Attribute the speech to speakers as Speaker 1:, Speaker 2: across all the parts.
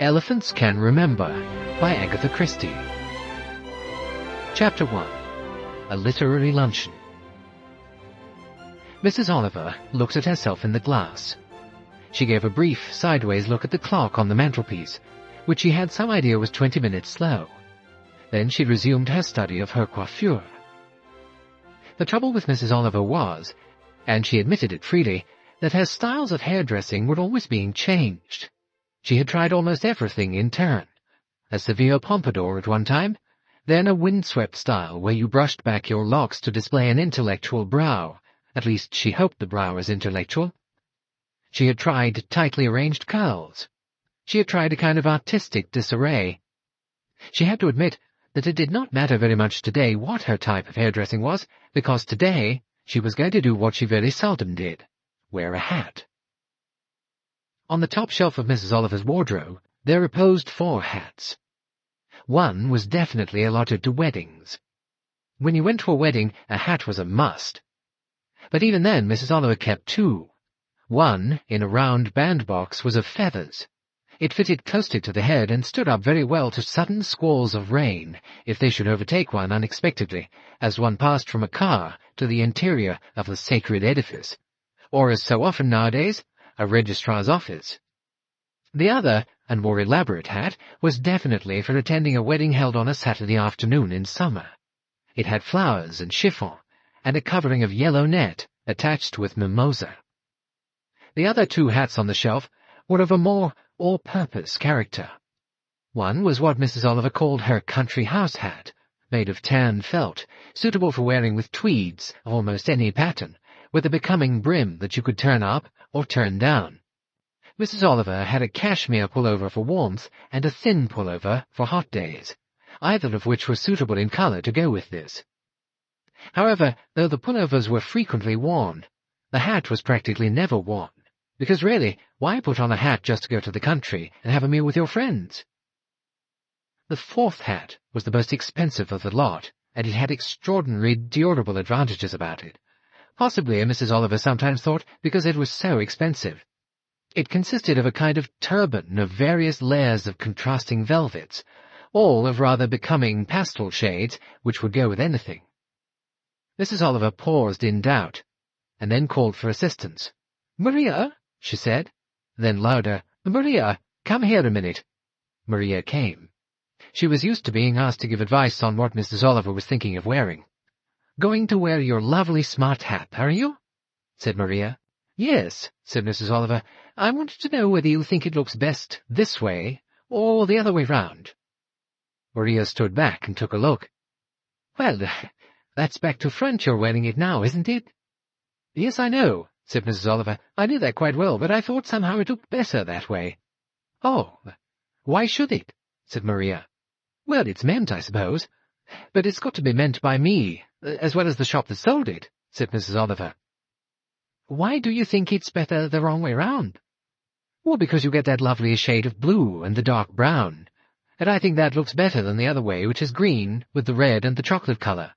Speaker 1: Elephants Can Remember by Agatha Christie. Chapter 1. A Literary Luncheon. Mrs. Oliver looked at herself in the glass. She gave a brief, sideways look at the clock on the mantelpiece, which she had some idea was 20 minutes slow. Then she resumed her study of her coiffure. The trouble with Mrs. Oliver was, and she admitted it freely, that her styles of hairdressing were always being changed. She had tried almost everything in turn. A severe pompadour at one time, then a windswept style where you brushed back your locks to display an intellectual brow. At least she hoped the brow was intellectual. She had tried tightly arranged curls. She had tried a kind of artistic disarray. She had to admit that it did not matter very much today what her type of hairdressing was, because today she was going to do what she very seldom did, wear a hat. On the top shelf of Mrs. Oliver's wardrobe there reposed 4 hats. One was definitely allotted to weddings. When you went to a wedding, a hat was a must. But even then Mrs. Oliver kept 2. One, in a round bandbox, was of feathers. It fitted closely to the head and stood up very well to sudden squalls of rain, if they should overtake one unexpectedly, as one passed from a car to the interior of the sacred edifice, or, as so often nowadays, a registrar's office. The other, and more elaborate hat, was definitely for attending a wedding held on a Saturday afternoon in summer. It had flowers and chiffon, and a covering of yellow net attached with mimosa. The other 2 hats on the shelf were of a more all-purpose character. One was what Mrs. Oliver called her country house hat, made of tan felt, suitable for wearing with tweeds of almost any pattern, with a becoming brim that you could turn up or turn down. Mrs. Oliver had a cashmere pullover for warmth and a thin pullover for hot days, either of which were suitable in colour to go with this. However, though the pullovers were frequently worn, the hat was practically never worn, because really, why put on a hat just to go to the country and have a meal with your friends? The 4th hat was the most expensive of the lot, and it had extraordinary durable advantages about it. Possibly, Mrs. Oliver sometimes thought, because it was so expensive. It consisted of a kind of turban of various layers of contrasting velvets, all of rather becoming pastel shades, which would go with anything. Mrs. Oliver paused in doubt, and then called for assistance. "Maria," she said. Then louder, "Maria, come here a minute." Maria came. She was used to being asked to give advice on what Mrs. Oliver was thinking of wearing. "Going to wear your lovely smart hat, are you?" said Maria. "Yes," said Mrs. Oliver. "I wanted to know whether you think it looks best this way or the other way round." Maria stood back and took a look. "Well, that's back to front you're wearing it now, isn't it?" "Yes, I know," said Mrs. Oliver. "I knew that quite well, but I thought somehow it looked better that way." "Oh, why should it?" said Maria. "Well, it's meant, I suppose. But it's got to be meant by me, as well as the shop that sold it," said Mrs. Oliver. "Why do you think it's better the wrong way round?" "Well, because you get that lovely shade of blue and the dark brown, and I think that looks better than the other way, which is green with the red and the chocolate colour."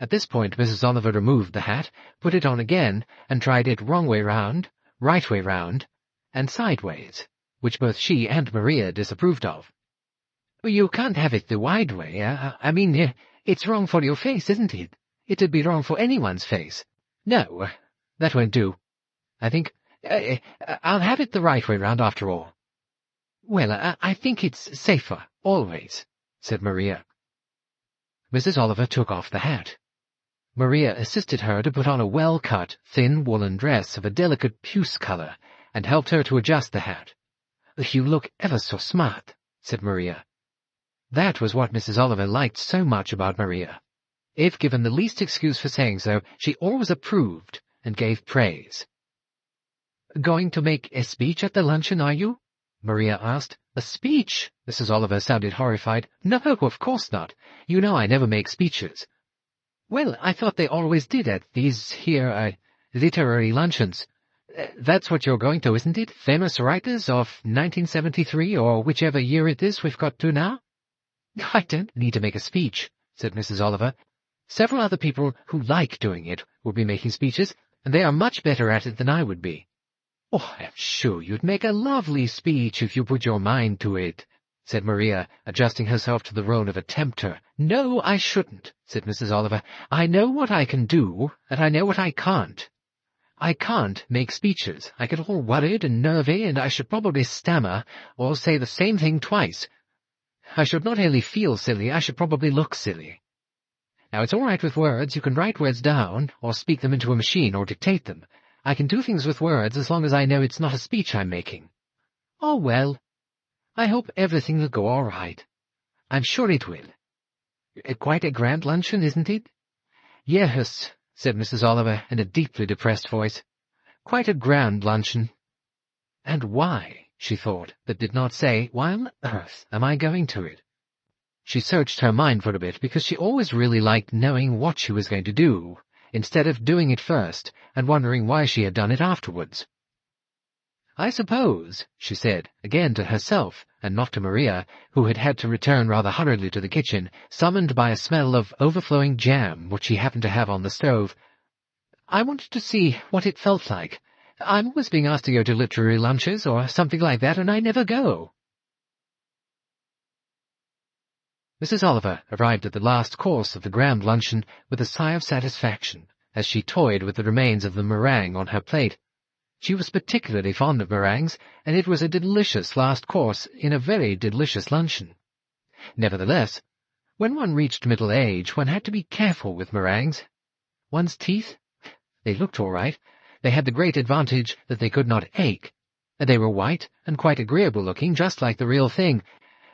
Speaker 1: At this point Mrs. Oliver removed the hat, put it on again, and tried it wrong way round, right way round, and sideways, which both she and Maria disapproved of. "You can't have it the wide way. I mean, it's wrong for your face, isn't it? It'd be wrong for anyone's face. No, that won't do. I think I'll have it the right way round after all." "Well, I think it's safer, always," said Maria. Mrs. Oliver took off the hat. Maria assisted her to put on a well-cut, thin woolen dress of a delicate puce colour, and helped her to adjust the hat. "You look ever so smart," said Maria. That was what Mrs. Oliver liked so much about Maria. If given the least excuse for saying so, she always approved and gave praise. "Going to make a speech at the luncheon, are you?" Maria asked. "A speech?" Mrs. Oliver sounded horrified. "No, of course not. You know I never make speeches." "Well, I thought they always did at these here, literary luncheons. That's what you're going to, isn't it? Famous writers of 1973, or whichever year it is we've got to now?" "I don't need to make a speech," said Mrs. Oliver. "Several other people who like doing it will be making speeches, and they are much better at it than I would be." "Oh, I'm sure you'd make a lovely speech if you put your mind to it," said Maria, adjusting herself to the role of a tempter. "No, I shouldn't," said Mrs. Oliver. "I know what I can do, and I know what I can't. I can't make speeches. I get all worried and nervy, and I should probably stammer, or say the same thing twice. I should not only feel silly, I should probably look silly. Now, it's all right with words. You can write words down, or speak them into a machine, or dictate them. I can do things with words as long as I know it's not a speech I'm making. Oh, well, I hope everything will go all right. I'm sure it will. Quite a grand luncheon, isn't it?" "Yes," said Mrs. Oliver in a deeply depressed voice. "Quite a grand luncheon." "And why," she thought, but did not say, "why on earth am I going to it?" She searched her mind for a bit, because she always really liked knowing what she was going to do, instead of doing it first and wondering why she had done it afterwards. "I suppose," she said, again to herself, and not to Maria, who had had to return rather hurriedly to the kitchen, summoned by a smell of overflowing jam which she happened to have on the stove, "I wanted to see what it felt like. I'm always being asked to go to literary lunches or something like that, and I never go." Mrs. Oliver arrived at the last course of the grand luncheon with a sigh of satisfaction, as she toyed with the remains of the meringue on her plate. She was particularly fond of meringues, and it was a delicious last course in a very delicious luncheon. Nevertheless, when one reached middle age, one had to be careful with meringues. One's teeth? They looked all right. They had the great advantage that they could not ache. They were white and quite agreeable-looking, just like the real thing,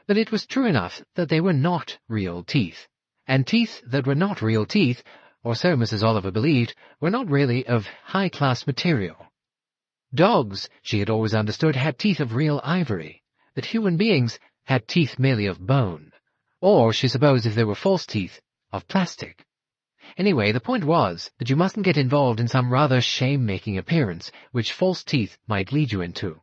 Speaker 1: but it was true enough that they were not real teeth, and teeth that were not real teeth, or so Mrs. Oliver believed, were not really of high-class material. Dogs, she had always understood, had teeth of real ivory, but human beings had teeth merely of bone, or, she supposed if they were false teeth, of plastic. Anyway, the point was that you mustn't get involved in some rather shame-making appearance which false teeth might lead you into.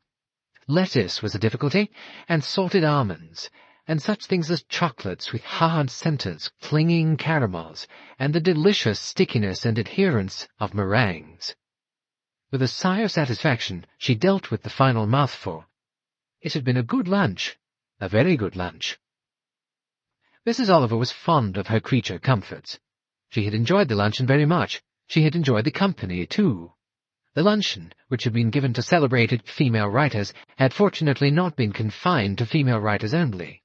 Speaker 1: Lettuce was a difficulty, and salted almonds, and such things as chocolates with hard centres, clinging caramels, and the delicious stickiness and adherence of meringues. With a sigh of satisfaction, she dealt with the final mouthful. It had been a good lunch, a very good lunch. Mrs. Oliver was fond of her creature comforts. She had enjoyed the luncheon very much. She had enjoyed the company, too. The luncheon, which had been given to celebrated female writers, had fortunately not been confined to female writers only.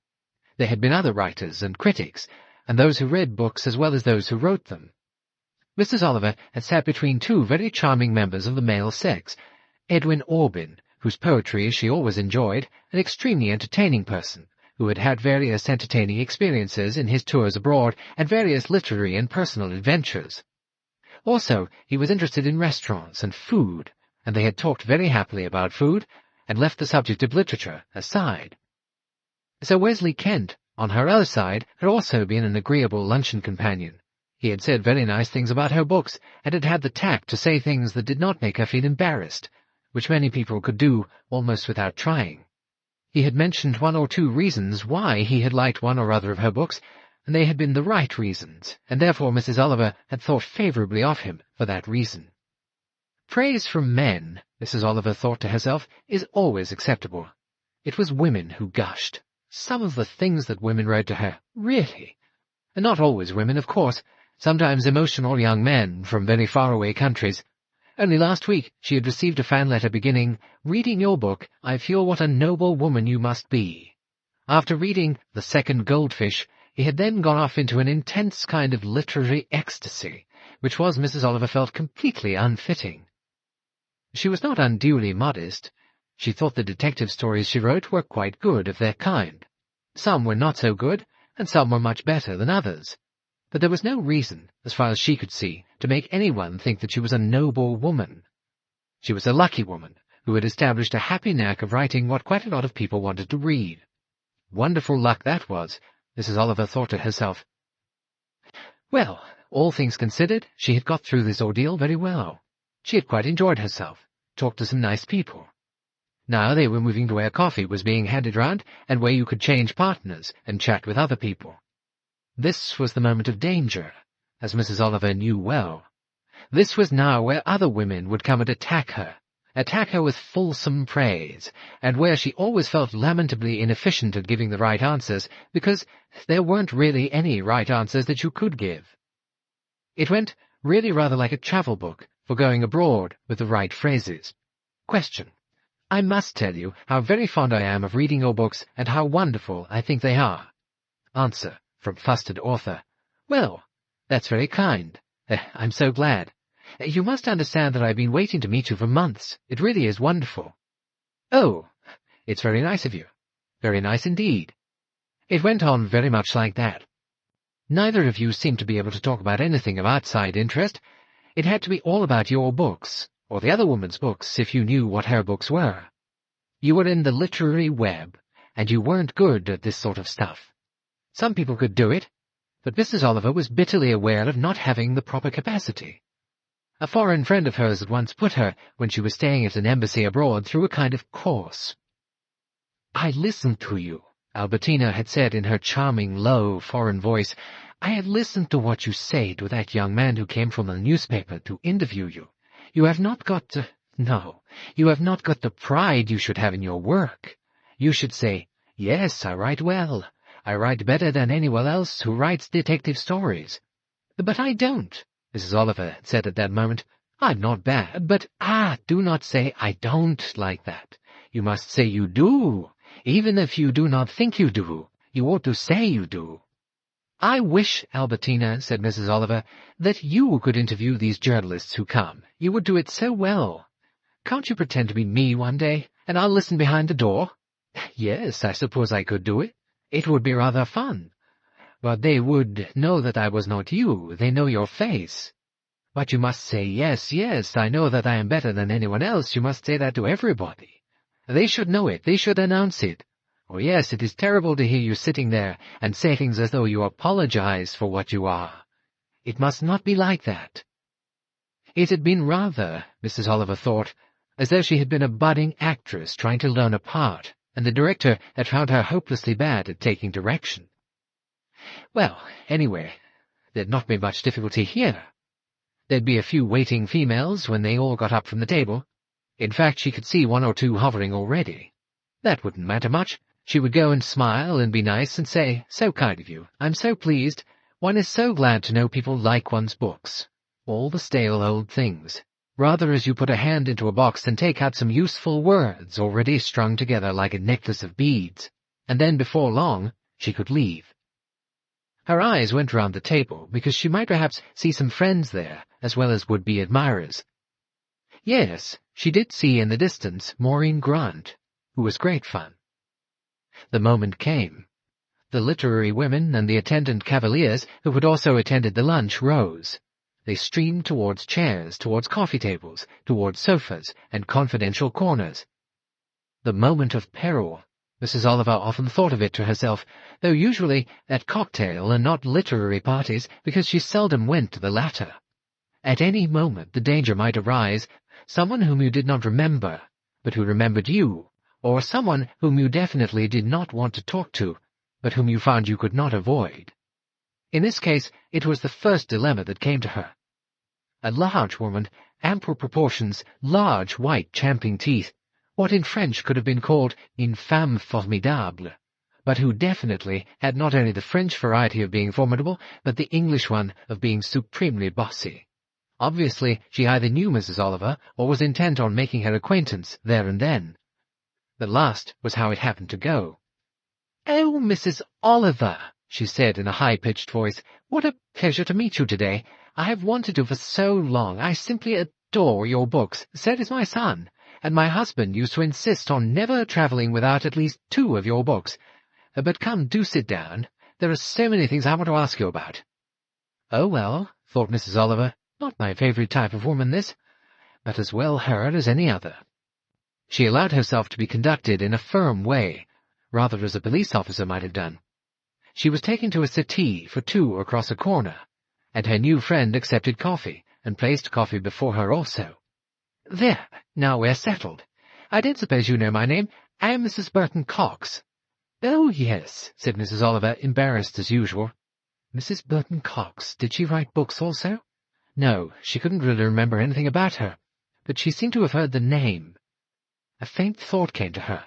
Speaker 1: There had been other writers and critics, and those who read books as well as those who wrote them. Mrs. Oliver had sat between two very charming members of the male sex, Edwin Auben, whose poetry she always enjoyed, an extremely entertaining person, who had had various entertaining experiences in his tours abroad and various literary and personal adventures. Also, he was interested in restaurants and food, and they had talked very happily about food, and left the subject of literature aside. Sir Wesley Kent, on her other side, had also been an agreeable luncheon companion. He had said very nice things about her books, and had had the tact to say things that did not make her feel embarrassed, which many people could do almost without trying. He had mentioned one or two reasons why he had liked one or other of her books, and they had been the right reasons, and therefore Mrs. Oliver had thought favourably of him for that reason. Praise from men, Mrs. Oliver thought to herself, is always acceptable. It was women who gushed. Some of the things that women wrote to her, really. And not always women, of course. Sometimes emotional young men from very far-away countries. Only last week she had received a fan letter beginning, "Reading your book, I feel what a noble woman you must be." After reading The Second Goldfish, he had then gone off into an intense kind of literary ecstasy, which was, Mrs. Oliver felt, completely unfitting. She was not unduly modest. She thought the detective stories she wrote were quite good of their kind. Some were not so good, and some were much better than others. But there was no reason, as far as she could see, to make anyone think that she was a noble woman. She was a lucky woman, who had established a happy knack of writing what quite a lot of people wanted to read. Wonderful luck that was, Mrs. Oliver thought to herself. Well, all things considered, she had got through this ordeal very well. She had quite enjoyed herself, talked to some nice people. Now they were moving to where coffee was being handed round, and where you could change partners and chat with other people. This was the moment of danger, as Mrs. Oliver knew well. This was now where other women would come and attack her, attack her with fulsome praise, and where she always felt lamentably inefficient at giving the right answers, because there weren't really any right answers that you could give. It went really rather like a travel book for going abroad with the right phrases. Question. I must tell you how very fond I am of reading your books and how wonderful I think they are. Answer, from flustered author. Well, that's very kind. I'm so glad. You must understand that I've been waiting to meet you for months. It really is wonderful. Oh, it's very nice of you. Very nice indeed. It went on very much like that. Neither of you seemed to be able to talk about anything of outside interest. It had to be all about your books, or the other woman's books, if you knew what her books were. You were in the literary web, and you weren't good at this sort of stuff. Some people could do it, but Mrs. Oliver was bitterly aware of not having the proper capacity. A foreign friend of hers had once put her, when she was staying at an embassy abroad, through a kind of course. I listened to you, Albertina had said in her charming, low, foreign voice. I had listened to what you said to that young man who came from the newspaper to interview you. You have not got you have not got the pride you should have in your work. You should say, yes, I write well. I write better than anyone else who writes detective stories. But I don't, Mrs. Oliver had said at that moment. I'm not bad, but do not say I don't like that. You must say you do. Even if you do not think you do, you ought to say you do. I wish, Albertina, said Mrs. Oliver, that you could interview these journalists who come. You would do it so well. Can't you pretend to be me one day, and I'll listen behind the door? Yes, I suppose I could do it. It would be rather fun. But they would know that I was not you. They know your face. But you must say, yes, yes, I know that I am better than anyone else. You must say that to everybody. They should know it. They should announce it. Oh, yes, it is terrible to hear you sitting there and say things as though you apologize for what you are. It must not be like that. It had been rather, Mrs. Oliver thought, as though she had been a budding actress trying to learn a part, and the director had found her hopelessly bad at taking direction. Well, anyway, there'd not be much difficulty here. There'd be a few waiting females when they all got up from the table. In fact, she could see one or two hovering already. That wouldn't matter much. She would go and smile and be nice and say, so kind of you, I'm so pleased. One is so glad to know people like one's books. All the stale old things. Rather as you put a hand into a box and take out some useful words already strung together like a necklace of beads. And then before long, she could leave. Her eyes went round the table, because she might perhaps see some friends there, as well as would-be admirers. Yes, she did see in the distance Maureen Grant, who was great fun. The moment came. The literary women and the attendant cavaliers, who had also attended the lunch, rose. They streamed towards chairs, towards coffee tables, towards sofas, and confidential corners. The moment of peril. Mrs. Oliver often thought of it to herself, though usually at cocktail and not literary parties, because she seldom went to the latter. At any moment the danger might arise, someone whom you did not remember, but who remembered you, or someone whom you definitely did not want to talk to, but whom you found you could not avoid. In this case, it was the first dilemma that came to her. A large woman, ample proportions, large white champing teeth, what in French could have been called une femme formidable, but who definitely had not only the French variety of being formidable, but the English one of being supremely bossy. Obviously, she either knew Mrs. Oliver or was intent on making her acquaintance there and then. The last was how it happened to go. "Oh, Mrs. Oliver," she said in a high-pitched voice, "what a pleasure to meet you today. I have wanted to for so long. I simply adore your books. So does my son. And my husband used to insist on never travelling without at least 2 of your books. But come, do sit down. There are so many things I want to ask you about." Oh, well, thought Mrs. Oliver, not my favourite type of woman, this, but as well her as any other. She allowed herself to be conducted in a firm way, rather as a police officer might have done. She was taken to a settee for 2 across a corner, and her new friend accepted coffee, and placed coffee before her also. "There, now we're settled. I don't suppose you know my name. I am Mrs. Burton-Cox." "Oh, yes," said Mrs. Oliver, embarrassed as usual. Mrs. Burton-Cox, did she write books also? No, she couldn't really remember anything about her. but she seemed to have heard the name. A faint thought came to her.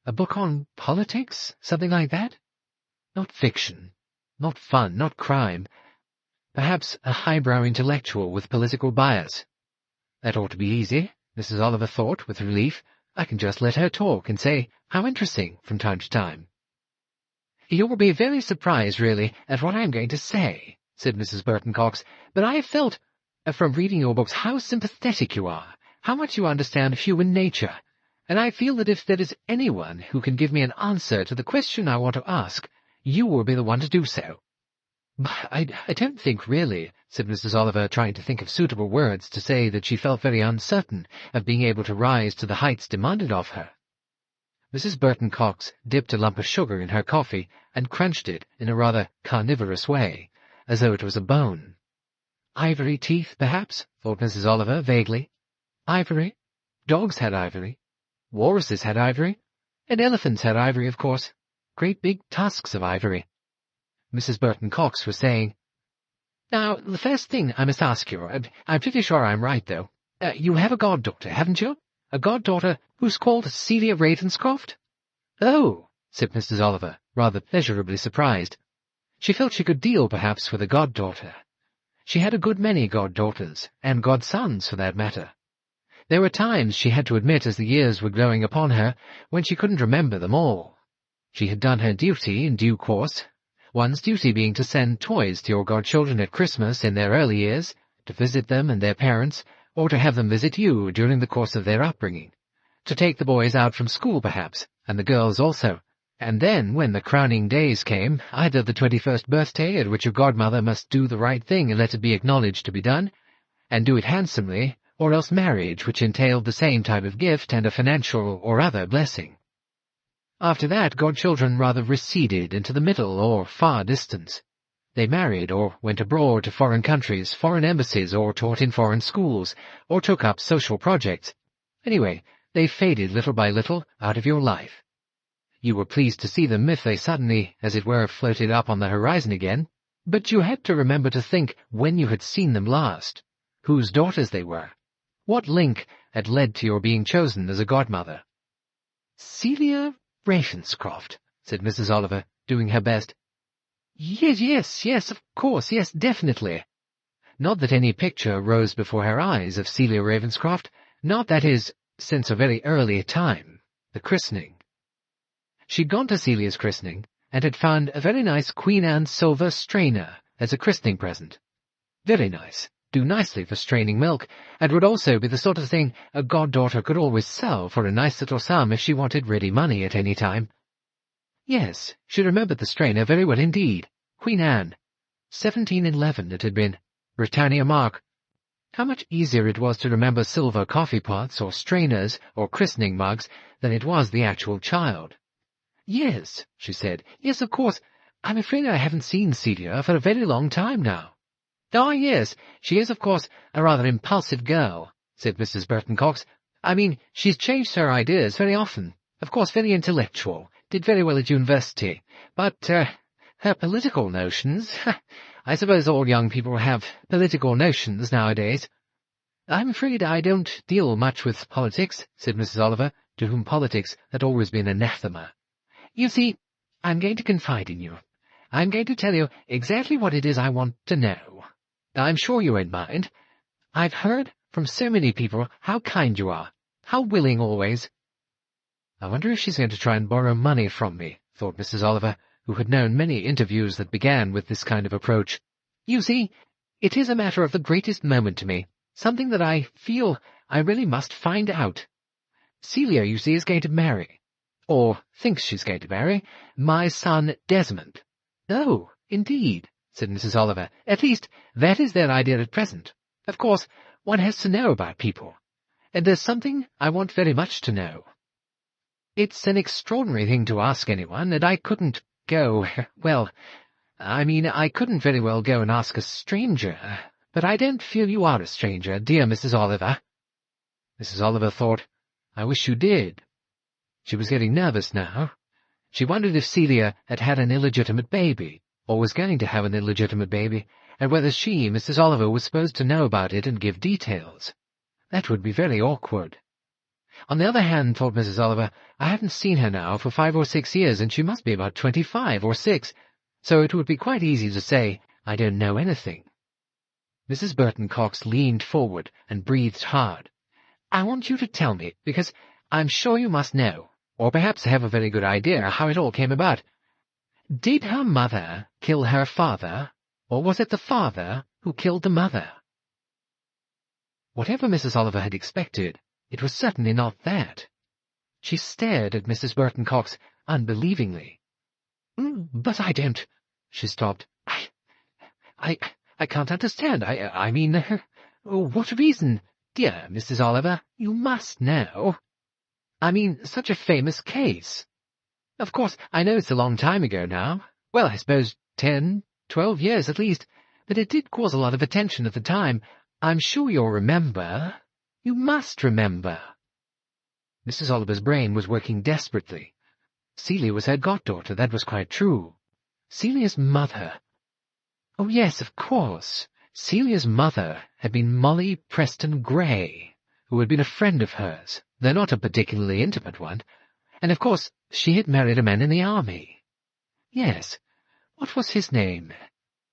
Speaker 1: A book on politics? Something like that? Not fiction. Not fun. Not crime. Perhaps a highbrow intellectual with political bias. That ought to be easy, Mrs. Oliver thought with relief. I can just let her talk and say, how interesting, from time to time. You will be very surprised, really, at what I am going to say, said Mrs. Burton-Cox, but I have felt, from reading your books, how sympathetic you are, how much you understand human nature, and I feel that if there is anyone who can give me an answer to the question I want to ask, you will be the one to do so. But I don't think really, said Mrs. Oliver, trying to think of suitable words to say that she felt very uncertain of being able to rise to the heights demanded of her. Mrs. Burton-Cox dipped a lump of sugar in her coffee and crunched it in a rather carnivorous way, as though it was a bone. Ivory teeth, perhaps, thought Mrs. Oliver vaguely. Ivory? Dogs had ivory. Walruses had ivory. And elephants had ivory, of course. Great big tusks of ivory. Mrs. Burton-Cox was saying, Now, the first thing I must ask you, I'm pretty sure I'm right, though. You have a goddaughter, haven't you? A goddaughter who's called Celia Ravenscroft? Oh, said Mrs. Oliver, rather pleasurably surprised. She felt she could deal, perhaps, with a goddaughter. She had a good many goddaughters, and godsons, for that matter. There were times, she had to admit, as the years were growing upon her, when she couldn't remember them all. She had done her duty in due course, one's duty being to send toys to your godchildren at Christmas in their early years, to visit them and their parents, or to have them visit you during the course of their upbringing, to take the boys out from school, perhaps, and the girls also, and then, when the crowning days came, either the 21st birthday, at which your godmother must do the right thing and let it be acknowledged to be done, and do it handsomely, or else marriage, which entailed the same type of gift and a financial or other blessing. After that, godchildren rather receded into the middle or far distance. They married, or went abroad to foreign countries, foreign embassies, or taught in foreign schools, or took up social projects. Anyway, they faded little by little out of your life. You were pleased to see them if they suddenly, as it were, floated up on the horizon again, but you had to remember to think when you had seen them last, whose daughters they were, what link had led to your being chosen as a godmother. Celia Ravenscroft, said Mrs. Oliver, doing her best. Yes, of course, yes, definitely. Not that any picture rose before her eyes of Celia Ravenscroft, not, that is, since a very early time, the christening. She'd gone to Celia's christening, and had found a very nice Queen Anne silver strainer as a christening present. Very nice, do nicely for straining milk, and would also be the sort of thing a goddaughter could always sell for a nice little sum if she wanted ready money at any time. Yes, she remembered the strainer very well indeed. Queen Anne. 1711 it had been. Britannia mark. How much easier it was to remember silver coffee pots or strainers or christening mugs than it was the actual child. Yes, she said. Yes, of course. I'm afraid I haven't seen Celia for a very long time now. Oh, yes, she is, of course, a rather impulsive girl, said Mrs. Burton-Cox. I mean, she's changed her ideas very often. Of course, very intellectual. Did very well at university. But, her political notions... I suppose all young people have political notions nowadays. I'm afraid I don't deal much with politics, said Mrs. Oliver, to whom politics had always been anathema. You see, I'm going to confide in you. I'm going to tell you exactly what it is I want to know. I'm sure you won't mind. I've heard from so many people how kind you are, how willing always. I wonder if she's going to try and borrow money from me, thought Mrs. Oliver, who had known many interviews that began with this kind of approach. You see, it is a matter of the greatest moment to me, something that I feel I really must find out. Celia, you see, is going to marry, or thinks she's going to marry, my son Desmond. Oh, indeed, said Mrs. Oliver. At least, that is their idea at present. Of course, one has to know about people, and there's something I want very much to know. It's an extraordinary thing to ask anyone, and I couldn't go, well, I mean, I couldn't very well go and ask a stranger, but I don't feel you are a stranger, dear Mrs. Oliver. Mrs. Oliver thought, I wish you did. She was getting nervous now. She wondered if Celia had had an illegitimate baby, or was going to have an illegitimate baby, and whether she, Mrs. Oliver, was supposed to know about it and give details. That would be very awkward. On the other hand, thought Mrs. Oliver, I haven't seen her now for 5 or 6 years, and she must be about 25 or 6, so it would be quite easy to say, I don't know anything. Mrs. Burton-Cox leaned forward and breathed hard. I want you to tell me, because I'm sure you must know, or perhaps have a very good idea how it all came about. Did her mother kill her father, or was it the father who killed the mother? Whatever Mrs. Oliver had expected, it was certainly not that. She stared at Mrs. Burton-Cox unbelievingly. But I don't— She stopped. I can't understand. I mean, what reason? Dear Mrs. Oliver, you must know. I mean, such a famous case. Of course, I know it's a long time ago now. Well, I suppose 10, 12 years at least. But it did cause a lot of attention at the time. I'm sure you'll remember. You must remember. Mrs. Oliver's brain was working desperately. Celia was her goddaughter, that was quite true. Celia's mother— Oh, yes, of course. Celia's mother had been Molly Preston Gray, who had been a friend of hers, though not a particularly intimate one, and of course she had married a man in the army. Yes, what was his name?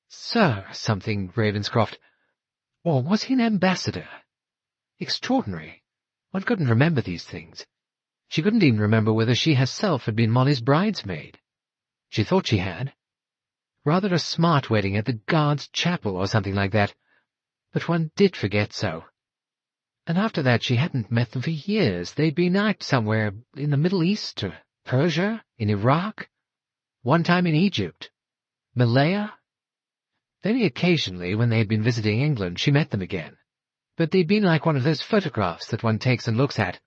Speaker 1: Sir something Ravenscroft. Or was he an ambassador? Extraordinary. One couldn't remember these things. She couldn't even remember whether she herself had been Molly's bridesmaid. She thought she had. Rather a smart wedding at the Guards' Chapel or something like that. But one did forget so. And after that she hadn't met them for years. They'd been out somewhere in the Middle East, or Persia, in Iraq, one time in Egypt, Malaya. Very occasionally, when they had been visiting England, she met them again. But they'd been like one of those photographs that one takes and looks at.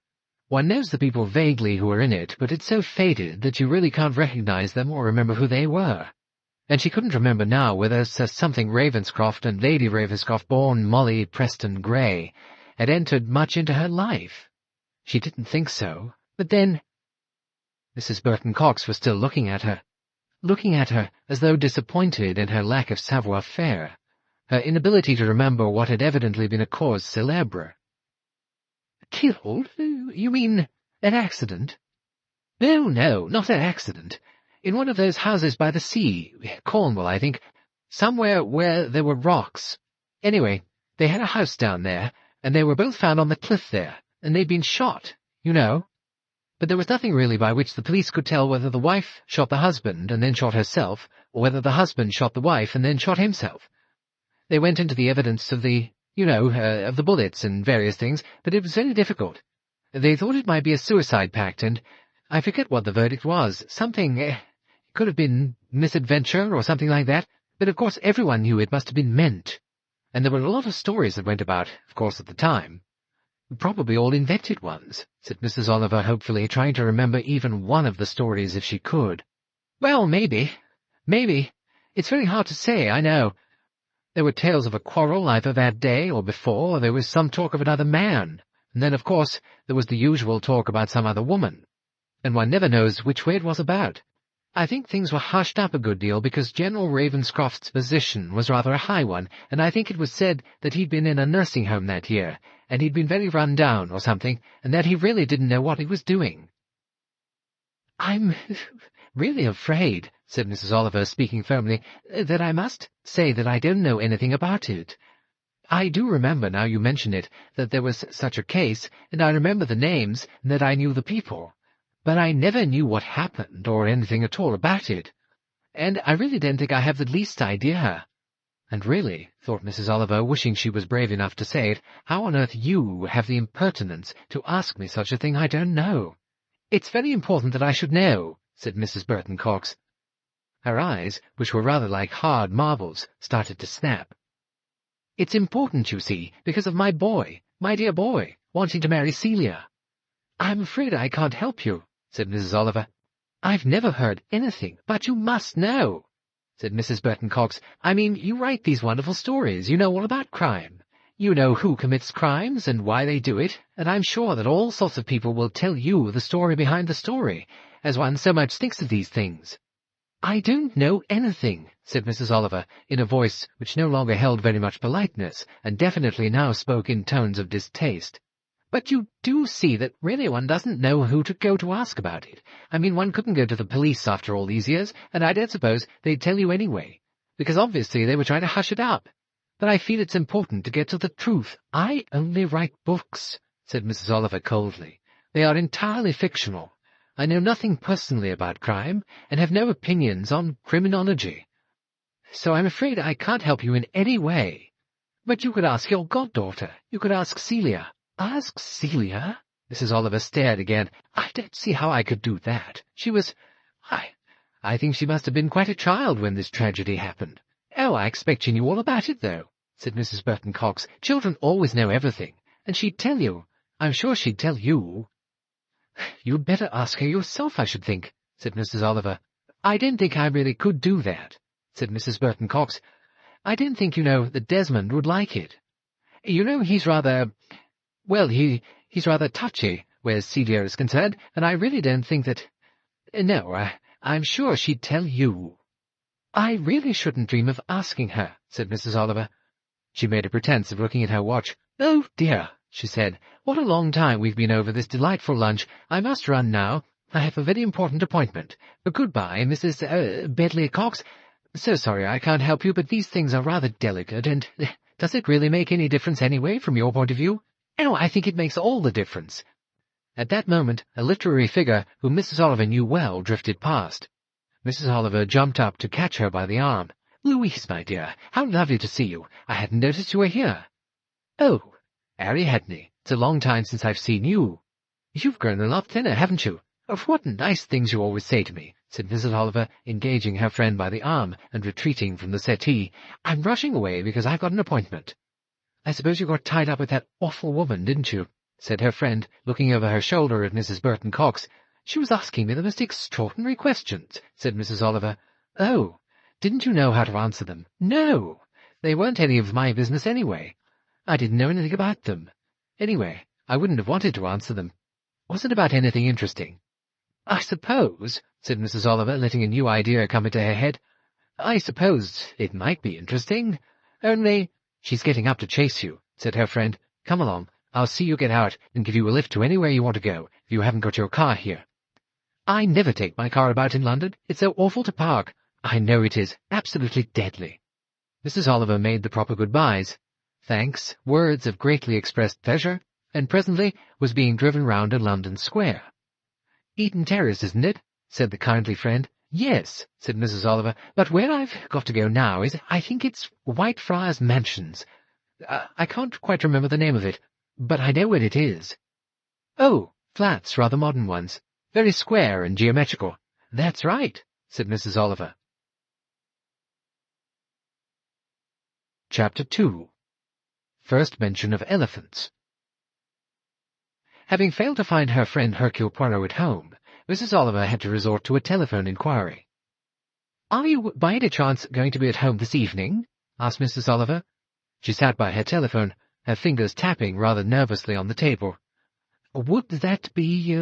Speaker 1: One knows the people vaguely who are in it, but it's so faded that you really can't recognize them or remember who they were. And she couldn't remember now whether Sir something Ravenscroft and Lady Ravenscroft, born Molly Preston Gray, had entered much into her life. She didn't think so, but then— Mrs. Burton-Cox was still looking at her as though disappointed in her lack of savoir-faire, her inability to remember what had evidently been a cause célèbre. Killed? You mean an accident? No, not an accident. In one of those houses by the sea, Cornwall, I think, somewhere where there were rocks. Anyway, they had a house down there, and they were both found on the cliff there, and they'd been shot, you know. But there was nothing really by which the police could tell whether the wife shot the husband and then shot herself, or whether the husband shot the wife and then shot himself. They went into the evidence of the, of the bullets and various things, but it was very difficult. They thought it might be a suicide pact, and I forget what the verdict was. Something— it could have been misadventure or something like that, but of course everyone knew it must have been meant. And there were a lot of stories that went about, of course, at the time. Probably all invented ones, said Mrs. Oliver hopefully, trying to remember even one of the stories if she could. Well, maybe. It's very hard to say, I know. There were tales of a quarrel either that day or before, or there was some talk of another man, and then, of course, there was the usual talk about some other woman, and one never knows which way it was about. I think things were hushed up a good deal because General Ravenscroft's position was rather a high one, and I think it was said that he'd been in a nursing home that year, and he'd been very run down or something, and that he really didn't know what he was doing. I'm really afraid, said Mrs. Oliver, speaking firmly, that I must say that I don't know anything about it. I do remember, now you mention it, that there was such a case, and I remember the names, and that I knew the people. But I never knew what happened, or anything at all about it. And I really don't think I have the least idea. And really, thought Mrs. Oliver, wishing she was brave enough to say it, how on earth you have the impertinence to ask me such a thing I don't know? It's very important that I should know, said Mrs. Burton-Cox. Her eyes, which were rather like hard marbles, started to snap. It's important, you see, because of my boy, my dear boy, wanting to marry Celia. I'm afraid I can't help you, said Mrs. Oliver. I've never heard anything, but you must know, said Mrs. Burton-Cox. I mean, you write these wonderful stories. You know all about crime. You know who commits crimes and why they do it, and I'm sure that all sorts of people will tell you the story behind the story, as one so much thinks of these things. "I don't know anything," said Mrs. Oliver, in a voice which no longer held very much politeness, and definitely now spoke in tones of distaste. "But you do see that really one doesn't know who to go to ask about it. I mean, one couldn't go to the police after all these years, and I don't suppose they'd tell you anyway, because obviously they were trying to hush it up. But I feel it's important to get to the truth." "I only write books," said Mrs. Oliver coldly. "They are entirely fictional. I know nothing personally about crime, and have no opinions on criminology. So I'm afraid I can't help you in any way. But you could ask your goddaughter. You could ask Celia." "Ask Celia?" Mrs. Oliver stared again. "I don't see how I could do that. She was... I think she must have been quite a child when this tragedy happened." "Oh, I expect she knew all about it, though," said Mrs. Burton-Cox. "Children always know everything, and she'd tell you. I'm sure she'd tell you." "You'd better ask her yourself, I should think," said Mrs. Oliver. "I don't think I really could do that," said Mrs. Burton-Cox. "I don't think, that Desmond would like it. He's rather... well, he's rather touchy where Celia is concerned, and I really don't think that... No, I'm sure she'd tell you." "I really shouldn't dream of asking her," said Mrs. Oliver. She made a pretence of looking at her watch. "Oh, dear," she said, "what a long time we've been over this delightful lunch. I must run now. I have a very important appointment. Goodbye, Mrs. Bentley Cox. So sorry I can't help you, but these things are rather delicate, and does it really make any difference anyway, from your point of view?" "Oh, I think it makes all the difference." At that moment, a literary figure whom Mrs. Oliver knew well drifted past. Mrs. Oliver jumped up to catch her by the arm. "Louise, my dear, how lovely to see you. I hadn't noticed you were here." "Oh, Ariadne, it's a long time since I've seen you. You've grown a lot thinner, haven't you? Oh, what nice things you always say to me," said Mrs. Oliver, engaging her friend by the arm and retreating from the settee. "I'm rushing away because I've got an appointment." "I suppose you got tied up with that awful woman, didn't you?" said her friend, looking over her shoulder at Mrs. Burton-Cox. "She was asking me the most extraordinary questions," said Mrs. Oliver. "Oh, didn't you know how to answer them?" "No, they weren't any of my business anyway. I didn't know anything about them. Anyway, I wouldn't have wanted to answer them. Was it about anything interesting?" "I suppose," said Mrs. Oliver, letting a new idea come into her head, "I suppose it might be interesting. Only—" "She's getting up to chase you," said her friend. "Come along. I'll see you get out and give you a lift to anywhere you want to go, if you haven't got your car here." "I never take my car about in London. It's so awful to park." "I know it is. Absolutely deadly." Mrs. Oliver made the proper goodbyes. Thanks, words of greatly expressed pleasure, and presently was being driven round a London square. "Eaton Terrace, isn't it?" said the kindly friend. "Yes," said Mrs. Oliver, "but where I've got to go now is, I think it's Whitefriars Mansions. I can't quite remember the name of it, but I know where it is." "Oh, flats, rather modern ones. Very square and geometrical." "That's right," said Mrs. Oliver. Chapter 2. First mention of elephants. Having failed to find her friend Hercule Poirot at home, Mrs. Oliver had to resort to a telephone inquiry. "Are you, by any chance, going to be at home this evening?" asked Mrs. Oliver. She sat by her telephone, her fingers tapping rather nervously on the table. "Would that be,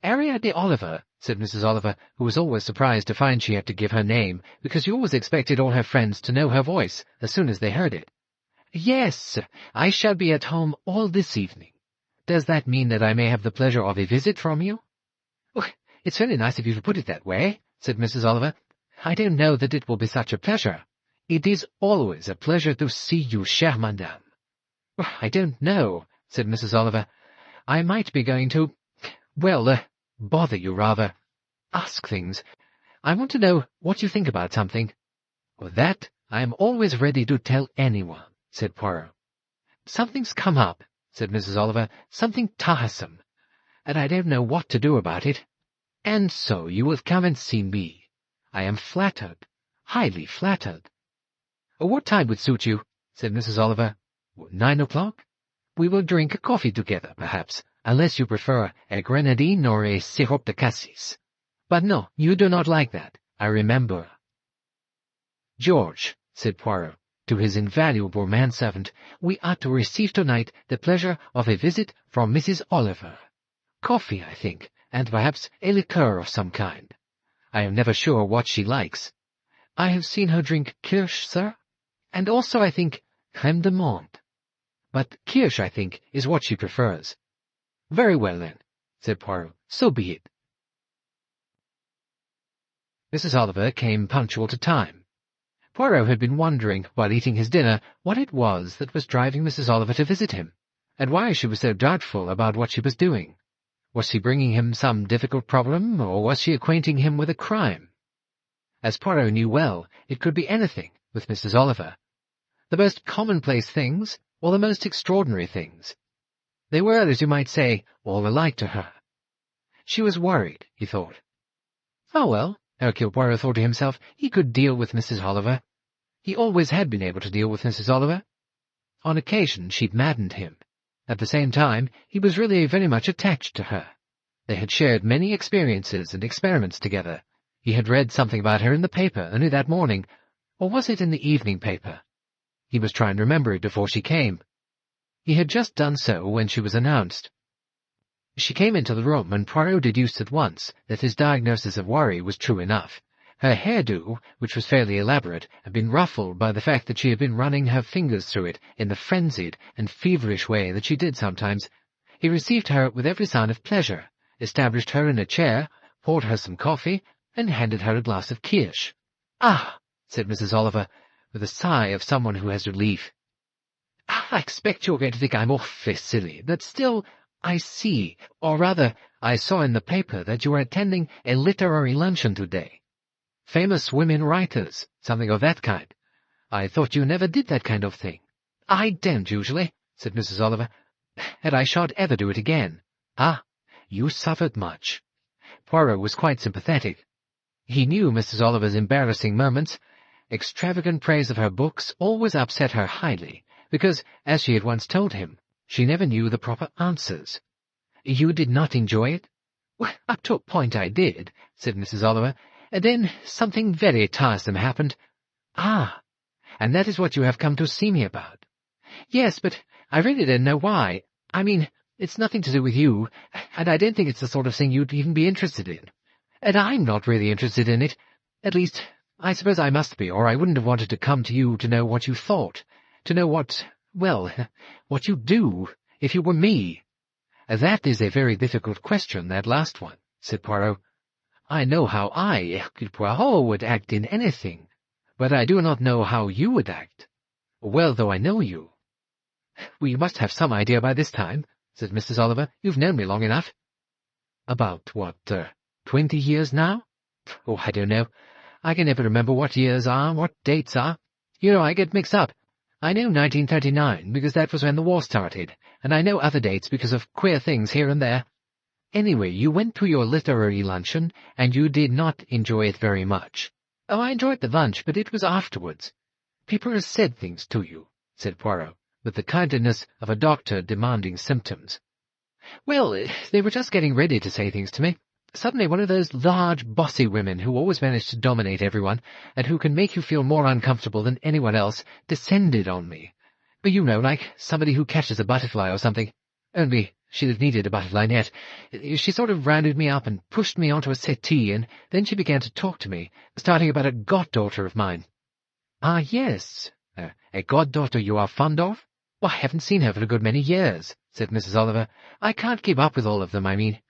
Speaker 1: Ariadne Oliver?" said Mrs. Oliver, who was always surprised to find she had to give her name, because she always expected all her friends to know her voice as soon as they heard it. "Yes, I shall be at home all this evening. Does that mean that I may have the pleasure of a visit from you?" "Oh, it's very nice of you to put it that way," said Mrs. Oliver. "I don't know that it will be such a pleasure." "It is always a pleasure to see you, chère madame." "Oh, I don't know," said Mrs. Oliver. "I might be going to, bother you rather. Ask things. I want to know what you think about something." "That I am always ready to tell anyone," said Poirot. "Something's come up," said Mrs. Oliver, "something tiresome, and I don't know what to do about it. And so you will come and see me. I am flattered, highly flattered." "What time would suit you?" said Mrs. Oliver. 9 o'clock? We will drink coffee together, perhaps, unless you prefer a grenadine or a sirop de cassis. But no, you do not like that, I remember." "George," said Poirot to his invaluable manservant, "we are to receive tonight the pleasure of a visit from Mrs. Oliver. Coffee, I think, and perhaps a liqueur of some kind. I am never sure what she likes. I have seen her drink kirsch, sir, and also, I think, crème de menthe. But kirsch, I think, is what she prefers." "Very well, then," said Poirot. "So be it." Mrs. Oliver came punctual to time. Poirot had been wondering, while eating his dinner, what it was that was driving Mrs. Oliver to visit him, and why she was so doubtful about what she was doing. Was she bringing him some difficult problem, or was she acquainting him with a crime? As Poirot knew well, it could be anything with Mrs. Oliver. The most commonplace things, or the most extraordinary things. They were, as you might say, all alike to her. She was worried, he thought. Oh well, Hercule Poirot thought to himself, he could deal with Mrs. Oliver. He always had been able to deal with Mrs. Oliver. On occasion she'd maddened him. At the same time, he was really very much attached to her. They had shared many experiences and experiments together. He had read something about her in the paper only that morning, or was it in the evening paper? He was trying to remember it before she came. He had just done so when she was announced. She came into the room, and Poirot deduced at once that his diagnosis of worry was true enough. Her hairdo, which was fairly elaborate, had been ruffled by the fact that she had been running her fingers through it in the frenzied and feverish way that she did sometimes. He received her with every sign of pleasure, established her in a chair, poured her some coffee, and handed her a glass of kirsch. "Ah," said Mrs. Oliver, with a sigh of someone who has relief. "I expect you're going to think I'm awfully silly, but still, I see, or rather, I saw in the paper that you were attending a literary luncheon today. Famous women writers, something of that kind. I thought you never did that kind of thing." "I don't usually," said Mrs. Oliver, "and I shan't ever do it again." "Ah, you suffered much." Poirot was quite sympathetic. He knew Mrs. Oliver's embarrassing moments. Extravagant praise of her books always upset her highly, because, as she had once told him, she never knew the proper answers. "You did not enjoy it?" "Well, up to a point I did," said Mrs. Oliver, "and then something very tiresome happened." "Ah, and that is what you have come to see me about." "Yes, but I really don't know why. I mean, it's nothing to do with you, and I don't think it's the sort of thing you'd even be interested in. And I'm not really interested in it. At least, I suppose I must be, or I wouldn't have wanted to come to you to know what you thought, to know what, well, what you'd do, if you were me." "That is a very difficult question, that last one," said Poirot. "I know how I, Hercule Poirot, would act in anything, but I do not know how you would act, well though I know you." "Well, you must have some idea by this time," said Mrs. Oliver. "You've known me long enough." "About, 20 years now?" "Oh, I don't know. I can never remember what years are, what dates are. You know, I get mixed up. I know 1939, because that was when the war started, and I know other dates because of queer things here and there. Anyway, you went to your literary luncheon, and you did not enjoy it very much." "Oh, I enjoyed the lunch, but it was afterwards." "People have said things to you," said Poirot, with the kindliness of a doctor demanding symptoms. "Well, they were just getting ready to say things to me. Suddenly one of those large, bossy women who always manage to dominate everyone, and who can make you feel more uncomfortable than anyone else, descended on me. But you know, like somebody who catches a butterfly or something. Only she'd have needed a butterfly net. She sort of rounded me up and pushed me onto a settee, and then she began to talk to me, starting about a goddaughter of mine." "Ah, yes. A goddaughter you are fond of?" "Well, I haven't seen her for a good many years," said Mrs. Oliver. "I can't keep up with all of them, I mean.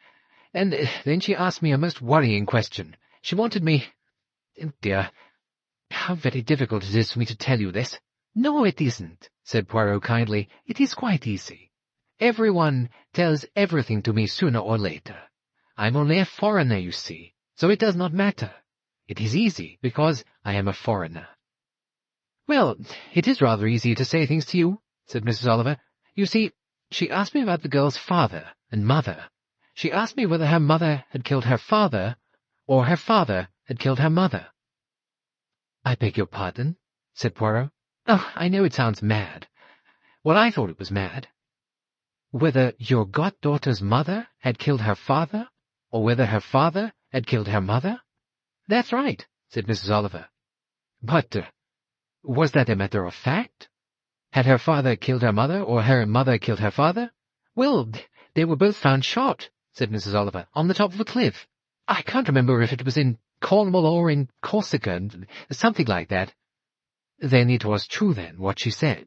Speaker 1: And then she asked me a most worrying question. She wanted me— Oh, dear, how very difficult it is for me to tell you this." "No, it isn't," said Poirot kindly. "It is quite easy. Everyone tells everything to me sooner or later. I'm only a foreigner, you see, so it does not matter. It is easy, because I am a foreigner." "Well, it is rather easy to say things to you," said Mrs. Oliver. "You see, she asked me about the girl's father and mother. She asked me whether her mother had killed her father, or her father had killed her mother." "I beg your pardon?" said Poirot. "Oh, I know it sounds mad. Well, I thought it was mad. Whether your goddaughter's mother had killed her father, or whether her father had killed her mother?" "That's right," said Mrs. Oliver. "But was that a matter of fact? Had her father killed her mother, or her mother killed her father?" "Well, they were both found shot," said Mrs. Oliver, "on the top of a cliff. I can't remember if it was in Cornwall or in Corsica, and something like that." "Then it was true, then, what she said?"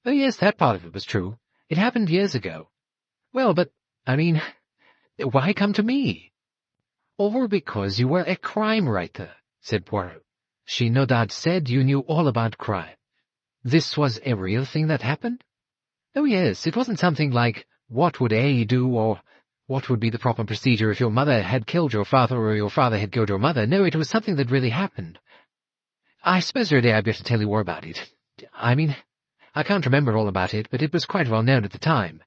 Speaker 1: "Oh, yes, that part of it was true. It happened years ago." "Well, but, I mean, why come to me?" "Or because you were a crime writer," said Poirot. "She no doubt said you knew all about crime." "This was a real thing that happened?" "Oh, yes, it wasn't something like, what would A do, or what would be the proper procedure if your mother had killed your father or your father had killed your mother. No, it was something that really happened. I suppose really I'd better tell you more about it. I mean, I can't remember all about it, but it was quite well known at the time.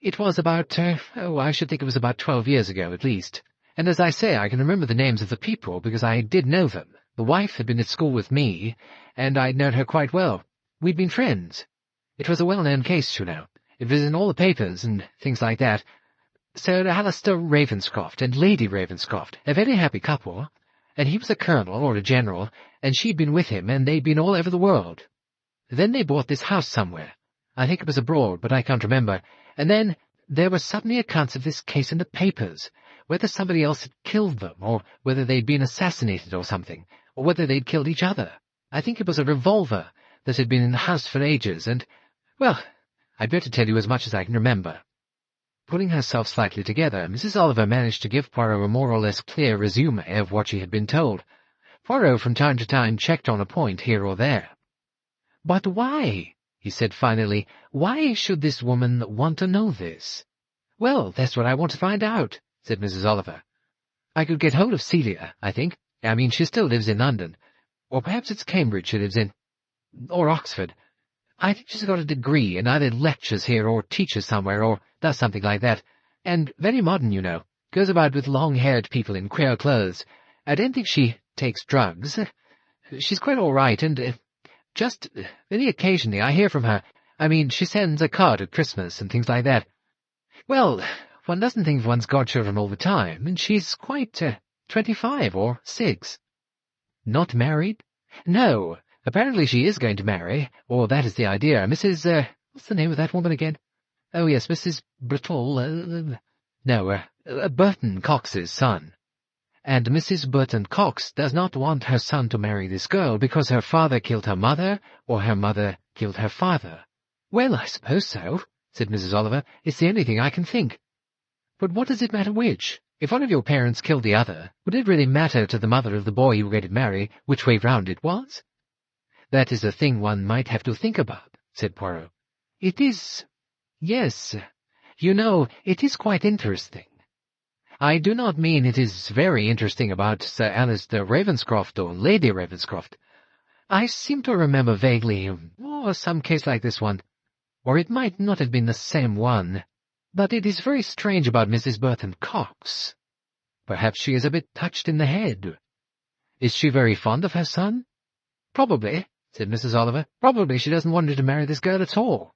Speaker 1: It was about, I should think it was about 12 years ago, at least. And as I say, I can remember the names of the people, because I did know them. The wife had been at school with me, and I'd known her quite well. We'd been friends. It was a well-known case, you know. It was in all the papers and things like that. Sir Alistair Ravenscroft and Lady Ravenscroft, a very happy couple, and he was a colonel or a general, and she'd been with him, and they'd been all over the world. Then they bought this house somewhere. I think it was abroad, but I can't remember. And then there were suddenly accounts of this case in the papers, whether somebody else had killed them, or whether they'd been assassinated or something, or whether they'd killed each other. I think it was a revolver that had been in the house for ages, and, well, I'd better tell you as much as I can remember." Pulling herself slightly together, Mrs. Oliver managed to give Poirot a more or less clear résumé of what she had been told. Poirot from time to time checked on a point here or there. "But why?" he said finally. "Why should this woman want to know this?" "Well, that's what I want to find out," said Mrs. Oliver. "I could get hold of Celia, I think. I mean, she still lives in London. Or perhaps it's Cambridge she lives in. Or Oxford. I think she's got a degree and either lectures here or teaches somewhere or does something like that. And very modern, you know. Goes about with long-haired people in queer clothes. I don't think she takes drugs. She's quite all right, and just very occasionally I hear from her. I mean, she sends a card at Christmas and things like that. Well, one doesn't think of one's godchildren all the time, and she's quite 25 or 6. Not married? No. Apparently she is going to marry, or that is the idea. Mrs. What's the name of that woman again? Oh, yes, Mrs. Burton-Cox's son. And Mrs. Burton-Cox does not want her son to marry this girl because her father killed her mother, or her mother killed her father. Well, I suppose so, said Mrs. Oliver. It's the only thing I can think. But what does it matter which? If one of your parents killed the other, would it really matter to the mother of the boy you were going to marry which way round it was? That is a thing one might have to think about, said Poirot. It is. Yes. You know, it is quite interesting. I do not mean it is very interesting about Sir Alistair Ravenscroft or Lady Ravenscroft. I seem to remember vaguely, some case like this one. Or it might not have been the same one. But it is very strange about Mrs. Burton-Cox. Perhaps she is a bit touched in the head. Is she very fond of her son? Probably, said Mrs. Oliver. Probably she doesn't want her to marry this girl at all.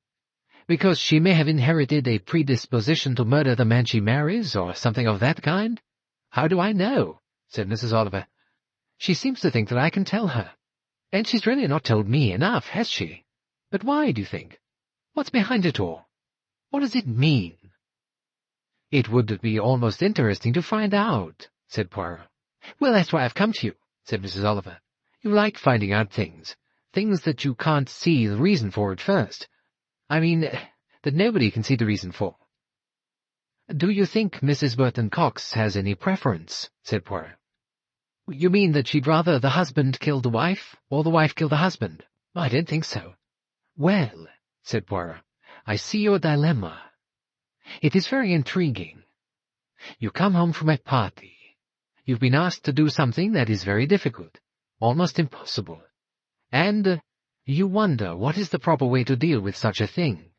Speaker 1: Because she may have inherited a predisposition to murder the man she marries, or something of that kind? How do I know? Said Mrs. Oliver. She seems to think that I can tell her. And she's really not told me enough, has she? But why, do you think? What's behind it all? What does it mean? It would be almost interesting to find out, said Poirot. Well, that's why I've come to you, said Mrs. Oliver. You like finding out things that you can't see the reason for at first. I mean, that nobody can see the reason for. Do you think Mrs. Burton-Cox has any preference? Said Poirot. You mean that she'd rather the husband kill the wife, or the wife kill the husband? I don't think so. Well, said Poirot, I see your dilemma. It is very intriguing. You come home from a party. You've been asked to do something that is very difficult, almost impossible. And you wonder what is the proper way to deal with such a thing.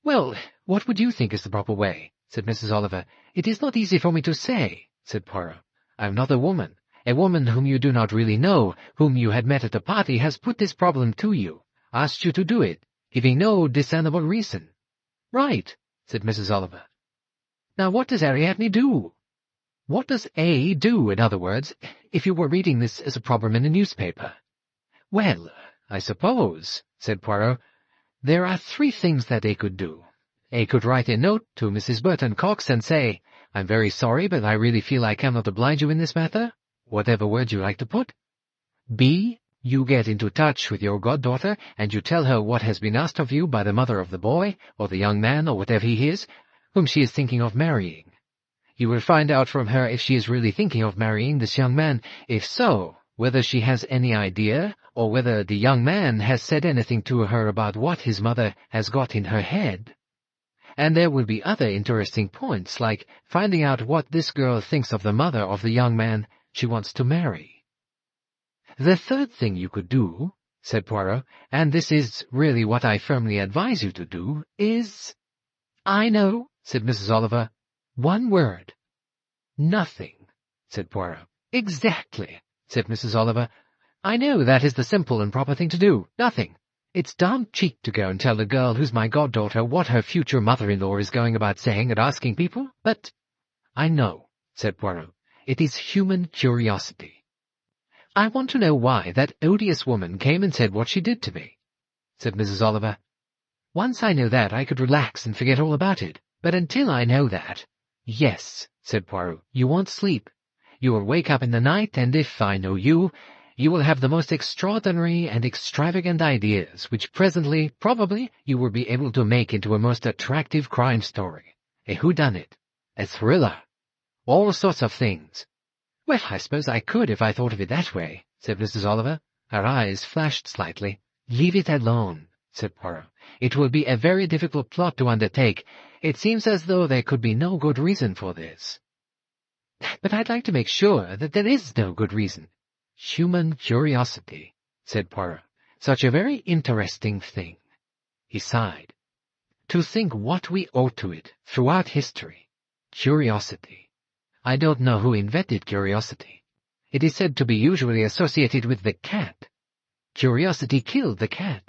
Speaker 1: Well, what would you think is the proper way? Said Mrs. Oliver. It is not easy for me to say, said Poirot. I am not a woman whom you do not really know, whom you had met at a party, has put this problem to you, asked you to do it, giving no discernible reason. Right, said Mrs. Oliver. Now what does Ariadne do? What does A do, in other words, if you were reading this as a problem in a newspaper? Well, I suppose, said Poirot, there are 3 things that A could do. A could write a note to Mrs. Burton-Cox and say, I'm very sorry, but I really feel I cannot oblige you in this matter. whatever word you like to put. B. You get into touch with your goddaughter, and you tell her what has been asked of you by the mother of the boy, or the young man, or whatever he is, whom she is thinking of marrying. You will find out from her if she is really thinking of marrying this young man. If so, whether she has any idea, or whether the young man has said anything to her about what his mother has got in her head. And there will be other interesting points, like finding out what this girl thinks of the mother of the young man she wants to marry. The third thing you could do, said Poirot, and this is really what I firmly advise you to do, is— I know, said Mrs. Oliver. One word. Nothing, said Poirot. Exactly, said Mrs. Oliver. I know that is the simple and proper thing to do. Nothing. It's darned cheek to go and tell the girl who's my goddaughter what her future mother-in-law is going about saying and asking people, but— I know, said Poirot. It is human curiosity. I want to know why that odious woman came and said what she did to me, said Mrs. Oliver. Once I know that, I could relax and forget all about it. But until I know that— Yes, said Poirot, you won't sleep. You will wake up in the night, and if I know you, you will have the most extraordinary and extravagant ideas, which presently, probably, you will be able to make into a most attractive crime story, a whodunit, a thriller, all sorts of things. Well, I suppose I could if I thought of it that way, said Mrs. Oliver. Her eyes flashed slightly. Leave it alone, said Poirot. It will be a very difficult plot to undertake. It seems as though there could be no good reason for this. But I'd like to make sure that there is no good reason. Human curiosity, said Poirot. Such a very interesting thing. He sighed. To think what we owe to it throughout history. Curiosity. I don't know who invented curiosity. It is said to be usually associated with the cat. Curiosity killed the cat.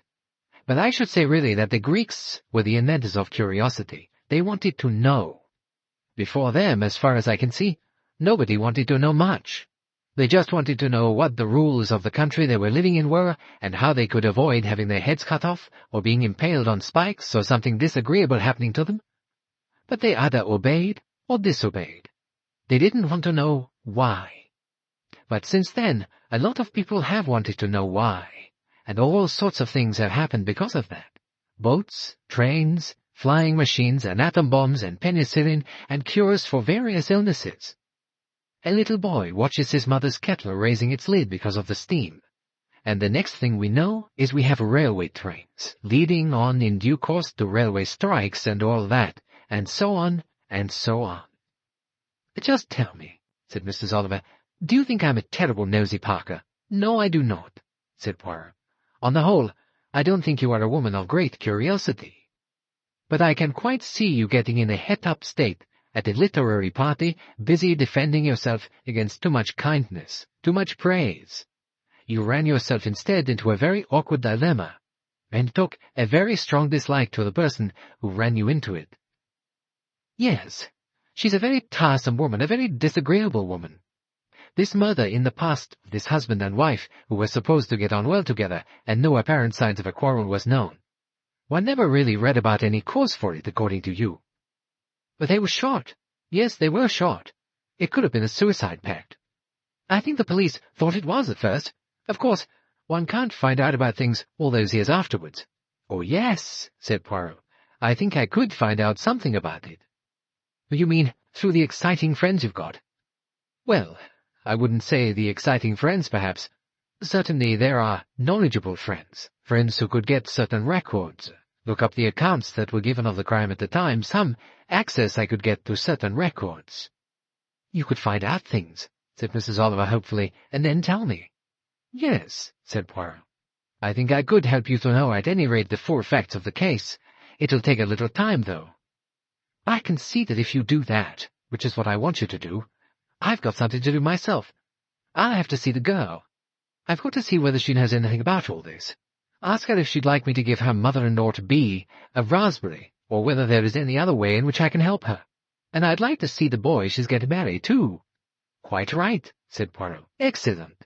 Speaker 1: But I should say really that the Greeks were the inventors of curiosity. They wanted to know. Before them, as far as I can see, nobody wanted to know much. They just wanted to know what the rules of the country they were living in were, and how they could avoid having their heads cut off, or being impaled on spikes, or something disagreeable happening to them. But they either obeyed or disobeyed. They didn't want to know why. But since then, a lot of people have wanted to know why, and all sorts of things have happened because of that. Boats, trains, flying machines, and atom bombs, and penicillin, and cures for various illnesses. A little boy watches his mother's kettle raising its lid because of the steam. And the next thing we know is we have railway trains, leading on in due course to railway strikes and all that, and so on, and so on. Just tell me, said Mrs. Oliver, do you think I'm a terrible nosy Parker? No, I do not, said Poirot. On the whole, I don't think you are a woman of great curiosity. But I can quite see you getting in a het-up state at a literary party, busy defending yourself against too much kindness, too much praise. You ran yourself instead into a very awkward dilemma, and took a very strong dislike to the person who ran you into it. Yes, she's a very tiresome woman, a very disagreeable woman. This murder in the past of this husband and wife who were supposed to get on well together, and no apparent signs of a quarrel was known. One never really read about any cause for it, according to you. But they were shot. Yes, they were shot. It could have been a suicide pact. I think the police thought it was at first. Of course, one can't find out about things all those years afterwards. Oh, yes, said Poirot. I think I could find out something about it. You mean through the exciting friends you've got? Well, I wouldn't say the exciting friends, perhaps. Certainly there are knowledgeable friends, friends who could get certain records, look up the accounts that were given of the crime at the time, some access I could get to certain records. You could find out things, said Mrs. Oliver hopefully, and then tell me. Yes, said Poirot. I think I could help you to know at any rate the full facts of the case. It'll take a little time, though. I can see that if you do that, which is what I want you to do, I've got something to do myself. I'll have to see the girl. I've got to see whether she knows anything about all this. Ask her if she'd like me to give her mother-in-law to be a raspberry, or whether there is any other way in which I can help her. And I'd like to see the boy she's going to marry, too. Quite right, said Poirot. Excellent.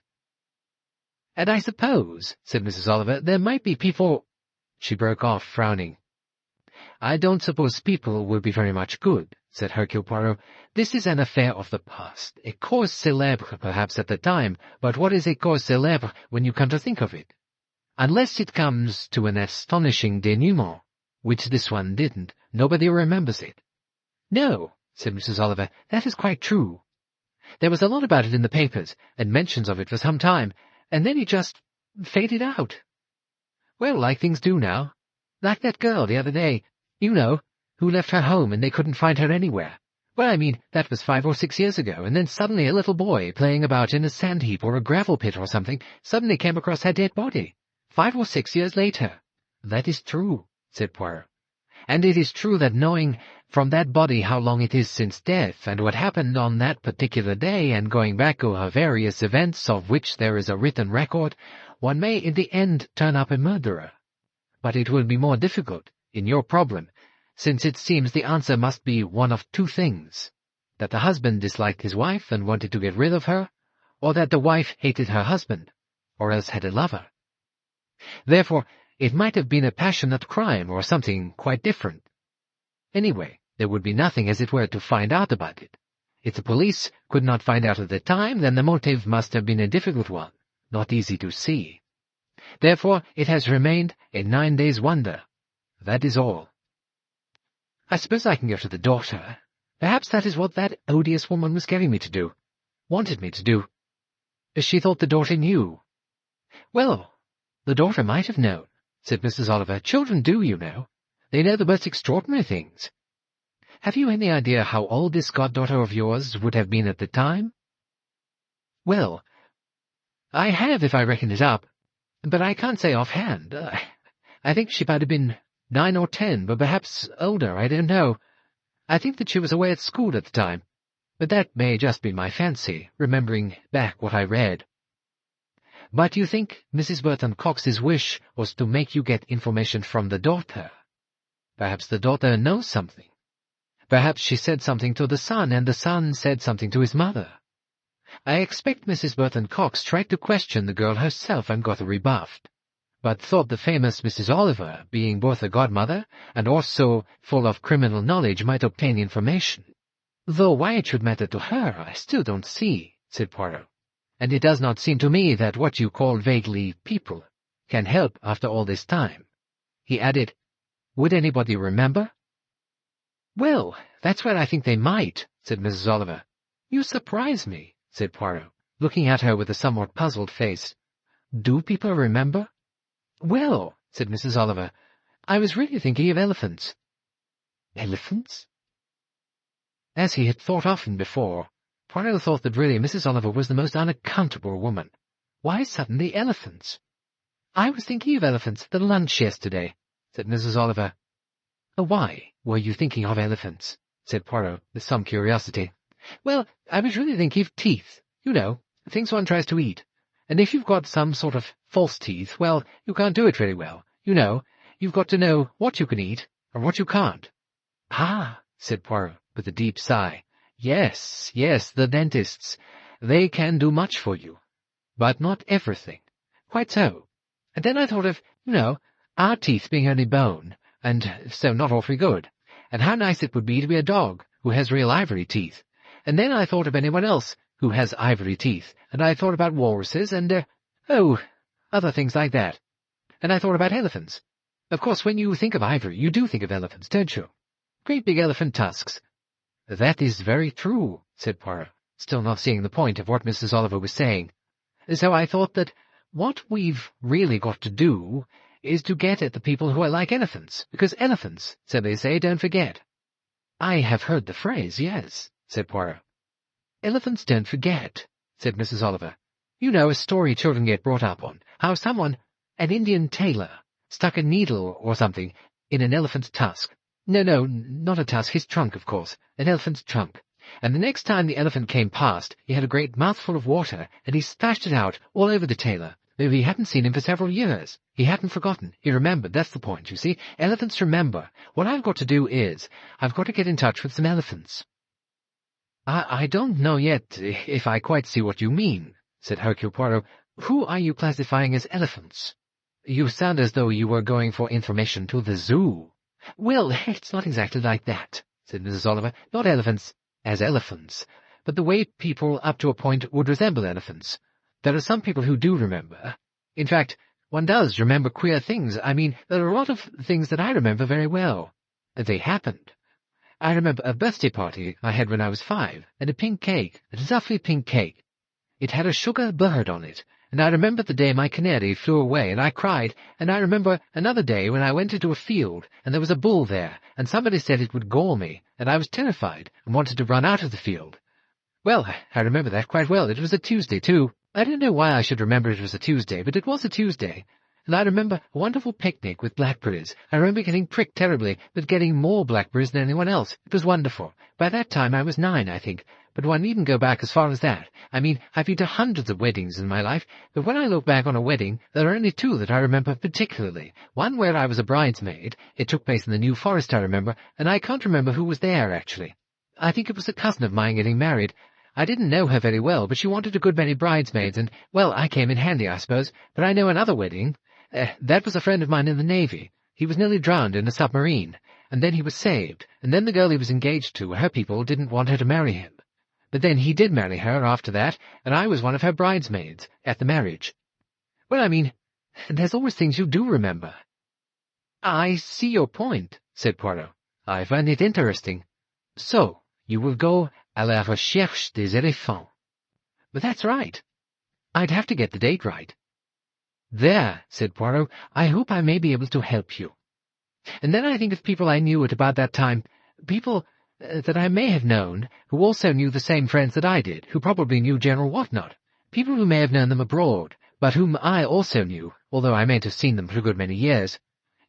Speaker 1: And I suppose, said Mrs. Oliver, there might be people— She broke off, frowning. "I don't suppose people will be very much good," said Hercule Poirot. "This is an affair of the past. A cause célèbre, perhaps, at the time, but what is a cause célèbre when you come to think of it? Unless it comes to an astonishing denouement, which this one didn't, nobody remembers it." "No," said Mrs. Oliver, "that is quite true. There was a lot about it in the papers, and mentions of it for some time, and then it just faded out. Well, like things do now. Like that girl the other day, you know, who left her home and they couldn't find her anywhere. Well, I mean, that was 5 or 6 years ago, and then suddenly a little boy playing about in a sand heap or a gravel pit or something suddenly came across her dead body. 5 or 6 years later." "That is true," said Poirot. "And it is true that knowing from that body how long it is since death, and what happened on that particular day, and going back over various events of which there is a written record, one may in the end turn up a murderer. But it will be more difficult, in your problem, since it seems the answer must be one of two things: that the husband disliked his wife and wanted to get rid of her, or that the wife hated her husband, or else had a lover. Therefore, it might have been a passionate crime or something quite different. Anyway, there would be nothing, as it were, to find out about it. If the police could not find out at the time, then the motive must have been a difficult one, not easy to see. Therefore, it has remained a 9 days' wonder. That is all. I suppose I can go to the daughter. Perhaps that is what that odious woman was getting me to do. Wanted me to do. She thought the daughter knew. Well, the daughter might have known, said Mrs. Oliver. Children do, you know. They know the most extraordinary things. Have you any idea how old this goddaughter of yours would have been at the time? Well, I have if I reckon it up, but I can't say offhand. I think she might have been 9 or 10, but perhaps older, I don't know. I think that she was away at school at the time, but that may just be my fancy, remembering back what I read. But you think Mrs. Burton-Cox's wish was to make you get information from the daughter? Perhaps the daughter knows something. Perhaps she said something to the son, and the son said something to his mother. I expect Mrs. Burton-Cox tried to question the girl herself and got her rebuffed, but thought the famous Mrs. Oliver, being both a godmother and also full of criminal knowledge, might obtain information. Though why it should matter to her, I still don't see, said Poirot. And it does not seem to me that what you call vaguely people can help after all this time. He added, would anybody remember? Well, that's where I think they might, said Mrs. Oliver. You surprise me, said Poirot, looking at her with a somewhat puzzled face. Do people remember? Well, said Mrs. Oliver, I was really thinking of elephants. Elephants? As he had thought often before, Poirot thought that really Mrs. Oliver was the most unaccountable woman. Why suddenly elephants? I was thinking of elephants at the lunch yesterday, said Mrs. Oliver. Why were you thinking of elephants? Said Poirot, with some curiosity. Well, I was really thinking of teeth. You know, things one tries to eat. And if you've got some sort of false teeth, well, you can't do it very well. You know, you've got to know what you can eat, or what you can't. Ah, said Poirot, with a deep sigh. Yes, the dentists. They can do much for you. But not everything. Quite so. And then I thought of, you know, our teeth being only bone, and so not awfully good. And how nice it would be to be a dog who has real ivory teeth. And then I thought of anyone else who has ivory teeth, and I thought about walruses and, other things like that. And I thought about elephants. Of course, when you think of ivory, you do think of elephants, don't you? Great big elephant tusks. That is very true, said Poirot, still not seeing the point of what Mrs. Oliver was saying. So I thought that what we've really got to do is to get at the people who are like elephants, because elephants, so they say, don't forget. I have heard the phrase, yes, said Poirot. Elephants don't forget, said Mrs. Oliver. You know, a story children get brought up on, how someone, an Indian tailor, stuck a needle or something in an elephant's tusk. No, not a tusk, his trunk, of course, an elephant's trunk. And the next time the elephant came past, he had a great mouthful of water, and he splashed it out all over the tailor, though he hadn't seen him for several years. He hadn't forgotten. He remembered. That's the point, you see. Elephants remember. What I've got to do is, I've got to get in touch with some elephants. I don't know yet if I quite see what you mean, said Hercule Poirot. Who are you classifying as elephants? You sound as though you were going for information to the zoo. "Well, it's not exactly like that," said Mrs. Oliver. "Not elephants as elephants, but the way people up to a point would resemble elephants. There are some people who do remember. In fact, one does remember queer things. I mean, there are a lot of things that I remember very well. They happened. I remember a birthday party I had when I was 5, and a pink cake, a lovely pink cake. It had a sugar bird on it, and I remember the day my canary flew away, and I cried, and I remember another day when I went into a field, and there was a bull there, and somebody said it would gore me, and I was terrified, and wanted to run out of the field. Well, I remember that quite well. It was a Tuesday, too. I don't know why I should remember it was a Tuesday, but it was a Tuesday. And I remember a wonderful picnic with blackberries. I remember getting pricked terribly, but getting more blackberries than anyone else. It was wonderful. By that time I was 9, I think, but one needn't go back as far as that. I mean, I've been to hundreds of weddings in my life, but when I look back on a wedding, there are only 2 that I remember particularly. One where I was a bridesmaid. It took place in the New Forest, I remember, and I can't remember who was there, actually. I think it was a cousin of mine getting married. I didn't know her very well, but she wanted a good many bridesmaids, and, well, I came in handy, I suppose. But I know another wedding. That was a friend of mine in the Navy. He was nearly drowned in a submarine, and then he was saved, and then the girl he was engaged to, her people didn't want her to marry him. But then he did marry her after that, and I was one of her bridesmaids at the marriage. Well, I mean, there's always things you do remember. I see your point, said Poirot. I find it interesting. So, you will go à la recherche des éléphants. But that's right. I'd have to get the date right. There, said Poirot, I hope I may be able to help you. And then I think of people I knew at about that time, people that I may have known, who also knew the same friends that I did, who probably knew General Whatnot, people who may have known them abroad, but whom I also knew, although I mayn't have seen them for a good many years.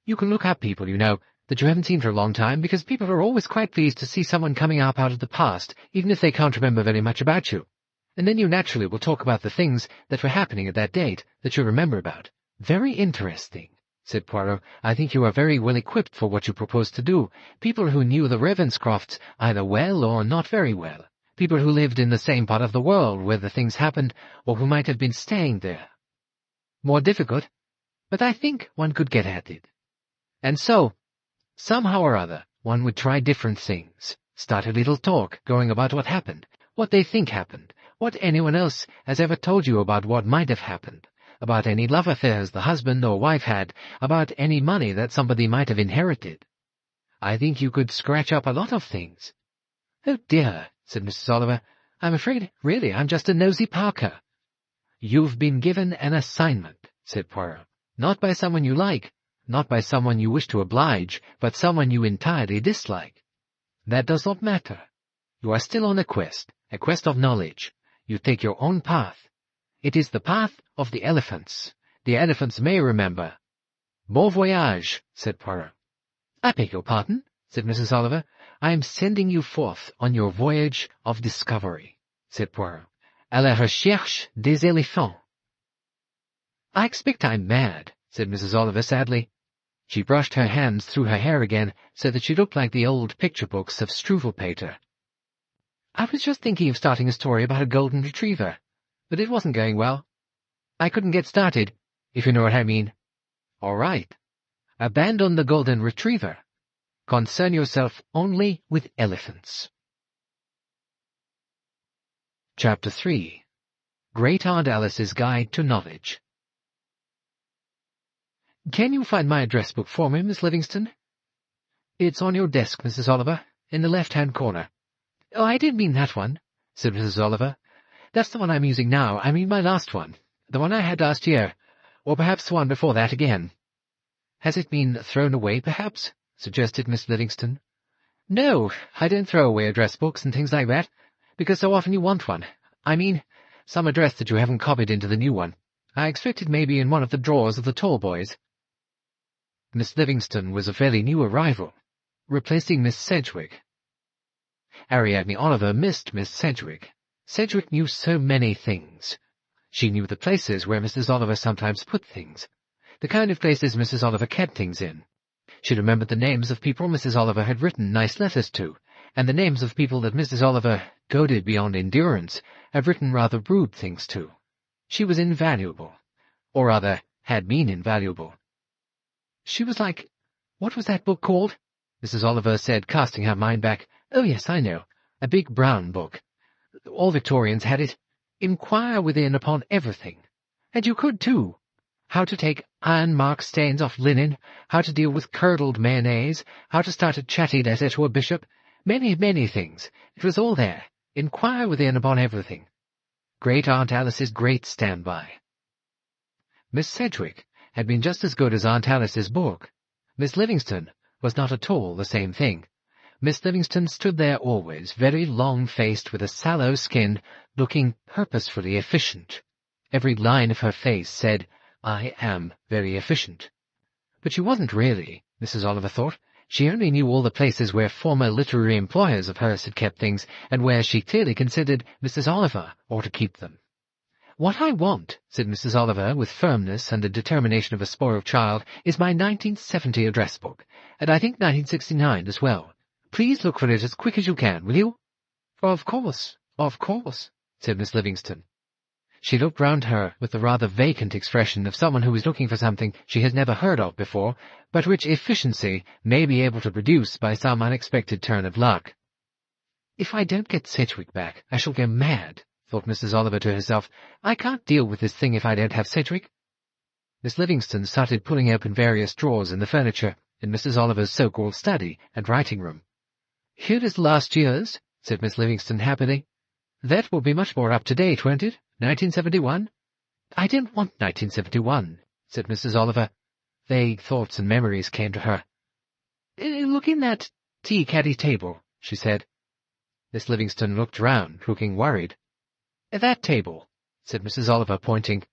Speaker 1: You can look up people, you know, that you haven't seen for a long time, because people are always quite pleased to see someone coming up out of the past, even if they can't remember very much about you. And then you naturally will talk about the things that were happening at that date that you remember about. Very interesting, said Poirot. I think you are very well equipped for what you propose to do. People who knew the Ravenscrofts either well or not very well. People who lived in the same part of the world where the things happened, or who might have been staying there. More difficult, but I think one could get at it. And so, somehow or other, one would try different things, start a little talk going about what happened, what they think happened, what anyone else has ever told you about what might have happened, about any love affairs the husband or wife had, about any money that somebody might have inherited. I think you could scratch up a lot of things. Oh dear, said Mrs. Oliver, I'm afraid, really, I'm just a nosy Parker. You've been given an assignment, said Poirot, not by someone you like, not by someone you wish to oblige, but someone you entirely dislike. That does not matter. You are still on a quest of knowledge. You take your own path. It is the path of the elephants. The elephants may remember. Bon voyage, said Poirot. I beg your pardon, said Mrs. Oliver. I am sending you forth on your voyage of discovery, said Poirot. À la recherche des éléphants. I expect I'm mad, said Mrs. Oliver sadly. She brushed her hands through her hair again so that she looked like the old picture books of Struwelpeter. I was just thinking of starting a story about a golden retriever, but it wasn't going well. I couldn't get started, if you know what I mean. All right. Abandon the golden retriever. Concern yourself only with elephants. Chapter 3. Great Aunt Alice's Guide to Knowledge. Can you find my address book for me, Miss Livingston? It's on your desk, Mrs. Oliver, in the left-hand corner. Oh, I didn't mean that one, said Mrs. Oliver. That's the one I'm using now. I mean my last one. The one I had last year. Or perhaps the one before that again. Has it been thrown away, perhaps? Suggested Miss Livingston. No, I don't throw away address books and things like that, because so often you want one. I mean, some address that you haven't copied into the new one. I expect it may be in one of the drawers of the tall boys. Miss Livingston was a fairly new arrival, replacing Miss Sedgwick. Ariadne Oliver missed Miss Sedgwick. Sedgwick knew so many things. She knew the places where Mrs. Oliver sometimes put things, the kind of places Mrs. Oliver kept things in. She remembered the names of people Mrs. Oliver had written nice letters to, and the names of people that Mrs. Oliver, goaded beyond endurance, had written rather rude things to. She was invaluable, or rather, had been invaluable. She was like, what was that book called? Mrs. Oliver said, casting her mind back. "Oh, yes, I know. A big brown book. All Victorians had it. Inquire within upon everything. And you could, too. How to take iron-mark stains off linen, how to deal with curdled mayonnaise, how to start a chatty letter to a bishop. Many, many things. It was all there. Inquire within upon everything. Great Aunt Alice's great standby." Miss Sedgwick had been just as good as Aunt Alice's book. Miss Livingston was not at all the same thing. Miss Livingston stood there always, very long-faced, with a sallow skin, looking purposefully efficient. Every line of her face said, "I am very efficient." But she wasn't really, Mrs. Oliver thought. She only knew all the places where former literary employers of hers had kept things, and where she clearly considered Mrs. Oliver ought to keep them. "What I want," said Mrs. Oliver, with firmness and the determination of a spoiled child, "is my 1970 address book, and I think 1969 as well. Please look for it as quick as you can, will you?" Of course," said Miss Livingston. She looked round her with the rather vacant expression of someone who is looking for something she has never heard of before, but which efficiency may be able to produce by some unexpected turn of luck. "If I don't get Sedgwick back, I shall go mad," thought Mrs. Oliver to herself. "I can't deal with this thing if I don't have Sedgwick." Miss Livingston started pulling open various drawers in the furniture in Mrs. Oliver's so-called study and writing-room. "Here is last year's," said Miss Livingston happily. "That will be much more up-to-date, won't it? 1971? "I don't want 1971, said Mrs. Oliver. Vague thoughts and memories came to her. "Look in that tea-caddy table," she said. Miss Livingston looked round, looking worried. "That table," said Mrs. Oliver, pointing.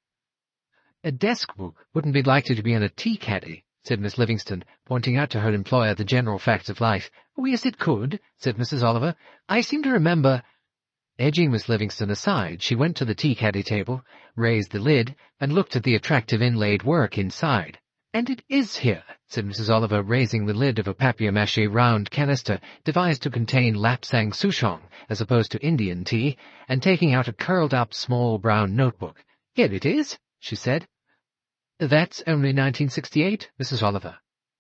Speaker 1: "A desk book wouldn't be likely to be in a tea-caddy," said Miss Livingston, pointing out to her employer the general facts of life. "Oh, yes, it could," said Mrs. Oliver. "I seem to remember—" Edging Miss Livingston aside, she went to the tea-caddy table, raised the lid, and looked at the attractive inlaid work inside. "And it is here," said Mrs. Oliver, raising the lid of a papier-mâché round canister devised to contain Lapsang souchong as opposed to Indian tea, and taking out a curled-up small brown notebook. "Here it is," she said. "That's only 1968, Mrs. Oliver.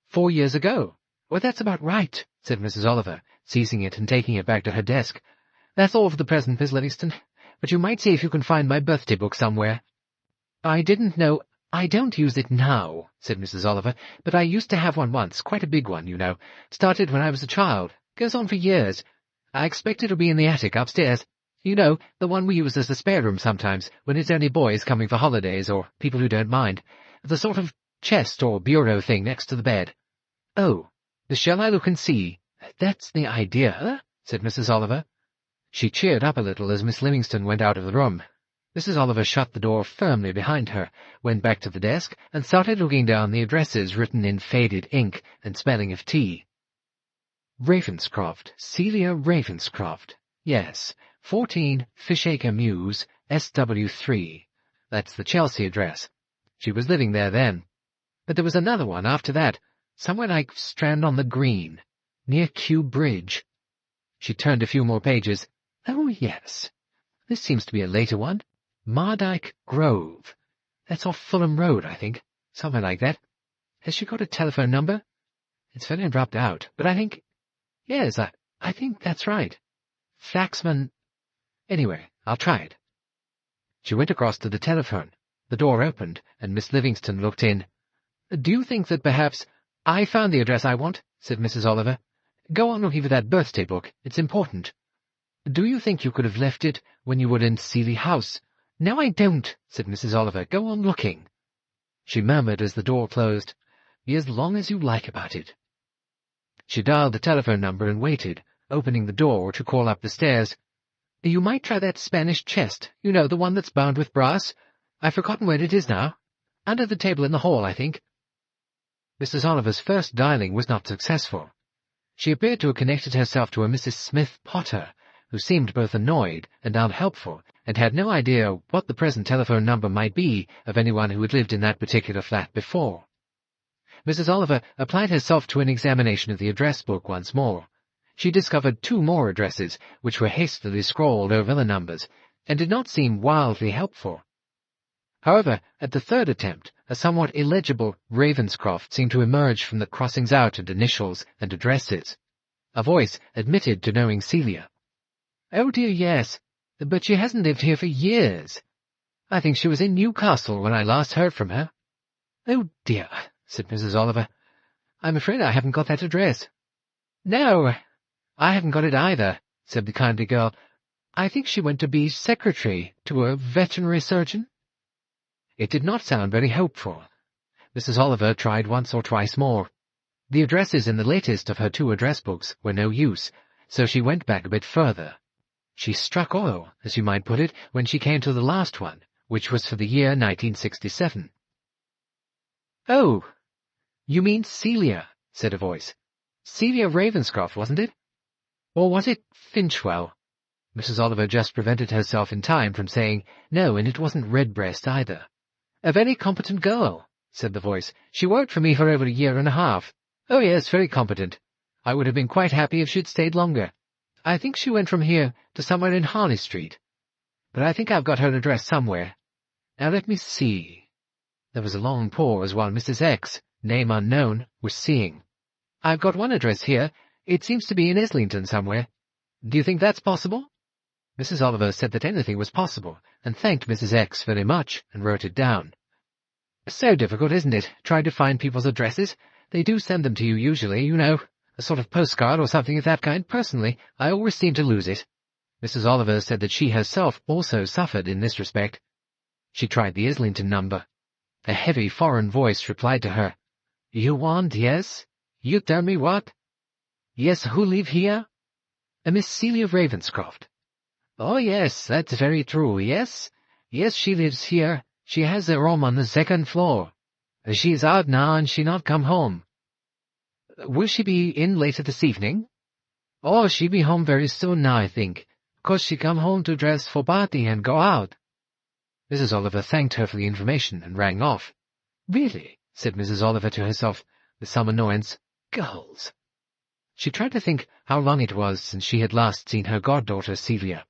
Speaker 1: 4 years ago." "Well, that's about right," said Mrs. Oliver, seizing it and taking it back to her desk. "That's all for the present, Miss Livingston, but you might see if you can find my birthday book somewhere." "I didn't know—" "I don't use it now," said Mrs. Oliver, "but I used to have one once, quite a big one, you know. Started when I was a child. Goes on for years. I expect it'll be in the attic upstairs. You know, the one we use as a spare room sometimes, when it's only boys coming for holidays, or people who don't mind. The sort of chest or bureau thing next to the bed." "Oh, shall I look and see?" "That's the idea," said Mrs. Oliver. She cheered up a little as Miss Livingston went out of the room. Mrs. Oliver shut the door firmly behind her, went back to the desk, and started looking down the addresses written in faded ink and smelling of tea. Ravenscroft, Celia Ravenscroft. Yes, 14 Fishacre Mews, SW3. That's the Chelsea address. She was living there then. But there was another one after that, somewhere like Strand on the Green, near Kew Bridge. She turned a few more pages. Oh, yes. This seems to be a later one. Mardyke Grove. That's off Fulham Road, I think. Somewhere like that. Has she got a telephone number? It's very abrupt out, but I think... Yes, I think that's right. Flaxman... Anyway, I'll try it. She went across to the telephone. The door opened, and Miss Livingston looked in. "Do you think that perhaps—" "I found the address I want," said Mrs. Oliver. "Go on looking for that birthday book. It's important." "Do you think you could have left it when you were in Seeley House?" "No, I don't," said Mrs. Oliver. "Go on looking." She murmured as the door closed, "Be as long as you like about it." She dialed the telephone number and waited, opening the door to call up the stairs. "You might try that Spanish chest, you know, the one that's bound with brass. I've forgotten where it is now. Under the table in the hall, I think." Mrs. Oliver's first dialing was not successful. She appeared to have connected herself to a Mrs. Smith Potter, who seemed both annoyed and unhelpful, and had no idea what the present telephone number might be of anyone who had lived in that particular flat before. Mrs. Oliver applied herself to an examination of the address book once more. She discovered 2 more addresses, which were hastily scrawled over the numbers, and did not seem wildly helpful. However, at the third attempt, a somewhat illegible Ravenscroft seemed to emerge from the crossings out and initials and addresses. A voice admitted to knowing Celia. "Oh dear, yes, but she hasn't lived here for years. I think she was in Newcastle when I last heard from her." "Oh dear," said Mrs. Oliver. "I'm afraid I haven't got that address." "No, I haven't got it either," said the kindly girl. "I think she went to be secretary to a veterinary surgeon." It did not sound very hopeful. Mrs. Oliver tried once or twice more. The addresses in the latest of her 2 address books were no use, so she went back a bit further. She struck oil, as you might put it, when she came to the last one, which was for the year 1967. "Oh, you mean Celia," said a voice. "Celia Ravenscroft, wasn't it? Or was it Finchwell?" Mrs. Oliver just prevented herself in time from saying, "No, and it wasn't Redbreast either." "A very competent girl," said the voice. "She worked for me for over a year and a half. Oh, yes, very competent. I would have been quite happy if she'd stayed longer. I think she went from here to somewhere in Harley Street. But I think I've got her address somewhere. Now let me see." There was a long pause while Mrs. X, name unknown, was seeing. "I've got one address here. It seems to be in Islington somewhere. Do you think that's possible?" Mrs. Oliver said that anything was possible, and thanked Mrs. X very much, and wrote it down. "So difficult, isn't it, trying to find people's addresses? They do send them to you usually, you know, a sort of postcard or something of that kind. Personally, I always seem to lose it." Mrs. Oliver said that she herself also suffered in this respect. She tried the Islington number. A heavy foreign voice replied to her. "You want, yes? You tell me what? Yes, who live here?" "A Miss Celia Ravenscroft." "Oh, yes, that's very true, yes. Yes, she lives here. She has a room on the 2nd floor. She is out now, and she not come home." "Will she be in later this evening?" "Oh, she be home very soon now, I think, 'cause she come home to dress for party and go out." Mrs. Oliver thanked her for the information and rang off. "Really," said Mrs. Oliver to herself, with some annoyance, "girls." She tried to think how long it was since she had last seen her goddaughter Celia.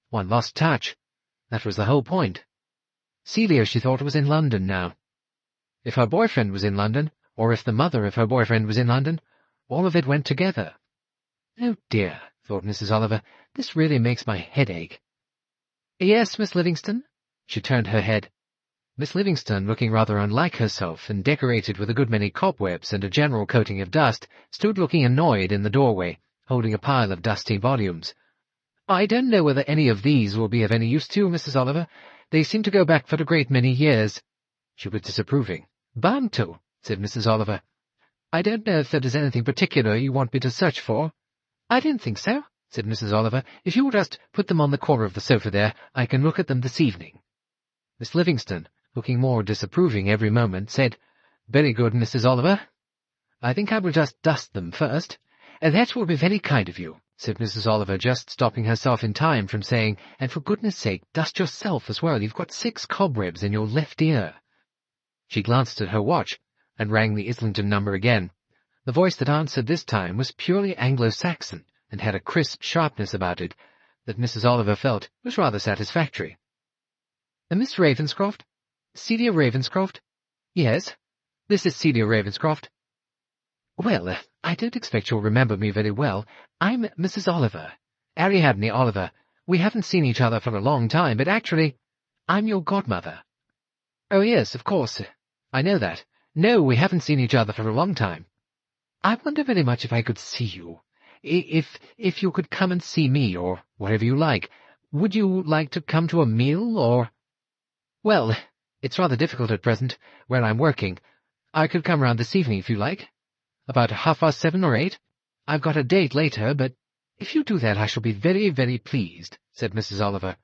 Speaker 1: One lost touch. That was the whole point. Celia, she thought, was in London now. If her boyfriend was in London, or if the mother of her boyfriend was in London, all of it went together. "Oh dear," thought Mrs. Oliver, "this really makes my head ache." "Yes, Miss Livingston?" She turned her head. Miss Livingston, looking rather unlike herself and decorated with a good many cobwebs and a general coating of dust, stood looking annoyed in the doorway, holding a pile of dusty volumes. "I don't know whether any of these will be of any use to you, Mrs. Oliver. They seem to go back for a great many years." She was disapproving. "Bound to," said Mrs. Oliver. "I don't know if there is anything particular you want me to search for." "I don't think so," said Mrs. Oliver. "If you will just put them on the corner of the sofa there, I can look at them this evening." Miss Livingston, looking more disapproving every moment, said, "Very good, Mrs. Oliver. I think I will just dust them first." "That will be very kind of you," said Mrs. Oliver, just stopping herself in time from saying, "And for goodness sake, dust yourself as well. You've got 6 cobwebs in your left ear." She glanced at her watch, and rang the Islington number again. The voice that answered this time was purely Anglo-Saxon, and had a crisp sharpness about it that Mrs. Oliver felt was rather satisfactory. "Miss Ravenscroft? Celia Ravenscroft?" "Yes, this is Celia Ravenscroft." "Well, I don't expect you'll remember me very well. I'm Mrs. Oliver, Ariadne Oliver. We haven't seen each other for a long time, but actually, I'm your godmother." "Oh, yes, of course. I know that. No, we haven't seen each other for a long time." "I wonder very much if I could see you. If you could come and see me, or whatever you like. Would you like to come to a meal, or—" "Well, it's rather difficult at present, where I'm working. I could come round this evening if you like. About 7:30 or 8. I've got a date later, but if you do that I shall be very, very pleased," said Mrs. Oliver.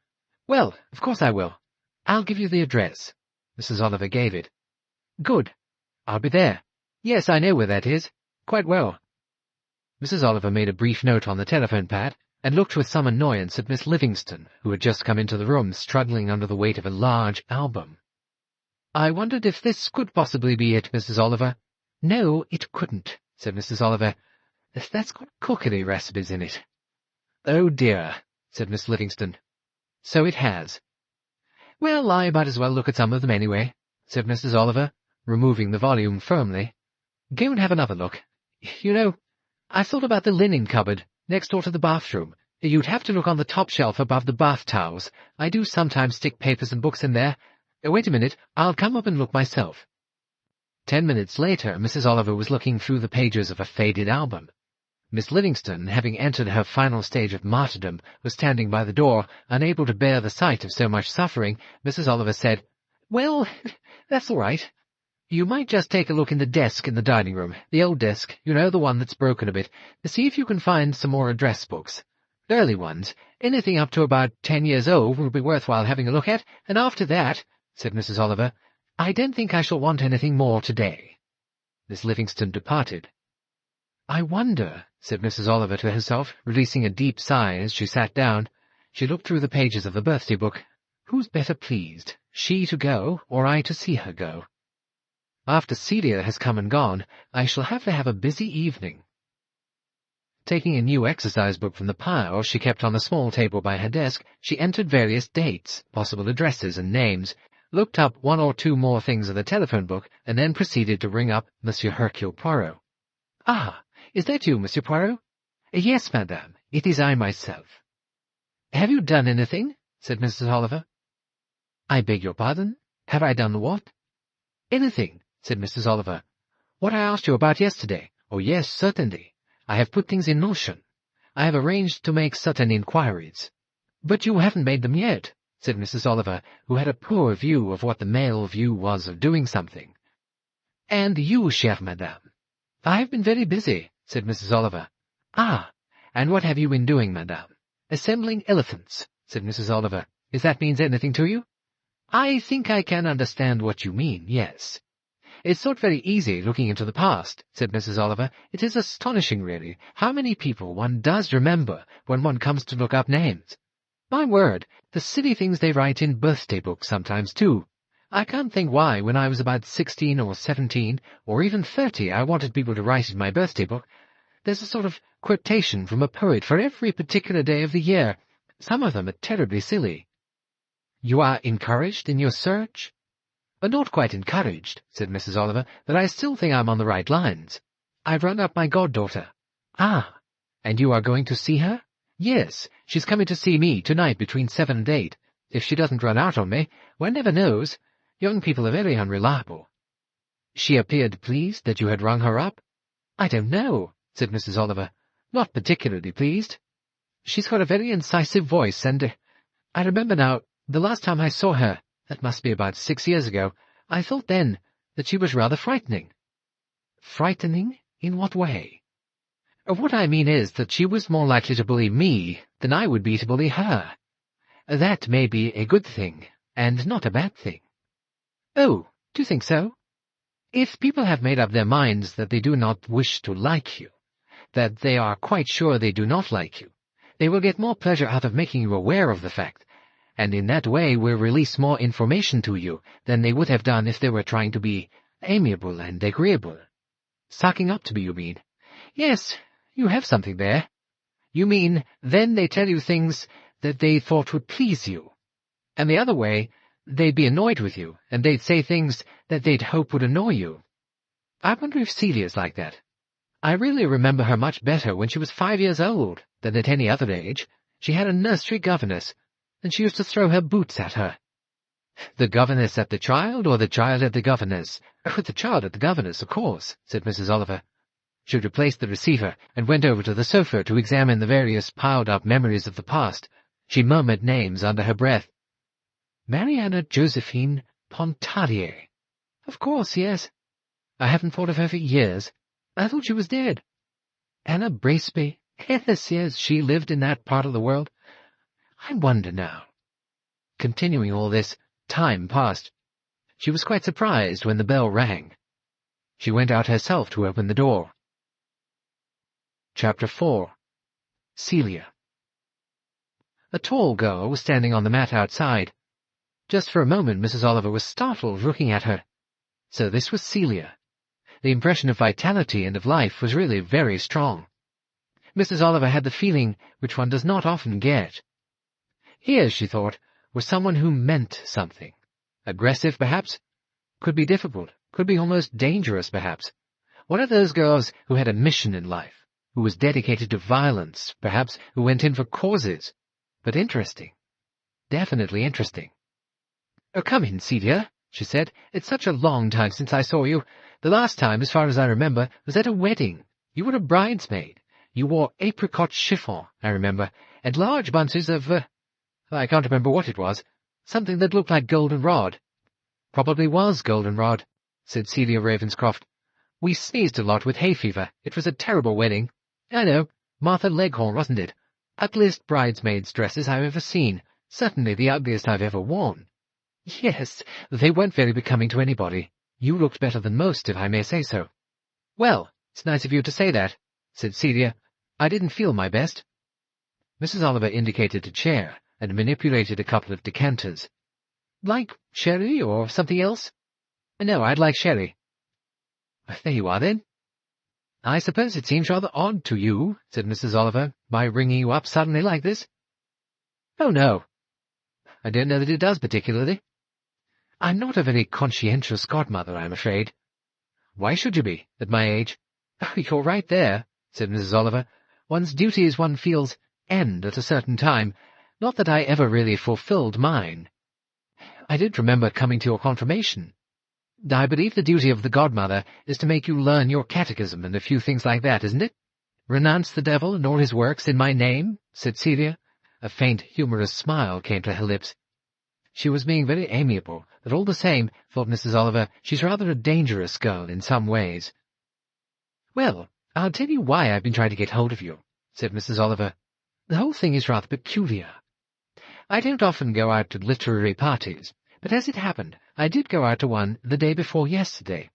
Speaker 1: "Well, of course I will. I'll give you the address." Mrs. Oliver gave it. "Good. I'll be there. Yes, I know where that is. Quite well." Mrs. Oliver made a brief note on the telephone pad, and looked with some annoyance at Miss Livingston, who had just come into the room, struggling under the weight of a large album. "I wondered if this could possibly be it, Mrs. Oliver." "No, it couldn't," said Mrs. Oliver. "That's got cookery recipes in it." "Oh dear," said Miss Livingston. "So it has." "Well, I might as well look at some of them anyway," said Mrs. Oliver, removing the volume firmly. "Go and have another look. You know, I've thought about the linen cupboard, next door to the bathroom. You'd have to look on the top shelf above the bath towels. I do sometimes stick papers and books in there. Wait a minute, I'll come up and look myself." 10 minutes later, Mrs. Oliver was looking through the pages of a faded album. Miss Livingston, having entered her final stage of martyrdom, was standing by the door, unable to bear the sight of so much suffering. Mrs. Oliver said, "Well, that's all right. You might just take a look in the desk in the dining room, the old desk, you know, the one that's broken a bit, to see if you can find some more address books. Early ones, anything up to about 10 years old will be worthwhile having a look at, and after that," said Mrs. Oliver, "I don't think I shall want anything more today." Miss Livingston departed. "I wonder," said Mrs. Oliver to herself, releasing a deep sigh as she sat down. She looked through the pages of the birthday book. "Who's better pleased, she to go, or I to see her go? After Celia has come and gone, I shall have to have a busy evening." Taking a new exercise book from the pile she kept on the small table by her desk, she entered various dates, possible addresses and names, looked up one or two more things in the telephone book, and then proceeded to ring up Monsieur Hercule Poirot. "Ah, is that you, Monsieur Poirot?" "Yes, madame, it is I myself." "Have you done anything?" said Mrs. Oliver. "I beg your pardon? Have I done what?" "Anything," said Mrs. Oliver. "What I asked you about yesterday. Oh, yes, certainly. I have put things in motion. I have arranged to make certain inquiries." "But you haven't made them yet," said Mrs. Oliver, who had a poor view of what the male view was of doing something. "And you, chère madame?" "I have been very busy," said Mrs. Oliver. "Ah, and what have you been doing, madame?" "Assembling elephants," said Mrs. Oliver. "If that means anything to you?" "I think I can understand what you mean, yes." "It's not very easy looking into the past," said Mrs. Oliver. "It is astonishing, really, how many people one does remember when one comes to look up names. My word, the silly things they write in birthday books sometimes, too. I can't think why, when I was about 16 or 17, or even 30, I wanted people to write in my birthday book. There's a sort of quotation from a poet for every particular day of the year. Some of them are terribly silly." "You are encouraged in your search?" "Not quite encouraged," said Mrs. Oliver, "but I still think I'm on the right lines. I've run up my goddaughter." "Ah, and you are going to see her?" "Yes, she's coming to see me tonight between 7 and 8. If she doesn't run out on me, one never knows. Young people are very unreliable." "She appeared pleased that you had rung her up?" "I don't know," said Mrs. Oliver. "Not particularly pleased. She's got a very incisive voice, and I remember now, the last time I saw her, that must be about 6 years ago, I thought then that she was rather frightening." "Frightening? In what way?" "What I mean is that she was more likely to bully me than I would be to bully her. That may be a good thing, and not a bad thing." "Oh, do you think so?" "If people have made up their minds that they do not wish to like you, that they are quite sure they do not like you, they will get more pleasure out of making you aware of the fact, and in that way will release more information to you than they would have done if they were trying to be amiable and agreeable." "Sucking up to me, you mean?" "Yes, you have something there. You mean, then they tell you things that they thought would please you. And the other way, they'd be annoyed with you, and they'd say things that they'd hope would annoy you. I wonder if Celia's like that. I really remember her much better when she was 5 years old than at any other age. She had a nursery governess, and she used to throw her boots at her." "The governess at the child, or the child at the governess?" "Oh, the child at the governess, of course," said Mrs. Oliver. She replaced the receiver and went over to the sofa to examine the various piled-up memories of the past. She murmured names under her breath. "Mariana Josephine Pontarlier. Of course, yes. I haven't thought of her for years. I thought she was dead. Anna Braceby. Yes, she lived in that part of the world. I wonder now." Continuing all this, time passed. She was quite surprised when the bell rang. She went out herself to open the door. Chapter 4. Celia. A tall girl was standing on the mat outside. Just for a moment Mrs. Oliver was startled, looking at her. So this was Celia. The impression of vitality and of life was really very strong. Mrs. Oliver had the feeling which one does not often get. Here, she thought, was someone who meant something. Aggressive, perhaps, Could be difficult, could be almost dangerous, perhaps. One of those girls who had a mission in life, who was dedicated to violence, perhaps, who went in for causes. But interesting. Definitely interesting. "Oh, come in, Celia," she said. "It's such a long time since I saw you. The last time, as far as I remember, was at a wedding. You were a bridesmaid. You wore apricot chiffon, I remember, and large bunches of, I can't remember what it was. Something that looked like goldenrod." "Probably was goldenrod," said Celia Ravenscroft. "We sneezed a lot with hay fever. It was a terrible wedding." "I know. Martha Leghorn, wasn't it? Ugliest bridesmaids' dresses I've ever seen. Certainly the ugliest I've ever worn." "Yes, they weren't very becoming to anybody. You looked better than most, if I may say so." "Well, it's nice of you to say that," said Celia. "I didn't feel my best." Mrs. Oliver indicated a chair and manipulated a couple of decanters. "Like sherry or something else?" "No, I'd like sherry." "There you are, then." "I suppose it seems rather odd to you," said Mrs. Oliver, "my ringing you up suddenly like this." "Oh, no. I don't know that it does particularly. I'm not a very conscientious godmother, I'm afraid." "Why should you be, at my age?" "Oh, you're right there," said Mrs. Oliver. "One's duties, one feels, end at a certain time. Not that I ever really fulfilled mine. I did remember coming to your confirmation. I believe the duty of the godmother is to make you learn your catechism and a few things like that, isn't it?" "Renounce the devil and all his works in my name," said Celia. A faint, humorous smile came to her lips. She was being very amiable, but all the same, thought Mrs. Oliver, she's rather a dangerous girl in some ways. "Well, I'll tell you why I've been trying to get hold of you," said Mrs. Oliver. "The whole thing is rather peculiar. I don't often go out to literary parties, but as it happened, I did go out to one the day before yesterday."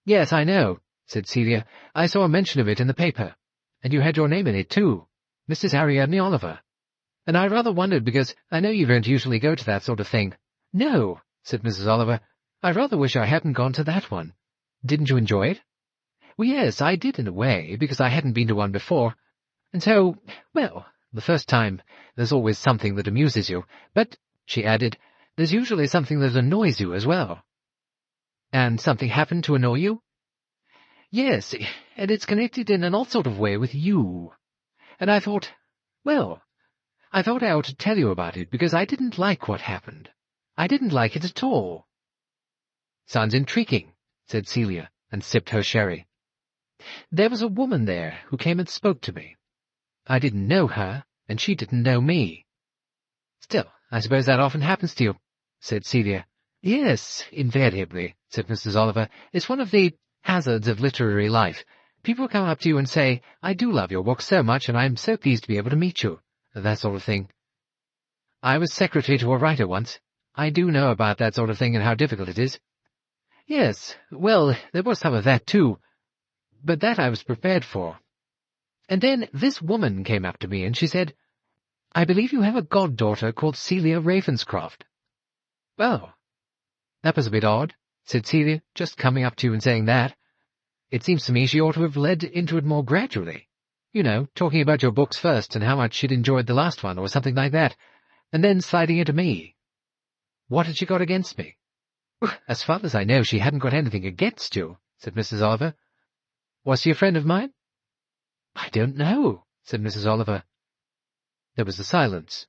Speaker 1: "Yes, I know," said Celia. "I saw a mention of it in the paper. And you had your name in it, too. Mrs. Ariadne Oliver. And I rather wondered, because I know you don't usually go to that sort of thing." "No," said Mrs. Oliver. "I rather wish I hadn't gone to that one. Didn't you enjoy it?" "Well, yes, I did in a way, because I hadn't been to one before. And so, well, the first time, there's always something that amuses you. But," she added, "there's usually something that annoys you as well." "And something happened to annoy you?" "Yes, and it's connected in an odd sort of way with you. And I thought, well, I thought I ought to tell you about it, because I didn't like what happened. I didn't like it at all." "Sounds intriguing," said Celia, and sipped her sherry. "There was a woman there who came and spoke to me. I didn't know her, and she didn't know me." "Still, I suppose that often happens to you," said Celia. "Yes, invariably," said Mrs. Oliver. "It's one of the hazards of literary life. People come up to you and say, 'I do love your book so much, and I'm so pleased to be able to meet you.' That sort of thing. I was secretary to a writer once. I do know about that sort of thing and how difficult it is." "Yes, well, there was some of that, too. But that I was prepared for. And then this woman came up to me, and she said, 'I believe you have a goddaughter called Celia Ravenscroft.'" "Oh, that was a bit odd," said Celia, "just coming up to you and saying that. It seems to me she ought to have led into it more gradually. You know, talking about your books first and how much she'd enjoyed the last one, or something like that, and then sliding into me. What had she got against me?" "As far as I know, she hadn't got anything against you," said Mrs. Oliver. "Was she a friend of mine?" "I don't know," said Mrs. Oliver. There was a silence.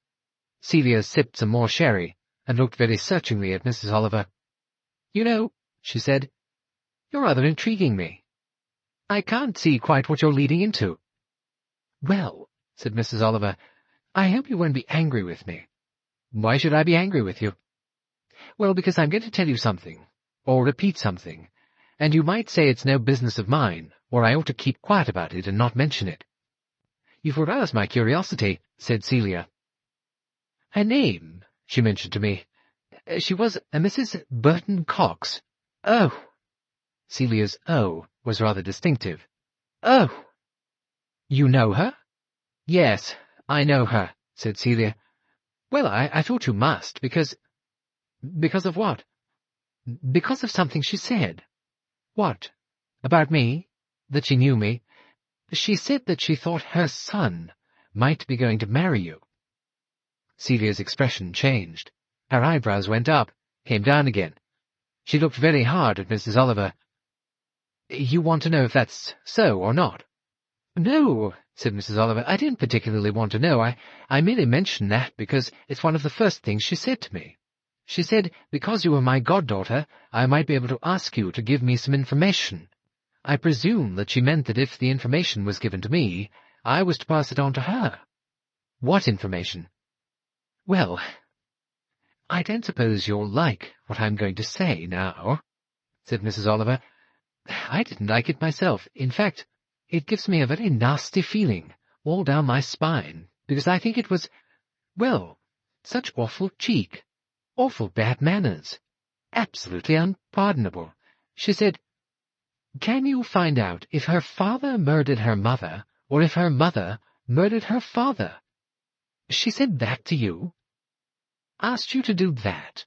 Speaker 1: Celia sipped some more sherry, and looked very searchingly at Mrs. Oliver. "You know," she said, "you're rather intriguing me. I can't see quite what you're leading into." "Well," said Mrs. Oliver, "I hope you won't be angry with me." "Why should I be angry with you?" "Well, because I'm going to tell you something, or repeat something, and you might say it's no business of mine, or I ought to keep quiet about it and not mention it." "You've aroused my curiosity," said Celia. "Her name, she mentioned to me. She was a Mrs. Burton-Cox." "Oh!" Celia's "oh" was rather distinctive. "Oh! You know her?" "Yes, I know her," said Celia. "Well, I thought you must, because—" "Because of what?" "Because of something she said." "What? About me? That she knew me? She said that she thought her son might be going to marry you." Celia's expression changed. Her eyebrows went up, came down again. She looked very hard at Mrs. Oliver. "You want to know if that's so or not?" "No," said Mrs. Oliver. "I didn't particularly want to know. I merely mentioned that because it's one of the first things she said to me. She said, because you were my goddaughter, I might be able to ask you to give me some information. I presume that she meant that if the information was given to me, I was to pass it on to her." "What information?" "Well, I don't suppose you'll like what I'm going to say now," said Mrs. Oliver. "I didn't like it myself. In fact, it gives me a very nasty feeling all down my spine, because I think it was, well, such awful cheek, awful bad manners, absolutely unpardonable. She said, 'Can you find out if her father murdered her mother, or if her mother murdered her father?' She said that to you? Asked you to do that?"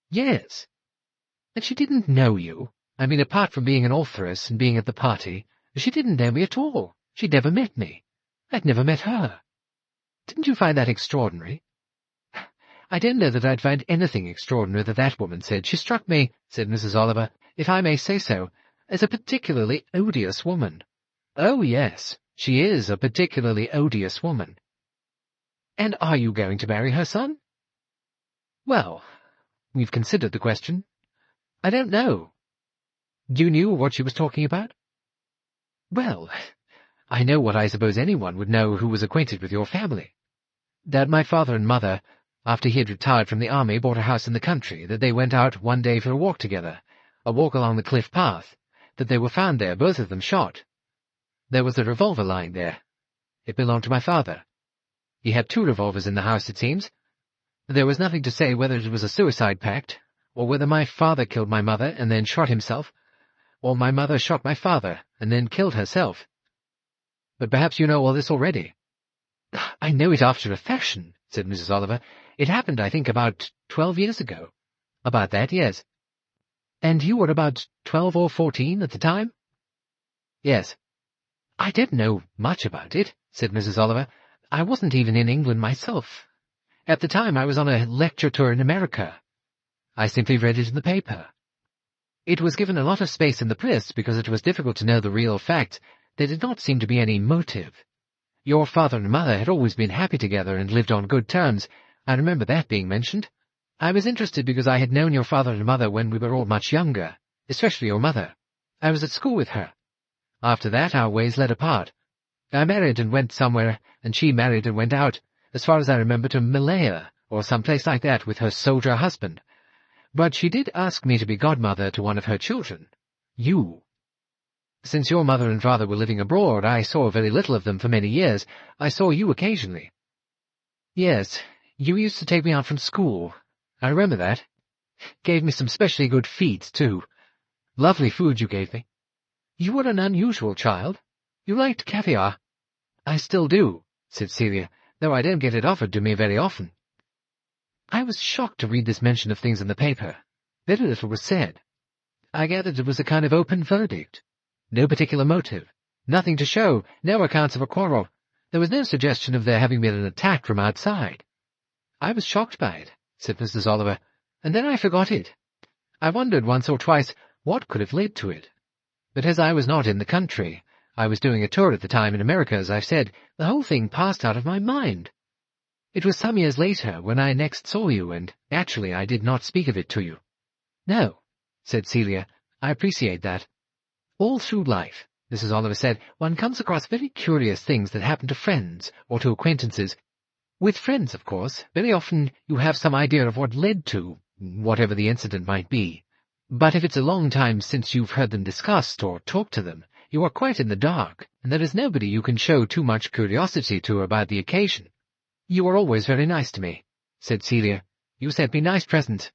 Speaker 1: "Yes. And she didn't know you. I mean, apart from being an authoress and being at the party, she didn't know me at all. She'd never met me. I'd never met her. Didn't you find that extraordinary?" "I don't know that I'd find anything extraordinary that woman said. She struck me," said Mrs. Oliver, "if I may say so, as a particularly odious woman." "Oh, yes, she is a particularly odious woman." "And are you going to marry her son?" "Well, we've considered the question. I don't know." "You knew what she was talking about?" "Well, I know what I suppose anyone would know who was acquainted with your family. That my father and mother, after he had retired from the army, bought a house in the country, that they went out one day for a walk together, a walk along the cliff path, that they were found there, both of them shot. There was a revolver lying there. It belonged to my father. He had 2 revolvers in the house, it seems. There was nothing to say whether it was a suicide pact, or whether my father killed my mother and then shot himself, or my mother shot my father and then killed herself. But perhaps you know all this already." "I know it after a fashion," said Mrs. Oliver. "It happened, I think, about 12 years ago." "About that, yes." "And you were about 12 or 14 at the time?" "Yes." "I don't know much about it," said Mrs. Oliver. "I wasn't even in England myself. At the time I was on a lecture tour in America. I simply read it in the paper. It was given a lot of space in the press because it was difficult to know the real fact. There did not seem to be any motive. Your father and mother had always been happy together and lived on good terms. I remember that being mentioned. I was interested because I had known your father and mother when we were all much younger, especially your mother. I was at school with her. After that our ways led apart. I married and went somewhere, and she married and went out, as far as I remember, to Malaya, or some place like that, with her soldier husband. But she did ask me to be godmother to one of her children. You. Since your mother and father were living abroad, I saw very little of them for many years. I saw you occasionally." "Yes, you used to take me out from school. I remember that. Gave me some specially good feeds, too. Lovely food you gave me. You were an unusual child. You liked caviar." "I still do," said Celia, "though I don't get it offered to me very often." I was shocked to read this mention of things in the paper. Very little was said. I gathered it was a kind of open verdict. No particular motive. Nothing to show. No accounts of a quarrel. There was no suggestion of there having been an attack from outside. "I was shocked by it," said Mrs. Oliver, "and then I forgot it. I wondered once or twice what could have led to it. But as I was not in the country, I was doing a tour at the time in America, as I've said, the whole thing passed out of my mind. It was some years later when I next saw you, and naturally I did not speak of it to you." "No," said Celia, "I appreciate that. All through life," Mrs. Oliver said, "one comes across very curious things that happen to friends or to acquaintances. With friends, of course, very often you have some idea of what led to whatever the incident might be. But if it's a long time since you've heard them discussed or talked to them, you are quite in the dark, and there is nobody you can show too much curiosity to about the occasion." "You were always very nice to me," said Celia. "You sent me nice presents.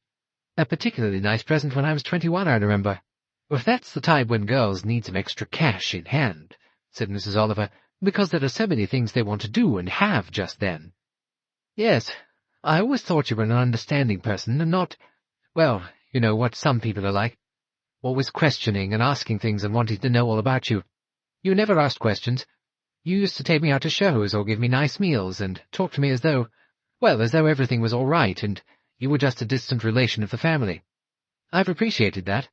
Speaker 1: A particularly nice present when I was 21, I remember." "Well, that's the time when girls need some extra cash in hand," said Mrs. Oliver, "because there are so many things they want to do and have just then." "Yes, I always thought you were an understanding person, and not, well, you know what some people are like. Always questioning and asking things and wanting to know all about you. You never asked questions. You used to take me out to shows or give me nice meals and talk to me as though, well, as though everything was all right and you were just a distant relation of the family. I've appreciated that.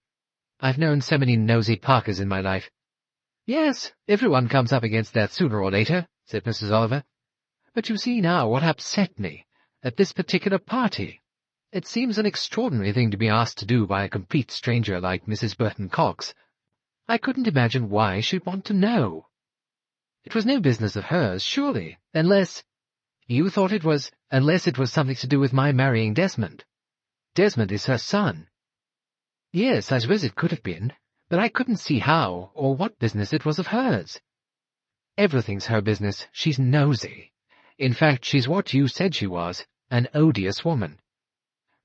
Speaker 1: I've known so many nosy Parkers in my life. Yes, everyone comes up against that sooner or later, said Mrs. Oliver. But you see now what upset me, at this particular party. It seems an extraordinary thing to be asked to do by a complete stranger like Mrs. Burton-Cox. I couldn't imagine why she'd want to know. It was no business of hers, surely, unless— You thought it was— unless it was something to do with my marrying Desmond. Desmond is her son. Yes, I suppose it could have been, but I couldn't see how or what business it was of hers. Everything's her business. She's nosy. In fact, she's what you said she was, an odious woman.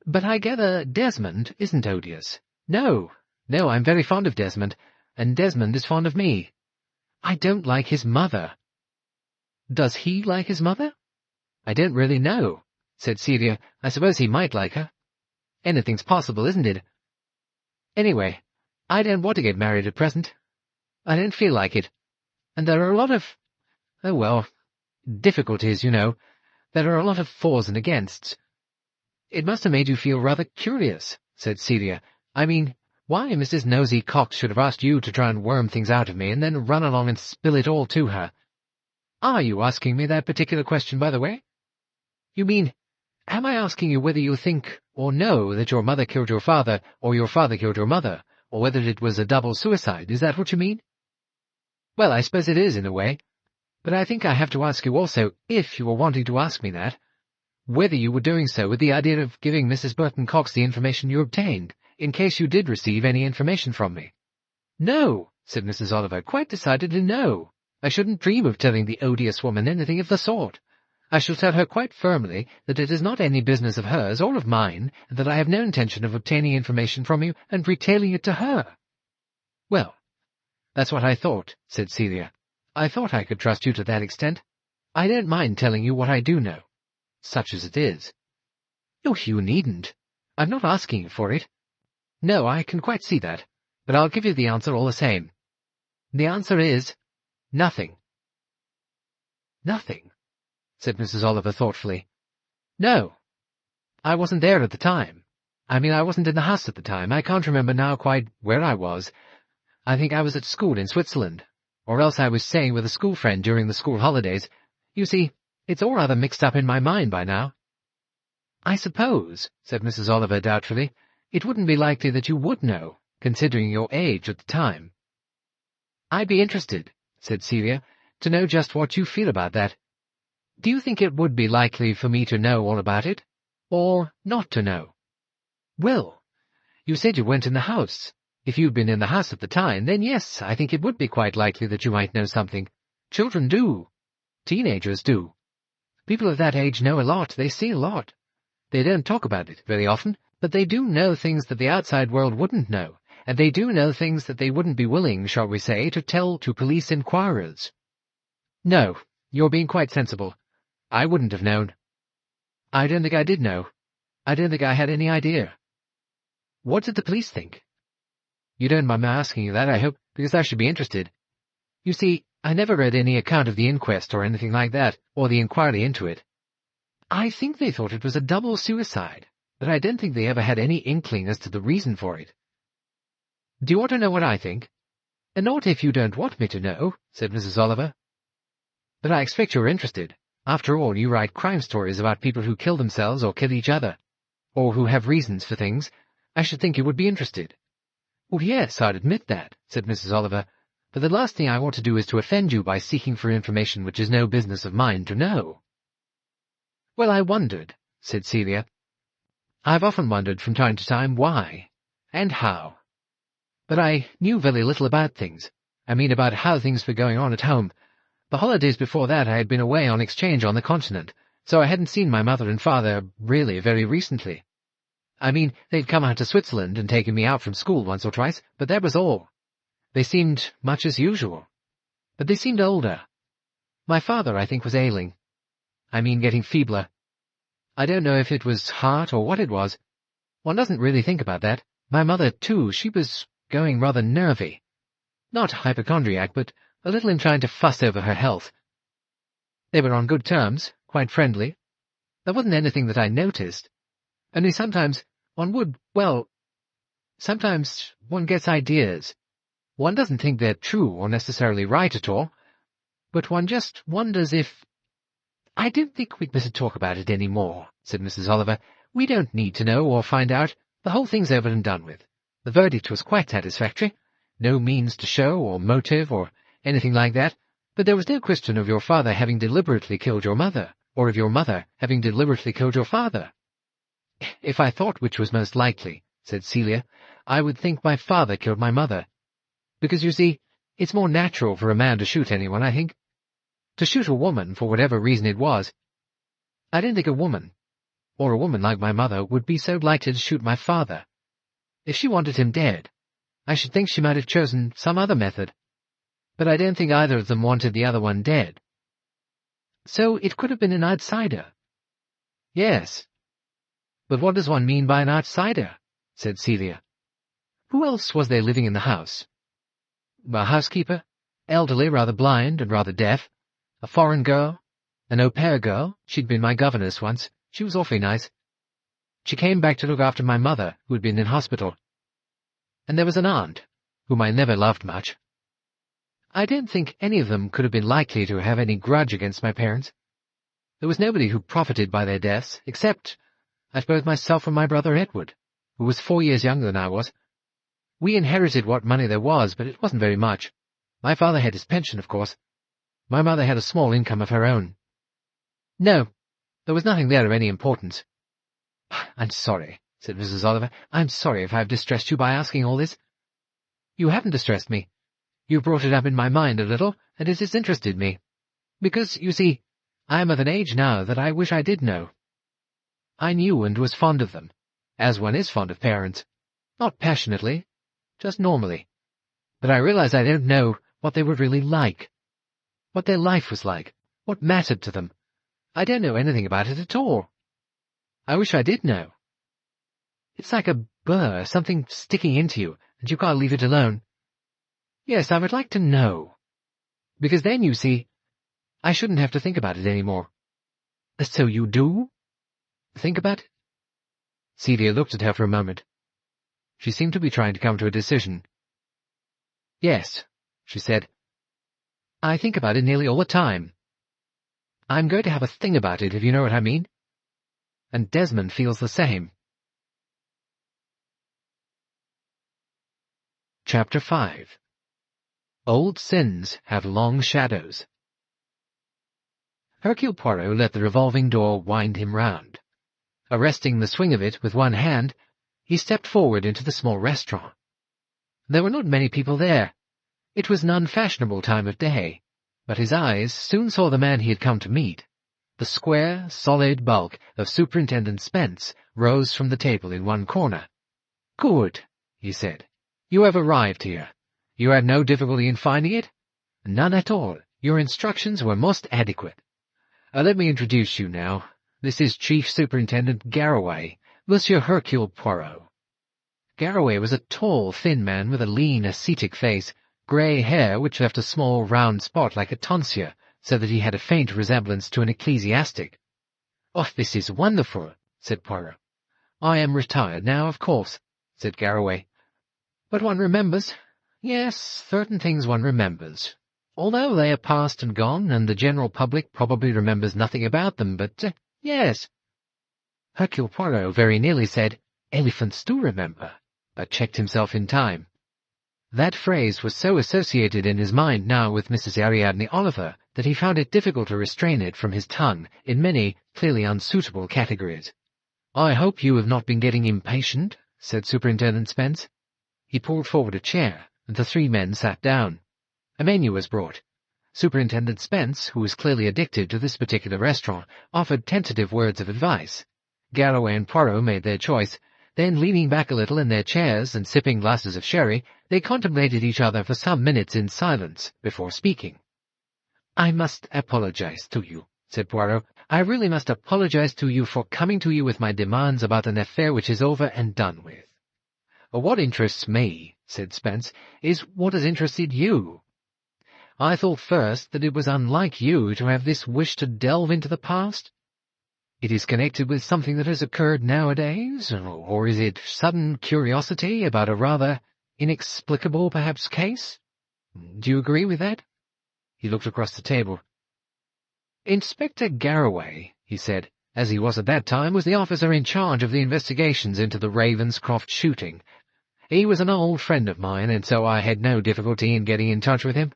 Speaker 1: But I gather Desmond isn't odious. No, I'm very fond of Desmond, and Desmond is fond of me. I don't like his mother. Does he like his mother? I don't really know, said Celia. I suppose he might like her. Anything's possible, isn't it? Anyway, I don't want to get married at present. I don't feel like it. And there are a lot of— oh well, difficulties, you know. There are a lot of fors and againsts. It must have made you feel rather curious, said Celia. I mean, why Mrs. Nosy Cox should have asked you to try and worm things out of me and then run along and spill it all to her. Are you asking me that particular question, by the way? You mean, am I asking you whether you think or know that your mother killed your father or your father killed your mother, or whether it was a double suicide? Is that what you mean? Well, I suppose it is in a way. But I think I have to ask you also, if you were wanting to ask me that, whether you were doing so with the idea of giving Mrs. Burton-Cox the information you obtained, in case you did receive any information from me. No, said Mrs. Oliver, quite decidedly no. I shouldn't dream of telling the odious woman anything of the sort. I shall tell her quite firmly that it is not any business of hers or of mine, and that I have no intention of obtaining information from you and retailing it to her. Well, that's what I thought, said Celia. I thought I could trust you to that extent. I don't mind telling you what I do know, such as it is. Oh, you needn't. I'm not asking you for it. No, I can quite see that, but I'll give you the answer all the same. The answer is— nothing. Nothing, said Mrs. Oliver thoughtfully. No. I wasn't there at the time. I mean, I wasn't in the house at the time. I can't remember now quite where I was. I think I was at school in Switzerland, or else I was staying with a school friend during the school holidays. You see, it's all rather mixed up in my mind by now. I suppose, said Mrs. Oliver doubtfully, it wouldn't be likely that you would know, considering your age at the time. I'd be interested, said Celia, to know just what you feel about that. Do you think it would be likely for me to know all about it, or not to know? Well, you said you weren't in the house. If you'd been in the house at the time, then yes, I think it would be quite likely that you might know something. Children do. Teenagers do. People of that age know a lot, they see a lot. They don't talk about it very often, but they do know things that the outside world wouldn't know, and they do know things that they wouldn't be willing, shall we say, to tell to police inquirers. No, you're being quite sensible. I wouldn't have known. I don't think I did know. I don't think I had any idea. What did the police think? You don't mind my asking you that, I hope, because I should be interested. You see, I never read any account of the inquest or anything like that, or the inquiry into it. I think they thought it was a double suicide, but I don't think they ever had any inkling as to the reason for it. Do you want to know what I think? Not if you don't want me to know, said Mrs. Oliver. But I expect you're interested. After all, you write crime stories about people who kill themselves or kill each other, or who have reasons for things. I should think you would be interested. Oh, yes, I'd admit that, said Mrs. Oliver, but the last thing I want to do is to offend you by seeking for information which is no business of mine to know. Well, I wondered, said Celia. I've often wondered from time to time why, and how. But I knew very little about things. I mean about how things were going on at home. The holidays before that I had been away on exchange on the continent, so I hadn't seen my mother and father really very recently. I mean, they'd come out to Switzerland and taken me out from school once or twice, but that was all. They seemed much as usual. But they seemed older. My father, I think, was ailing. I mean, getting feebler. I don't know if it was heart or what it was. One doesn't really think about that. My mother, too, she was going rather nervy. Not hypochondriac, but a little inclined to fuss over her health. They were on good terms, quite friendly. There wasn't anything that I noticed. Only sometimes one would, well, Sometimes one gets ideas. One doesn't think they're true or necessarily right at all, but one just wonders if— "I don't think we'd better talk about it any more," said Mrs. Oliver. "We don't need to know or find out. The whole thing's over and done with. The verdict was quite satisfactory. No means to show or motive or anything like that, but there was no question of your father having deliberately killed your mother, or of your mother having deliberately killed your father." "If I thought which was most likely," said Celia, "I would think my father killed my mother. Because, you see, it's more natural for a man to shoot anyone, I think. To shoot a woman, for whatever reason it was. I don't think a woman, or a woman like my mother, would be so likely to shoot my father. If she wanted him dead, I should think she might have chosen some other method. But I don't think either of them wanted the other one dead. So it could have been an outsider." "Yes. But what does one mean by an outsider?" said Celia. "Who else was there living in the house?" "A housekeeper, elderly, rather blind, and rather deaf. A foreign girl, an au pair girl. She'd been my governess once. She was awfully nice. She came back to look after my mother, who had been in hospital. And there was an aunt, whom I never loved much. I don't think any of them could have been likely to have any grudge against my parents. There was nobody who profited by their deaths, except, I suppose, myself and my brother Edward, who was 4 years younger than I was. We inherited what money there was, but it wasn't very much. My father had his pension, of course. My mother had a small income of her own. No, there was nothing there of any importance." "I'm sorry," said Mrs. Oliver. "I'm sorry if I've distressed you by asking all this." "You haven't distressed me. You brought it up in my mind a little, and it has interested me. Because, you see, I am of an age now that I wish I did know. I knew and was fond of them, as one is fond of parents. Not passionately, just normally. But I realize I don't know what they were really like. What their life was like, what mattered to them. I don't know anything about it at all. I wish I did know. It's like a burr, something sticking into you, and you can't leave it alone. Yes, I would like to know. Because then, you see, I shouldn't have to think about it any more." "So you do? Think about it?" Celia looked at her for a moment. She seemed to be trying to come to a decision. "Yes," she said. "I think about it nearly all the time. I'm going to have a thing about it, if you know what I mean. And Desmond feels the same." Chapter 5. Old Sins Have Long Shadows. Hercule Poirot let the revolving door wind him round. Arresting the swing of it with one hand, he stepped forward into the small restaurant. There were not many people there. It was an unfashionable time of day, but his eyes soon saw the man he had come to meet. The square, solid bulk of Superintendent Spence rose from the table in one corner. "Good," he said. "You have arrived here. You had no difficulty in finding it?" "None at all. Your instructions were most adequate. Let me introduce you now. This is Chief Superintendent Garraway, Monsieur Hercule Poirot." Garraway was a tall, thin man with a lean, ascetic face, grey hair which left a small, round spot like a tonsure, so that he had a faint resemblance to an ecclesiastic. "Oh, this is wonderful," said Poirot. "I am retired now, of course," said Garraway. "But one remembers. Yes, certain things one remembers. Although they are past and gone, and the general public probably remembers nothing about them, but, yes." Hercule Poirot very nearly said, "Elephants do remember," but checked himself in time. That phrase was so associated in his mind now with Mrs. Ariadne Oliver that he found it difficult to restrain it from his tongue in many clearly unsuitable categories. "I hope you have not been getting impatient," said Superintendent Spence. He pulled forward a chair, and the three men sat down. A menu was brought. Superintendent Spence, who was clearly addicted to this particular restaurant, offered tentative words of advice. Garraway and Poirot made their choice. Then, leaning back a little in their chairs and sipping glasses of sherry, they contemplated each other for some minutes in silence before speaking. "I must apologize to you," said Poirot. "I really must apologize to you for coming to you with my demands about an affair which is over and done with." "What interests me," said Spence, "is what has interested you. I thought first that it was unlike you to have this wish to delve into the past." it is connected with something that has occurred nowadays, or is it sudden curiosity about a rather inexplicable, perhaps, case? Do you agree with that?" He looked across the table. "Inspector Garraway," he said, as he was at that time, was the officer in charge of the investigations into the Ravenscroft shooting. He was an old friend of mine, and so I had no difficulty in getting in touch with him.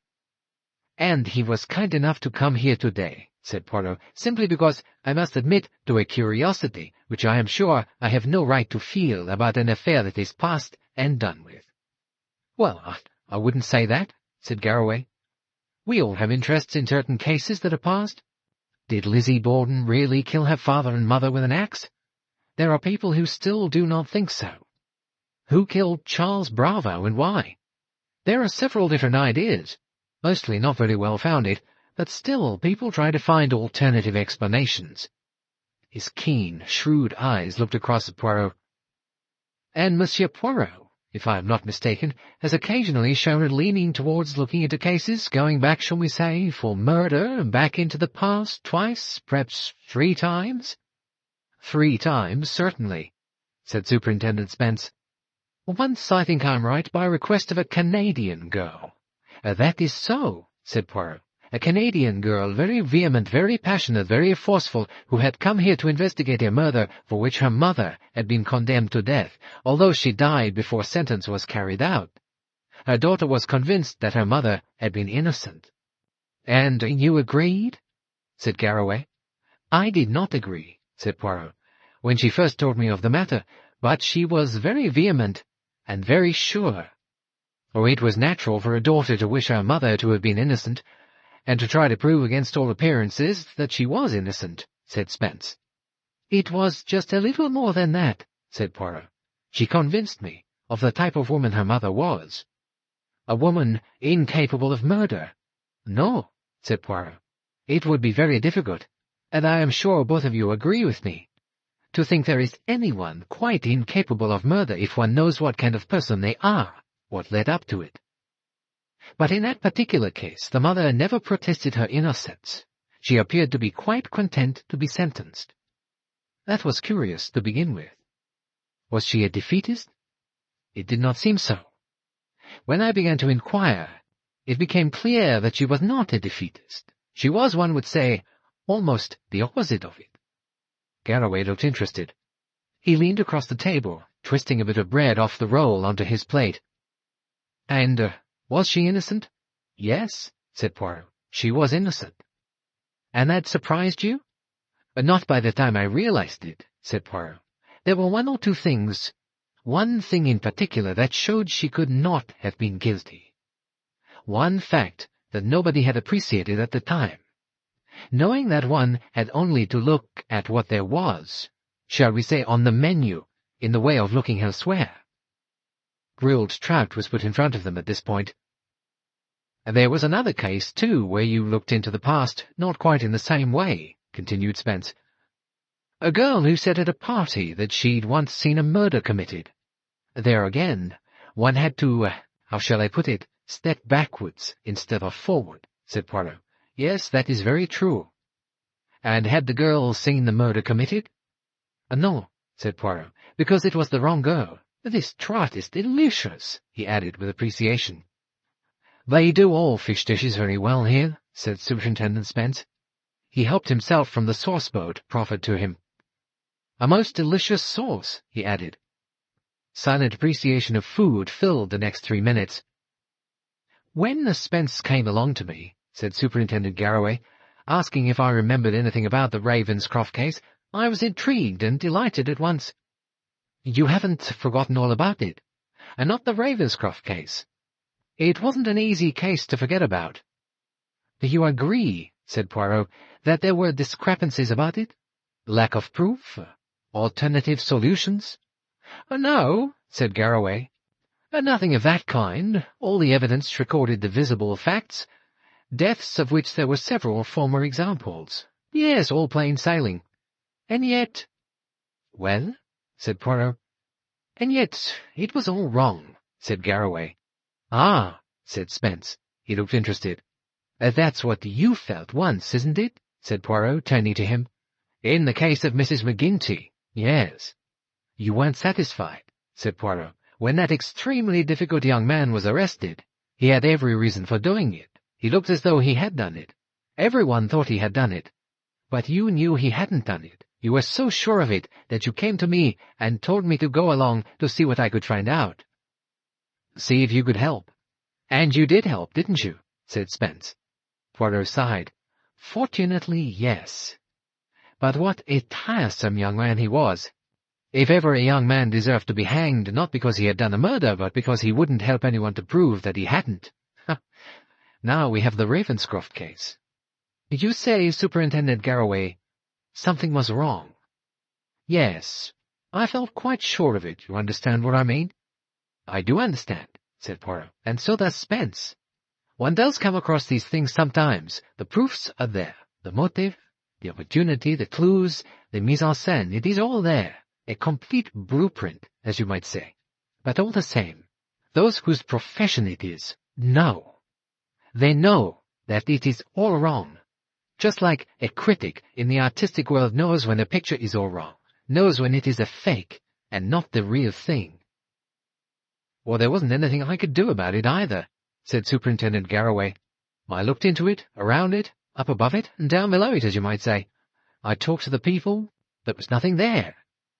Speaker 1: "And he was kind enough to come here today," said Poirot, "simply because I must admit to a curiosity which I am sure I have no right to feel about an affair that is past and done with." "Well, I wouldn't say that," said Garraway. "We all have interests in certain cases that are past. Did Lizzie Borden really kill her father and mother with an axe? There are people who still do not think so. Who killed Charles Bravo and why? There are several different ideas, mostly not very well founded, but still people try to find alternative explanations." His keen, shrewd eyes looked across at Poirot. "And Monsieur Poirot, if I am not mistaken, has occasionally shown a leaning towards looking into cases going back, shall we say, for murder, back into the past twice, perhaps 3 times? 3 times, certainly," said Superintendent Spence. "Once, I think I'm right, by request of a Canadian girl." "That is so," said Poirot. "A Canadian girl, very vehement, very passionate, very forceful, who had come here to investigate a murder for which her mother had been condemned to death, although she died before sentence was carried out. Her daughter was convinced that her mother had been innocent." "And you agreed?" said Garraway. "I did not agree," said Poirot, "when she first told me of the matter, but she was very vehement and very sure. It was natural for a daughter to wish her mother to have been innocent, and to try to prove against all appearances that she was innocent," said Spence. "It was just a little more than that," said Poirot. "She convinced me of the type of woman her mother was. A woman incapable of murder." "No," said Poirot. "It would be very difficult, and I am sure both of you agree with me, to think there is anyone quite incapable of murder if one knows what kind of person they are, what led up to it. But in that particular case, the mother never protested her innocence. She appeared to be quite content to be sentenced. That was curious to begin with. Was she a defeatist? It did not seem so. When I began to inquire, it became clear that she was not a defeatist. She was, one would say, almost the opposite of it." Garraway looked interested. He leaned across the table, twisting a bit of bread off the roll onto his plate. "And was she innocent?" "Yes," said Poirot. "She was innocent." "And that surprised you?" "Not by the time I realized it," said Poirot. "There were 1 or 2 things, one thing in particular that showed she could not have been guilty. One fact that nobody had appreciated at the time. Knowing that one had only to look at what there was, shall we say, on the menu, in the way of looking elsewhere." Grilled trout was put in front of them at this point. "There was another case, too, where you looked into the past, not quite in the same way," continued Spence. "A girl who said at a party that she'd once seen a murder committed. There again, one had to, how shall I put it, step backwards instead of forward," said Poirot. "Yes, that is very true." "And had the girl seen the murder committed?" "No," said Poirot, "because it was the wrong girl. This trout is delicious," he added with appreciation. "They do all fish dishes very well here," said Superintendent Spence. He helped himself from the sauce-boat proffered to him. "A most delicious sauce," he added. Silent appreciation of food filled the next 3 minutes. "When Spence came along to me," said Superintendent Garraway, "asking if I remembered anything about the Ravenscroft case, I was intrigued and delighted at once." "You haven't forgotten all about it?" "Not the Ravenscroft case. It wasn't an easy case to forget about." "You agree," said Poirot, "that there were discrepancies about it? Lack of proof? Alternative solutions?" "No," said Garraway. "Nothing of that kind. All the evidence recorded the visible facts, deaths of which there were several former examples. Yes, all plain sailing. And yet—" "Well?" said Poirot. "And yet it was all wrong," said Garraway. "Ah," said Spence. He looked interested. "That's what you felt once, isn't it?" said Poirot, turning to him. In the case of Mrs. McGinty, yes. You weren't satisfied, said Poirot. When that extremely difficult young man was arrested, he had every reason for doing it. He looked as though he had done it. Everyone thought he had done it. But you knew he hadn't done it. You were so sure of it that you came to me and told me to go along to see what I could find out. See if you could help. And you did help, didn't you? Said Spence. Poirot sighed. Fortunately, yes. But what a tiresome young man he was. If ever a young man deserved to be hanged, not because he had done a murder, but because he wouldn't help anyone to prove that he hadn't. Now we have the Ravenscroft case. Did you say, Superintendent Garraway, something was wrong? Yes. I felt quite sure of it, you understand what I mean? I do understand, said Poirot, and so does Spence. One does come across these things sometimes. The proofs are there. The motive, the opportunity, the clues, the mise en scène, it is all there. A complete blueprint, as you might say. But all the same, those whose profession it is know. They know that it is all wrong. Just like a critic in the artistic world knows when a picture is all wrong, knows when it is a fake and not the real thing. Well, there wasn't anything I could do about it either, said Superintendent Garraway. I looked into it, around it, up above it, and down below it, as you might say. I talked to the people. There was nothing there.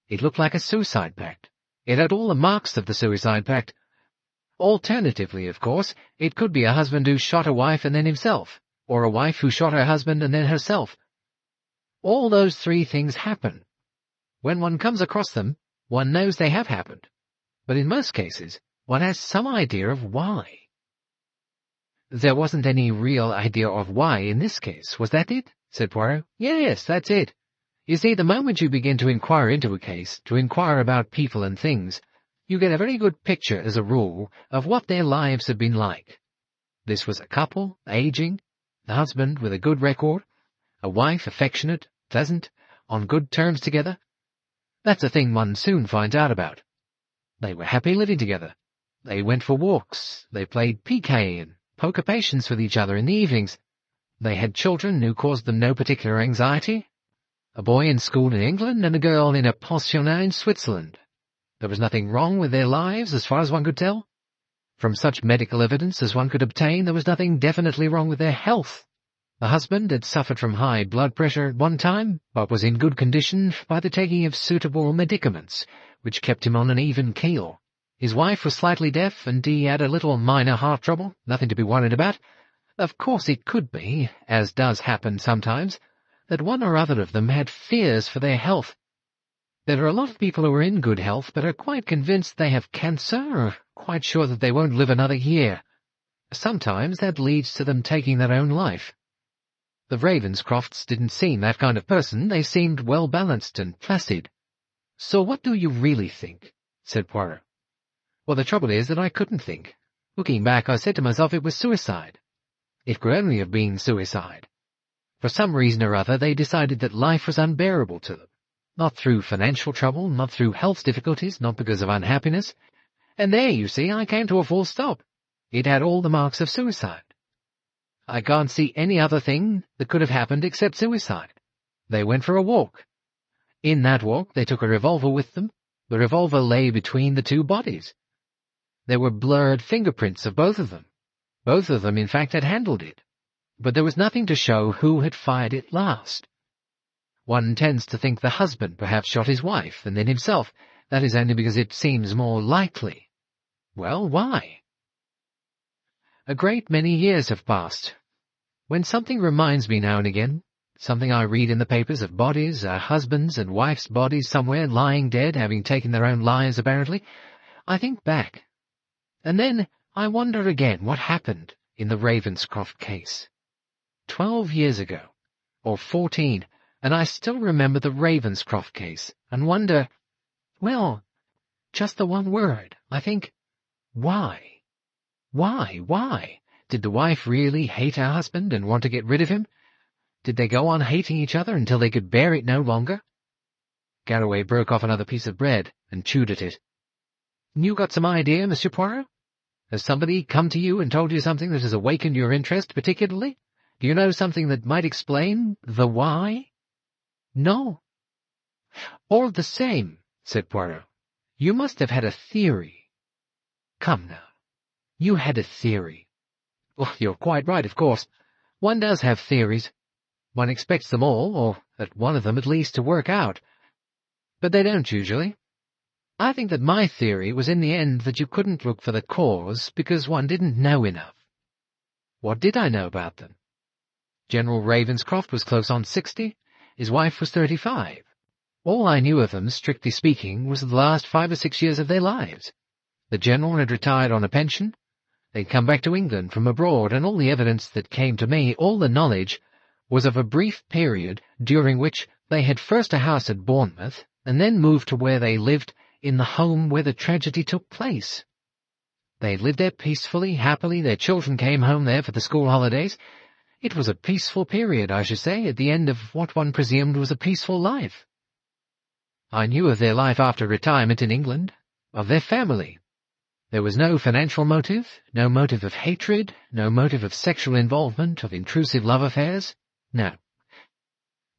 Speaker 1: It looked like a suicide pact. It had all the marks of the suicide pact. Alternatively, of course, it could be a husband who shot a wife and then himself, or a wife who shot her husband and then herself. All those three things happen. When one comes across them, one knows they have happened. But in most cases, one has some idea of why. There wasn't any real idea of why in this case, was that it? Said Poirot. Yes, that's it. You see, the moment you begin to inquire into a case, to inquire about people and things, you get a very good picture, as a rule, of what their lives have been like. This was a couple, aging, the husband with a good record, a wife affectionate, pleasant, on good terms together. That's a thing one soon finds out about. They were happy living together. They went for walks. They played piquet and poker patience with each other in the evenings. They had children who caused them no particular anxiety. A boy in school in England and a girl in a pensionnat in Switzerland. There was nothing wrong with their lives, as far as one could tell. From such medical evidence as one could obtain, there was nothing definitely wrong with their health. The husband had suffered from high blood pressure at one time, but was in good condition by the taking of suitable medicaments, which kept him on an even keel. His wife was slightly deaf, and he had a little minor heart trouble, nothing to be worried about. Of course it could be, as does happen sometimes, that one or other of them had fears for their health. There are a lot of people who are in good health but are quite convinced they have cancer, or quite sure that they won't live another year. Sometimes that leads to them taking their own life. The Ravenscrofts didn't seem that kind of person. They seemed well-balanced and placid. So what do you really think? Said Poirot. Well, the trouble is that I couldn't think. Looking back, I said to myself it was suicide. It could only have been suicide. For some reason or other, they decided that life was unbearable to them. Not through financial trouble, not through health difficulties, not because of unhappiness. And there, you see, I came to a full stop. It had all the marks of suicide. I can't see any other thing that could have happened except suicide. They went for a walk. In that walk, they took a revolver with them. The revolver lay between the two bodies. There were blurred fingerprints of both of them. Both of them, in fact, had handled it. But there was nothing to show who had fired it last. One tends to think the husband perhaps shot his wife, and then himself. That is only because it seems more likely. Well, why? A great many years have passed. When something reminds me now and again, something I read in the papers of bodies, husbands' and wives' bodies somewhere lying dead, having taken their own lives apparently, I think back. And then I wonder again what happened in the Ravenscroft case. 12 years ago, or 14, and I still remember the Ravenscroft case, and wonder, well, just the one word, I think, why? Why? Did the wife really hate her husband and want to get rid of him? Did they go on hating each other until they could bear it no longer? Garraway broke off another piece of bread and chewed at it. You got some idea, Monsieur Poirot? Has somebody come to you and told you something that has awakened your interest particularly? Do you know something that might explain the why? No. All the same, said Poirot, you must have had a theory. Come now, you had a theory. Well, you're quite right, of course. One does have theories. One expects them all, or at one of them at least, to work out. But they don't usually. I think that my theory was in the end that you couldn't look for the cause because one didn't know enough. What did I know about them? General Ravenscroft was close on 60. His wife was 35. All I knew of them, strictly speaking, was the last 5 or 6 years of their lives. The general had retired on a pension. They'd come back to England from abroad, and all the evidence that came to me, all the knowledge, was of a brief period during which they had first a house at Bournemouth, and then moved to where they lived in the home where the tragedy took place. They lived there peacefully, happily. Their children came home there for the school holidays. It was a peaceful period, I should say, at the end of what one presumed was a peaceful life. I knew of their life after retirement in England, of their family. There was no financial motive, no motive of hatred, no motive of sexual involvement, of intrusive love affairs. No.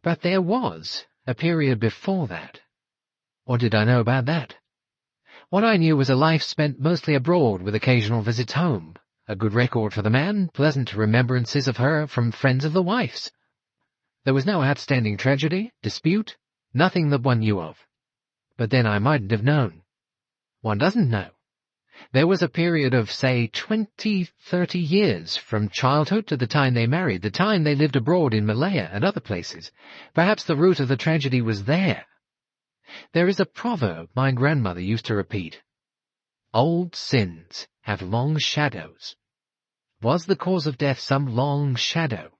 Speaker 1: But there was a period before that. What did I know about that? What I knew was a life spent mostly abroad with occasional visits home, a good record for the man, pleasant remembrances of her from friends of the wife's. There was no outstanding tragedy, dispute, nothing that one knew of. But then I mightn't have known. One doesn't know. There was a period of, say, 20, 30 years, from childhood to the time they married, the time they lived abroad in Malaya and other places. Perhaps the root of the tragedy was there. There is a proverb my grandmother used to repeat. Old sins have long shadows. Was the cause of death some long shadow?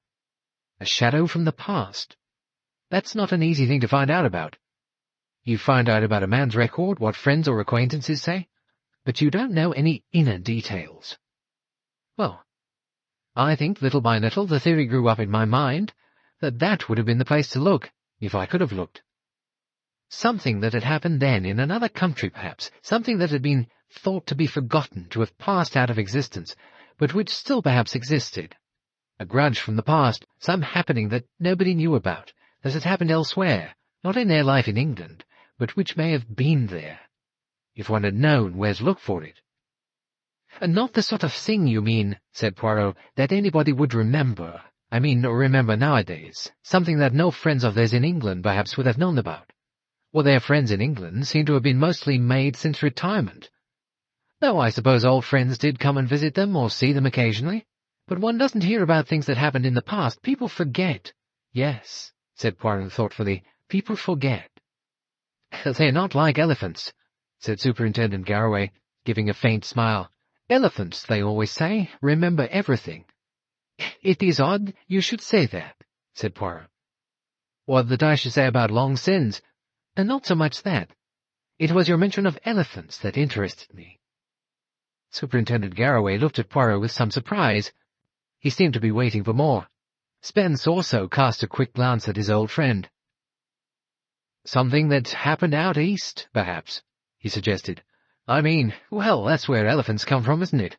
Speaker 1: A shadow from the past? That's not an easy thing to find out about. You find out about a man's record, what friends or acquaintances say, but you don't know any inner details. Well, I think little by little the theory grew up in my mind that would have been the place to look, if I could have looked. Something that had happened then in another country perhaps, something that had been thought to be forgotten, to have passed out of existence, but which still perhaps existed. A grudge from the past, some happening that nobody knew about, that had happened elsewhere, not in their life in England, but which may have been there, if one had known where to look for it. And not the sort of thing, you mean, said Poirot, that anybody would remember. I mean, remember nowadays. Something that no friends of theirs in England perhaps would have known about. Well, their friends in England seem to have been mostly made since retirement. Though I suppose old friends did come and visit them or see them occasionally. But one doesn't hear about things that happened in the past. People forget. Yes, said Poirot thoughtfully, people forget. They're not like elephants, said Superintendent Garraway, giving a faint smile. Elephants, they always say, remember everything. It is odd you should say that, said Poirot. What that I should say about long sins, and not so much that. It was your mention of elephants that interested me. Superintendent Garraway looked at Poirot with some surprise. He seemed to be waiting for more. Spence also cast a quick glance at his old friend. Something that happened out east, perhaps, he suggested. I mean, well, that's where elephants come from, isn't it?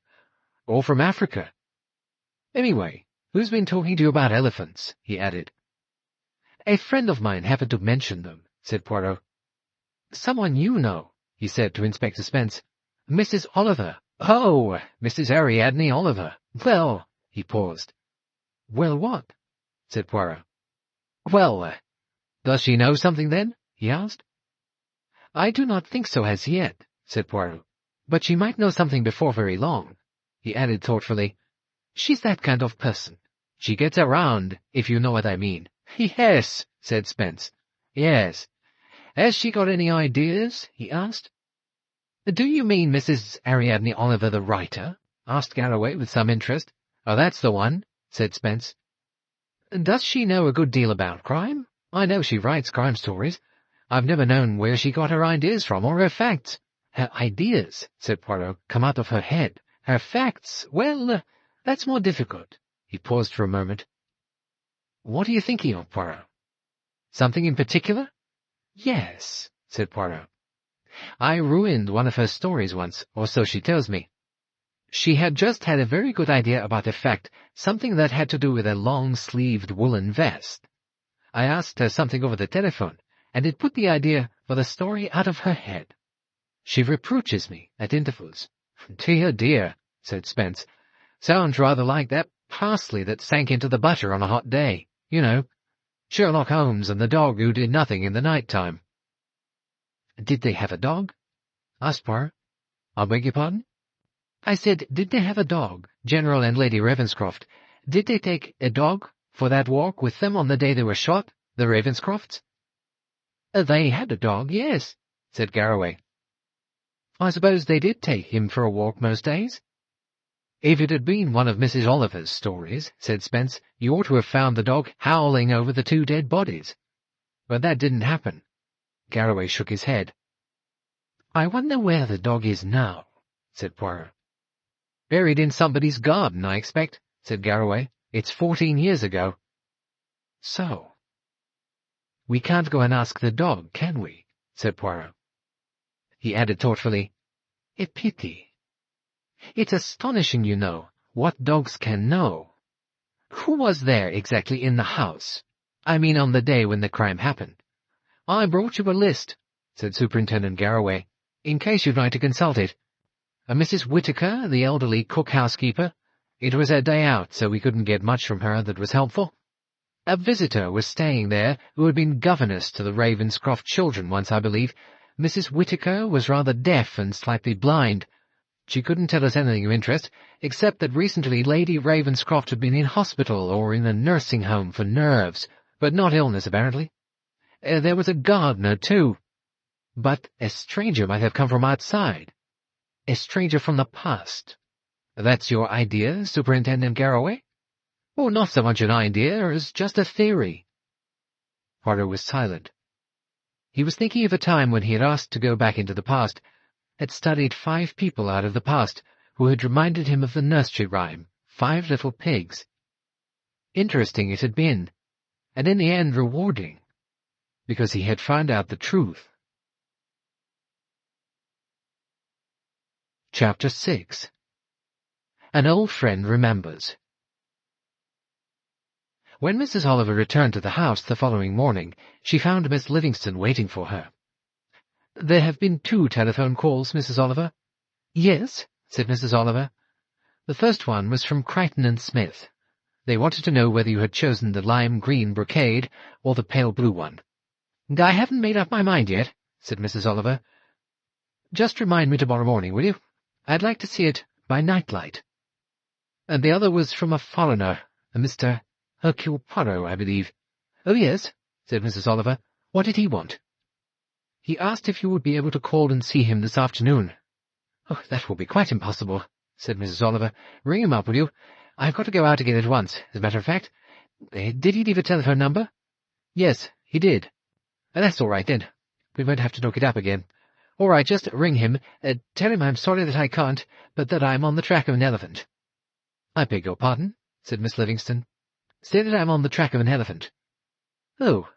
Speaker 1: Or from Africa. Anyway, who's been talking to you about elephants? He added. A friend of mine happened to mention them, said Poirot. Someone you know, he said to Inspector Spence. Mrs. Oliver. Oh, Mrs. Ariadne Oliver. Well, he paused. Well, what? Said Poirot. Well, does she know something then? He asked. I do not think so as yet, said Poirot. But she might know something before very long. He added thoughtfully. She's that kind of person. She gets around, if you know what I mean. Yes, said Spence. Yes. Has she got any ideas? He asked. Do you mean Mrs. Ariadne Oliver, the writer? Asked Garraway with some interest. Oh, that's the one, said Spence. Does she know a good deal about crime? I know she writes crime stories. I've never known where she got her ideas from, or her facts. Her ideas, said Poirot, come out of her head. Her facts, well, that's more difficult. He paused for a moment. What are you thinking of, Poirot? Something in particular? Yes, said Poirot. I ruined one of her stories once, or so she tells me. She had just had a very good idea about a fact, something that had to do with a long-sleeved woolen vest. I asked her something over the telephone, and it put the idea for the story out of her head. She reproaches me at intervals. Dear, dear, said Spence. Sounds rather like that parsley that sank into the butter on a hot day. You know, Sherlock Holmes and the dog who did nothing in the night time. Did they have a dog? Asked Poirot. I beg your pardon? I said, did they have a dog, General and Lady Ravenscroft? Did they take a dog for that walk with them on the day they were shot, the Ravenscrofts? They had a dog, yes, said Garraway. I suppose they did take him for a walk most days? If it had been one of Mrs. Oliver's stories, said Spence, you ought to have found the dog howling over the 2 dead bodies. But that didn't happen. Garraway shook his head. I wonder where the dog is now, said Poirot. Buried in somebody's garden, I expect, said Garraway. It's 14 years ago. So. We can't go and ask the dog, can we? Said Poirot. He added thoughtfully, a pity. It's astonishing, you know, what dogs can know. Who was there exactly in the house? I mean on the day when the crime happened. I brought you a list, said Superintendent Garraway, in case you'd like to consult it. Mrs. Whittaker, the elderly cook-housekeeper. It was her day out, so we couldn't get much from her that was helpful. A visitor was staying there who had been governess to the Ravenscroft children once, I believe. Mrs. Whittaker was rather deaf and slightly blind. She couldn't tell us anything of interest, except that recently Lady Ravenscroft had been in hospital or in a nursing home for nerves, but not illness, apparently. There was a gardener, too. But a stranger might have come from outside. A stranger from the past. That's your idea, Superintendent Garraway? Oh, not so much an idea as just a theory. Poirot was silent. He was thinking of a time when he had asked to go back into the past, had studied 5 people out of the past who had reminded him of the nursery rhyme, 5 little pigs. Interesting it had been, and in the end rewarding, because he had found out the truth. Chapter 6. An Old Friend Remembers. When Mrs. Oliver returned to the house the following morning, she found Miss Livingston waiting for her. There have been 2 telephone calls, Mrs. Oliver. Yes, said Mrs. Oliver. The first one was from Crichton and Smith. They wanted to know whether you had chosen the lime-green brocade or the pale-blue one. I haven't made up my mind yet, said Mrs. Oliver. Just remind me tomorrow morning, will you? I'd like to see it by nightlight. And the other was from a foreigner, a Mr. Hercule Poirot, I believe. Oh, yes, said Mrs. Oliver. What did he want? He asked if you would be able to call and see him this afternoon. Oh, that will be quite impossible, said Mrs. Oliver. Ring him up, will you? I've got to go out again at once, as a matter of fact. Did he leave a telephone number? Yes, he did. That's all right, then. We won't have to look it up again. All right, just ring him. Tell him I'm sorry that I can't, but that I'm on the track of an elephant. I beg your pardon, said Miss Livingston. Say that I'm on the track of an elephant. Oh,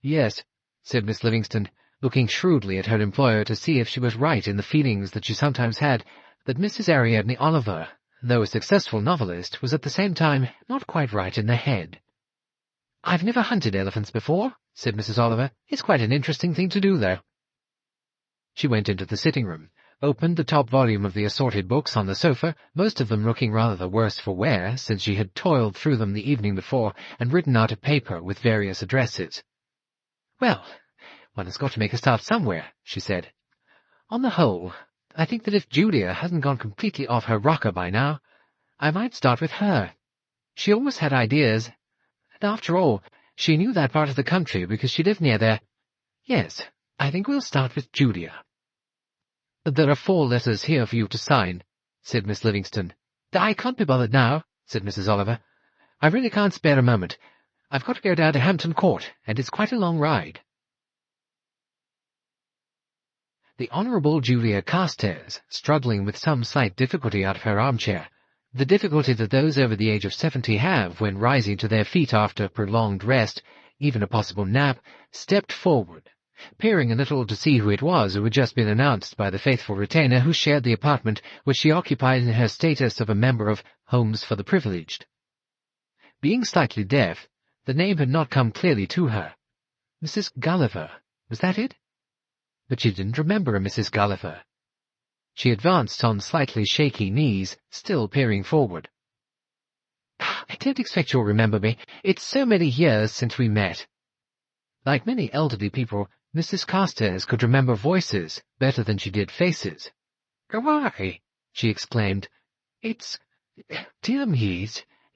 Speaker 1: yes, said Miss Livingston, looking shrewdly at her employer to see if she was right in the feelings that she sometimes had that Mrs. Ariadne Oliver, though a successful novelist, was at the same time not quite right in the head. I've never hunted elephants before, said Mrs. Oliver. It's quite an interesting thing to do, though. She went into the sitting-room, opened the top volume of the assorted books on the sofa, most of them looking rather the worse for wear, since she had toiled through them the evening before and written out a paper with various addresses. Well, one has got to make a start somewhere, she said. On the whole, I think that if Julia hadn't gone completely off her rocker by now, I might start with her. She always had ideas, and after all, she knew that part of the country because she lived near there. Yes, I think we'll start with Julia. There are 4 letters here for you to sign, said Miss Livingston. I can't be bothered now, said Mrs. Oliver. I really can't spare a moment. I've got to go down to Hampton Court, and it's quite a long ride. The Honourable Julia Carstairs, struggling with some slight difficulty out of her armchair, the difficulty that those over the age of 70 have when rising to their feet after prolonged rest, even a possible nap, stepped forward, peering a little to see who it was who had just been announced by the faithful retainer who shared the apartment which she occupied in her status of a member of Homes for the Privileged. Being slightly deaf, The name had not come clearly to her. Mrs. Gulliver, was that it? But she didn't remember a Mrs. Gulliver. She advanced on slightly shaky knees, still peering forward. I don't expect you'll remember me. It's so many years since we met. Like many elderly people, Mrs. Carstairs could remember voices better than she did faces. "Why," she exclaimed, dear me,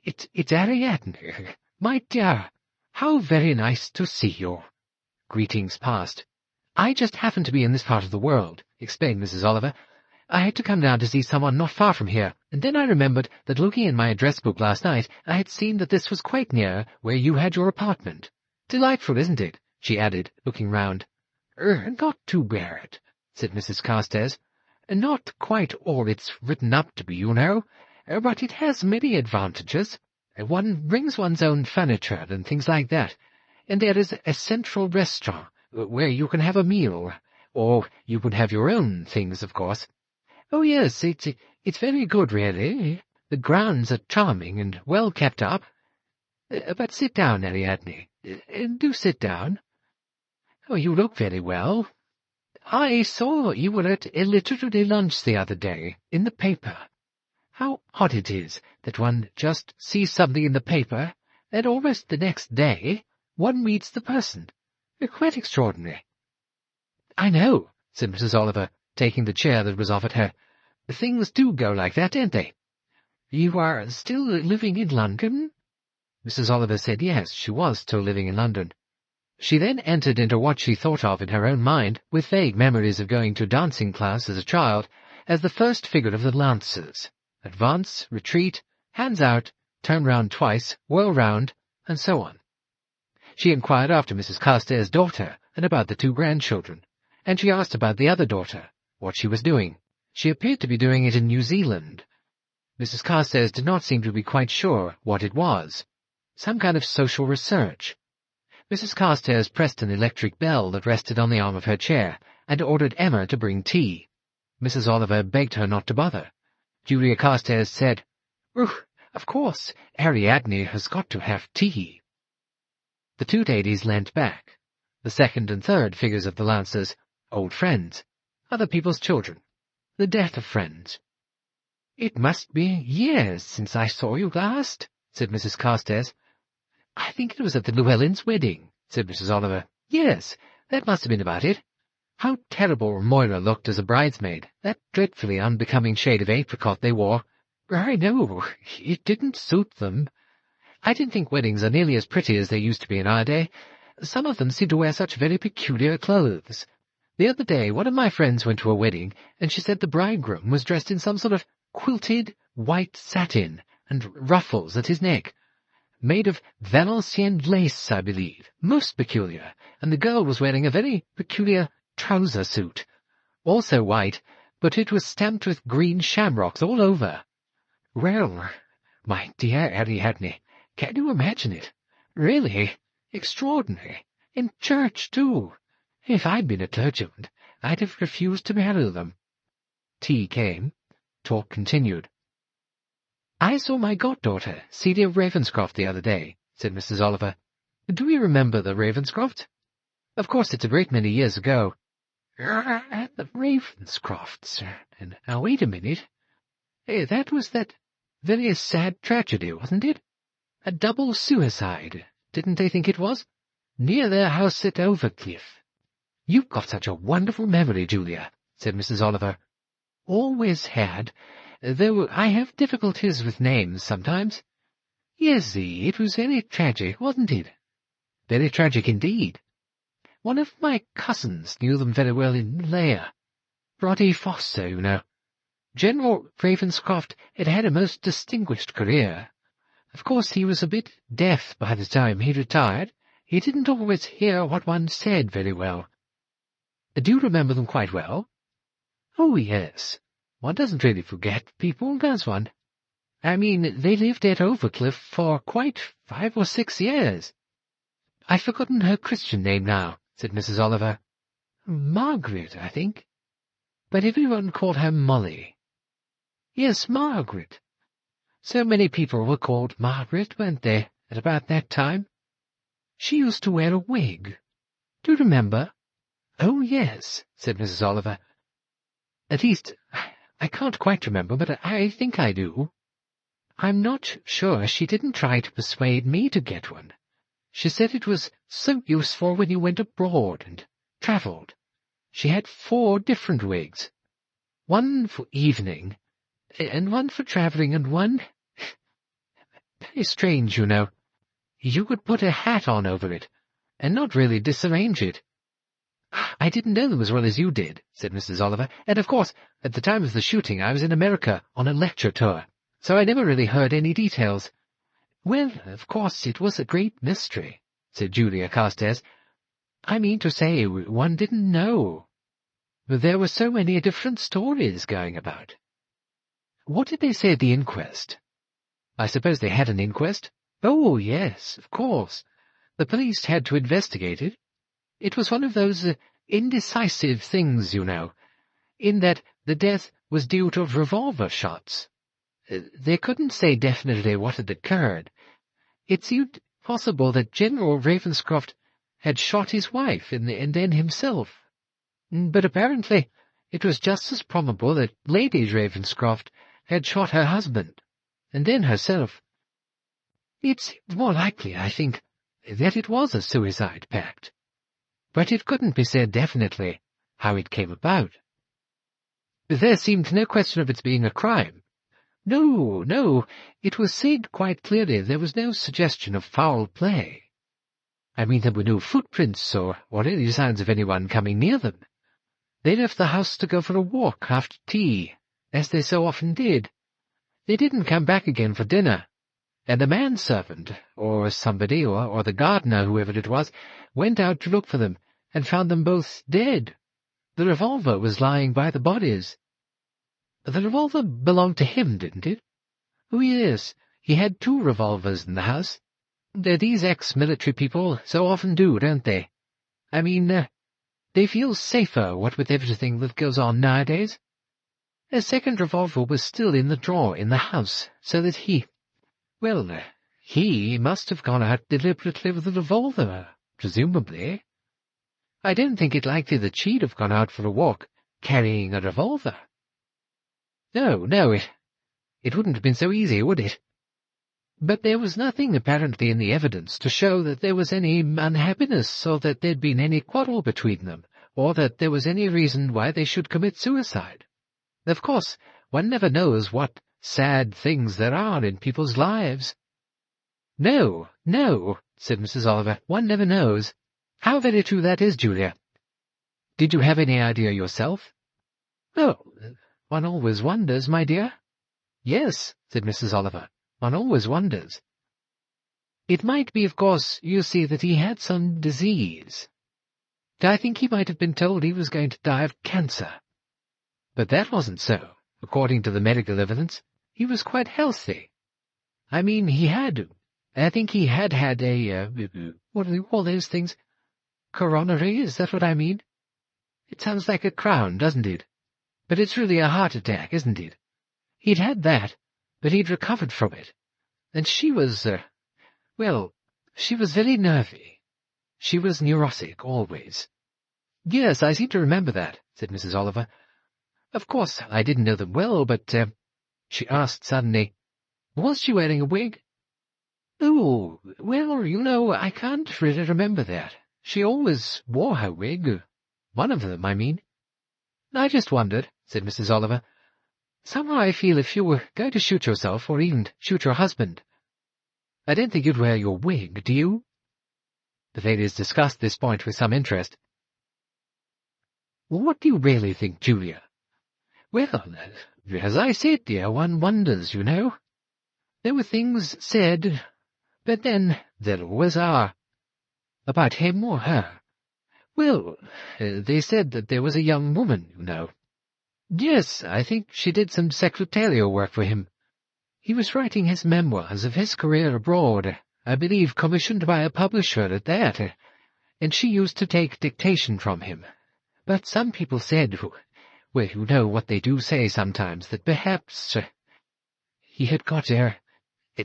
Speaker 1: it's Ariadne. My dear, how very nice to see you." Greetings passed. "I just happened to be in this part of the world," explained Mrs. Oliver. "I had to come down to see someone not far from here, and then I remembered that looking in my address book last night I had seen that this was quite near where you had your apartment. Delightful, isn't it?" she added, looking round. Not too bad," said Mrs. Carstairs. "Not quite all it's written up to be, you know, but it has many advantages. One brings one's own furniture and things like that, and there is a central restaurant where you can have a meal, or you can have your own things, of course. Oh, yes, it's very good, really. The grounds are charming and well kept up. But sit down, Ariadne. Do sit down. Oh, you look very well. I saw you were at a literary lunch the other day, in the paper. How odd it is that one just sees something in the paper, and almost the next day one meets the person. Quite extraordinary." "I know," said Mrs. Oliver, taking the chair that was offered her. "Things do go like that, don't they? You are still living in London?" Mrs. Oliver said yes, she was still living in London. She then entered into what she thought of in her own mind, with vague memories of going to dancing class as a child, as the first figure of the Lancers. Advance, retreat, hands out, turn round twice, whirl round, and so on. She inquired after Mrs. Carstairs' daughter, and about the 2 grandchildren, and she asked about the other daughter, what she was doing. She appeared to be doing it in New Zealand. Mrs. Carstairs did not seem to be quite sure what it was. Some kind of social research. Mrs. Carstairs pressed an electric bell that rested on the arm of her chair, and ordered Emma to bring tea. Mrs. Oliver begged her not to bother. Julia Carstairs said, "Of course, Ariadne has got to have tea." The 2 ladies leant back. The second and third figures of the Lancers, old friends, other people's children, the death of friends. "It must be years since I saw you last," said Mrs. Carstairs. "I think it was at the Llewellyns' wedding," said Mrs. Oliver. "Yes, that must have been about it. How terrible Moira looked as a bridesmaid, that dreadfully unbecoming shade of apricot they wore. I know, it didn't suit them. I didn't think weddings are nearly as pretty as they used to be in our day. Some of them seem to wear such very peculiar clothes. The other day one of my friends went to a wedding, and she said the bridegroom was dressed in some sort of quilted white satin, and ruffles at his neck. Made of Valenciennes lace, I believe, most peculiar, and the girl was wearing a very peculiar trouser suit, also white, but it was stamped with green shamrocks all over. Well, my dear Ariadne, can you imagine it? Really, extraordinary. In church, too. If I'd been a clergyman, I'd have refused to marry them." Tea came. Talk continued. "I saw my goddaughter, Celia Ravenscroft, the other day," said Mrs. Oliver. "Do you remember the Ravenscrofts? Of course it's a great many years ago." "The Ravenscrofts. Now, wait a minute. That was that very sad tragedy, wasn't it? A double suicide, didn't they think it was? Near their house at Overcliff." "You've got such a wonderful memory, Julia," said Mrs. Oliver. "Always had, though I have difficulties with names sometimes. Yes, it was very tragic, wasn't it?" "Very tragic indeed." "One of my cousins knew them very well in Layer. Roddy Foster, you know. General Ravenscroft had had a most distinguished career. Of course he was a bit deaf by the time he retired. He didn't always hear what one said very well." "Do you remember them quite well?" "Oh, yes. One doesn't really forget people, does one? I mean, they lived at Overcliff for quite 5 or 6 years. I've forgotten her Christian name now," said Mrs. Oliver. "Margaret, I think. But everyone called her Molly." "Yes, Margaret. So many people were called Margaret, weren't they, at about that time? She used to wear a wig. Do you remember?" "Oh, yes," said Mrs. Oliver. "At least, I can't quite remember, but I think I do. I'm not sure she didn't try to persuade me to get one. She said it was so useful when you went abroad and travelled. She had 4 different wigs. One for evening, and one for travelling, and one— very strange, you know. You could put a hat on over it, and not really disarrange it." "I didn't know them as well as you did," said Mrs. Oliver, "and of course, at the time of the shooting I was in America on a lecture tour, so I never really heard any details." "Well, of course, it was a great mystery," said Julia Carstairs. "I mean to say, one didn't know. There were so many different stories going about." "What did they say at the inquest?" "I suppose they had an inquest?" "Oh, yes, of course. The police had to investigate it. It was one of those indecisive things, you know, in that the death was due to revolver shots. They couldn't say definitely what had occurred. It seemed possible that General Ravenscroft had shot his wife and then himself. But apparently it was just as probable that Lady Ravenscroft had shot her husband, and then herself. It seemed more likely, I think, that it was a suicide pact. But it couldn't be said definitely how it came about. There seemed no question of its being a crime. No, it was said quite clearly there was no suggestion of foul play. I mean, there were no footprints or any signs of anyone coming near them. They left the house to go for a walk after tea, as they so often did. They didn't come back again for dinner, and the manservant, or somebody, or the gardener, whoever it was, went out to look for them, and found them both dead. The revolver was lying by the bodies." "The revolver belonged to him, didn't it?" "Oh, yes. He had 2 revolvers in the house. These ex-military people so often do, don't they? I mean, they feel safer, what with everything that goes on nowadays. A 2nd revolver was still in the drawer in the house, so that he must have gone out deliberately with a revolver, presumably. I don't think it likely that she'd have gone out for a walk carrying a revolver. No, it wouldn't have been so easy, would it? But there was nothing apparently in the evidence to show that there was any unhappiness, or that there'd been any quarrel between them, or that there was any reason why they should commit suicide. Of course, one never knows what sad things there are in people's lives." No, said Mrs. Oliver, "one never knows. How very true that is, Julia. Did you have any idea yourself?" "Oh, one always wonders, my dear." "Yes," said Mrs. Oliver, "one always wonders. It might be, of course, you see, that he had some disease. I think he might have been told he was going to die of cancer. But that wasn't so, according to the medical evidence. He was quite healthy. I mean, I think he had a, what do they call those things? Coronary, is that what I mean? It sounds like a crown, doesn't it? But it's really a heart attack, isn't it? He'd had that, but he'd recovered from it. And she was, she was very nervy. She was neurotic, always." "Yes, I seem to remember that," said Mrs. Oliver. "Of course, I didn't know them well, but," she asked suddenly, "was she wearing a wig?" "Oh, well, you know, I can't really remember that. She always wore her wig. One of them, I mean." "I just wondered," said Mrs. Oliver. "Somehow I feel if you were going to shoot yourself, or even shoot your husband, I don't think you'd wear your wig, do you?" The ladies discussed this point with some interest. "What do you really think, Julia?" "Well, as I said, dear, one wonders, you know. There were things said, but then there always are." "About him or her?" "Well, they said that there was a young woman, you know." "Yes, I think she did some secretarial work for him. He was writing his memoirs of his career abroad, I believe commissioned by a publisher at that, and she used to take dictation from him. But some people said, well, you know what they do say sometimes, that perhaps he had got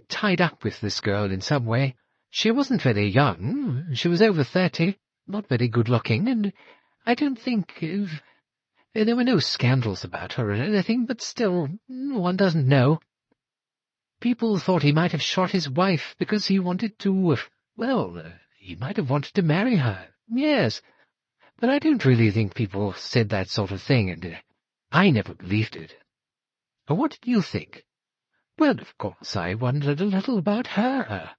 Speaker 1: tied up with this girl in some way. She wasn't very young. She was over 30, not very good-looking, and I don't think... there were no scandals about her or anything, but still, one doesn't know. People thought he might have shot his wife because he wanted to... he might have wanted to marry her. Yes, but I don't really think people said that sort of thing, and I never believed it. What did you think? Well, of course, I wondered a little about her.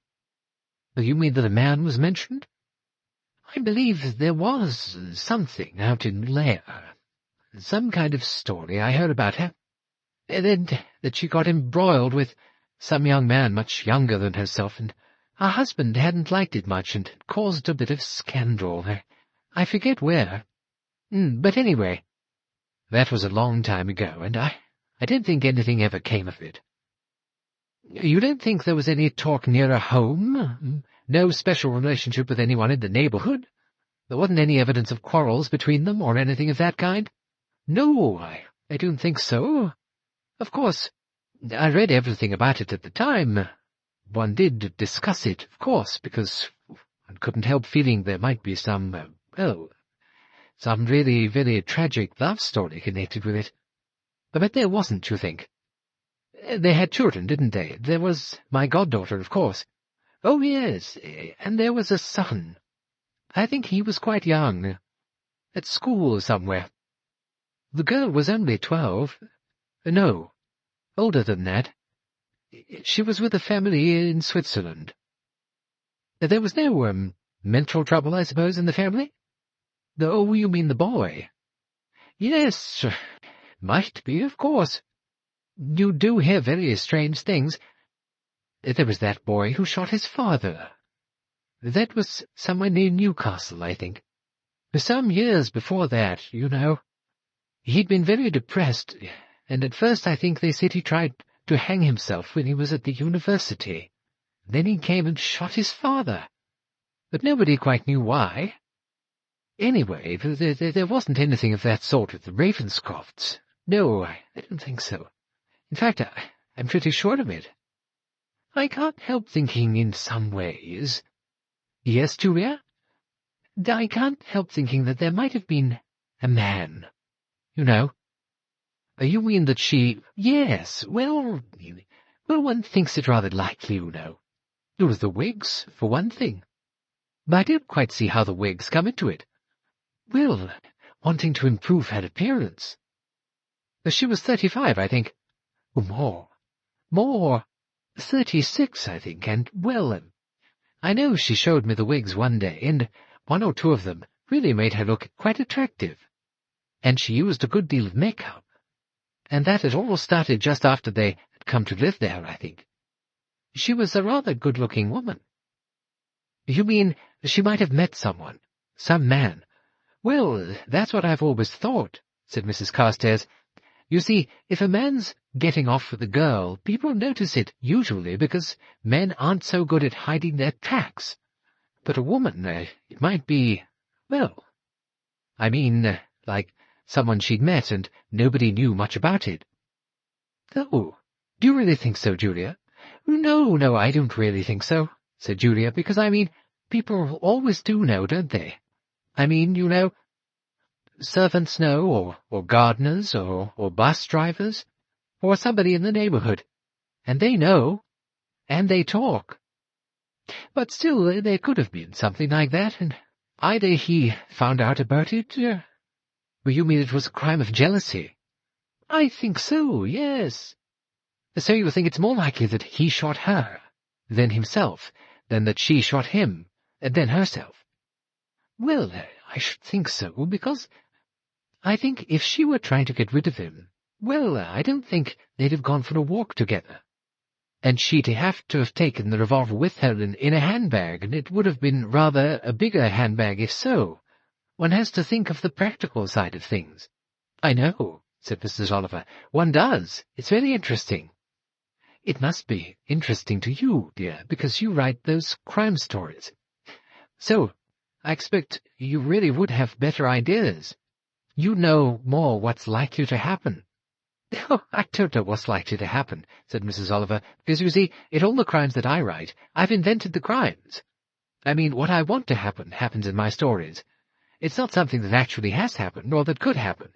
Speaker 1: You mean that a man was mentioned? I believe there was something out in Lair. Some kind of story I heard about her. And then that she got embroiled with some young man much younger than herself, and her husband hadn't liked it much and caused a bit of scandal. I forget where. But anyway, that was a long time ago, and I don't think anything ever came of it. You don't think there was any talk nearer home? No special relationship with anyone in the neighborhood? There wasn't any evidence of quarrels between them or anything of that kind? No, I don't think so. Of course, I read everything about it at the time. One did discuss it, of course, because one couldn't help feeling there might be some really very tragic love story connected with it. But there wasn't, you think? They had children, didn't they? There was my goddaughter, of course. Oh, yes, and there was a son. I think he was quite young. At school somewhere. The girl was only 12. No, older than that. She was with a family in Switzerland. There was no, mental trouble, I suppose, in the family? Oh, you mean the boy? Yes, might be, of course. You do hear very strange things. There was that boy who shot his father. That was somewhere near Newcastle, I think. For some years before that, you know. He'd been very depressed, and at first I think they said he tried to hang himself when he was at the university. Then he came and shot his father. But nobody quite knew why. Anyway, there wasn't anything of that sort with the Ravenscrofts. No, I don't think so. In fact, I'm pretty sure of it. I can't help thinking in some ways... Yes, Julia? I can't help thinking that there might have been a man. You know? You mean that she... Yes, well, one thinks it rather likely, you know. There was the wigs, for one thing. But I don't quite see how the wigs come into it. Well, wanting to improve her appearance. She was 35, I think. More. 36, I think, and, well, I know she showed me the wigs one day, and one or two of them really made her look quite attractive. And she used a good deal of makeup. And that had all started just after they had come to live there, I think. She was a rather good-looking woman. You mean she might have met someone, some man? Well, that's what I've always thought, said Mrs. Carstairs. You see, if a man's getting off with a girl, people notice it, usually, because men aren't so good at hiding their tracks. But a woman, it might be, well, I mean, like someone she'd met and nobody knew much about it. Oh, do you really think so, Julia? No, I don't really think so, said Julia, because, I mean, people always do know, don't they? I mean, you know, servants know, or gardeners, or bus drivers, or somebody in the neighborhood. And they know, and they talk. But still, there could have been something like that, and either he found out about it, you mean it was a crime of jealousy? I think so, yes. So you think it's more likely that he shot her, than himself, than that she shot him, and then herself? Well, I should think so, because I think if she were trying to get rid of him, well, I don't think they'd have gone for a walk together. And she'd have to have taken the revolver with her in a handbag, and it would have been rather a bigger handbag if so. One has to think of the practical side of things. I know, said Mrs. Oliver. One does. It's very interesting. It must be interesting to you, dear, because you write those crime stories. So, I expect you really would have better ideas. You know more what's likely to happen. "Oh, I don't know what's likely to happen," said Mrs. Oliver, "because, you see, in all the crimes that I write, I've invented the crimes. I mean, what I want to happen happens in my stories. It's not something that actually has happened, or that could happen.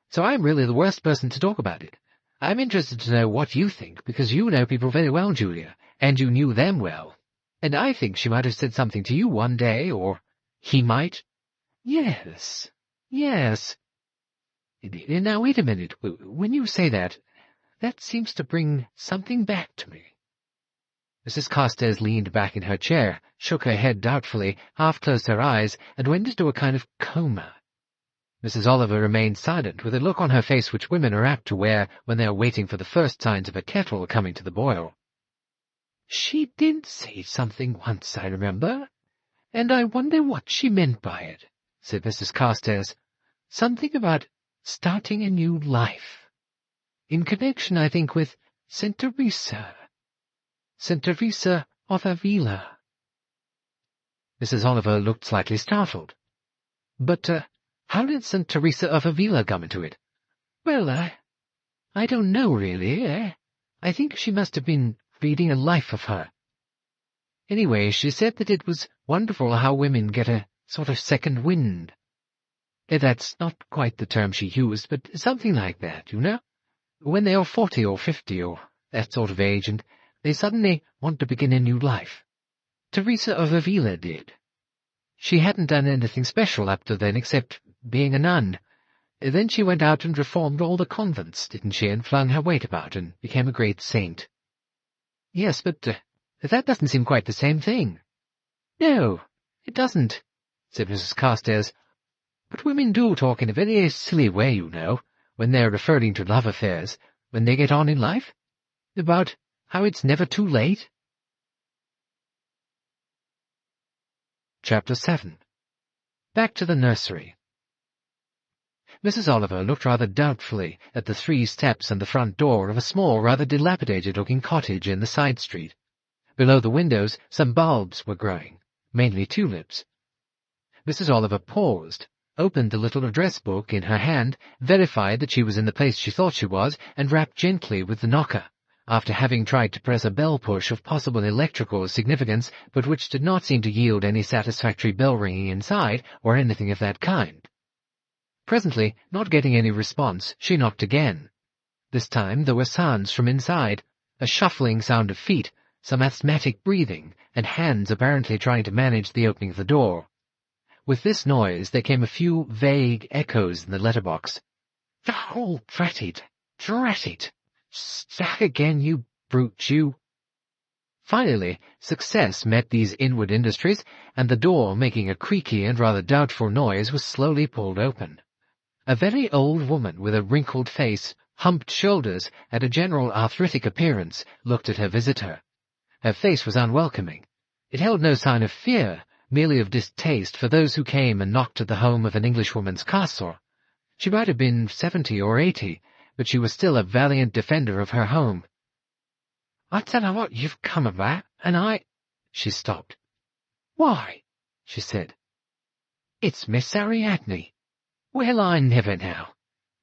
Speaker 1: So I'm really the worst person to talk about it. I'm interested to know what you think, because you know people very well, Julia, and you knew them well. And I think she might have said something to you one day, or he might." "Yes, yes. Now, wait a minute. When you say that, that seems to bring something back to me." Mrs. Carstairs leaned back in her chair, shook her head doubtfully, half-closed her eyes, and went into a kind of coma. Mrs. Oliver remained silent, with a look on her face which women are apt to wear when they are waiting for the first signs of a kettle coming to the boil. "She did say something once, I remember, and I wonder what she meant by it," said Mrs. Carstairs. "Something about starting a new life. In connection, I think, with St. Teresa. St. Teresa of Avila." Mrs. Oliver looked slightly startled. "But, how did St. Teresa of Avila come into it?" "Well, I don't know, really. I think she must have been reading a life of her. Anyway, she said that it was wonderful how women get a sort of second wind. That's not quite the term she used, but something like that, you know? When they are 40 or 50 or that sort of age, and they suddenly want to begin a new life. Teresa of Avila did. She hadn't done anything special up to then except being a nun. Then she went out and reformed all the convents, didn't she, and flung her weight about and became a great saint." "Yes, but that doesn't seem quite the same thing." "No, it doesn't," said Mrs. Carstairs. "But women do talk in a very silly way, you know, when they're referring to love affairs, when they get on in life, about how it's never too late." Chapter 7. Back to the nursery. Mrs. Oliver looked rather doubtfully at the 3 steps and the front door of a small, rather dilapidated-looking cottage in the side street. Below the windows, some bulbs were growing, mainly tulips. Mrs. Oliver paused, opened the little address book in her hand, verified that she was in the place she thought she was, and rapped gently with the knocker, after having tried to press a bell-push of possible electrical significance, but which did not seem to yield any satisfactory bell-ringing inside, or anything of that kind. Presently, not getting any response, she knocked again. This time there were sounds from inside, a shuffling sound of feet, some asthmatic breathing, and hands apparently trying to manage the opening of the door. With this noise there came a few vague echoes in the letterbox. "Oh, drat it! Drat it! Stuck again, you brute, you!" Finally, success met these inward industries, and the door, making a creaky and rather doubtful noise, was slowly pulled open. A very old woman with a wrinkled face, humped shoulders, and a general arthritic appearance looked at her visitor. Her face was unwelcoming. It held no sign of fear, merely of distaste for those who came and knocked at the home of an Englishwoman's castle. She might have been 70 or 80, but she was still a valiant defender of her home. "I don't know what you've come about, and I—" She stopped. "Why?" she said. "It's Miss Ariadne." "Well, I never now.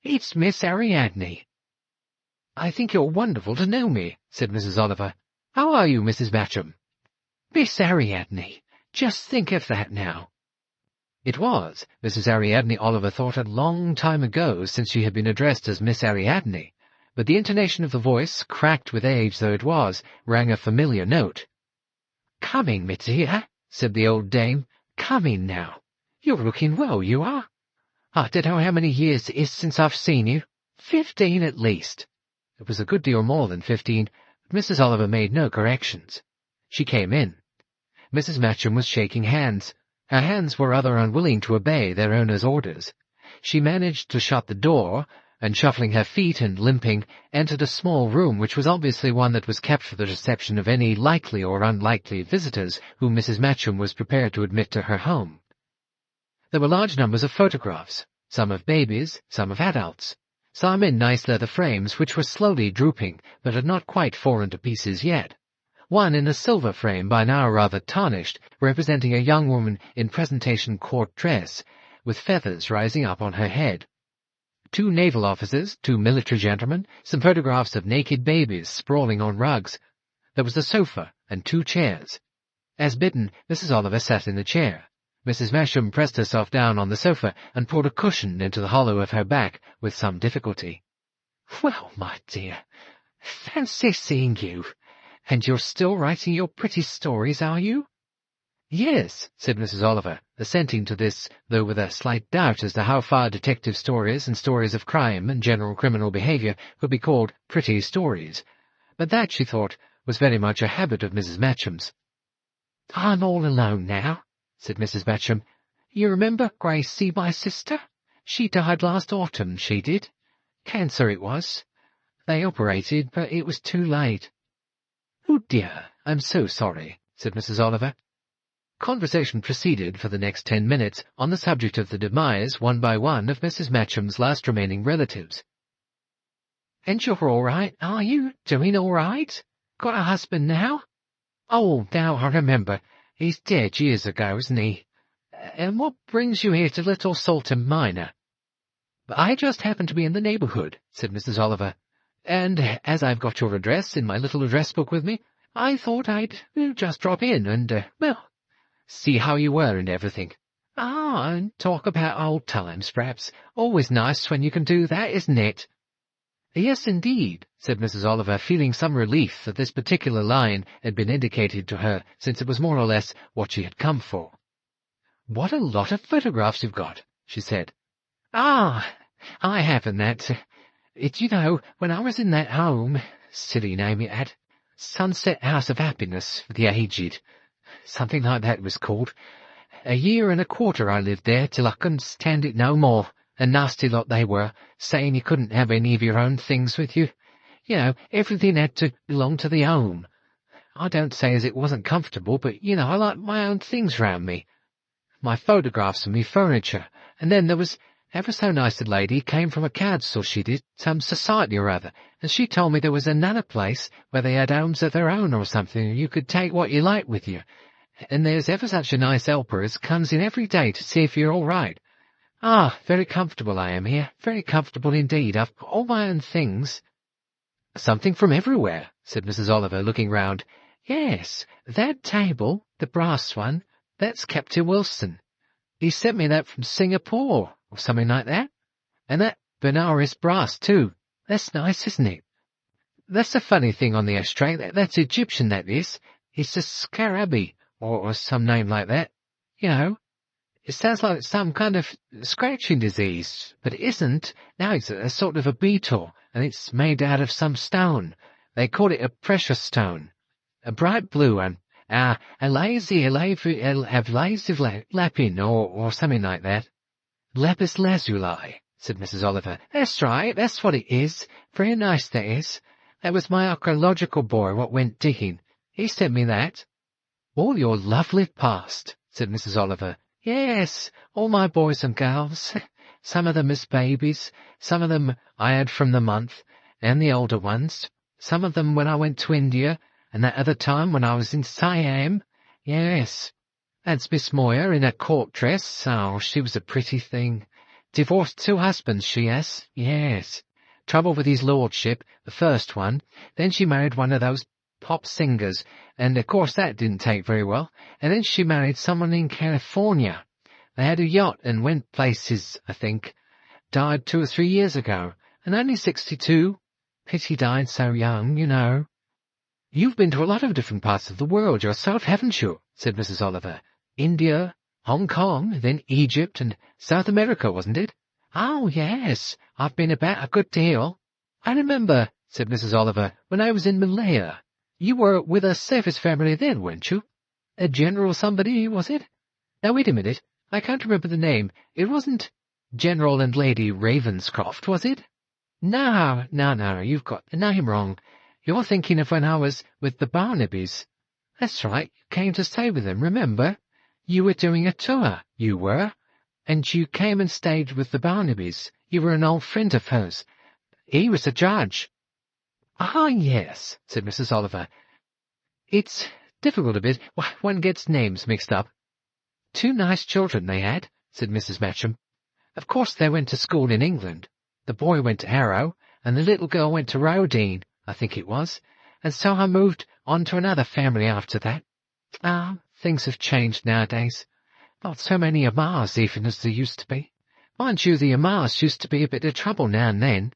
Speaker 1: It's Miss Ariadne." "I think you're wonderful to know me," said Mrs. Oliver. "How are you, Mrs. Matcham?" "Miss Ariadne. Just think of that now." It was, Mrs. Ariadne Oliver thought, a long time ago since she had been addressed as Miss Ariadne, but the intonation of the voice, cracked with age though it was, rang a familiar note. "Coming, me dear," said the old dame. "Coming now. You're looking well, you are. I don't know how many years it is since I've seen you. 15 at least." It was a good deal more than 15, but Mrs. Oliver made no corrections. She came in. Mrs. Matcham was shaking hands. Her hands were rather unwilling to obey their owner's orders. She managed to shut the door, and shuffling her feet and limping, entered a small room which was obviously one that was kept for the reception of any likely or unlikely visitors whom Mrs. Matcham was prepared to admit to her home. There were large numbers of photographs, some of babies, some of adults, some in nice leather frames which were slowly drooping, but had not quite fallen to pieces yet. One in a silver frame, by now rather tarnished, representing a young woman in presentation court dress, with feathers rising up on her head. 2 naval officers, 2 military gentlemen, some photographs of naked babies sprawling on rugs. There was a sofa and 2 chairs. As bidden, Mrs. Oliver sat in the chair. Mrs. Masham pressed herself down on the sofa and pulled a cushion into the hollow of her back with some difficulty. "Well, my dear, fancy seeing you. And you're still writing your pretty stories, are you?" "Yes," said Mrs. Oliver, assenting to this, though with a slight doubt as to how far detective stories and stories of crime and general criminal behaviour could be called pretty stories. But that, she thought, was very much a habit of Mrs. Matcham's. "I'm all alone now," said Mrs. Matcham. "You remember Gracie, my sister? She died last autumn, she did. Cancer it was. They operated, but it was too late." "Oh dear, I'm so sorry," said Mrs. Oliver. Conversation proceeded for the next 10 minutes on the subject of the demise, one by one, of Mrs. Matcham's last remaining relatives. "And you're all right, are you? Doing all right? Got a husband now?" "Oh, now I remember. He's dead years ago, isn't he? And what brings you here to Little Salton Minor?" "I just happened to be in the neighbourhood," said Mrs. Oliver, "and as I've got your address in my little address book with me, I thought I'd just drop in and, see how you were and everything. And talk about old times, perhaps. Always nice when you can do that, isn't it?" "Yes, indeed," said Mrs. Oliver, feeling some relief that this particular line had been indicated to her, since it was more or less what she had come for. "What a lot of photographs you've got," she said. "I haven't that. When I was in that home, silly name it had, Sunset House of Happiness for the Aged, something like that it was called. 1.25 years I lived there till I couldn't stand it no more. A nasty lot they were, saying you couldn't have any of your own things with you. Everything had to belong to the home. I don't say as it wasn't comfortable, but, I like my own things round me. My photographs and me furniture. And then there was ever so nice a lady came from a council, she did, some society or other, and she told me there was another place where they had homes of their own or something, and you could take what you liked with you. And there's ever such a nice helper as comes in every day to see if you're all right. Very comfortable I am here, very comfortable indeed. I've got all my own things." "Something from everywhere," said Mrs. Oliver, looking round. "Yes, that table, the brass one, that's Captain Wilson. He sent me that from Singapore, or something like that. And that Benares brass, too. That's nice, isn't it? That's a funny thing on the ashtray. That's Egyptian, that is. It's a scarabaei, or some name like that. It sounds like some kind of scratching disease, but it isn't. Now it's a sort of a beetle, and it's made out of some stone. They call it a precious stone. A bright blue one. A lazy lapin, or something like that." "Lapis lazuli," said Mrs. Oliver. "That's right, that's what it is. Very nice, that is. That was my archaeological boy what went digging. He sent me that." "All your lovely past," said Mrs. Oliver. "Yes, all my boys and girls. Some of them as babies, some of them I had from the month, and the older ones. Some of them when I went to India, and that other time when I was in Siam. Yes. That's Miss Moyer in her court dress. She was a pretty thing. Divorced 2 husbands, she has. Yes. Trouble with his lordship, the first one. Then she married one of those pop singers, and of course that didn't take very well. And then she married someone in California. They had a yacht and went places, I think. Died 2 or 3 years ago, and only 62. Pity died so young, "You've been to a lot of different parts of the world yourself, haven't you?" said Mrs. Oliver. "India, Hong Kong, then Egypt, and South America, wasn't it?" "Oh, yes, I've been about a good deal." "I remember," said Mrs. Oliver, "when I was in Malaya. You were with a service family then, weren't you? A General somebody, was it? Now, wait a minute, I can't remember the name. It wasn't General and Lady Ravenscroft, was it?" No, you've got the name wrong. You're thinking of when I was with the Barnabys. That's right, you came to stay with them, remember? You were doing a tour, you were. And you came and stayed with the Barnabys. You were an old friend of hers. He was a judge." Yes, said Mrs. Oliver. "It's difficult a bit. One gets names mixed up." "2 nice children they had," said Mrs. Matcham. "Of course they went to school in England." The boy went to Harrow, and the little girl went to Rodine, I think it was, and so I moved on to another family after that. Things have changed nowadays. Not so many Amars even as there used to be. Mind you, the Amars used to be a bit of trouble now and then.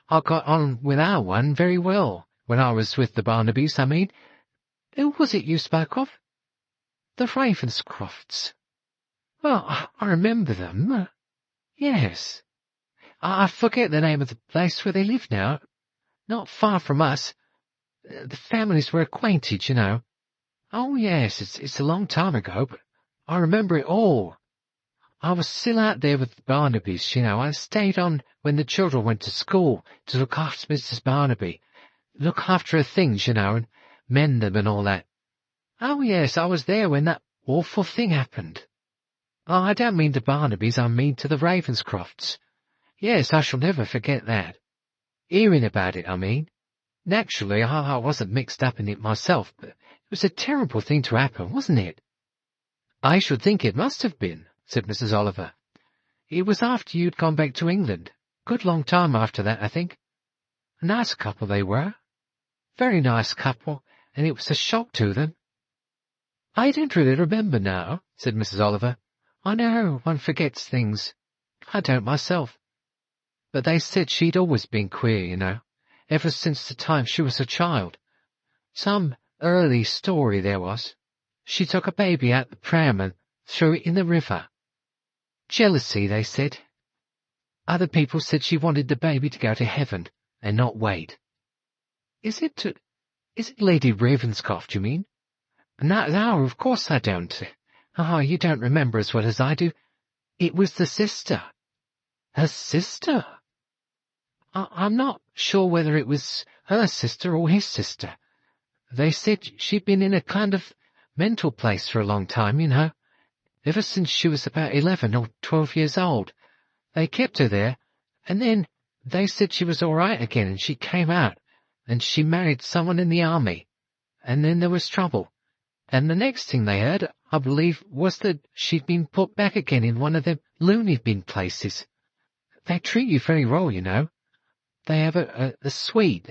Speaker 1: I got on with our one very well, when I was with the Barnabys, I mean. Who was it you spoke of? The Ravenscrofts. Well, I remember them. Yes. I forget the name of the place where they live now. Not far from us. The families were acquainted, you know. Oh, yes, it's a long time ago, but I remember it all. I was still out there with the Barnabys, you know. I stayed on when the children went to school to look after Mrs. Barnaby. Look after her things, you know, and mend them and all that. Oh, yes, I was there when that awful thing happened. Oh, I don't mean to Barnabys, I mean to the Ravenscrofts. Yes, I shall never forget that. Hearing about it, I mean. Naturally, I wasn't mixed up in it myself, but it was a terrible thing to happen, wasn't it? I should think it must have been, said Mrs. Oliver. It was after you'd gone back to England. Good long time after that, I think. A nice couple they were. Very nice couple, and it was a shock to them. I don't really remember now, said Mrs. Oliver. I know, one forgets things. I don't myself. But they said she'd always been queer, you know, ever since the time she was a child. Some early story there was. She took a baby out the pram and threw it in the river. Jealousy, they said. Other people said she wanted the baby to go to heaven and not wait. Is it Lady Ravenscroft, you mean? No, of course I don't. You don't remember as well as I do. It was the sister. Her sister? I'm not sure whether it was her sister or his sister. They said she'd been in a kind of mental place for a long time, you know, ever since she was about 11 or 12 years old. They kept her there, and then they said she was all right again, and she came out, and she married someone in the army, and then there was trouble. And the next thing they heard, I believe, was that she'd been put back again in one of them loony bin places. They treat you very well, you know. They have a suite,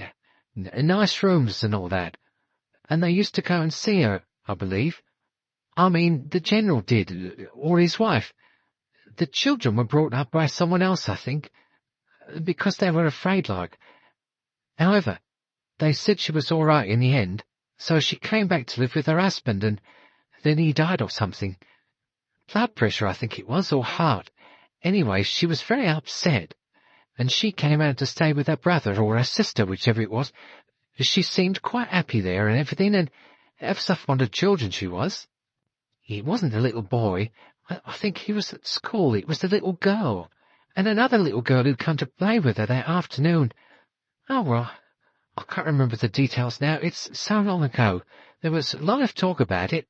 Speaker 1: nice rooms and all that. And they used to go and see her, I believe. I mean, the General did, or his wife. The children were brought up by someone else, I think, because they were afraid like. However, they said she was all right in the end, so she came back to live with her husband, and then he died or something. Blood pressure, I think it was, or heart. Anyway, she was very upset, and she came out to stay with her brother or her sister, whichever it was. She seemed quite happy there and everything, and ever so fond of children she was. It wasn't the little boy. I think he was at school. It was the little girl, and another little girl who'd come to play with her that afternoon. Oh, well, I can't remember the details now. It's so long ago. There was a lot of talk about it.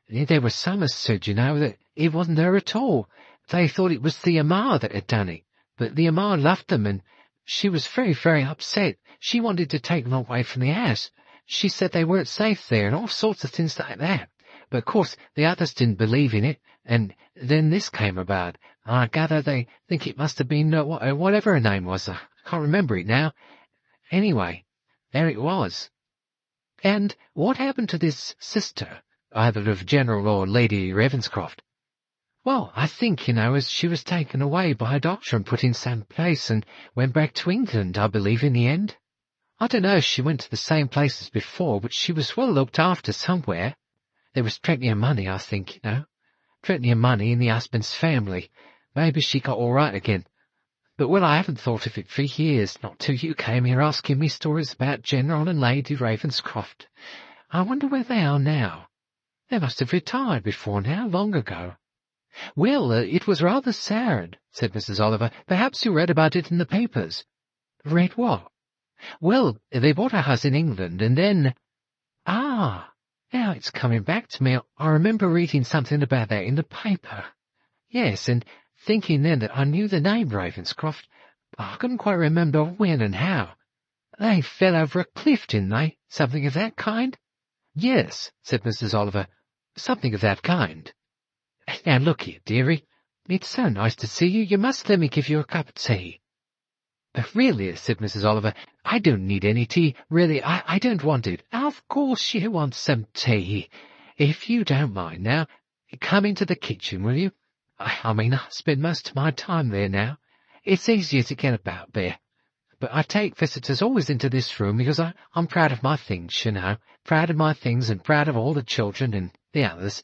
Speaker 1: There were some who said, you know, that it wasn't her at all. They thought it was the Amar that had done it, but the Amar loved them, and she was very, very upset. She wanted to take them away from the house. She said they weren't safe there, and all sorts of things like that. But of course the others didn't believe in it, and then this came about. I gather they think it must have been whatever her name was. I can't remember it now. Anyway, there it was. And what happened to this sister, either of General or Lady Ravenscroft? Well, I think, you know, as she was taken away by a doctor and put in some place and went back to England, I believe, in the end. I don't know if she went to the same place as before, but she was well looked after somewhere. There was plenty of money, I think, you know. Plenty of money in the husband's family. Maybe she got all right again. But, well, I haven't thought of it for years, not till you came here asking me stories about General and Lady Ravenscroft. I wonder where they are now. They must have retired before now, long ago. Well, it was rather sad, said Mrs. Oliver. Perhaps you read about it in the papers. Read what? Well, they bought a house in England, and then... Ah, now it's coming back to me. I remember reading something about that in the paper. Yes, and thinking then that I knew the name Ravenscroft. I couldn't quite remember when and how. They fell over a cliff, didn't they? Something of that kind? Yes, said Mrs. Oliver. Something of that kind. Now look here, dearie. It's so nice to see you. You must let me give you a cup of tea. Really, said Mrs. Oliver, I don't need any tea. Really, I don't want it. Of course you want some tea. If you don't mind now, come into the kitchen, will you? I mean, I spend most of my time there now. It's easier to get about there. But I take visitors always into this room because I'm proud of my things, you know. Proud of my things and proud of all the children and the others.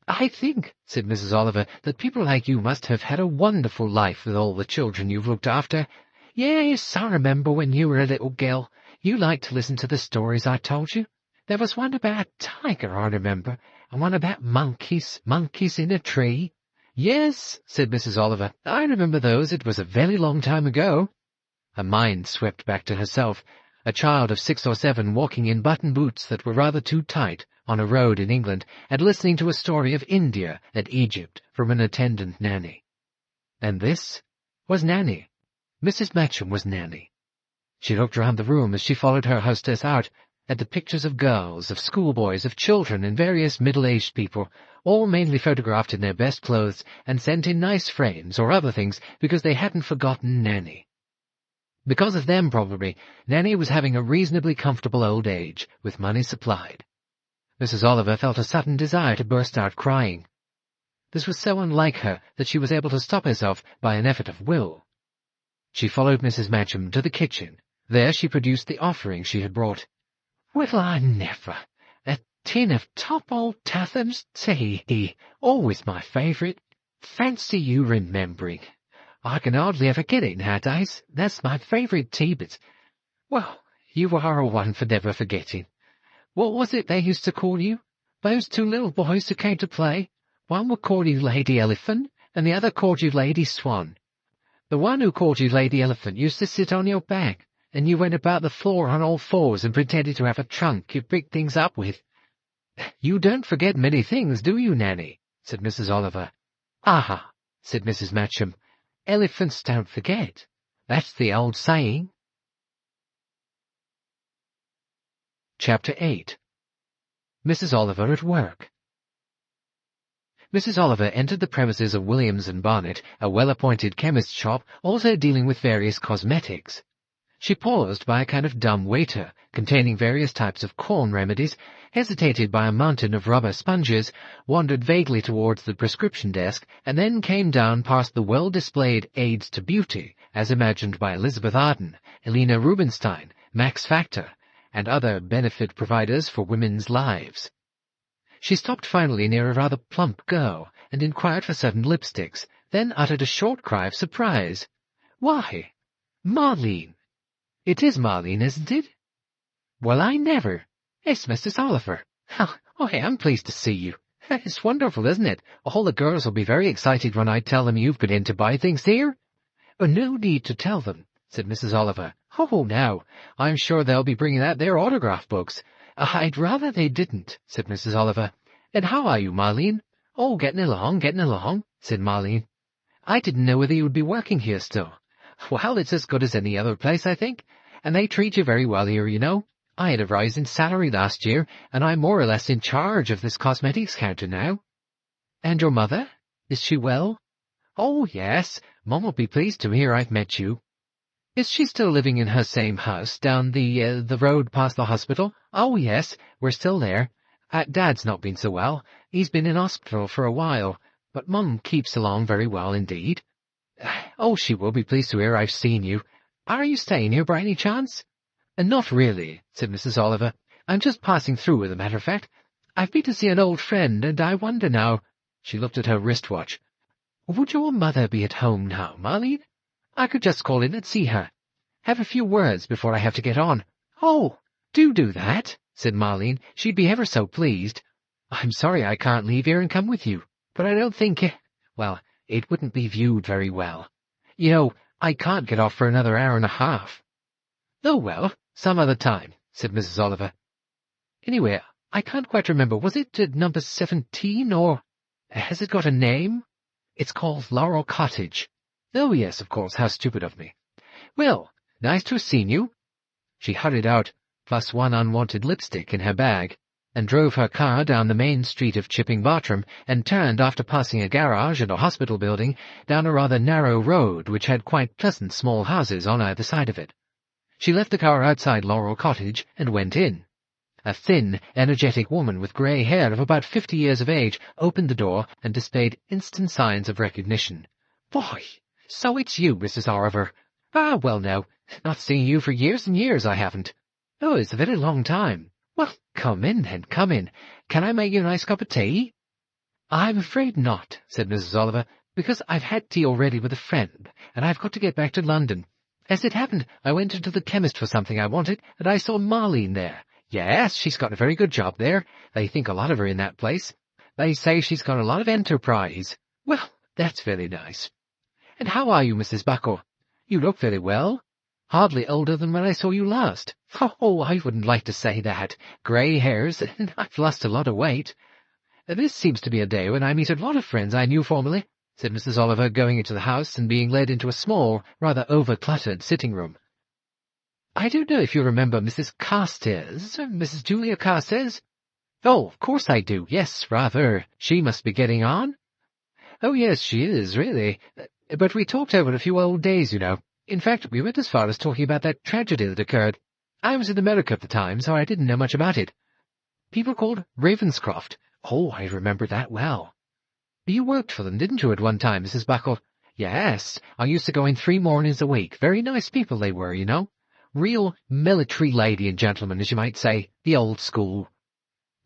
Speaker 1: I think, said Mrs. Oliver, that people like you must have had a wonderful life with all the children you've looked after. Yes, I remember when you were a little girl. You liked to listen to the stories I told you. There was one about a tiger, I remember, and one about monkeys in a tree. Yes, said Mrs. Oliver, I remember those. It was a very long time ago. Her mind swept back to herself, a child of 6 or 7 walking in button boots that were rather too tight on a road in England, and listening to a story of India and Egypt from an attendant nanny. And this was Nanny. Mrs. Matcham was Nanny. She looked round the room as she followed her hostess out, at the pictures of girls, of schoolboys, of children, and various middle-aged people, all mainly photographed in their best clothes and sent in nice frames or other things because they hadn't forgotten Nanny. Because of them, probably, Nanny was having a reasonably comfortable old age, with money supplied. Mrs. Oliver felt a sudden desire to burst out crying. This was so unlike her that she was able to stop herself by an effort of will. She followed Mrs. Matcham to the kitchen. There she produced the offering she had brought. Well, I never! A tin of top old Tatham's tea, always my favourite. Fancy you remembering. I can hardly ever get it nowadays. That's my favourite tea, but... Well, you are a one for never forgetting. What was it they used to call you? Those 2 little boys who came to play? One would call you Lady Elephant, and the other called you Lady Swan. The one who called you Lady Elephant used to sit on your back, and you went about the floor on all fours and pretended to have a trunk you picked things up with. You don't forget many things, do you, Nanny? Said Mrs. Oliver. Aha, said Mrs. Matcham. Elephants don't forget. That's the old saying. Chapter 8. Mrs. Oliver at Work. Mrs. Oliver entered the premises of Williams and Barnett, a well-appointed chemist's shop, also dealing with various cosmetics. She paused by a kind of dumb waiter, containing various types of corn remedies, hesitated by a mountain of rubber sponges, wandered vaguely towards the prescription desk, and then came down past the well-displayed aids to beauty, as imagined by Elizabeth Arden, Helena Rubinstein, Max Factor, and other benefit providers for women's lives. She stopped finally near a rather plump girl, and inquired for certain lipsticks, then uttered a short cry of surprise. Why, Marlene! It is Marlene, isn't it? Well, I never! It's Mrs. Oliver. Oh, I am pleased to see you. It's wonderful, isn't it? All the girls will be very excited when I tell them you've been in to buy things here. No need to tell them, said Mrs. Oliver. Oh, now, I'm sure they'll be bringing out their autograph books. I'd rather they didn't, said Mrs. Oliver. And how are you, Marlene? Oh, getting along, said Marlene. I didn't know whether you would be working here still. Well, it's as good as any other place, I think. And they treat you very well here, you know. I had a rise in salary last year, and I'm more or less in charge of this cosmetics counter now. And your mother? Is she well? Oh, yes. Mum will be pleased to hear I've met you. Is she still living in her same house, down the road past the hospital? Oh, yes, we're still there. Dad's not been so well. He's been in hospital for a while, but Mum keeps along very well indeed. Oh, she will be pleased to hear I've seen you. Are you staying here by any chance? Not really, said Mrs. Oliver. I'm just passing through, as a matter of fact. I've been to see an old friend, and I wonder now... She looked at her wristwatch. Would your mother be at home now, Marlene? I could just call in and see her. Have a few words before I have to get on. Oh, do that, said Marlene. She'd be ever so pleased. I'm sorry I can't leave here and come with you, but I don't think... Well, it wouldn't be viewed very well. You know, I can't get off for another hour and a half. Oh, well, some other time, said Mrs. Oliver. Anyway, I can't quite remember. Was it number 17, or... Has it got a name? It's called Laurel Cottage. Oh, yes, of course. How stupid of me. Well, nice to have seen you. She hurried out, plus one unwanted lipstick in her bag, and drove her car down the main street of Chipping Bartram, and turned, after passing a garage and a hospital building, down a rather narrow road which had quite pleasant small houses on either side of it. She left the car outside Laurel Cottage and went in. A thin, energetic woman with grey hair of about 50 years of age opened the door and displayed instant signs of recognition. "Why, so it's you, Mrs. Oliver. Ah, well now, not seen you for years and years, I haven't. Oh, it's a very long time. Well, come in then, come in. Can I make you a nice cup of tea?" "I'm afraid not," said Mrs. Oliver, "because I've had tea already with a friend, and I've got to get back to London. As it happened, I went into the chemist for something I wanted, and I saw Marlene there. Yes, she's got a very good job there. They think a lot of her in that place. They say she's got a lot of enterprise. Well, that's very nice. And how are you, Mrs. Buckle? You look very well. Hardly older than when I saw you last. Oh, I wouldn't like to say that. Grey hairs, and I've lost a lot of weight. This seems to be a day when I meet a lot of friends I knew formerly," said Mrs. Oliver, going into the house and being led into a small, rather over-cluttered sitting room. "I don't know if you remember Mrs. Carstairs, Mrs. Julia Carstairs?" "Oh, of course I do. Yes, rather. She must be getting on." "Oh, yes, she is, really. But we talked over a few old days, you know. In fact, we went as far as talking about that tragedy that occurred. I was in America at the time, so I didn't know much about it. People called Ravenscroft. Oh, I remember that well. You worked for them, didn't you, at one time, Mrs. Buckle?" "Yes, I used to go in 3 mornings a week. Very nice people they were, you know. Real military lady and gentleman, as you might say, the old school.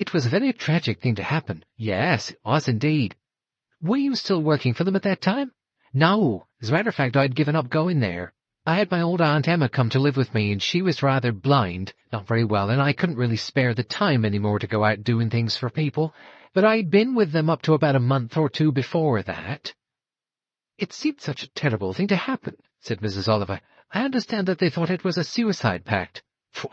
Speaker 1: It was a very tragic thing to happen. Yes, it was indeed. Were you still working for them at that time?" "No. As a matter of fact, I'd given up going there. I had my old Aunt Emma come to live with me, and she was rather blind, not very well, and I couldn't really spare the time any more to go out doing things for people. But I'd been with them up to about a month or 2 before that." "It seemed such a terrible thing to happen," said Mrs. Oliver. "I understand that they thought it was a suicide pact."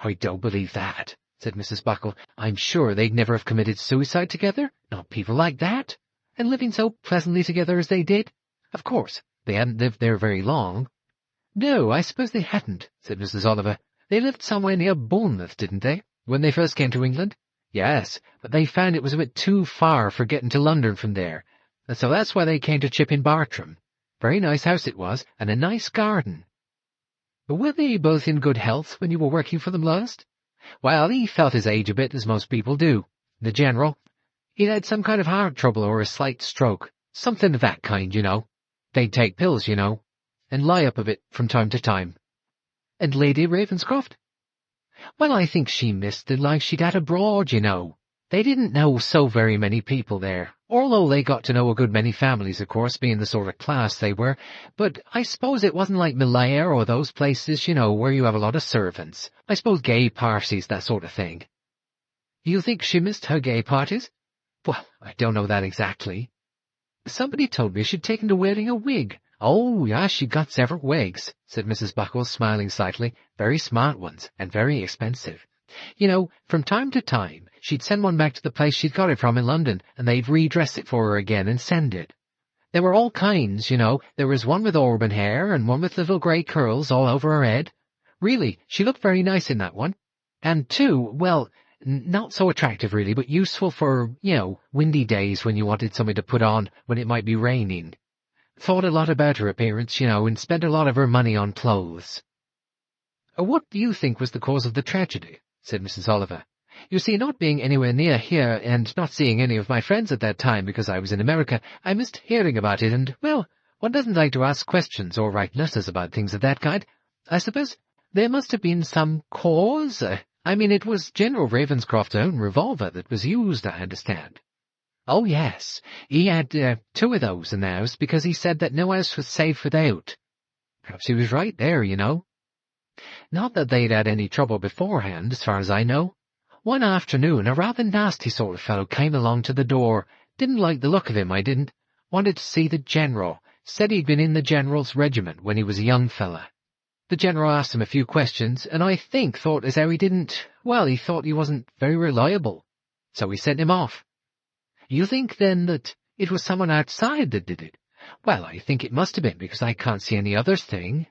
Speaker 1: "I don't believe that," said Mrs. Buckle. "I'm sure they'd never have committed suicide together, not people like that, and living so pleasantly together as they did. Of course, they hadn't lived there very long." "No, I suppose they hadn't," said Mrs. Oliver. "They lived somewhere near Bournemouth, didn't they, when they first came to England?" "Yes, but they found it was a bit too far for getting to London from there, and so that's why they came to Chipping Bartram. Very nice house it was, and a nice garden." "But were they both in good health when you were working for them last?" "Well, he felt his age a bit, as most people do. The General. He'd had some kind of heart trouble or a slight stroke. Something of that kind, you know. They'd take pills, you know, and lie up a bit from time to time." "And Lady Ravenscroft?" "Well, I think she missed the life she'd had abroad, you know. They didn't know so very many people there, although they got to know a good many families, of course, being the sort of class they were. But I suppose it wasn't like Malaya or those places, you know, where you have a lot of servants. I suppose gay parties, that sort of thing." "You think she missed her gay parties?" "Well, I don't know that exactly. Somebody told me she'd taken to wearing a wig." "Oh, yes, she got several wigs," said Mrs. Buckle, smiling slightly. "Very smart ones, and very expensive. You know, from time to time, she'd send one back to the place she'd got it from in London, and they'd redress it for her again and send it. There were all kinds, you know. There was one with auburn hair, and one with little grey curls all over her head. Really, she looked very nice in that one. And two, well, not so attractive really, but useful for, you know, windy days when you wanted something to put on when it might be raining. Thought a lot about her appearance, you know, and spent a lot of her money on clothes." "What do you think was the cause of the tragedy?" said Mrs. Oliver. "You see, not being anywhere near here, and not seeing any of my friends at that time because I was in America, I missed hearing about it, and, well, one doesn't like to ask questions or write letters about things of that kind. I suppose there must have been some cause. I mean, it was General Ravenscroft's own revolver that was used, I understand." "Oh, yes. He had 2 of those in the house because he said that no house was safe without." "Perhaps he was right there, you know." "Not that they'd had any trouble beforehand, as far as I know. One afternoon, a rather nasty sort of fellow came along to the door. Didn't like the look of him, I didn't. Wanted to see the General. Said he'd been in the General's regiment when he was a young fella. The General asked him a few questions, and I think thought as how he didn't... Well, he thought he wasn't very reliable. So he sent him off." "You think, then, that it was someone outside that did it?" "Well, I think it must have been, because I can't see any other thing.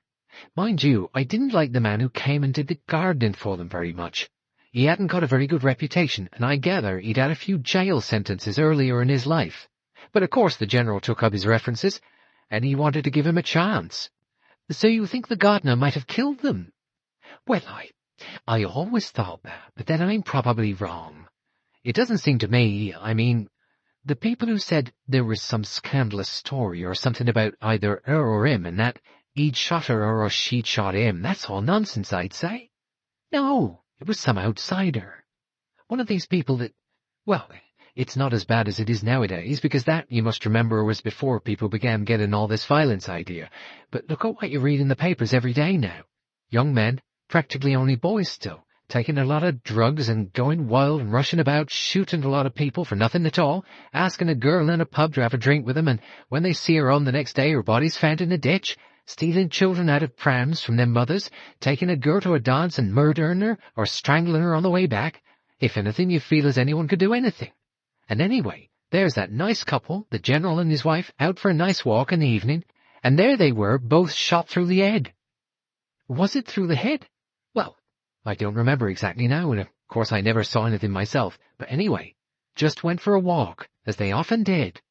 Speaker 1: Mind you, I didn't like the man who came and did the gardening for them very much. He hadn't got a very good reputation, and I gather he'd had a few jail sentences earlier in his life. But of course the General took up his references, and he wanted to give him a chance. So you think the gardener might have killed them? Well, I always thought that, but then I'm probably wrong. It doesn't seem to me, the people who said there was some scandalous story or something about either her or him and that he'd shot her or she'd shot him, that's all nonsense, I'd say. No, it was some outsider. One of these people that, well, it's not as bad as it is nowadays, because that, you must remember, was before people began getting all this violence idea. But look at what you read in the papers every day now. Young men, practically only boys still, taking a lot of drugs and going wild and rushing about, shooting a lot of people for nothing at all, asking a girl in a pub to have a drink with them, and when they see her home the next day her body's found in a ditch, stealing children out of prams from their mothers, taking a girl to a dance and murdering her or strangling her on the way back. If anything, you feel as anyone could do anything. And anyway, there's that nice couple, the General and his wife, out for a nice walk in the evening, and there they were, both shot through the head. Was it through the head? Well, I don't remember exactly now, and of course I never saw anything myself, but anyway, just went for a walk, as they often did.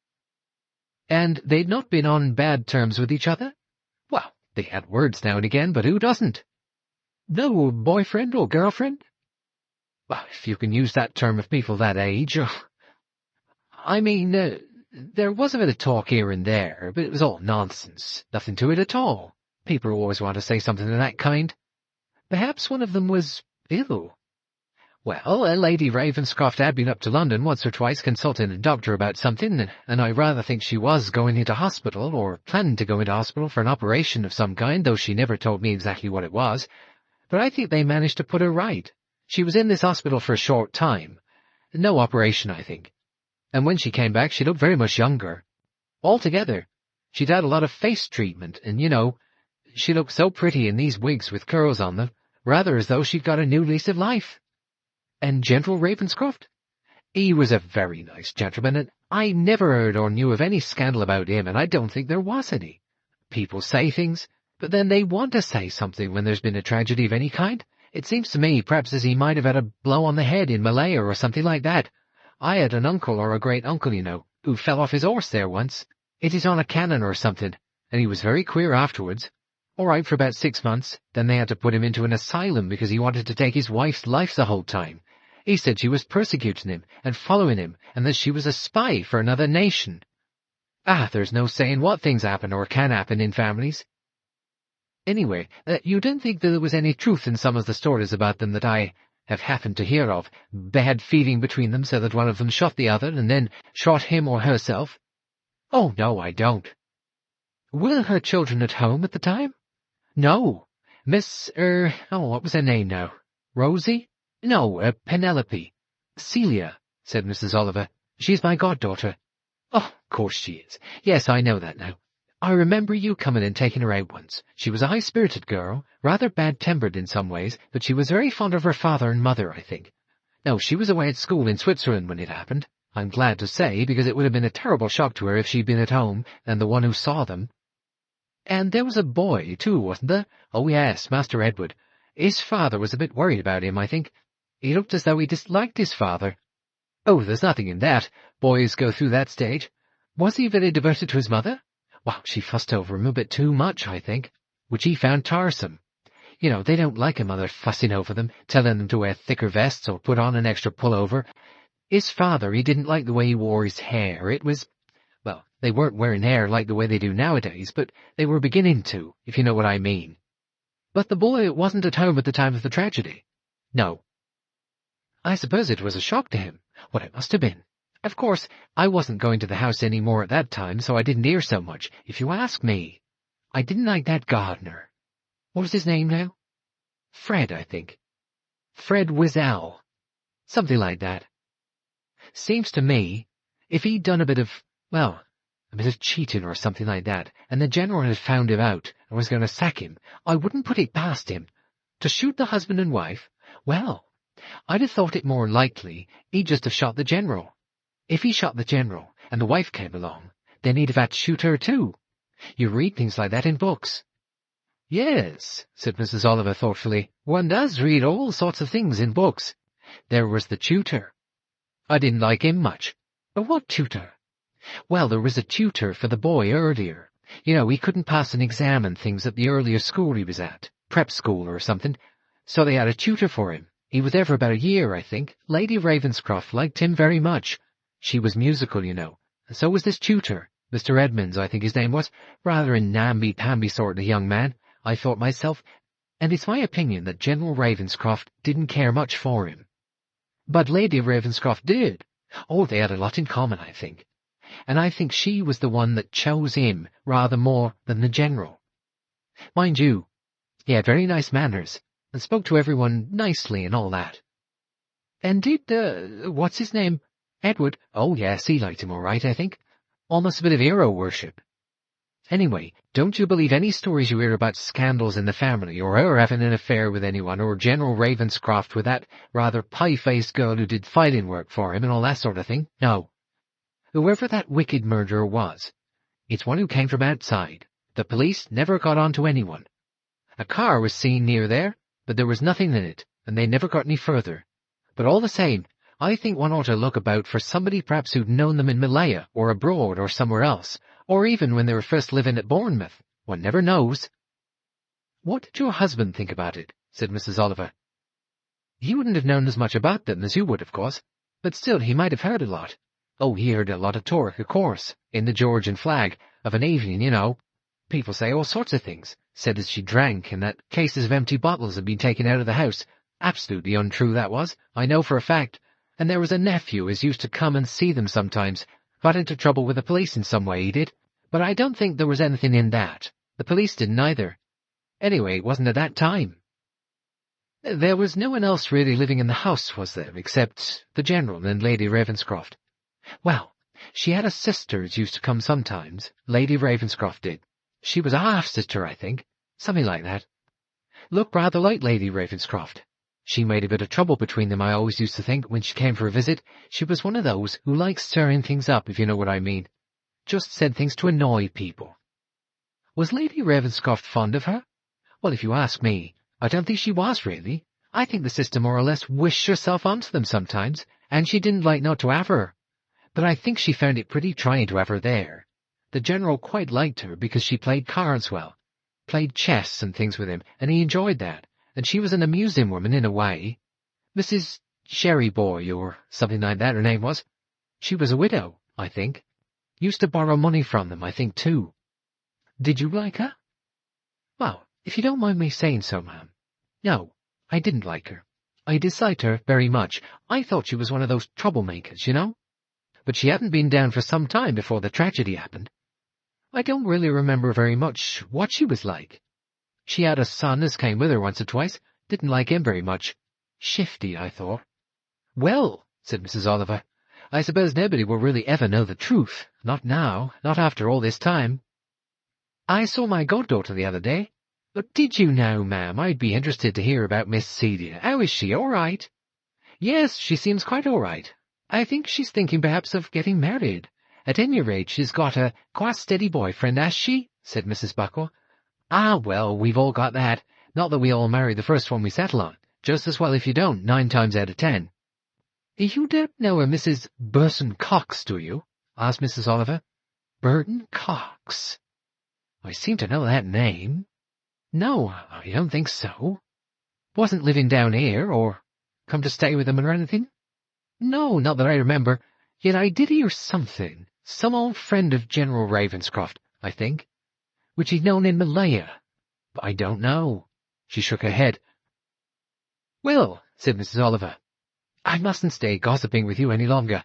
Speaker 1: And they'd not been on bad terms with each other? Well, they had words now and again, but who doesn't? No boyfriend or girlfriend? Well, if you can use that term of people that age. There was a bit of talk here and there, but it was all nonsense. Nothing to it at all. People always want to say something of that kind. Perhaps one of them was ill. Well, Lady Ravenscroft had been up to London once or twice consulting a doctor about something, and I rather think she was going into hospital, or planning to go into hospital for an operation of some kind, though she never told me exactly what it was. But I think they managed to put her right. She was in this hospital for a short time. No operation, I think. And when she came back, she looked very much younger. Altogether, she'd had a lot of face treatment, and, she looked so pretty in these wigs with curls on them, rather as though she'd got a new lease of life. And General Ravenscroft? He was a very nice gentleman, and I never heard or knew of any scandal about him, and I don't think there was any. People say things, but then they want to say something when there's been a tragedy of any kind. It seems to me perhaps as he might have had a blow on the head in Malaya or something like that. I had an uncle or a great-uncle, who fell off his horse there once. It is on a cannon or something, and he was very queer afterwards. All right for about 6 months, then they had to put him into an asylum because he wanted to take his wife's life the whole time. He said she was persecuting him and following him, and that she was a spy for another nation. There's no saying what things happen or can happen in families. Anyway, you didn't think that there was any truth in some of the stories about them that I have happened to hear of, bad feeling between them so that one of them shot the other and then shot him or herself? Oh, no, I don't. Were her children at home at the time? No. What was her name now? Rosie? No, Penelope. Celia, said Mrs. Oliver. She's my goddaughter. Oh, of course she is. Yes, I know that now. I remember you coming and taking her out once. She was a high-spirited girl, rather bad-tempered in some ways, but she was very fond of her father and mother, I think. No, she was away at school in Switzerland when it happened. I'm glad to say, because it would have been a terrible shock to her if she'd been at home, and the one who saw them. And there was a boy, too, wasn't there? Oh, yes, Master Edward. His father was a bit worried about him, I think. He looked as though he disliked his father. Oh, there's nothing in that. Boys go through that stage. Was he very devoted to his mother? Well, she fussed over him a bit too much, I think, which he found tiresome. They don't like a mother fussing over them, telling them to wear thicker vests or put on an extra pullover. His father, he didn't like the way he wore his hair. It was, well, they weren't wearing hair like the way they do nowadays, but they were beginning to, if you know what I mean. But the boy wasn't at home at the time of the tragedy. No. I suppose it was a shock to him. Well, it must have been. Of course, I wasn't going to the house any more at that time, so I didn't hear so much, if you ask me. I didn't like that gardener. What was his name now? Fred, I think. Fred Wiesel. Something like that. Seems to me, if he'd done a bit of cheating or something like that, and the General had found him out and was going to sack him, I wouldn't put it past him. To shoot the husband and wife? Well, I'd have thought it more likely he'd just have shot the General. If he shot the General, and the wife came along, then he'd have had to shoot her too. You read things like that in books. Yes, said Mrs. Oliver thoughtfully, one does read all sorts of things in books. There was the tutor. I didn't like him much. What tutor? Well, there was a tutor for the boy earlier. You know, he couldn't pass an exam and things at the earlier school he was at, prep school or something, so they had a tutor for him. He was there for about a year, I think. Lady Ravenscroft liked him very much. She was musical, you know, and so was this tutor. Mr. Edmonds, I think his name was. Rather a namby-pamby sort of young man, I thought myself, and it's my opinion that General Ravenscroft didn't care much for him. But Lady Ravenscroft did. Oh, they had a lot in common, I think. And I think she was the one that chose him rather more than the General. Mind you, he had very nice manners, and spoke to everyone nicely and all that. And did, what's his name? Edward? Oh yes, he liked him all right, I think. Almost a bit of hero worship. Anyway, don't you believe any stories you hear about scandals in the family, or her having an affair with anyone, or General Ravenscroft with that rather pie-faced girl who did fighting work for him and all that sort of thing. No. Whoever that wicked murderer was, it's one who came from outside. The police never got on to anyone. A car was seen near there, but there was nothing in it, and they never got any further. But all the same, I think one ought to look about for somebody perhaps who'd known them in Malaya, or abroad, or somewhere else, or even when they were first living at Bournemouth. One never knows. What did your husband think about it? Said Mrs. Oliver. He wouldn't have known as much about them as you would, of course, but still he might have heard a lot. Oh, he heard a lot of talk, of course, in the Georgian flag, of an evening, you know. People say all sorts of things, said as she drank, and that cases of empty bottles had been taken out of the house. Absolutely untrue that was, I know for a fact. And there was a nephew as used to come and see them sometimes. Got into trouble with the police in some way, he did. But I don't think there was anything in that. The police didn't either. Anyway, it wasn't at that time. There was no one else really living in the house, was there, except the General and Lady Ravenscroft? Well, she had a sister as used to come sometimes. Lady Ravenscroft did. She was a half-sister, I think. Something like that. Looked rather like Lady Ravenscroft. She made a bit of trouble between them, I always used to think, when she came for a visit. She was one of those who liked stirring things up, if you know what I mean. Just said things to annoy people. Was Lady Ravenscroft fond of her? Well, if you ask me, I don't think she was, really. I think the sister more or less wished herself onto them sometimes, and she didn't like not to have her. But I think she found it pretty trying to have her there. The General quite liked her because she played cards well, played chess and things with him, and he enjoyed that, and she was an amusing woman in a way. Mrs. Sherryboy, or something like that her name was. She was a widow, I think. Used to borrow money from them, I think, too. Did you like her? Well, if you don't mind me saying so, ma'am. No, I didn't like her. I disliked her very much. I thought she was one of those troublemakers, you know. But she hadn't been down for some time before the tragedy happened. I don't really remember very much what she was like. She had a son as came with her once or twice. Didn't like him very much. Shifty, I thought. Well, said Mrs. Oliver, I suppose nobody will really ever know the truth. Not now, not after all this time. I saw my goddaughter the other day. But did you now, ma'am? I'd be interested to hear about Miss Celia. How is she, all right? Yes, she seems quite all right. I think she's thinking perhaps of getting married. At any rate, she's got a quite steady boyfriend, has she? Said Mrs. Buckle. Ah, well, we've all got that. Not that we all marry the first one we settle on. Just as well if you don't, 9 times out of 10. You don't know a Mrs. Burton-Cox, do you? Asked Mrs. Oliver. Burton-Cox. I seem to know that name. No, I don't think so. Wasn't living down here, or come to stay with them or anything? No, not that I remember. Yet I did hear something. Some old friend of General Ravenscroft, I think, which he'd known in Malaya. But I don't know. She shook her head. Well, said Mrs. Oliver, I mustn't stay gossiping with you any longer.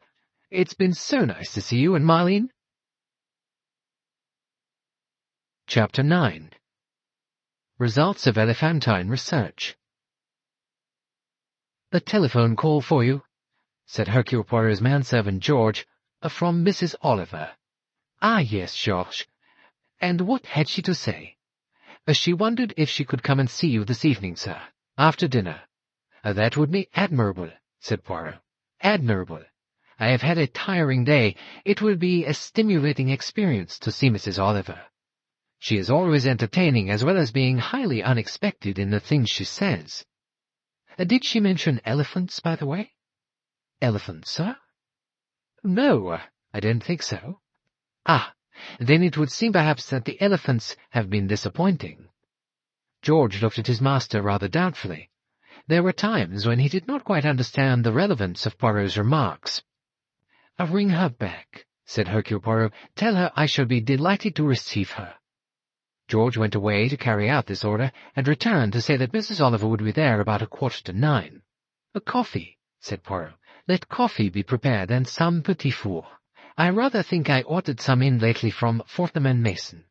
Speaker 1: It's been so nice to see you and Marlene. Chapter 9. Results of Elephantine Research. The telephone call for you, said Hercule Poirot's manservant George, from Mrs. Oliver. Ah, yes, Georges. And what had she to say? She wondered if she could come and see you this evening, sir, after dinner. That would be admirable, said Poirot. Admirable. I have had a tiring day. It will be a stimulating experience to see Mrs. Oliver. She is always entertaining as well as being highly unexpected in the things she says. Did she mention elephants, by the way? Elephants, sir? No, I don't think so. Ah, then it would seem perhaps that the elephants have been disappointing. George looked at his master rather doubtfully. There were times when he did not quite understand the relevance of Poirot's remarks. "Ring her back," said Hercule Poirot. "Tell her I shall be delighted to receive her." George went away to carry out this order, and returned to say that Mrs. Oliver would be there about 9:15. "A coffee," said Poirot. "Let coffee be prepared, and some petit four. I rather think I ordered some in lately from Fortnum and Mason.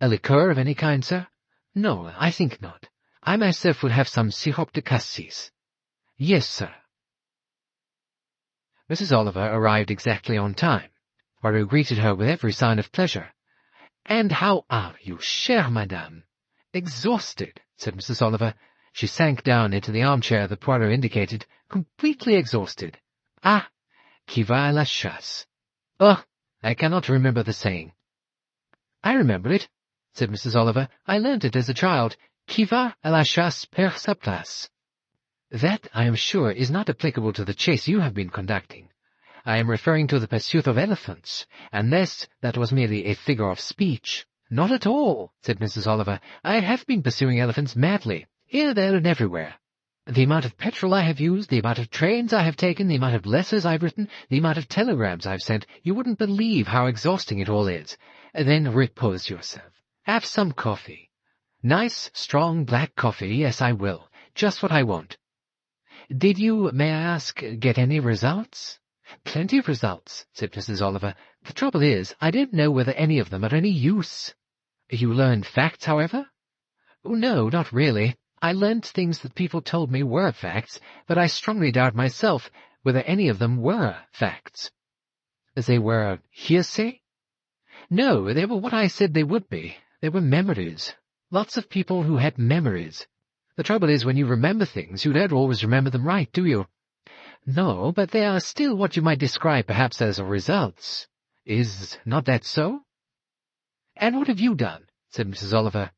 Speaker 1: A liqueur of any kind, sir? No, I think not. I myself will have some sirop de cassis." "Yes, sir." Mrs. Oliver arrived exactly on time. Poirot greeted her with every sign of pleasure. "And how are you, chère madame?" "Exhausted," said Mrs. Oliver. She sank down into the armchair that Poirot indicated, completely exhausted. "Ah, qui va à la chasse? Oh, I cannot remember the saying." "I remember it," said Mrs. Oliver. "I learnt it as a child. Qui va à la chasse perd sa place." "That, I am sure, is not applicable to the chase you have been conducting. I am referring to the pursuit of elephants, unless that was merely a figure of speech." "Not at all," said Mrs. Oliver. "I have been pursuing elephants madly, here, there, and everywhere. The amount of petrol I have used, the amount of trains I have taken, the amount of letters I've written, the amount of telegrams I've sent, you wouldn't believe how exhausting it all is. Then repose yourself. Have some coffee. Nice, strong, black coffee, yes, I will. Just what I want." "Did you, may I ask, get any results?" "Plenty of results," said Mrs. Oliver. "The trouble is, I don't know whether any of them are any use." "You learned facts, however?" "No, not really. I learnt things that people told me were facts, but I strongly doubt myself whether any of them were facts." "They were hearsay?" "No, they were what I said they would be. They were memories. Lots of people who had memories. The trouble is, when you remember things, you don't always remember them right, do you?" "No, but they are still what you might describe perhaps as results. Is not that so?" "And what have you done?" said Mrs. Oliver.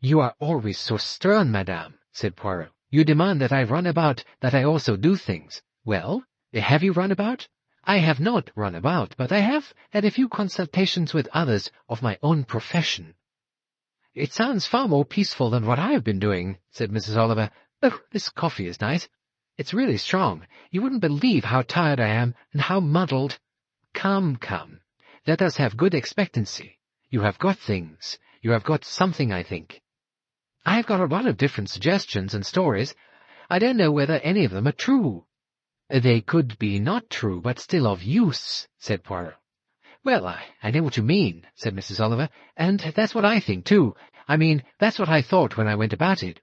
Speaker 1: "You are always so stern, madame," said Poirot. "You demand that I run about, that I also do things. Well, have you run about?" "I have not run about, but I have had a few consultations with others of my own profession." "It sounds far more peaceful than what I have been doing," said Mrs. Oliver. "Oh, this coffee is nice. It's really strong. You wouldn't believe how tired I am, and how muddled." "Come, come. Let us have good expectancy. You have got things. You have got something, I think." "I have got a lot of different suggestions and stories. I don't know whether any of them are true." "They could be not true, but still of use," said Poirot. "Well, I know what you mean," said Mrs. Oliver, "and that's what I think, too. I mean, that's what I thought when I went about it.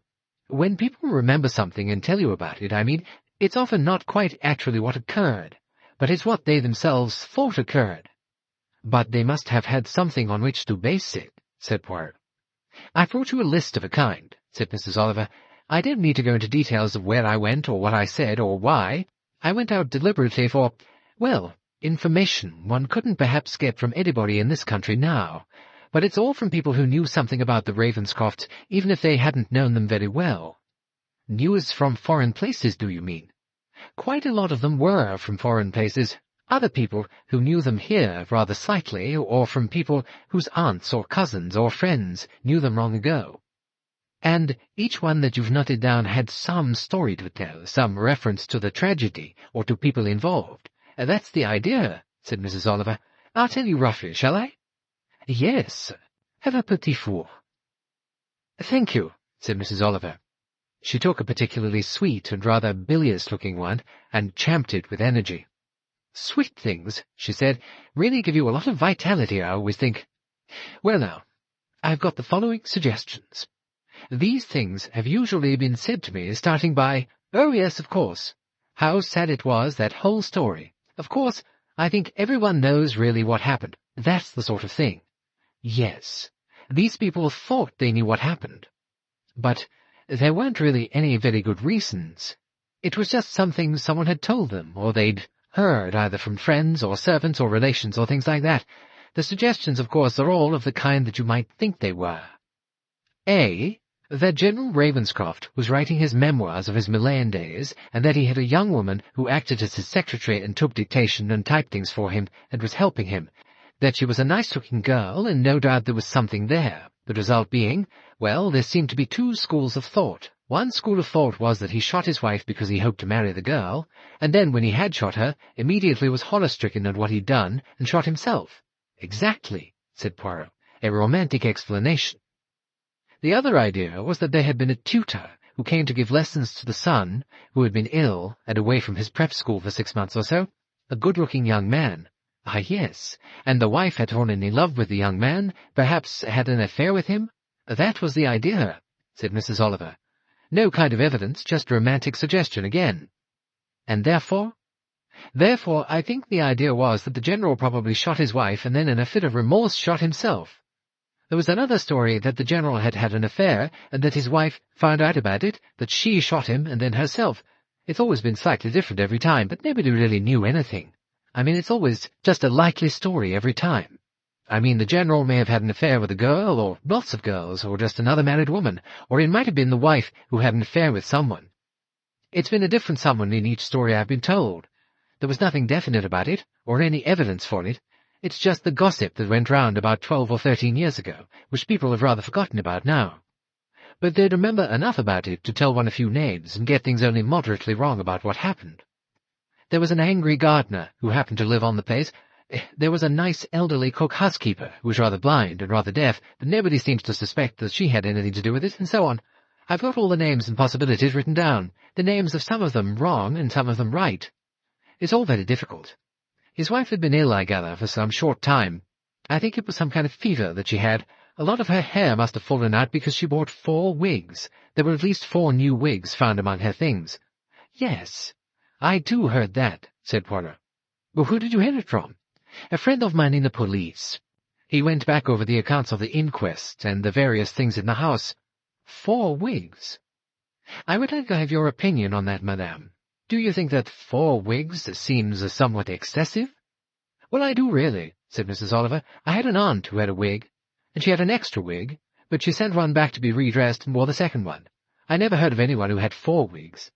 Speaker 1: When people remember something and tell you about it, I mean, it's often not quite actually what occurred, but it's what they themselves thought occurred." "But they must have had something on which to base it," said Poirot. "I've brought you a list of a kind," said Mrs. Oliver. "I don't need to go into details of where I went, or what I said, or why. I went out deliberately for, well, information one couldn't perhaps get from anybody in this country now. But it's all from people who knew something about the Ravenscrofts, even if they hadn't known them very well." "News from foreign places, do you mean?" "Quite a lot of them were from foreign places. Other people who knew them here rather slightly, or from people whose aunts or cousins or friends knew them long ago. And each one that you've noted down had some story to tell, some reference to the tragedy, or to people involved. That's the idea," said Mrs. Oliver. "I'll tell you roughly, shall I?" "Yes. Have a petit four." "Thank you," said Mrs. Oliver. She took a particularly sweet and rather bilious-looking one, and champed it with energy. "Sweet things," she said, "really give you a lot of vitality, I always think. Well now, I've got the following suggestions. These things have usually been said to me, starting by, 'Oh yes, of course. How sad it was, that whole story. Of course, I think everyone knows really what happened.' That's the sort of thing. Yes, these people thought they knew what happened. But there weren't really any very good reasons. It was just something someone had told them, or they'd heard either from friends or servants or relations or things like that. The suggestions, of course, are all of the kind that you might think they were. A. that General Ravenscroft was writing his memoirs of his Milan days, and that he had a young woman who acted as his secretary and took dictation and typed things for him and was helping him, that she was a nice-looking girl, and no doubt there was something there. The result being, well, there seemed to be two schools of thought. One school of thought was that he shot his wife because he hoped to marry the girl, and then when he had shot her, immediately was horror-stricken at what he'd done, and shot himself. Exactly, said Poirot. A romantic explanation. The other idea was that there had been a tutor who came to give lessons to the son, who had been ill and away from his prep school for 6 months or so, a good-looking young man. Ah, yes, and the wife had fallen in love with the young man, perhaps had an affair with him? That was the idea, said Mrs. Oliver. No kind of evidence, just romantic suggestion again. And therefore? Therefore, I think the idea was that the General probably shot his wife and then in a fit of remorse shot himself. There was another story that the General had had an affair, and that his wife found out about it, that she shot him and then herself. It's always been slightly different every time, but nobody really knew anything. I mean, it's always just a likely story every time. I mean, the General may have had an affair with a girl, or lots of girls, or just another married woman, or it might have been the wife who had an affair with someone. It's been a different someone in each story I've been told. There was nothing definite about it, or any evidence for it. It's just the gossip that went round about 12 or 13 years ago, which people have rather forgotten about now. But they'd remember enough about it to tell one a few names and get things only moderately wrong about what happened. There was an angry gardener who happened to live on the place. There was a nice elderly cook-housekeeper who was rather blind and rather deaf, but nobody seems to suspect that she had anything to do with it, and so on. I've got all the names and possibilities written down, the names of some of them wrong and some of them right. It's all very difficult. His wife had been ill, I gather, for some short time. I think it was some kind of fever that she had. A lot of her hair must have fallen out because she bought 4 wigs. There were at least 4 new wigs found among her things. Yes, I too heard that, said Poirot. Well, who did you hear it from? A friend of mine in the police. He went back over the accounts of the inquest and the various things in the house. 4 wigs. I would like to have your opinion on that, madame. Do you think that 4 wigs seems somewhat excessive? Well, I do really, said Mrs. Oliver. I had an aunt who had a wig, and she had an extra wig, but she sent one back to be redressed and wore the second one. I never heard of anyone who had 4 wigs.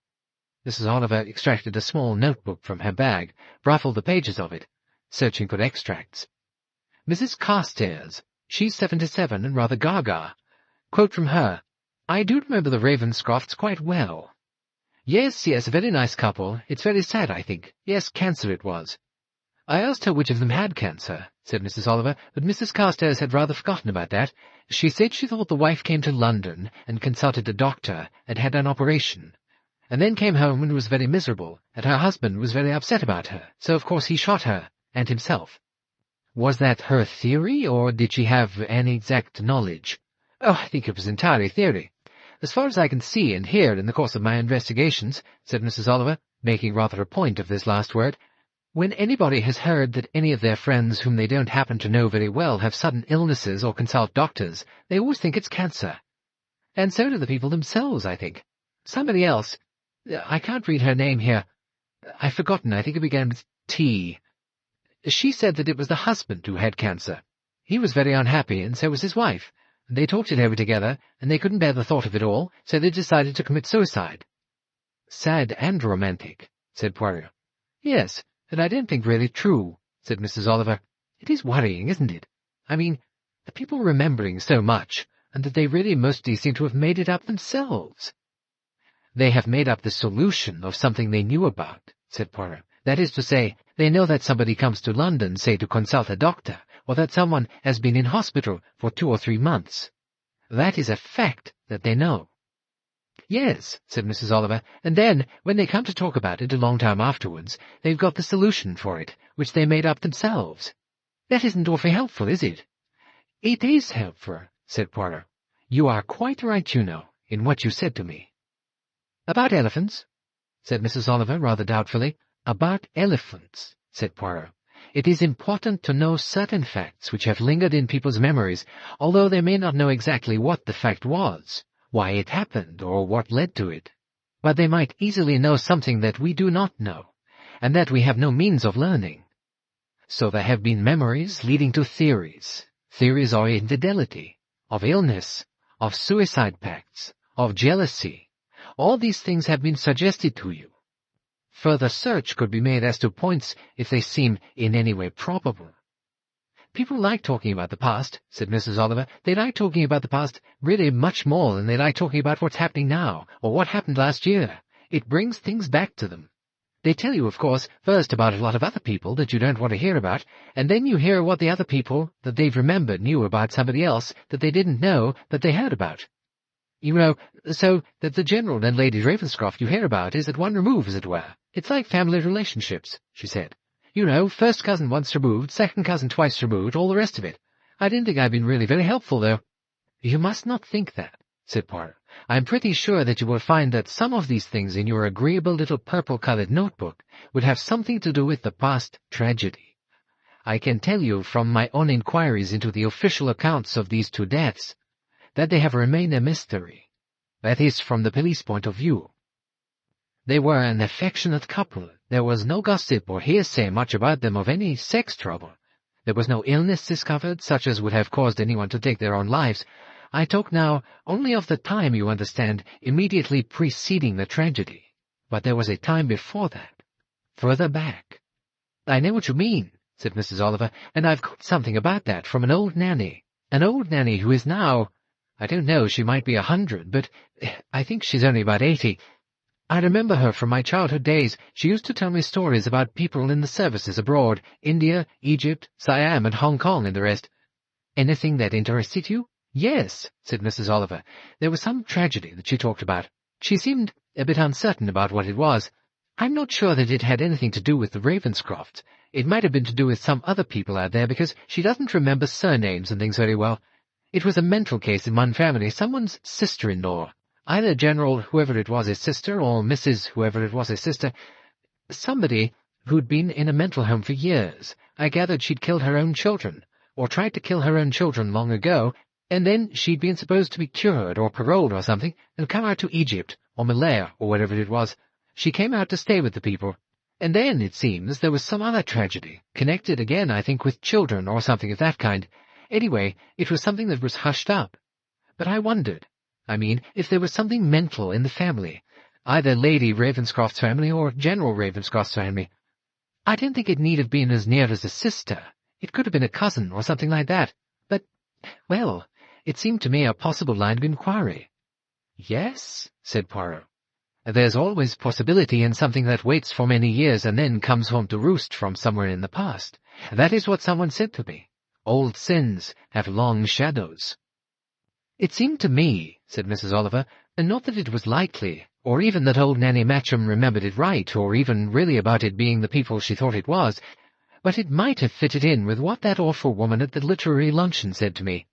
Speaker 1: Mrs. Oliver extracted a small notebook from her bag, ruffled the pages of it, searching for extracts. Mrs. Carstairs, she's 77 and rather gaga. Quote from her, I do remember the Ravenscrofts quite well. Yes, a very nice couple. It's very sad, I think. Yes, cancer it was. I asked her which of them had cancer, said Mrs. Oliver, but Mrs. Carstairs had rather forgotten about that. She said she thought the wife came to London and consulted a doctor and had an operation, and then came home and was very miserable, and her husband was very upset about her, so of course he shot her, and himself. Was that her theory, or did she have any exact knowledge? Oh, I think it was entirely theory. As far as I can see and hear in the course of my investigations, said Mrs. Oliver, making rather a point of this last word, when anybody has heard that any of their friends whom they don't happen to know very well have sudden illnesses or consult doctors, they always think it's cancer. And so do the people themselves, I think. Somebody else, I can't read her name here. I've forgotten, I think it began with T. She said that it was the husband who had cancer. He was very unhappy, and so was his wife. They talked it over together, and they couldn't bear the thought of it all, so they decided to commit suicide. Sad and romantic, said Poirot. Yes, and I don't think really true, said Mrs. Oliver. It is worrying, isn't it? I mean, the people remembering so much, and that they really mostly seem to have made it up themselves. They have made up the solution of something they knew about, said Poirot. That is to say, they know that somebody comes to London, say, to consult a doctor, or that someone has been in hospital for 2 or 3 months. That is a fact that they know. Yes, said Mrs. Oliver, and then, when they come to talk about it a long time afterwards, they've got the solution for it, which they made up themselves. That isn't awfully helpful, is it? It is helpful, said Poirot. You are quite right, you know, in what you said to me. About elephants, said Mrs. Oliver, rather doubtfully. About elephants, said Poirot. It is important to know certain facts which have lingered in people's memories, although they may not know exactly what the fact was, why it happened, or what led to it. But they might easily know something that we do not know, and that we have no means of learning. So there have been memories leading to theories of infidelity, of illness, of suicide pacts, of jealousy. All these things have been suggested to you. Further search could be made as to points if they seem in any way probable. People like talking about the past, said Mrs. Oliver. They like talking about the past really much more than they like talking about what's happening now, or what happened last year. It brings things back to them. They tell you, of course, first about a lot of other people that you don't want to hear about, and then you hear what the other people that they've remembered knew about somebody else that they didn't know that they heard about. You know, so that the General and Lady Ravenscroft you hear about is at one remove, as it were. It's like family relationships, she said. You know, first cousin once removed, second cousin twice removed, all the rest of it. I didn't think I'd been really very helpful, though. You must not think that, said Poirot. I'm pretty sure that you will find that some of these things in your agreeable little purple-coloured notebook would have something to do with the past tragedy. I can tell you from my own inquiries into the official accounts of these two deaths that they have remained a mystery. That is, from the police point of view. They were an affectionate couple. There was no gossip or hearsay much about them of any sex trouble. There was no illness discovered, such as would have caused anyone to take their own lives. I talk now only of the time, you understand, immediately preceding the tragedy. But there was a time before that, further back. I know what you mean, said Mrs. Oliver, and I've got something about that from an old nanny. An old nanny who is now, I don't know, she might be 100, but I think she's only about 80. I remember her from my childhood days. She used to tell me stories about people in the services abroad, India, Egypt, Siam, and Hong Kong, and the rest. Anything that interested you? Yes, said Mrs. Oliver. There was some tragedy that she talked about. She seemed a bit uncertain about what it was. I'm not sure that it had anything to do with the Ravenscrofts. It might have been to do with some other people out there, because she doesn't remember surnames and things very well. It was a mental case in one family, someone's sister-in-law. Either General whoever it was his sister, or Mrs. whoever it was his sister. Somebody who'd been in a mental home for years. I gathered she'd killed her own children, or tried to kill her own children long ago, and then she'd been supposed to be cured or paroled or something, and come out to Egypt, or Malaya, or whatever it was. She came out to stay with the people. And then, it seems, there was some other tragedy, connected again, I think, with children, or something of that kind. Anyway, it was something that was hushed up. But I wondered, if there was something mental in the family, either Lady Ravenscroft's family or General Ravenscroft's family. I don't think it need have been as near as a sister. It could have been a cousin or something like that. But, well, it seemed to me a possible line of inquiry. Yes, said Poirot. There's always possibility in something that waits for many years and then comes home to roost from somewhere in the past. That is what someone said to me. Old sins have long shadows. It seemed to me, said Mrs. Oliver, and not that it was likely, or even that old Nanny Matcham remembered it right, or even really about it being the people she thought it was, but it might have fitted in with what that awful woman at the literary luncheon said to me.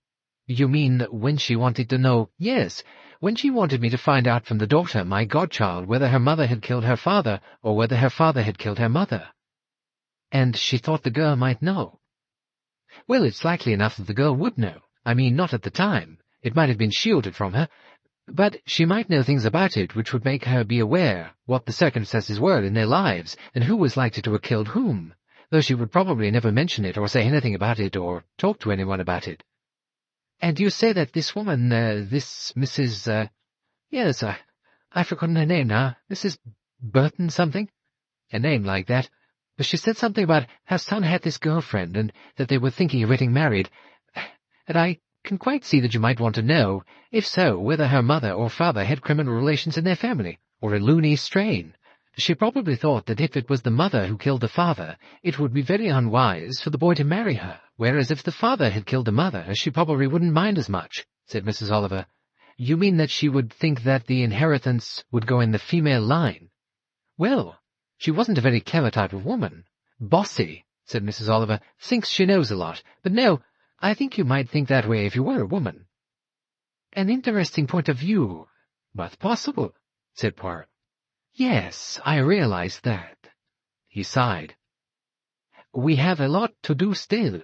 Speaker 1: You mean when she wanted to know? Yes, when she wanted me to find out from the daughter, my godchild, whether her mother had killed her father, or whether her father had killed her mother. And she thought the girl might know. Well, it's likely enough that the girl would know. Not at the time. It might have been shielded from her, but she might know things about it which would make her be aware what the circumstances were in their lives, and who was likely to have killed whom, though she would probably never mention it or say anything about it or talk to anyone about it. And you say that this woman, this Mrs. Yes, I've forgotten her name now, Mrs. Burton something? A name like that. But she said something about her son had this girlfriend, and that they were thinking of getting married. And I can quite see that you might want to know, if so, whether her mother or father had criminal relations in their family, or a loony strain. She probably thought that if it was the mother who killed the father, it would be very unwise for the boy to marry her, whereas if the father had killed the mother, she probably wouldn't mind as much, said Mrs. Oliver. You mean that she would think that the inheritance would go in the female line? Well, she wasn't a very clever type of woman. Bossy, said Mrs. Oliver, thinks she knows a lot, but no, I think you might think that way if you were a woman. An interesting point of view, but possible, said Poirot. Yes, I realize that. He sighed. We have a lot to do still.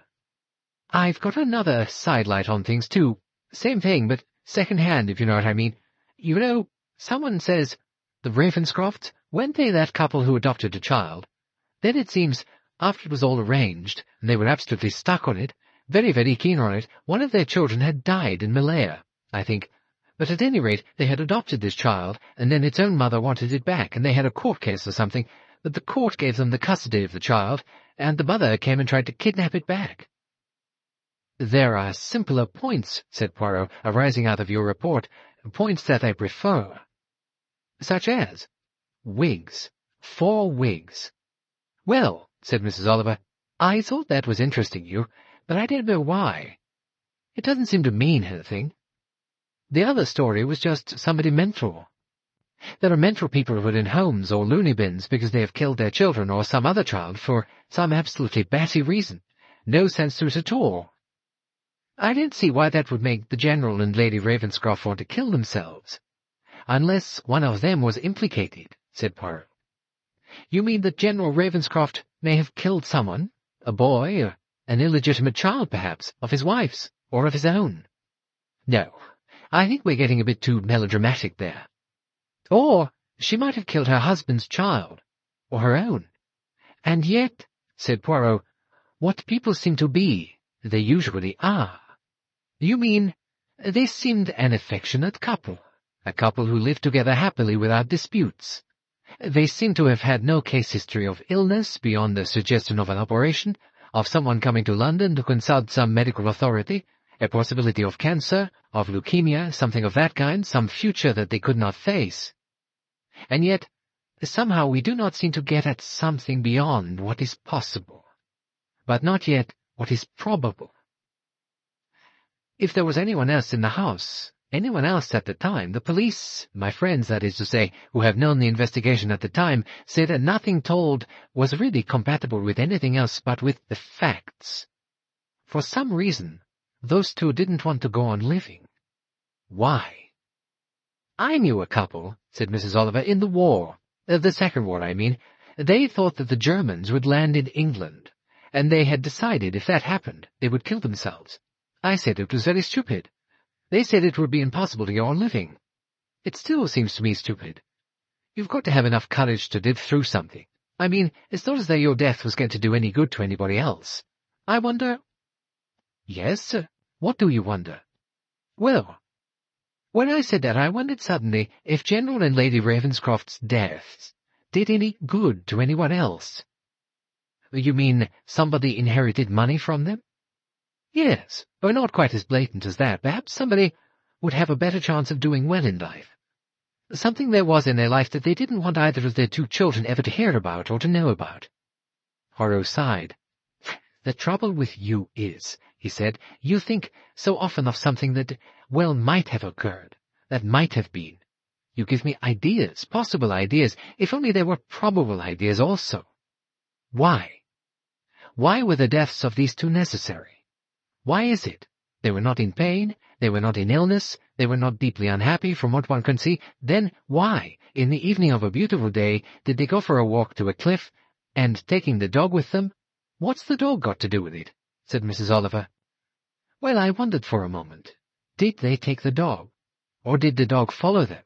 Speaker 1: I've got another sidelight on things, too. Same thing, but second-hand, if you know what I mean. You know, someone says, the Ravenscrofts, weren't they that couple who adopted a child? Then it seems, after it was all arranged, and they were absolutely stuck on it, very, very keen on it, one of their children had died in Malaya. I think. But at any rate, they had adopted this child, and then its own mother wanted it back, and they had a court case or something, but the court gave them the custody of the child, and the mother came and tried to kidnap it back. There are simpler points, said Poirot, arising out of your report, points that I prefer. Such as? Wigs. 4 wigs. Well, said Mrs. Oliver, I thought that was interesting you, but I don't know why. It doesn't seem to mean anything. The other story was just somebody mental. There are mental people who are in homes or loony bins because they have killed their children or some other child for some absolutely batty reason. No sense to it at all. I don't see why that would make the General and Lady Ravenscroft want to kill themselves. Unless one of them was implicated, said Poirot. You mean that General Ravenscroft may have killed someone, a boy, or an illegitimate child, perhaps, of his wife's, or of his own? No, I think we're getting a bit too melodramatic there. Or she might have killed her husband's child, or her own. And yet, said Poirot, what people seem to be, they usually are. You mean, they seemed an affectionate couple, a couple who lived together happily without disputes. They seem to have had no case history of illness beyond the suggestion of an operation, of someone coming to London to consult some medical authority, a possibility of cancer, of leukemia, something of that kind, some future that they could not face. And yet, somehow we do not seem to get at something beyond what is possible, but not yet what is probable. If there was anyone else in the house, anyone else at the time, the police, my friends, that is to say, who have known the investigation at the time, say that nothing told was really compatible with anything else but with the facts. For some reason, those two didn't want to go on living. Why? I knew a couple, said Mrs. Oliver, in the war, the Second War, I mean. They thought that the Germans would land in England, and they had decided if that happened, they would kill themselves. I said it was very stupid. They said it would be impossible to go on living. It still seems to me stupid. You've got to have enough courage to live through something. I mean, it's not as though your death was going to do any good to anybody else. I wonder— Yes, what do you wonder? Well, when I said that, I wondered suddenly if General and Lady Ravenscroft's deaths did any good to anyone else. You mean somebody inherited money from them? Yes, or not quite as blatant as that. Perhaps somebody would have a better chance of doing well in life. Something there was in their life that they didn't want either of their 2 children ever to hear about or to know about. Poirot sighed. The trouble with you is, he said, you think so often of something that, well, might have occurred, that might have been. You give me ideas, possible ideas, if only there were probable ideas also. Why? Why were the deaths of these 2 necessary? Why is it? They were not in pain, they were not in illness, they were not deeply unhappy from what one can see. Then why, in the evening of a beautiful day, did they go for a walk to a cliff, and taking the dog with them— What's the dog got to do with it? Said Mrs. Oliver. Well, I wondered for a moment. Did they take the dog? Or did the dog follow them?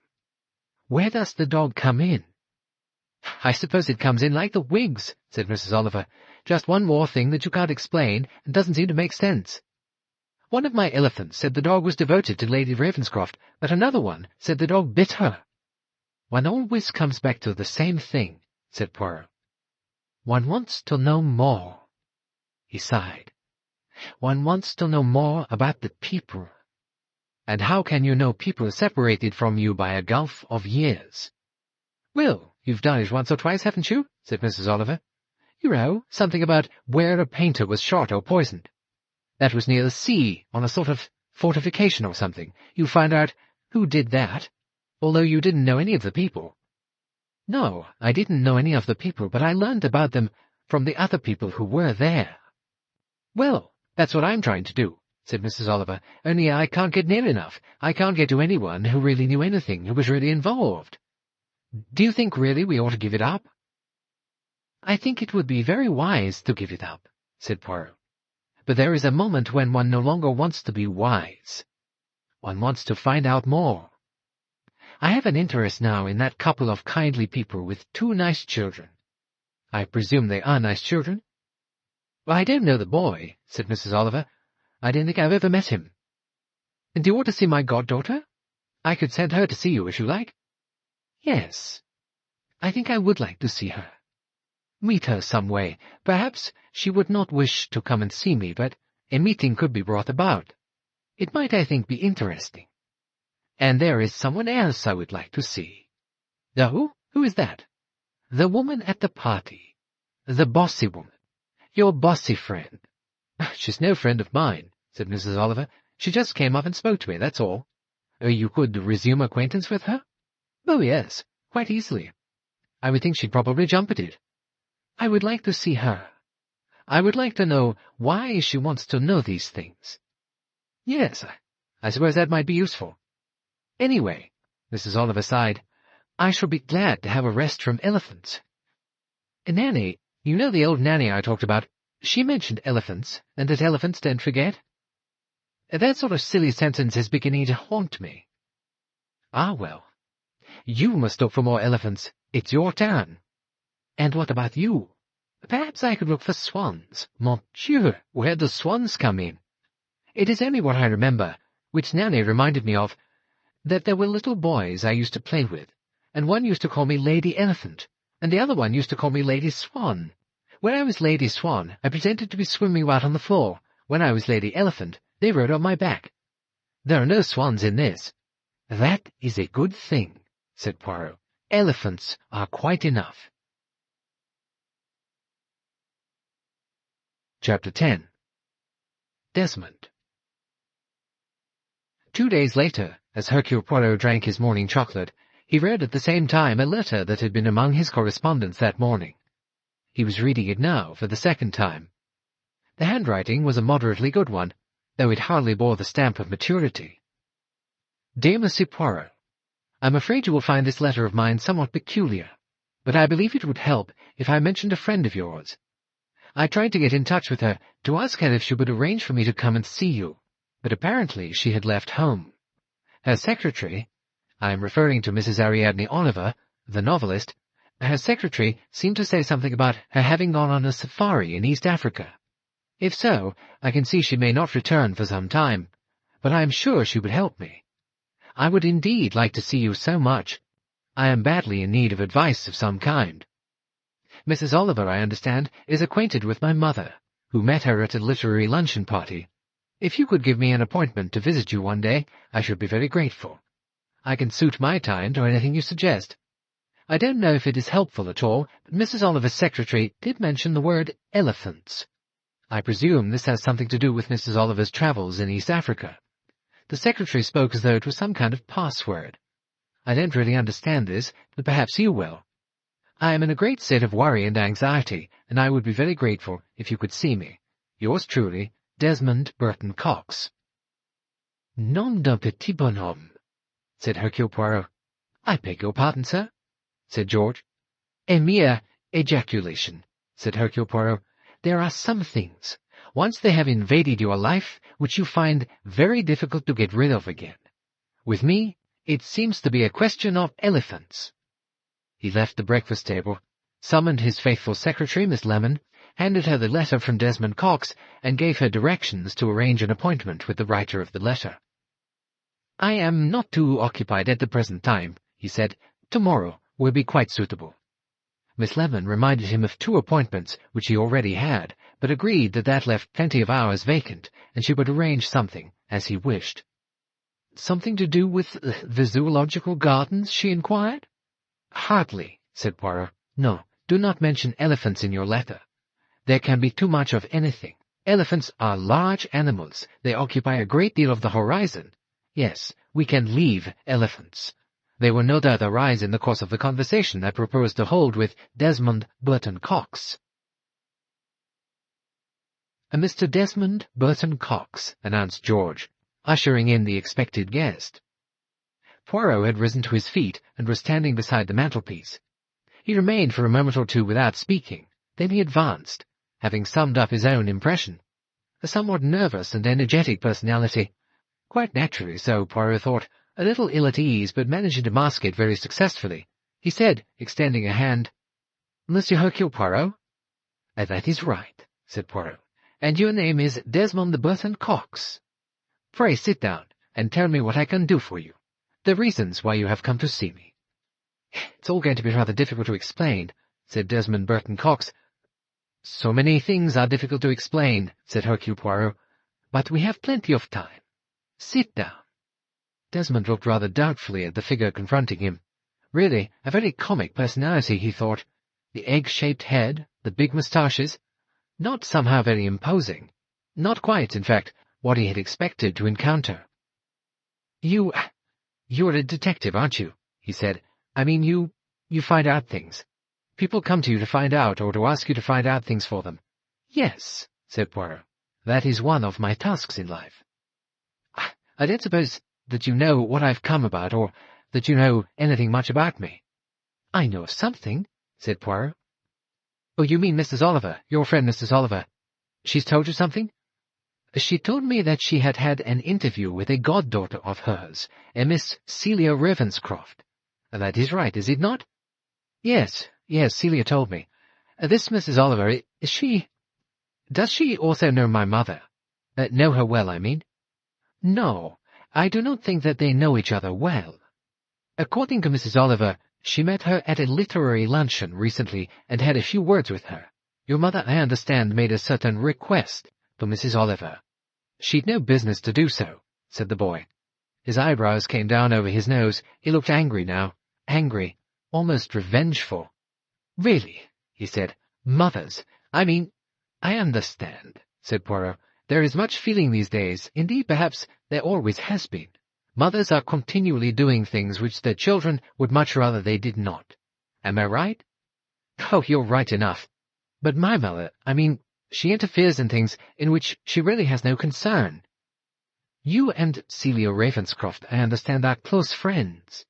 Speaker 1: Where does the dog come in? I suppose it comes in like the wigs, said Mrs. Oliver. Just one more thing that you can't explain and doesn't seem to make sense. One of my elephants said the dog was devoted to Lady Ravenscroft, but another one said the dog bit her. One always comes back to the same thing, said Poirot. One wants to know more. He sighed. One wants to know more about the people. And how can you know people separated from you by a gulf of years? Well, you've done it once or twice, haven't you? Said Mrs. Oliver. You know, something about where a painter was shot or poisoned. That was near the sea, on a sort of fortification or something. You find out who did that, although you didn't know any of the people. No, I didn't know any of the people, but I learned about them from the other people who were there. Well, that's what I'm trying to do, said Mrs. Oliver, only I can't get near enough. I can't get to anyone who really knew anything, who was really involved. Do you think really we ought to give it up? I think it would be very wise to give it up, said Poirot. But there is a moment when one no longer wants to be wise. One wants to find out more. I have an interest now in that couple of kindly people with 2 nice children. I presume they are nice children? Well, I don't know the boy, said Mrs. Oliver. I don't think I've ever met him. Do you want to see my goddaughter? I could send her to see you if you like. Yes, I think I would like to see her. Meet her some way. Perhaps she would not wish to come and see me, but a meeting could be brought about. It might, I think, be interesting. And there is someone else I would like to see. Oh, who is that? The woman at the party. The bossy woman. Your bossy friend. She's no friend of mine, said Mrs. Oliver. She just came up and spoke to me, that's all. You could resume acquaintance with her? Oh, yes, quite easily. I would think she'd probably jump at it. I would like to see her. I would like to know why she wants to know these things. Yes, I suppose that might be useful. Anyway, Mrs. Oliver sighed, I shall be glad to have a rest from elephants. Nanny, you know the old Nanny I talked about, she mentioned elephants, and that elephants don't forget. That sort of silly sentence is beginning to haunt me. Ah, well, you must look for more elephants. It's your turn. And what about you? Perhaps I could look for swans. Mon Dieu, where do swans come in? It is only what I remember, which Nanny reminded me of, that there were little boys I used to play with, and one used to call me Lady Elephant, and the other one used to call me Lady Swan. When I was Lady Swan, I pretended to be swimming about on the floor. When I was Lady Elephant, they rode on my back. There are no swans in this. That is a good thing, said Poirot. Elephants are quite enough. Chapter 10. Desmond. 2 days later, as Hercule Poirot drank his morning chocolate, he read at the same time a letter that had been among his correspondence that morning. He was reading it now for the second time. The handwriting was a moderately good one, though it hardly bore the stamp of maturity. Dear Monsieur Poirot, I am afraid you will find this letter of mine somewhat peculiar, but I believe it would help if I mentioned a friend of yours. I tried to get in touch with her to ask her if she would arrange for me to come and see you, but apparently she had left home. Her secretary, I am referring to Mrs. Ariadne Oliver, the novelist, her secretary seemed to say something about her having gone on a safari in East Africa. If so, I can see she may not return for some time, but I am sure she would help me. I would indeed like to see you so much. I am badly in need of advice of some kind. Mrs. Oliver, I understand, is acquainted with my mother, who met her at a literary luncheon party. If you could give me an appointment to visit you one day, I should be very grateful. I can suit my time to anything you suggest. I don't know if it is helpful at all, but Mrs. Oliver's secretary did mention the word elephants. I presume this has something to do with Mrs. Oliver's travels in East Africa. The secretary spoke as though it was some kind of password. I don't really understand this, but perhaps you will. I am in a great state of worry and anxiety, and I would be very grateful if you could see me. Yours truly, Desmond Burton-Cox. Nom d'un petit bonhomme, said Hercule Poirot. I beg your pardon, sir, said George. A mere ejaculation, said Hercule Poirot. There are some things, once they have invaded your life, which you find very difficult to get rid of again. With me, it seems to be a question of elephants. He left the breakfast table, summoned his faithful secretary, Miss Lemon, handed her the letter from Desmond Cox, and gave her directions to arrange an appointment with the writer of the letter. I am not too occupied at the present time, he said. Tomorrow will be quite suitable. Miss Lemon reminded him of 2 appointments which he already had, but agreed that that left plenty of hours vacant, and she would arrange something as he wished. Something to do with the zoological gardens? She inquired. Hardly, said Poirot. No, do not mention elephants in your letter. There can be too much of anything. Elephants are large animals. They occupy a great deal of the horizon. Yes, we can leave elephants. They will no doubt arise in the course of the conversation I propose to hold with Desmond Burton-Cox. Mr. Desmond Burton-Cox, announced George, ushering in the expected guest. Poirot had risen to his feet and was standing beside the mantelpiece. He remained for a moment or two without speaking. Then he advanced, having summed up his own impression. A somewhat nervous and energetic personality. Quite naturally so, Poirot thought, a little ill at ease, but managing to mask it very successfully. He said, extending a hand, Monsieur Hercule Poirot? That is right, said Poirot. And your name is Desmond Burton-Cox. Pray sit down. and tell me what I can do for you. The reasons why you have come to see me." "It's all going to be rather difficult to explain," said Desmond Burton-Cox. "So many things are difficult to explain," said Hercule Poirot. "But we have plenty of time. Sit down." Desmond looked rather doubtfully at the figure confronting him. Really, a very comic personality, he thought. The egg-shaped head, the big moustaches. Not somehow very imposing. Not quite, in fact, what he had expected to encounter. You're a detective, aren't you?" he said. "I mean, you find out things. People come to you to find out, or to ask you to find out things for them." "Yes," said Poirot. "That is one of my tasks in life." "I don't suppose that you know what I've come about, or that you know anything much about me." "I know something," said Poirot. "Oh, you mean Mrs. Oliver, your friend Mrs. Oliver. She's told you something?" "She told me that she had had an interview with a goddaughter of hers, a Miss Celia Ravenscroft. That is right, is it not?" Yes, Celia told me. This Mrs. Oliver, does she also know my mother? Know her well, I mean?" "No, I do not think that they know each other well. According to Mrs. Oliver, she met her at a literary luncheon recently and had a few words with her. Your mother, I understand, made a certain request to Mrs. Oliver." "She'd no business to do so," said the boy. His eyebrows came down over his nose. He looked angry now. Angry, almost revengeful. "Really," he said, "mothers, I mean—" "I understand," said Poirot. "There is much feeling these days. Indeed, perhaps there always has been. Mothers are continually doing things which their children would much rather they did not. Am I right?" "Oh, you're right enough. But my mother, I mean, she interferes in things in which she really has no concern. You and Celia Ravenscroft, I understand, are close friends.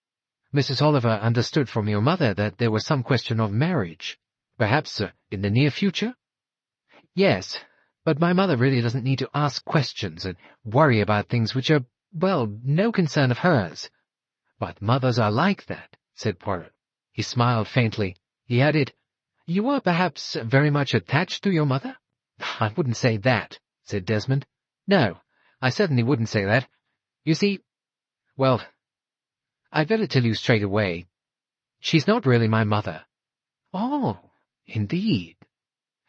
Speaker 1: Mrs. Oliver understood from your mother that there was some question of marriage. Perhaps in the near future?" "Yes, but my mother really doesn't need to ask questions and worry about things which are, well, no concern of hers." "But mothers are like that," said Poirot. He smiled faintly. He added, "You are perhaps very much attached to your mother?" "I wouldn't say that," said Desmond. "No, I certainly wouldn't say that. You see, well, I'd better tell you straight away. She's not really my mother." "Oh, indeed.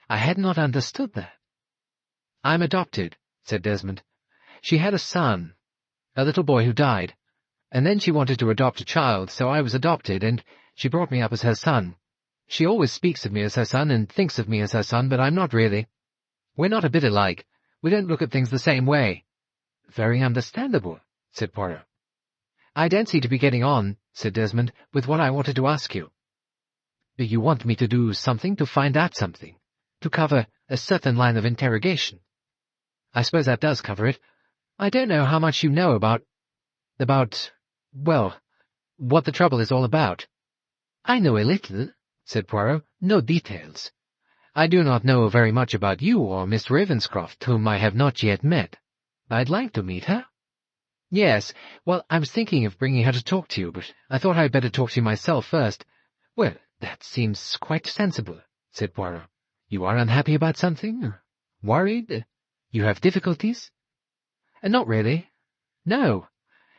Speaker 1: I had not understood that." "I'm adopted," said Desmond. "She had a son, a little boy who died, and then she wanted to adopt a child, so I was adopted, and she brought me up as her son. She always speaks of me as her son and thinks of me as her son, but I'm not really. We're not a bit alike. We don't look at things the same way." "Very understandable," said Poirot. "I don't seem to be getting on," said Desmond, "with what I wanted to ask you." "You want me to do something to find out something, to cover a certain line of interrogation. I suppose that does cover it. I don't know how much you know about, well, what the trouble is all about." "I know a little," said Poirot. "No details. I do not know very much about you or Miss Ravenscroft, whom I have not yet met. I'd like to meet her." "Yes, well, I was thinking of bringing her to talk to you, but I thought I'd better talk to you myself first." "Well, that seems quite sensible," said Poirot. "You are unhappy about something? Worried? You have difficulties?" "Not really. No.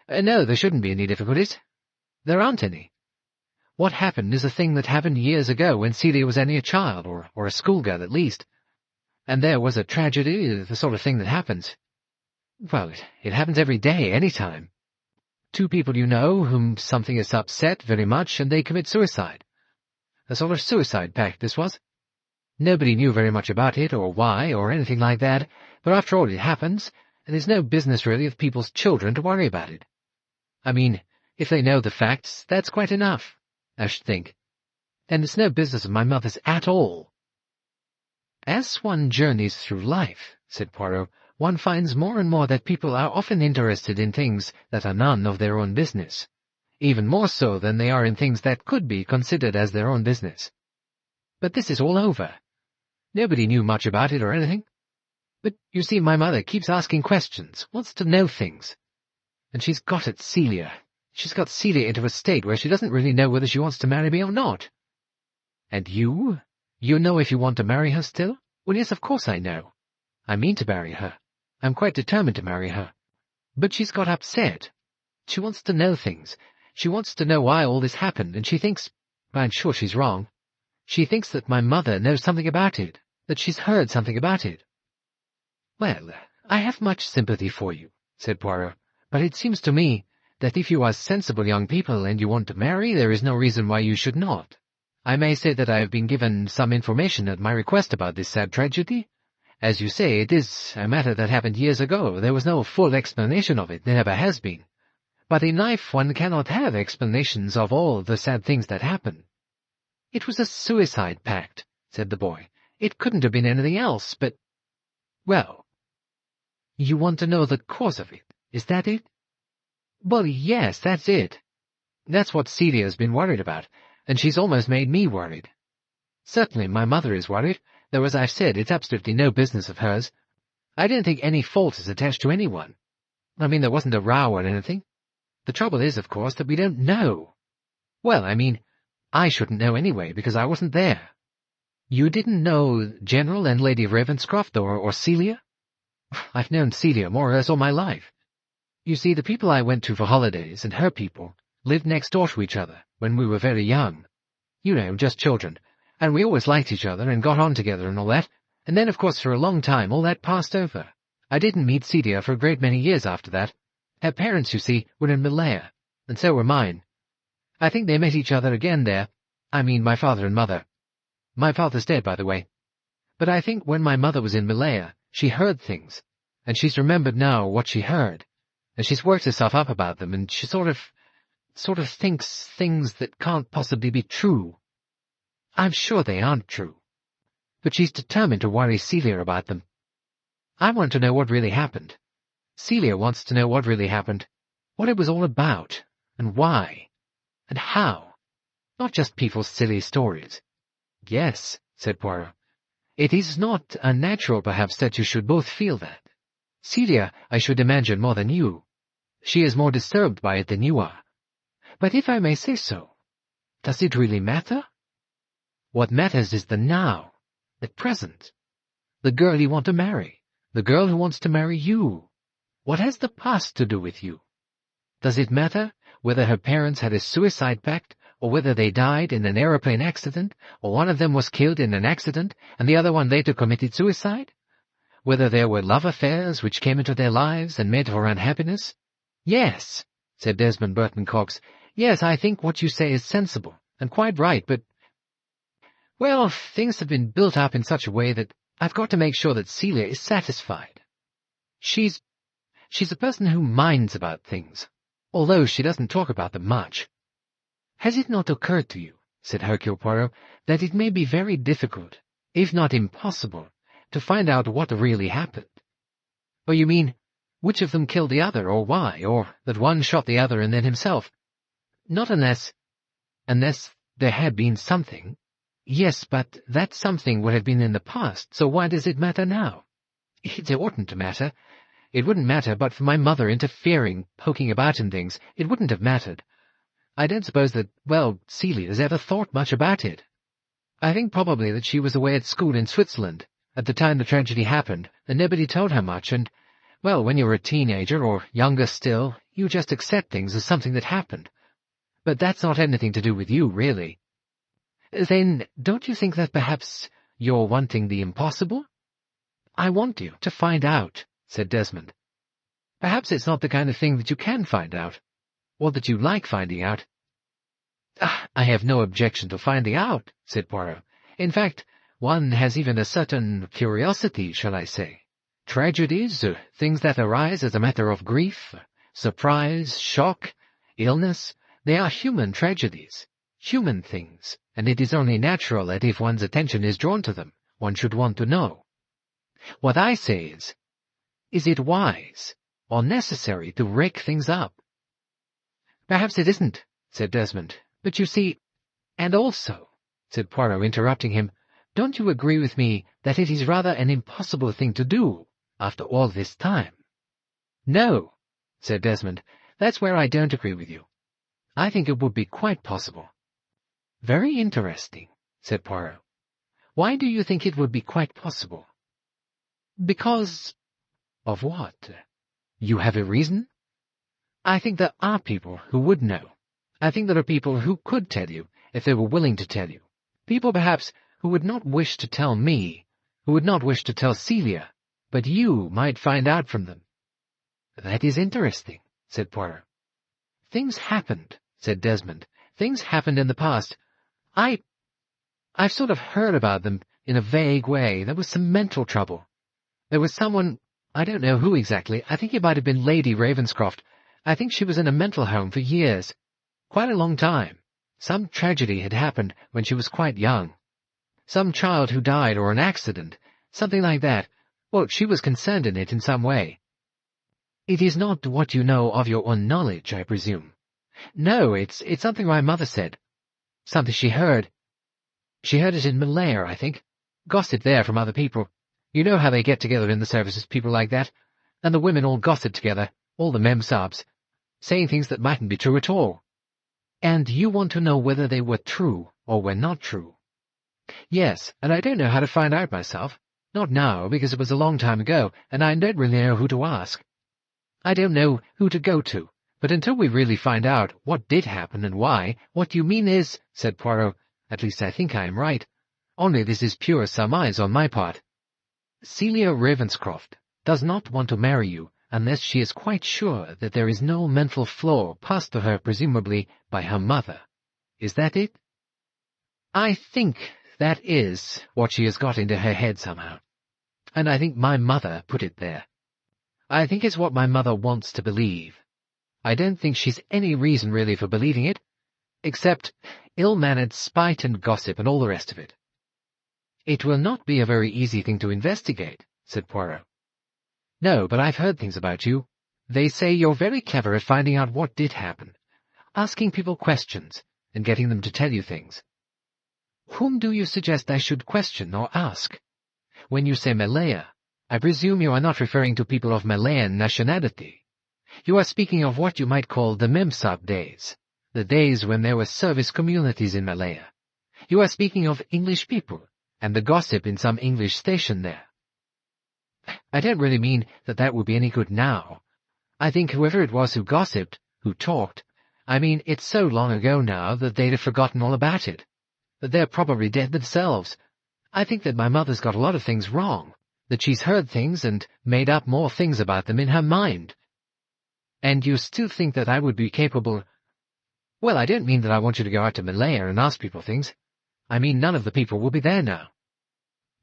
Speaker 1: No, there shouldn't be any difficulties. There aren't any. What happened is a thing that happened years ago when Celia was only a child, or a schoolgirl at least. And there was a tragedy, the sort of thing that happens. Well, it happens every day, any time. Two people you know, whom something has upset very much, and they commit suicide. A sort of suicide pact, this was. Nobody knew very much about it, or why, or anything like that, but after all it happens, and there's no business really of people's children to worry about it. I mean, if they know the facts, that's quite enough, I should think. And it's no business of my mother's at all." "As one journeys through life," said Poirot, "one finds more and more that people are often interested in things that are none of their own business, even more so than they are in things that could be considered as their own business. But this is all over. Nobody knew much about it or anything. But, you see, my mother keeps asking questions, wants to know things. And she's got at Celia. She's got Celia into a state where she doesn't really know whether she wants to marry me or not." "And you? You know if you want to marry her still?" "Well, yes, of course I know. I mean to marry her. I'm quite determined to marry her. But she's got upset. She wants to know things. She wants to know why all this happened, and she thinks— I'm sure she's wrong. She thinks that my mother knows something about it, that she's heard something about it." "Well, I have much sympathy for you," said Poirot, "but it seems to me that if you are sensible young people and you want to marry, there is no reason why you should not. I may say that I have been given some information at my request about this sad tragedy. As you say, it is a matter that happened years ago. There was no full explanation of it. There never has been. But in life one cannot have explanations of all the sad things that happen." "It was a suicide pact," said the boy. "It couldn't have been anything else, but—" "Well, you want to know the cause of it, is that it?" "Well, yes, that's it. That's what Celia's been worried about, and she's almost made me worried. Certainly my mother is worried, though as I've said, it's absolutely no business of hers. I don't think any fault is attached to anyone. I mean, there wasn't a row or anything. The trouble is, of course, that we don't know. Well, I mean, I shouldn't know anyway, because I wasn't there." "You didn't know General and Lady Ravenscroft or Celia?" "I've known Celia more or less all my life. You see, the people I went to for holidays and her people lived next door to each other when we were very young. You know, just children, and we always liked each other and got on together and all that, and then, of course, for a long time all that passed over. I didn't meet Celia for a great many years after that. Her parents, you see, were in Malaya, and so were mine. I think they met each other again there. I mean, my father and mother. My father's dead, by the way. But I think when my mother was in Malaya, she heard things, and she's remembered now what she heard, and she's worked herself up about them, and she sort of thinks things that can't possibly be true. I'm sure they aren't true. But she's determined to worry Celia about them. I want to know what really happened. Celia wants to know what really happened, what it was all about, and why, and how. Not just people's silly stories." "Yes," said Poirot. "It is not unnatural, perhaps, that you should both feel that. Celia, I should imagine, more than you. She is more disturbed by it than you are. But if I may say so, does it really matter? What matters is the now, the present. The girl you want to marry, the girl who wants to marry you. What has the past to do with you? Does it matter whether her parents had a suicide pact, or whether they died in an aeroplane accident, or one of them was killed in an accident, and the other one later committed suicide? Whether there were love affairs which came into their lives and made for unhappiness? Yes," said Desmond Burton-Cox. "Yes, I think what you say is sensible, and quite right, but— well, things have been built up in such a way that I've got to make sure that Celia is satisfied. She's a person who minds about things, although she doesn't talk about them much." "Has it not occurred to you," said Hercule Poirot, "that it may be very difficult, if not impossible, to find out what really happened?" "Oh, you mean, which of them killed the other, or why, or that one shot the other and then himself?" "Not unless there had been something. Yes, but that something would have been in the past, so why does it matter now? It oughtn't to matter. It wouldn't matter but for my mother interfering, poking about in things. It wouldn't have mattered. I don't suppose that, well, Celia's ever thought much about it. I think probably that she was away at school in Switzerland at the time the tragedy happened, and nobody told her much, and, well, when you're a teenager, or younger still, you just accept things as something that happened. But that's not anything to do with you, really." "Then, don't you think that perhaps you're wanting the impossible?" "I want you to find out," said Desmond. "Perhaps it's not the kind of thing that you can find out, or that you like finding out." "I have no objection to finding out," said Poirot. "In fact, one has even a certain curiosity, shall I say. Tragedies, things that arise as a matter of grief, surprise, shock, illness, they are human tragedies, human things, and it is only natural that if one's attention is drawn to them, one should want to know. What I say is it wise or necessary to rake things up?" "Perhaps it isn't," said Desmond. "But you see—" "And also," said Poirot, interrupting him, "don't you agree with me that it is rather an impossible thing to do, after all this time?" "No," said Desmond, "that's where I don't agree with you. I think it would be quite possible." "Very interesting," said Poirot. "Why do you think it would be quite possible?" "Because—" "Of what?" You have a reason? I think there are people who would know. I think there are people who could tell you, if they were willing to tell you. People, perhaps, who would not wish to tell me, who would not wish to tell Celia, but you might find out from them. That is interesting, said Poirot. Things happened, said Desmond. Things happened in the past. I've sort of heard about them in a vague way. There was some mental trouble. There was someone, I don't know who exactly, I think it might have been Lady Ravenscroft. I think she was in a mental home for years. Quite a long time. Some tragedy had happened when she was quite young. Some child who died or an accident, something like that. Well, she was concerned in it in some way. It is not what you know of your own knowledge, I presume. No, it's something my mother said. Something she heard. She heard it in Malaya, I think. Gossip there from other people. You know how they get together in the services, people like that. And the women all gossip together, all the memsahibs, saying things that mightn't be true at all. And you want to know whether they were true or were not true. Yes, and I don't know how to find out myself. Not now, because it was a long time ago, and I don't really know who to ask. I don't know who to go to, but until we really find out what did happen and why, what you mean is, said Poirot, at least I think I am right. Only this is pure surmise on my part. Celia Ravenscroft does not want to marry you unless she is quite sure that there is no mental flaw passed to her presumably by her mother. Is that it? I think that is what she has got into her head somehow. And I think my mother put it there. I think it's what my mother wants to believe. I don't think she's any reason really for believing it, except ill-mannered spite and gossip and all the rest of it. It will not be a very easy thing to investigate, said Poirot. No, but I've heard things about you. They say you're very clever at finding out what did happen, asking people questions, and getting them to tell you things. Whom do you suggest I should question or ask? When you say Malaya, I presume you are not referring to people of Malayan nationality. You are speaking of what you might call the Memsahib days, the days when there were service communities in Malaya. You are speaking of English people, and the gossip in some English station there. I don't really mean that that would be any good now. I think whoever it was who gossiped, who talked, I mean it's so long ago now that they'd have forgotten all about it. That they're probably dead themselves. I think that my mother's got a lot of things wrong, that she's heard things and made up more things about them in her mind. And you still think that I would be capable— Well, I don't mean that I want you to go out to Malaya and ask people things. I mean none of the people will be there now.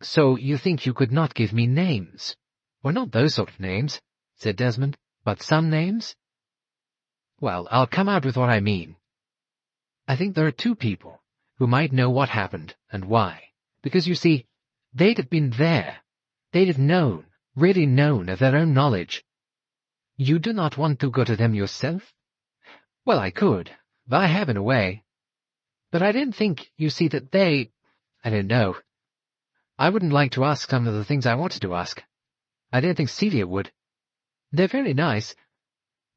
Speaker 1: So you think you could not give me names? Well, not those sort of names, said Desmond, but some names? Well, I'll come out with what I mean. I think there are two people who might know what happened and why, because, you see, they'd have been there. They'd have known, really known of their own knowledge. You do not want to go to them yourself? Well, I could. I have in a way. But I don't think, you see, that they— I don't know. I wouldn't like to ask some of the things I wanted to ask. I don't think Celia would. They're very nice,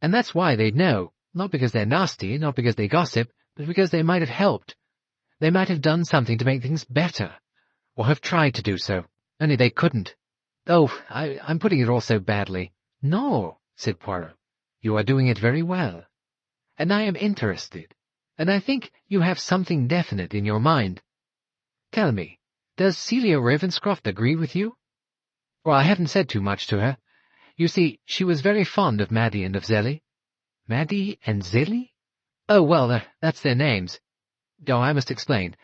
Speaker 1: and that's why they'd know, not because they're nasty, not because they gossip, but because they might have helped. They might have done something to make things better, or have tried to do so, only they couldn't. Oh, I'm putting it all so badly. No, said Poirot. You are doing it very well. And I am interested, and I think you have something definite in your mind. Tell me, does Celia Ravenscroft agree with you? Well, I haven't said too much to her. You see, she was very fond of Maddie and of Zelly. Maddie and Zelly? Oh, well, that's their names. Oh, I must explain.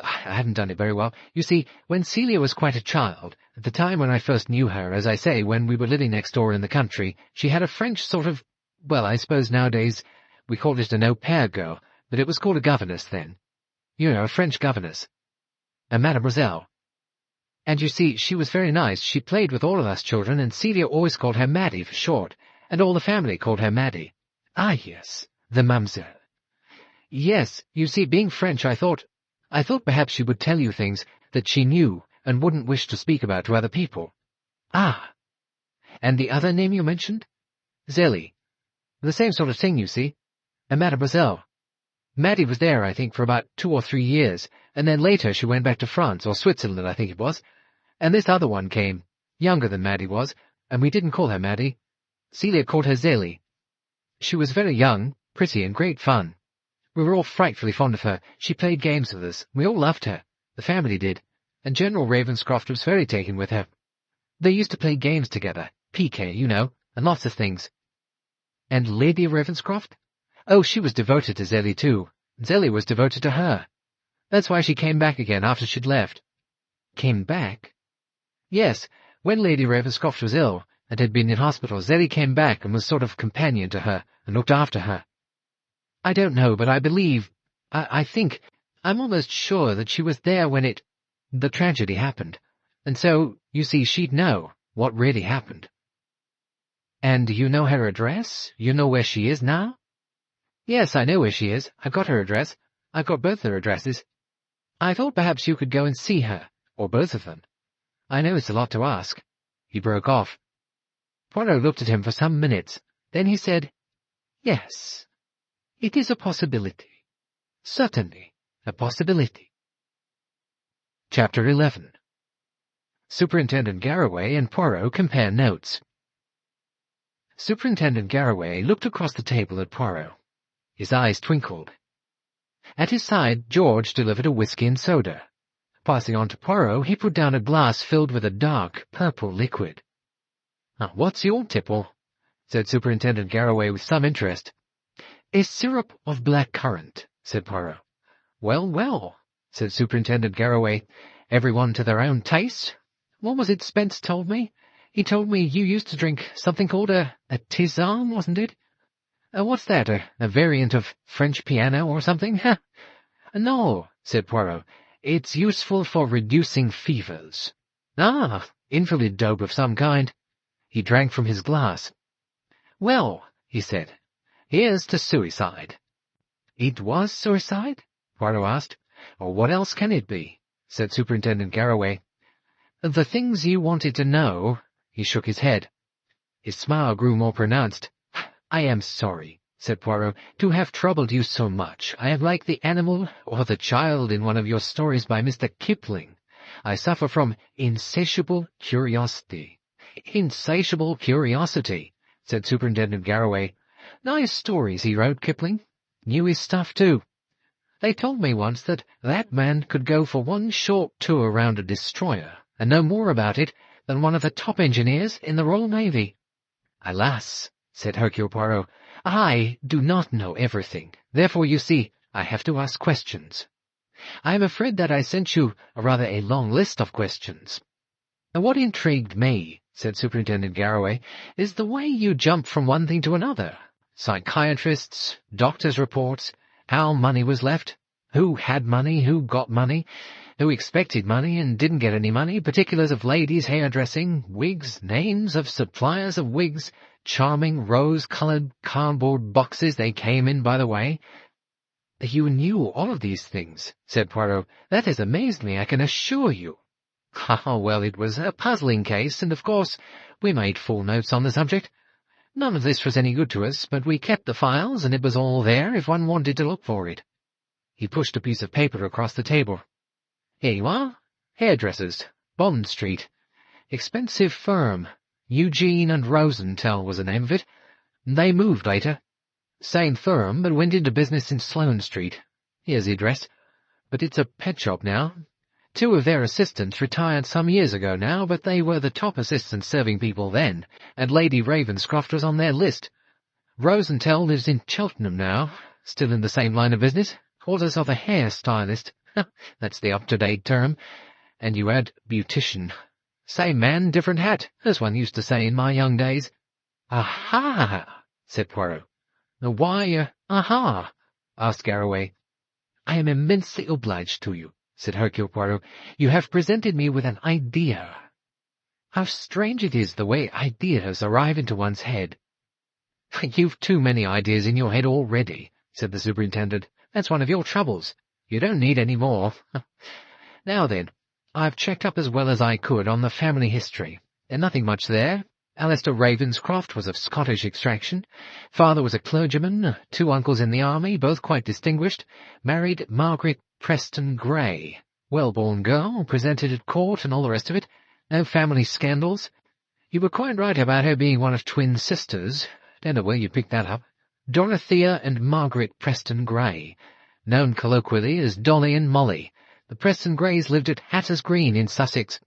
Speaker 1: I haven't done it very well. You see, when Celia was quite a child, at the time when I first knew her, as I say, when we were living next door in the country, she had a French sort of— well, I suppose nowadays we called it an au pair girl, but it was called a governess then. You know, a French governess. A mademoiselle. And you see, she was very nice. She played with all of us children, and Celia always called her Maddie for short, and all the family called her Maddie. Ah, yes, the mamselle. Yes, you see, being French, I thought perhaps she would tell you things that she knew and wouldn't wish to speak about to other people. Ah, and the other name you mentioned? Zelly. The same sort of thing, you see. A mademoiselle. Maddie was there, I think, for about 2 or 3 years, and then later she went back to France, or Switzerland, I think it was, and this other one came, younger than Maddie was, and we didn't call her Maddie. Celia called her Zelie. She was very young, pretty, and great fun. We were all frightfully fond of her. She played games with us. We all loved her. The family did. And General Ravenscroft was very taken with her. They used to play games together. Piquet, you know, and lots of things. And Lady Ravenscroft? Oh, she was devoted to Zelie too. Zelie was devoted to her. That's why she came back again after she'd left. Came back? Yes, when Lady Ravenscroft was ill and had been in hospital, Zelie came back and was sort of companion to her and looked after her. I don't know, but I believe, I think, I'm almost sure that she was there when the tragedy happened. And so, you see, she'd know what really happened. And you know her address? You know where she is now? Yes, I know where she is. I've got her address. I've got both their addresses. I thought perhaps you could go and see her, or both of them. I know it's a lot to ask. He broke off. Poirot looked at him for some minutes. Then he said, Yes, it is a possibility. Certainly, a possibility. Chapter 11. Superintendent Garraway and Poirot compare notes. Superintendent Garraway looked across the table at Poirot. His eyes twinkled. At his side, George delivered a whisky and soda. Passing on to Poirot, he put down a glass filled with a dark, purple liquid. What's your tipple? Said Superintendent Garraway with some interest. A syrup of black currant, said Poirot. Well, well, said Superintendent Garraway. Everyone to their own taste. What was it Spence told me? He told me you used to drink something called a tisane, wasn't it? What's that, a variant of French piano or something? No, said Poirot. It's useful for reducing fevers. Invalid dope of some kind. He drank from his glass. Well, he said, here's to suicide. It was suicide? Poirot asked. Or what else can it be? Said Superintendent Garraway. The things you wanted to know. He shook his head. His smile grew more pronounced. I am sorry, said Poirot, to have troubled you so much. I am like the animal or the child in one of your stories by Mr. Kipling. I suffer from insatiable curiosity. Insatiable curiosity, said Superintendent Garraway. Nice stories he wrote, Kipling. Knew his stuff, too. They told me once that man could go for one short tour round a destroyer and know more about it than one of the top engineers in the Royal Navy. Alas, said Hercule Poirot, I do not know everything. Therefore, you see, I have to ask questions. I am afraid that I sent you rather a long list of questions. What intrigued me, said Superintendent Garraway, is the way you jump from one thing to another. Psychiatrists, doctors' reports, how money was left, who had money, who got money, who expected money and didn't get any money, particulars of ladies' hairdressing, wigs, names of suppliers of wigs, charming rose-coloured cardboard boxes they came in by the way. You knew all of these things, said Poirot. That has amazed me, I can assure you. Well, it was a puzzling case, and of course we made full notes on the subject. None of this was any good to us, but we kept the files, and it was all there if one wanted to look for it. He pushed a piece of paper across the table. Here you are. Hairdressers, Bond Street. Expensive firm. Eugene and Rosenthal was the name of it. They moved later. Same firm, but went into business in Sloane Street. Here's the address. But it's a pet shop now. 2 of their assistants retired some years ago now, but they were the top assistants serving people then, and Lady Ravenscroft was on their list. Rosenthal lives in Cheltenham now, still in the same line of business. Calls herself a hair-stylist. That's the up-to-date term. And you add beautician. Same man, different hat, as one used to say in my young days. Aha, said Poirot. Why, aha? Asked Garraway. I am immensely obliged to you, said Hercule Poirot. You have presented me with an idea. How strange it is the way ideas arrive into one's head. You've too many ideas in your head already, said the superintendent. That's one of your troubles. You don't need any more. Now then, I've checked up as well as I could on the family history. There's nothing much there. Alistair Ravenscroft was of Scottish extraction. Father was a clergyman, 2 uncles in the army, both quite distinguished. Married Margaret Preston Grey. Well-born girl, presented at court and all the rest of it. No family scandals. You were quite right about her being one of twin sisters. Don't know where you picked that up. Dorothea and Margaret Preston Grey, known colloquially as Dolly and Molly. The Preston Greys lived at Hatter's Green in Sussex.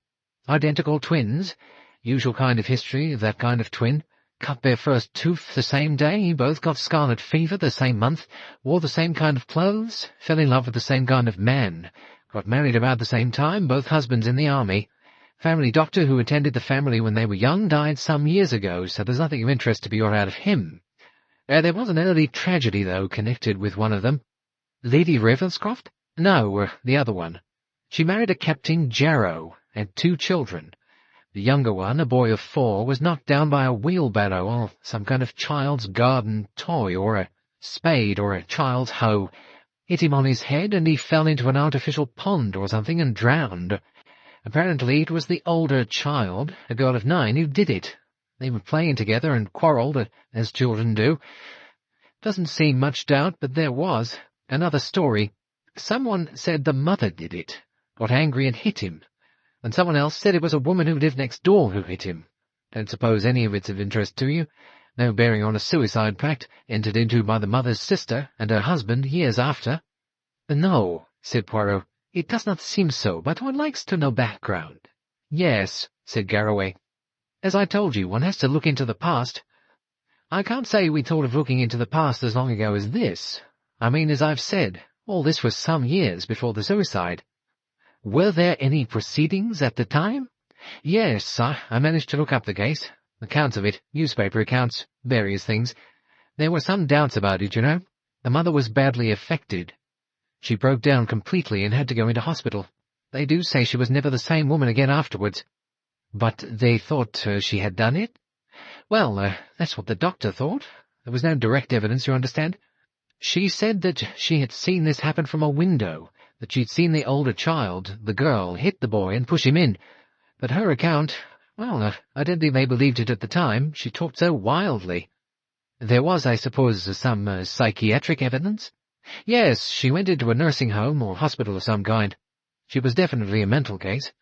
Speaker 1: Identical twins. Usual kind of history of that kind of twin. Cut their first tooth the same day, both got scarlet fever the same month, wore the same kind of clothes, fell in love with the same kind of man, got married about the same time, both husbands in the army. Family doctor who attended the family when they were young died some years ago, so there's nothing of interest to be got out of him. There was an early tragedy, though, connected with one of them. Lady Ravenscroft? No, the other one. She married a Captain Jarrow, and 2 children. The younger one, a boy of 4, was knocked down by a wheelbarrow or some kind of child's garden toy, or a spade, or a child's hoe. Hit him on his head, and he fell into an artificial pond or something and drowned. Apparently it was the older child, a girl of 9, who did it. They were playing together and quarrelled, as children do. Doesn't seem much doubt, but there was. Another story. Someone said the mother did it, got angry and hit him. And someone else said it was a woman who lived next door who hit him. Don't suppose any of it's of interest to you. No bearing on a suicide pact entered into by the mother's sister and her husband years after. No, said Poirot. It does not seem so, but one likes to know background. Yes, said Garraway. As I told you, one has to look into the past. I can't say we thought of looking into the past as long ago as this. I mean, as I've said, all this was some years before the suicide. Were there any proceedings at the time? Yes, I managed to look up the case. Accounts of it, newspaper accounts, various things. There were some doubts about it, you know. The mother was badly affected. She broke down completely and had to go into hospital. They do say she was never the same woman again afterwards. But they thought she had done it? Well, that's what the doctor thought. There was no direct evidence, you understand. She said that she had seen this happen from a window, that she'd seen the older child, the girl, hit the boy and push him in. But her account, well, I don't think they believed it at the time. She talked so wildly. There was, I suppose, some psychiatric evidence? Yes, she went into a nursing home or hospital of some kind. She was definitely a mental case.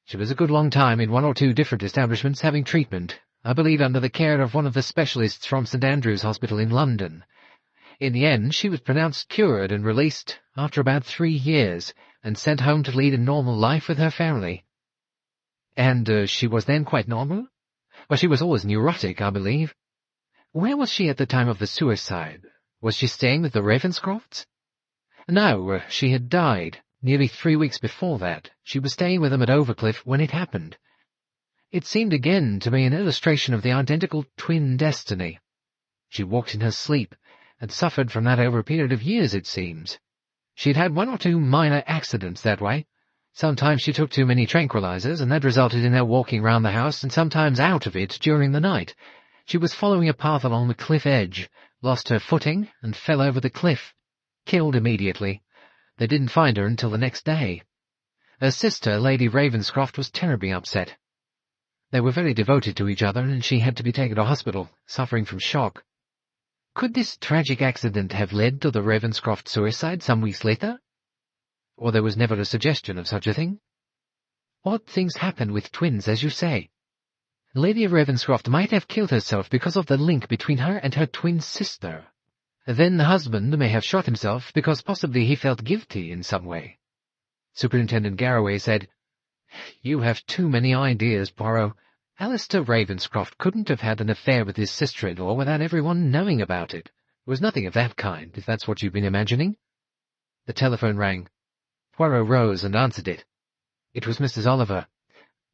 Speaker 1: She was a good long time in 1 or 2 different establishments having treatment, I believe under the care of one of the specialists from St Andrew's Hospital in London. In the end, she was pronounced cured and released after about 3 years, and sent home to lead a normal life with her family. And she was then quite normal? Well, she was always neurotic, I believe. Where was she at the time of the suicide? Was she staying with the Ravenscrofts? No, she had died. Nearly 3 weeks before that. She was staying with them at Overcliff when it happened. It seemed again to be an illustration of the identical twin destiny. She walked in her sleep, and suffered from that over a period of years, it seems. She'd had 1 or 2 minor accidents that way. Sometimes she took too many tranquilizers, and that resulted in her walking round the house, and sometimes out of it during the night. She was following a path along the cliff edge, lost her footing, and fell over the cliff. Killed immediately. They didn't find her until the next day. Her sister, Lady Ravenscroft, was terribly upset. They were very devoted to each other, and she had to be taken to hospital, suffering from shock. Could this tragic accident have led to the Ravenscroft suicide some weeks later? Or there was never a suggestion of such a thing? Odd things happen with twins, as you say. Lady Ravenscroft might have killed herself because of the link between her and her twin sister. Then the husband may have shot himself because possibly he felt guilty in some way. Superintendent Garraway said, "You have too many ideas, Poirot. Alistair Ravenscroft couldn't have had an affair with his sister-in-law without everyone knowing about it. It was nothing of that kind, if that's what you've been imagining." The telephone rang. Poirot rose and answered it. It was Mrs. Oliver.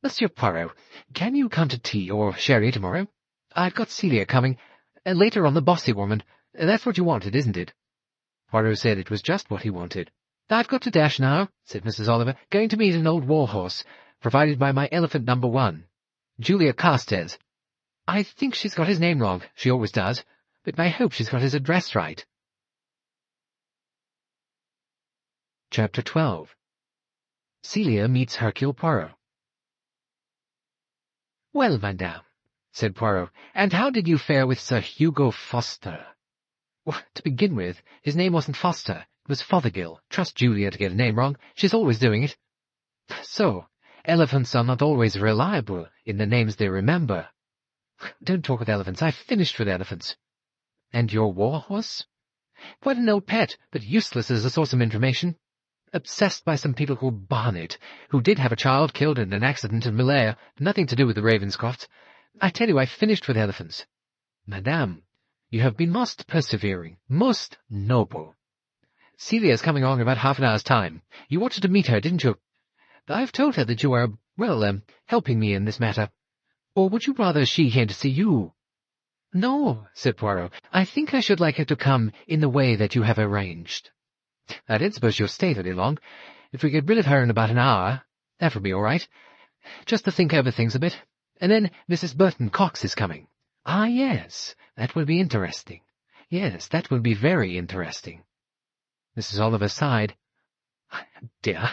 Speaker 1: "Monsieur Poirot, can you come to tea or sherry tomorrow? I've got Celia coming. Later on the bossy woman. That's what you wanted, isn't it?" Poirot said it was just what he wanted. "I've got to dash now," said Mrs. Oliver. "Going to meet an old war-horse, provided by my elephant number 1. Julia Carstairs. I think she's got his name wrong. She always does. But I hope she's got his address right." Chapter 12. Celia meets Hercule Poirot. "Well, madame," said Poirot, "and how did you fare with Sir Hugo Foster?" "Well, to begin with, his name wasn't Foster. It was Fothergill. Trust Julia to get a name wrong. She's always doing it." "So, Elephants are not always reliable in the names they remember. Don't talk with elephants. I've finished with elephants. And your war-horse? Quite an old pet, but useless as a source of information. Obsessed by some people called Barnet, who did have a child killed in an accident in Malaya, nothing to do with the Ravenscrofts. I tell you, I've finished with elephants. Madame, you have been most persevering, most noble. Celia's coming along in about half an hour's time. You wanted to meet her, didn't you? I've told her that you are, well, helping me in this matter. Or would you rather she came to see you? No, said Poirot. I think I should like her to come in the way that you have arranged. I don't suppose she'll stay very long. If we get rid of her in about an hour, that'll be all right. Just to think over things a bit. And then Mrs Burton-Cox is coming. Ah, yes, that will be interesting. Yes, that will be very interesting. Mrs. Oliver sighed. Dear,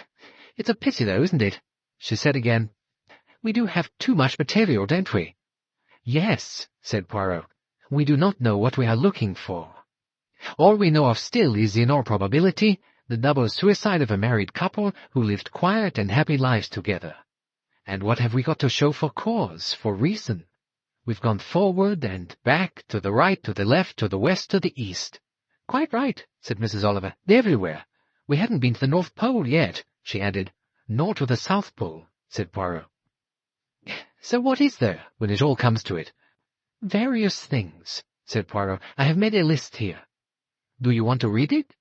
Speaker 1: it's a pity, though, isn't it? She said again. We do have too much material, don't we? Yes, said Poirot. We do not know what we are looking for. All we know of still is, in all probability, the double suicide of a married couple who lived quiet and happy lives together. And what have we got to show for cause, for reason? We've gone forward and back, to the right, to the left, to the west, to the east. Quite right, said Mrs. Oliver. Everywhere. We hadn't been to the North Pole yet, she added. Nor to the South Pole, said Poirot. So what is there, when it all comes to it? Various things, said Poirot. I have made a list here. Do you want to read it?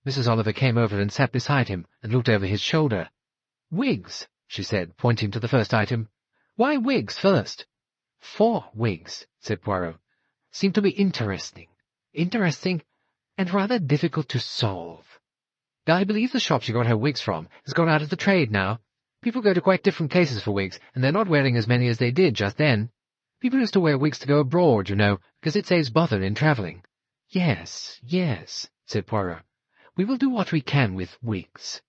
Speaker 1: Mrs. Oliver came over and sat beside him and looked over his shoulder. Wigs, she said, pointing to the first item. Why wigs first? 4 wigs, said Poirot. Seem to be interesting. Interesting, and rather difficult to solve. I believe the shop she got her wigs from has gone out of the trade now. People go to quite different places for wigs, and they're not wearing as many as they did just then. People used to wear wigs to go abroad, you know, because it saves bother in travelling. Yes, said Poirot. We will do what we can with wigs.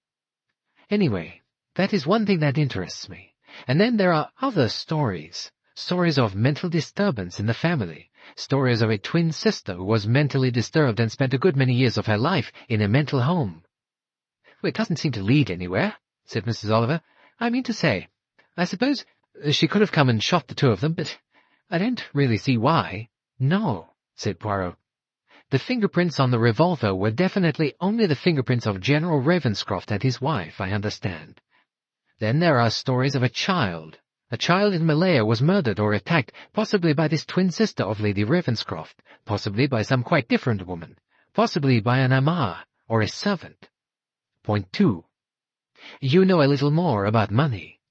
Speaker 1: Anyway, that is one thing that interests me. And then there are other stories. Stories of mental disturbance in the family. Stories of a twin sister who was mentally disturbed and spent a good many years of her life in a mental home. Well, it doesn't seem to lead anywhere, said Mrs. Oliver. I mean to say, I suppose she could have come and shot the 2 of them, but I don't really see why. No, said Poirot. The fingerprints on the revolver were definitely only the fingerprints of General Ravenscroft and his wife, I understand. Then there are stories of a child. A child in Malaya was murdered or attacked, possibly by this twin sister of Lady Ravenscroft, possibly by some quite different woman, possibly by an amah or a servant. Point 2. You know a little more about money.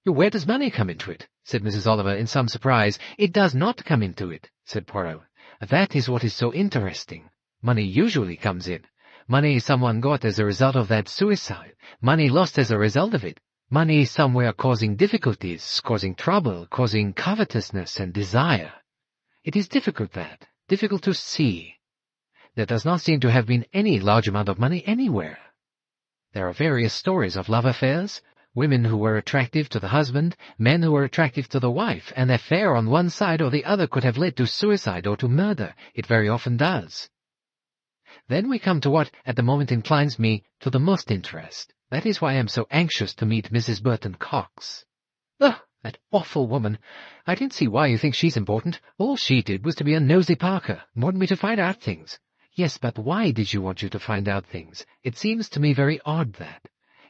Speaker 1: Where does money come into it? Said Mrs. Oliver in some surprise. It does not come into it, said Poirot. That is what is so interesting. Money usually comes in. Money someone got as a result of that suicide. Money lost as a result of it. Money somewhere causing difficulties, causing trouble, causing covetousness and desire. It is difficult to see. There does not seem to have been any large amount of money anywhere. There are various stories of love affairs, women who were attractive to the husband, men who were attractive to the wife, and the affair on one side or the other could have led to suicide or to murder. It very often does. Then we come to what at the moment inclines me to the most interest. That is why I am so anxious to meet Mrs. Burton-Cox. Ugh, that awful woman. I don't see why you think she's important. All she did was to be a nosy Parker, wanted me to find out things. Yes, but why did you want you to find out things? It seems to me very odd that.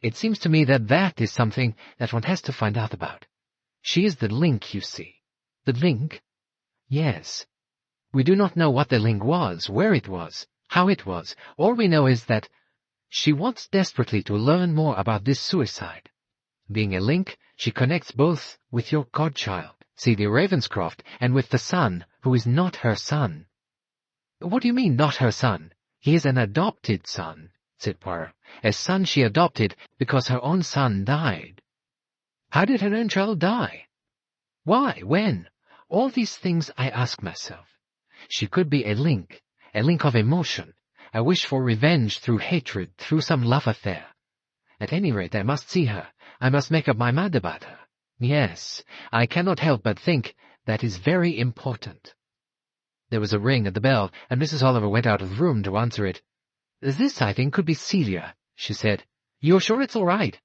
Speaker 1: It seems to me that that is something that one has to find out about. She is the link, you see. The link? Yes. We do not know what the link was, where it was, how it was. All we know is that she wants desperately to learn more about this suicide. Being a link, she connects both with your godchild, Celia Ravenscroft, and with the son, who is not her son. What do you mean, not her son? He is an adopted son, said Poirot. A son she adopted because her own son died. How did her own child die? Why? When? All these things I ask myself. She could be a link of emotion, a wish for revenge through hatred, through some love affair. At any rate, I must see her. I must make up my mind about her. Yes, I cannot help but think that is very important. There was a ring at the bell, and Mrs. Oliver went out of the room to answer it. This, I think, could be Celia, she said. You're sure it's all right?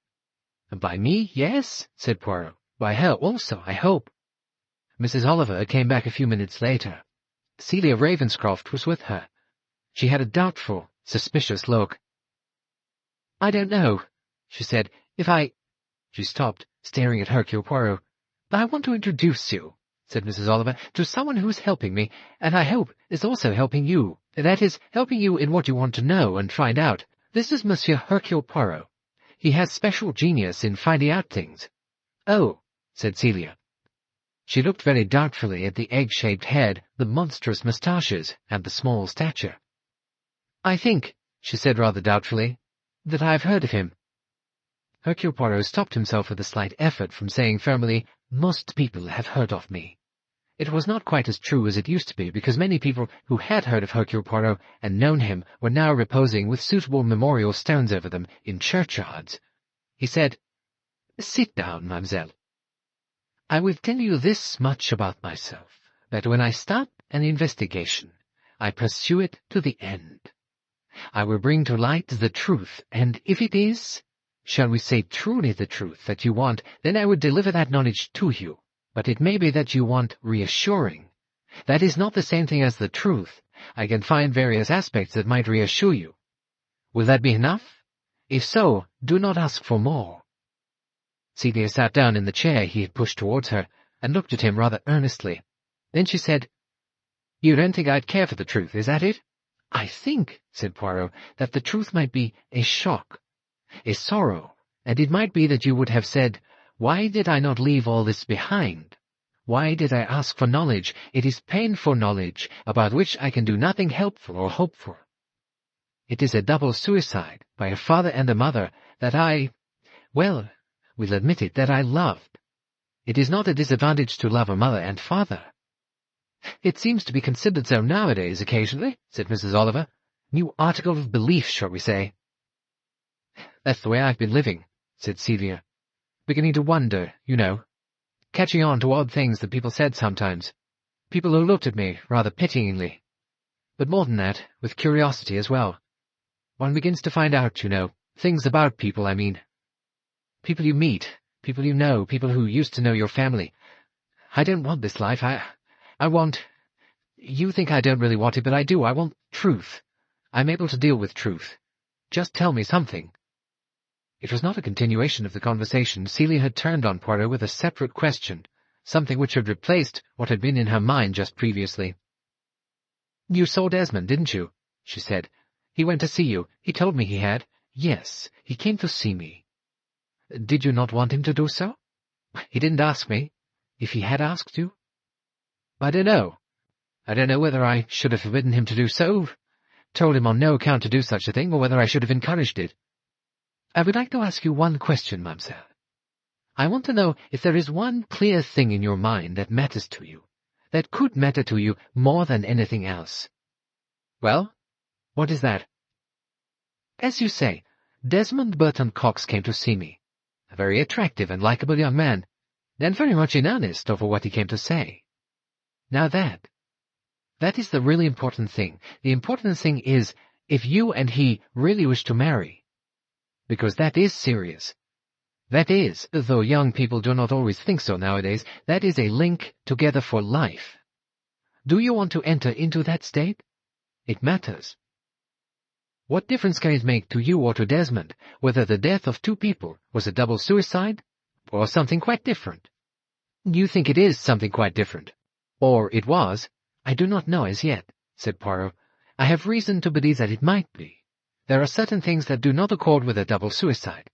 Speaker 1: By me, yes, said Poirot. By her also, I hope. Mrs. Oliver came back a few minutes later. Celia Ravenscroft was with her. She had a doubtful, suspicious look. "I don't know," she said. She stopped, staring at Hercule Poirot. "I want to introduce you," said Mrs. Oliver, "to someone who is helping me, and I hope is also helping you. That is, helping you in what you want to know and find out. This is Monsieur Hercule Poirot. He has special genius in finding out things." "Oh," said Celia. She looked very doubtfully at the egg-shaped head, the monstrous moustaches, and the small stature. "I think," she said rather doubtfully, "that I have heard of him." Hercule Poirot stopped himself with a slight effort from saying firmly, "Most people have heard of me." It was not quite as true as it used to be, because many people who had heard of Hercule Poirot and known him were now reposing with suitable memorial stones over them in churchyards. He said, "Sit down, mademoiselle. I will tell you this much about myself, that when I start an investigation, I pursue it to the end. I will bring to light the truth, and if it is, shall we say truly the truth that you want, then I will deliver that knowledge to you. But it may be that you want reassuring. That is not the same thing as the truth. I can find various aspects that might reassure you. Will that be enough? If so, do not ask for more." Celia sat down in the chair he had pushed towards her, and looked at him rather earnestly. Then she said, "You don't think I'd care for the truth, is that it?" "I think," said Poirot, "that the truth might be a shock, a sorrow, and it might be that you would have said, 'Why did I not leave all this behind? Why did I ask for knowledge? It is painful knowledge, about which I can do nothing helpful or hopeful. It is a double suicide, by a father and a mother, that we'll admit it, that I loved. It is not a disadvantage to love a mother and father." "It seems to be considered so nowadays, occasionally," said Mrs. Oliver. "New article of belief, shall we say." "That's the way I've been living," said Celia. "Beginning to wonder, you know. Catching on to odd things that people said sometimes. People who looked at me rather pityingly. But more than that, with curiosity as well. One begins to find out, you know, things about people, I mean. People you meet, people you know, people who used to know your family. I don't want this life. I want... You think I don't really want it, but I do. I want truth. I'm able to deal with truth. Just tell me something." It was not a continuation of the conversation. Celia had turned on Poirot with a separate question, something which had replaced what had been in her mind just previously. "You saw Desmond, didn't you?" she said. "He went to see you. He told me he had." "Yes, he came to see me." "Did you not want him to do so?" "He didn't ask me. If he had asked you?" "I don't know. I don't know whether I should have forbidden him to do so, told him on no account to do such a thing, or whether I should have encouraged it. I would like to ask you one question, mademoiselle. I want to know if there is one clear thing in your mind that matters to you, that could matter to you more than anything else." "Well, what is that?" "As you say, Desmond Burton-Cox came to see me. A very attractive and likable young man, and very much in earnest over what he came to say. Now that is the really important thing. The important thing is if you and he really wish to marry. Because that is serious. That is, though young people do not always think so nowadays, that is a link together for life. Do you want to enter into that state? It matters. What difference can it make to you or to Desmond whether the death of two people was a double suicide or something quite different? You think it is something quite different. Or it was. I do not know as yet," said Poirot. "I have reason to believe that it might be. There are certain things that do not accord with a double suicide.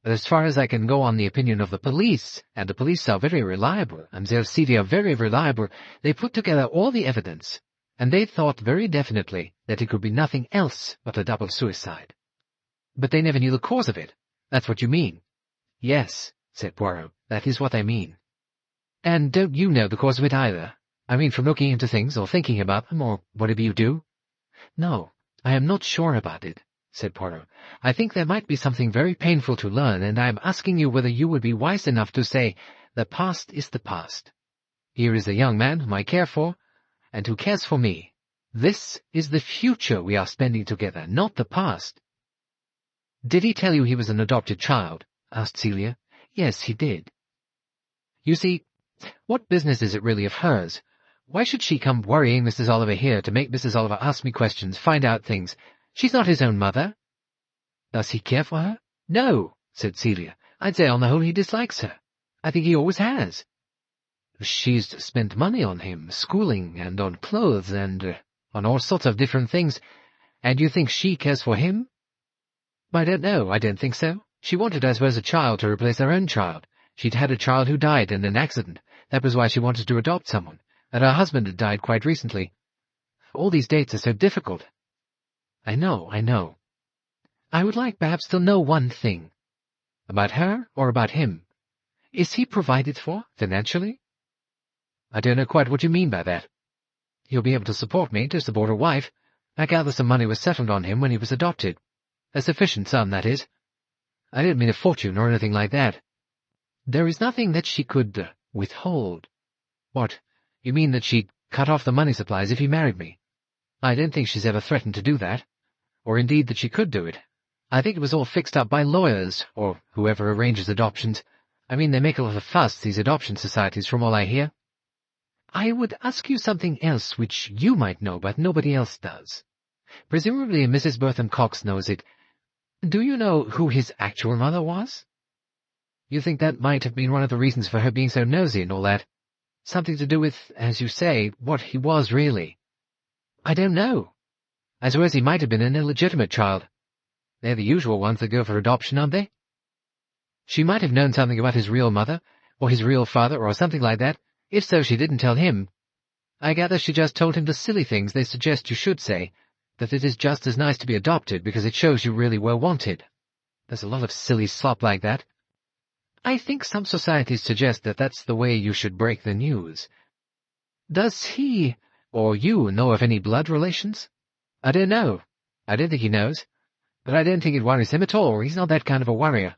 Speaker 1: But as far as I can go on the opinion of the police, and the police are very reliable, Mademoiselle Celia, very reliable, they put together all the evidence, and they thought very definitely that it could be nothing else but a double suicide." "But they never knew the cause of it. That's what you mean?" "Yes," said Poirot, "that is what I mean." "And don't you know the cause of it either? I mean from looking into things, or thinking about them, or whatever you do?" "No, I am not sure about it," said Poirot. "I think there might be something very painful to learn, and I am asking you whether you would be wise enough to say, 'The past is the past. Here is a young man whom I care for, and who cares for me. This is the future we are spending together, not the past.'" "Did he tell you he was an adopted child?" asked Celia. Yes, he did. You see, what business is it really of hers? Why should she come worrying Mrs. Oliver here to make Mrs. Oliver ask me questions, find out things? She's not his own mother. Does he care for her? No, said Celia. I'd say on the whole he dislikes her. I think he always has. She's spent money on him, schooling, and on clothes, and on all sorts of different things. And you think she cares for him? I don't know. I don't think so. She wanted, I suppose, a child to replace her own child. She'd had a child who died in an accident. That was why she wanted to adopt someone. And her husband had died quite recently. All these dates are so difficult. I know. I would like perhaps to know one thing. About her or about him? Is he provided for, financially? I don't know quite what you mean by that. He'll be able to support me, to support a wife. I gather some money was settled on him when he was adopted. A sufficient sum, that is. I didn't mean a fortune or anything like that. There is nothing that she could withhold. What, you mean that she'd cut off the money supplies if he married me? I don't think she's ever threatened to do that, or indeed that she could do it. I think it was all fixed up by lawyers, or whoever arranges adoptions. I mean, they make a lot of fuss, these adoption societies, from all I hear. I would ask you something else which you might know, but nobody else does. Presumably Mrs. Burton-Cox knows it. Do you know who his actual mother was? You think that might have been one of the reasons for her being so nosy and all that? Something to do with, as you say, what he was really. I don't know. I suppose he might have been an illegitimate child. They're the usual ones that go for adoption, aren't they? She might have known something about his real mother, or his real father, or something like that. If so, she didn't tell him. I gather she just told him the silly things they suggest you should say, that it is just as nice to be adopted because it shows you really were wanted. There's a lot of silly slop like that. I think some societies suggest that that's the way you should break the news. Does he, or you, know of any blood relations? I don't know. I don't think he knows. But I don't think it worries him at all. He's not that kind of a worrier.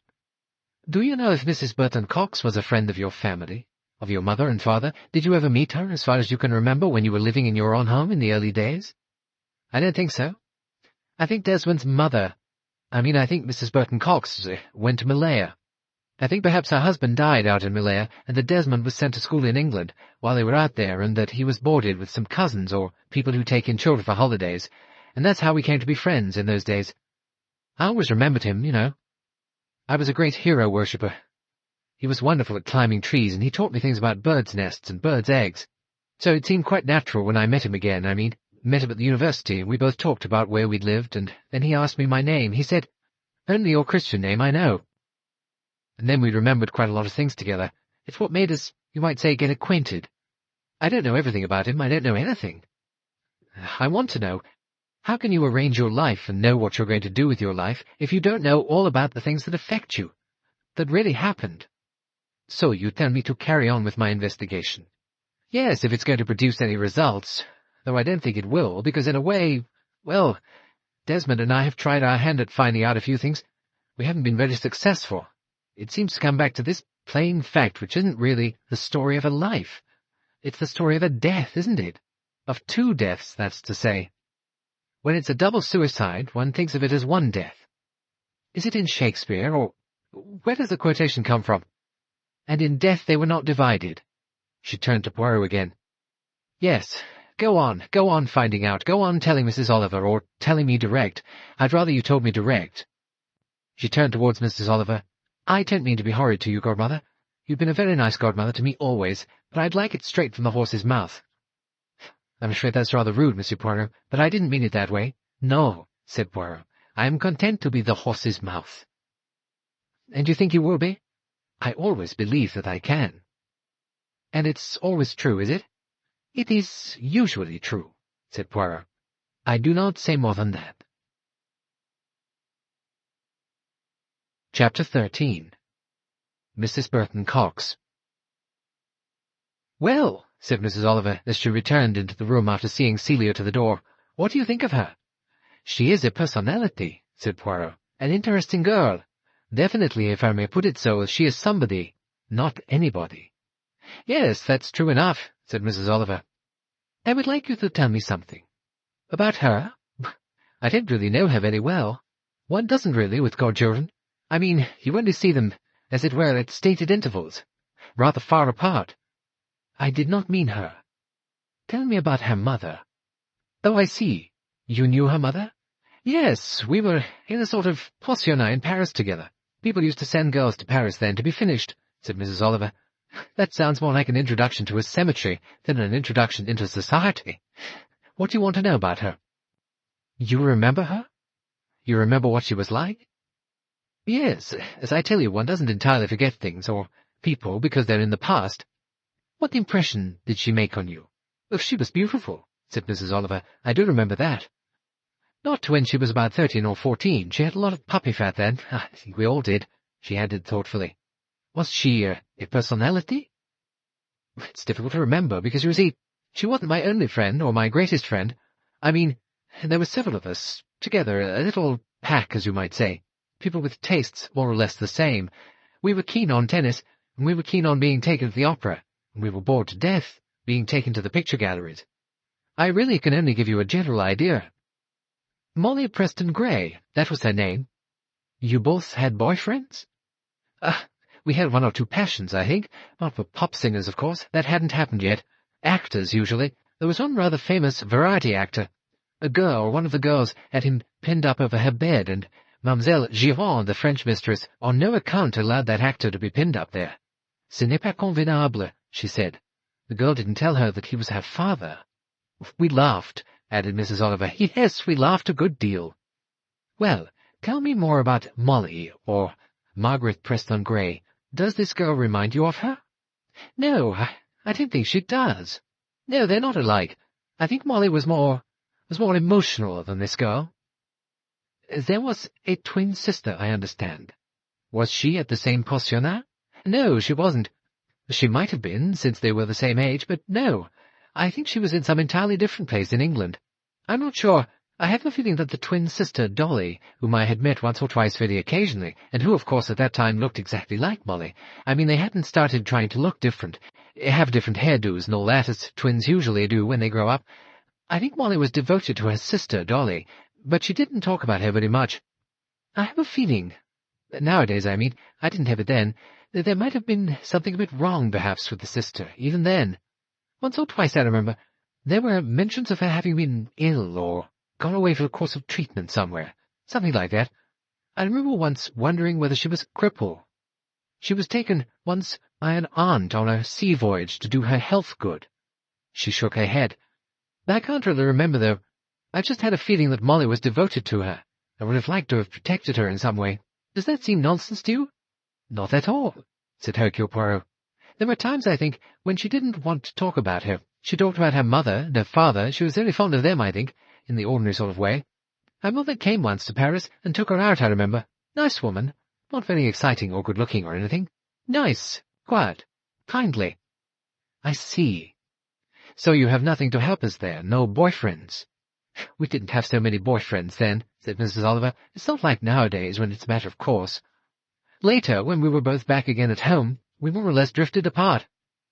Speaker 1: Do you know if Mrs. Burton-Cox was a friend of your family? Of your mother and father? Did you ever meet her, as far as you can remember, when you were living in your own home in the early days? I don't think so. I think Desmond's mother... I think Mrs. Burton-Cox went to Malaya. I think perhaps her husband died out in Malaya, and that Desmond was sent to school in England while they were out there, and that he was boarded with some cousins or people who take in children for holidays, and that's how we came to be friends in those days. I always remembered him, you know. I was a great hero worshipper. He was wonderful at climbing trees, and he taught me things about birds' nests and birds' eggs. So it seemed quite natural when I met him again, met him at the university, and we both talked about where we'd lived, and then he asked me my name. He said, "Only your Christian name, I know." And then we remembered quite a lot of things together. It's what made us, you might say, get acquainted. I don't know everything about him. I don't know anything. I want to know. How can you arrange your life and know what you're going to do with your life if you don't know all about the things that affect you, that really happened? So you tell me to carry on with my investigation. Yes, if it's going to produce any results, though I don't think it will, because in a way, well, Desmond and I have tried our hand at finding out a few things. We haven't been very successful. It seems to come back to this plain fact, which isn't really the story of a life. It's the story of a death, isn't it? Of two deaths, that's to say. When it's a double suicide, one thinks of it as one death. Is it in Shakespeare, or where does the quotation come from? And in death they were not divided. She turned to Poirot again. Yes, go on finding out. Go on telling Mrs. Oliver, or telling me direct. I'd rather you told me direct. She turned towards Mrs. Oliver. I don't mean to be horrid to you, godmother. You've been a very nice godmother to me always, but I'd like it straight from the horse's mouth. I'm afraid that's rather rude, Monsieur Poirot, but I didn't mean it that way. No, said Poirot. I am content to be the horse's mouth. And you think you will be? I always believe that I can. And it's always true, is it? It is usually true, said Poirot. I do not say more than that. Chapter 13. Mrs. Burton-Cox. Well, said Mrs. Oliver, as she returned into the room after seeing Celia to the door, what do you think of her? She is a personality, said Poirot. An interesting girl. Definitely, if I may put it so, she is somebody, not anybody. Yes, that's true enough, said Mrs. Oliver. I would like you to tell me something. About her? I don't really know her very well. One doesn't really with godchildren. You only see them as it were at stated intervals, rather far apart. I did not mean her. Tell me about her mother. Oh, I see. You knew her mother? Yes, we were in a sort of pensionnat in Paris together. People used to send girls to Paris then to be finished, said Mrs. Oliver. That sounds more like an introduction to a cemetery than an introduction into society. What do you want to know about her? You remember her? You remember what she was like? Yes, as I tell you, one doesn't entirely forget things, or people, because they're in the past. What impression did she make on you? Oh, she was beautiful, said Mrs. Oliver. I do remember that. Not when she was about 13 or 14. She had a lot of puppy fat then. I think we all did, she added thoughtfully. Was she a personality? It's difficult to remember, because you see, she wasn't my only friend, or my greatest friend. I mean, there were several of us, together, a little pack, as you might say. People with tastes more or less the same. We were keen on tennis, and we were keen on being taken to the opera, and we were bored to death, being taken to the picture galleries. I really can only give you a general idea. Molly Preston Gray, that was her name. You both had boyfriends? We had one or two passions, I think. Not for pop singers, of course. That hadn't happened yet. Actors, usually. There was one rather famous variety actor. A girl, one of the girls, had him pinned up over her bed, and Mademoiselle Giron, the French mistress, on no account allowed that actor to be pinned up there. Ce n'est pas convenable, she said. The girl didn't tell her that he was her father. We laughed, added Mrs. Oliver. Yes, we laughed a good deal. Well, tell me more about Molly, or Margaret Preston Gray. Does this girl remind you of her? No, I don't think she does. No, they're not alike. I think Molly was more emotional than this girl. There was a twin sister, I understand. Was she at the same pensionnat? No, she wasn't. She might have been, since they were the same age, but no. I think she was in some entirely different place in England. I'm not sure. I have a feeling that the twin sister, Dolly, whom I had met once or twice very occasionally, and who, of course, at that time looked exactly like Molly. I mean, they hadn't started trying to look different, have different hairdos and all that, as twins usually do when they grow up. I think Molly was devoted to her sister, Dolly, but she didn't talk about her very much. I have a feeling, nowadays I mean, I didn't have it then, that there might have been something a bit wrong, perhaps, with the sister, even then. Once or twice, I remember, there were mentions of her having been ill or gone away for a course of treatment somewhere, something like that. I remember once wondering whether she was a cripple. She was taken once by an aunt on a sea voyage to do her health good. She shook her head. I can't really remember, though. I just had a feeling that Molly was devoted to her. I would have liked to have protected her in some way. Does that seem nonsense to you? Not at all, said Hercule Poirot. There were times, I think, when she didn't want to talk about her. She talked about her mother and her father. She was very fond of them, I think, in the ordinary sort of way. Her mother came once to Paris and took her out, I remember. Nice woman. Not very exciting or good-looking or anything. Nice, quiet, kindly. I see. So you have nothing to help us there, no boyfriends. We didn't have so many boyfriends then, said Mrs. Oliver. It's not like nowadays, when it's a matter of course. Later, when we were both back again at home, we more or less drifted apart.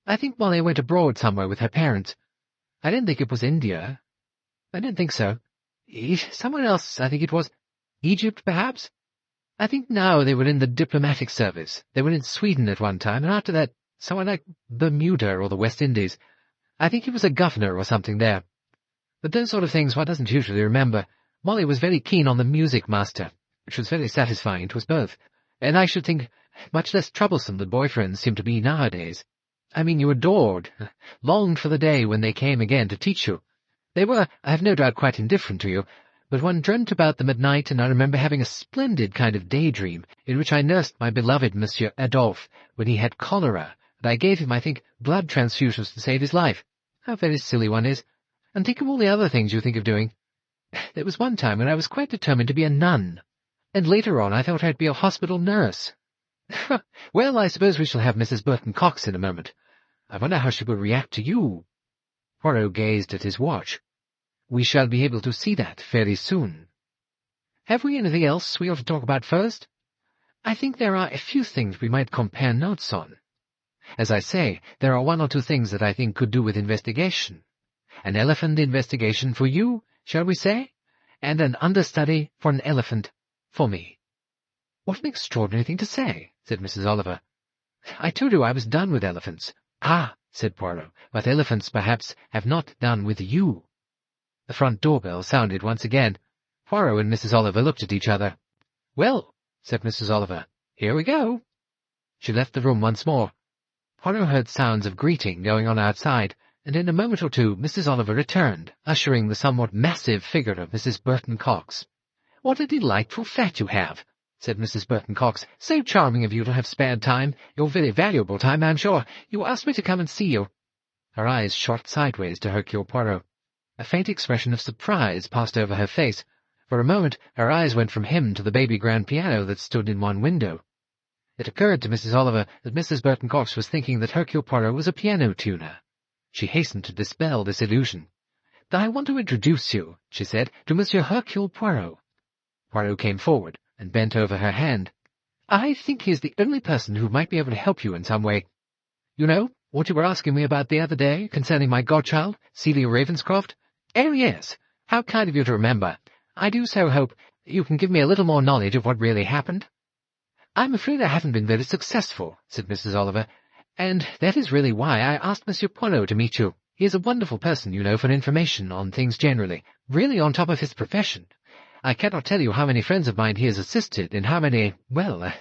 Speaker 1: I think Molly went abroad somewhere with her parents. I don't think it was India. I don't think so. Somewhere else, I think it was. Egypt, perhaps? I think now they were in the diplomatic service. They were in Sweden at one time, and after that, somewhere like Bermuda or the West Indies. I think he was a governor or something there. But those sort of things one doesn't usually remember. Molly was very keen on the music master, which was very satisfying to us both, and I should think much less troublesome than boyfriends seem to be nowadays. I mean, you adored, longed for the day when they came again to teach you. They were, I have no doubt, quite indifferent to you, but one dreamt about them at night, and I remember having a splendid kind of daydream in which I nursed my beloved Monsieur Adolphe when he had cholera, and I gave him, I think, blood transfusions to save his life. How very silly one is. And think of all the other things you think of doing. There was one time when I was quite determined to be a nun, and later on I thought I'd be a hospital nurse. Well, I suppose we shall have Mrs. Burton-Cox in a moment. I wonder how she will react to you. Poirot gazed at his watch. We shall be able to see that very soon. Have we anything else we ought to talk about first? I think there are a few things we might compare notes on. As I say, there are one or two things that I think could do with investigation. An elephant investigation for you, shall we say? And an understudy for an elephant for me. "What an extraordinary thing to say," said Mrs. Oliver. "I told you I was done with elephants." "Ah," said Poirot, "but elephants perhaps have not done with you." The front doorbell sounded once again. Poirot and Mrs. Oliver looked at each other. "Well," said Mrs. Oliver, "here we go." She left the room once more. Poirot heard sounds of greeting going on outside, and in a moment or two Mrs. Oliver returned, ushering the somewhat massive figure of Mrs. Burton-Cox. "What a delightful flat you have," said Mrs. Burton-Cox. "So charming of you to have spared time, your very valuable time, I'm sure. You asked me to come and see you." Her eyes shot sideways to Hercule Poirot. A faint expression of surprise passed over her face. For a moment her eyes went from him to the baby grand piano that stood in one window. It occurred to Mrs. Oliver that Mrs. Burton-Cox was thinking that Hercule Poirot was a piano tuner. She hastened to dispel this illusion. "I want to introduce you," she said, "to Monsieur Hercule Poirot." Poirot came forward and bent over her hand. "I think he is the only person who might be able to help you in some way. You know, what you were asking me about the other day, concerning my godchild, Celia Ravenscroft? Oh, yes. How kind of you to remember. I do so hope you can give me a little more knowledge of what really happened." "I'm afraid I haven't been very successful," said Mrs. Oliver, "and that is really why I asked Monsieur Poirot to meet you. He is a wonderful person, you know, for information on things generally, really on top of his profession. I cannot tell you how many friends of mine he has assisted, and how many, well,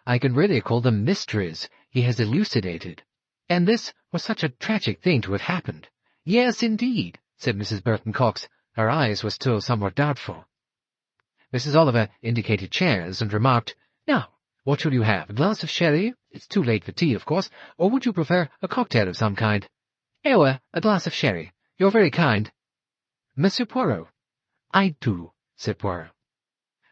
Speaker 1: I can really call them mysteries, he has elucidated. And this was such a tragic thing to have happened." "Yes, indeed," said Mrs. Burton-Cox. Her eyes were still somewhat doubtful. Mrs. Oliver indicated chairs and remarked, "Now, what shall you have? A glass of sherry? It's too late for tea, of course. Or would you prefer a cocktail of some kind?" "Oh, a glass of sherry. You're very kind." "Monsieur Poirot?" "I do," said Poirot.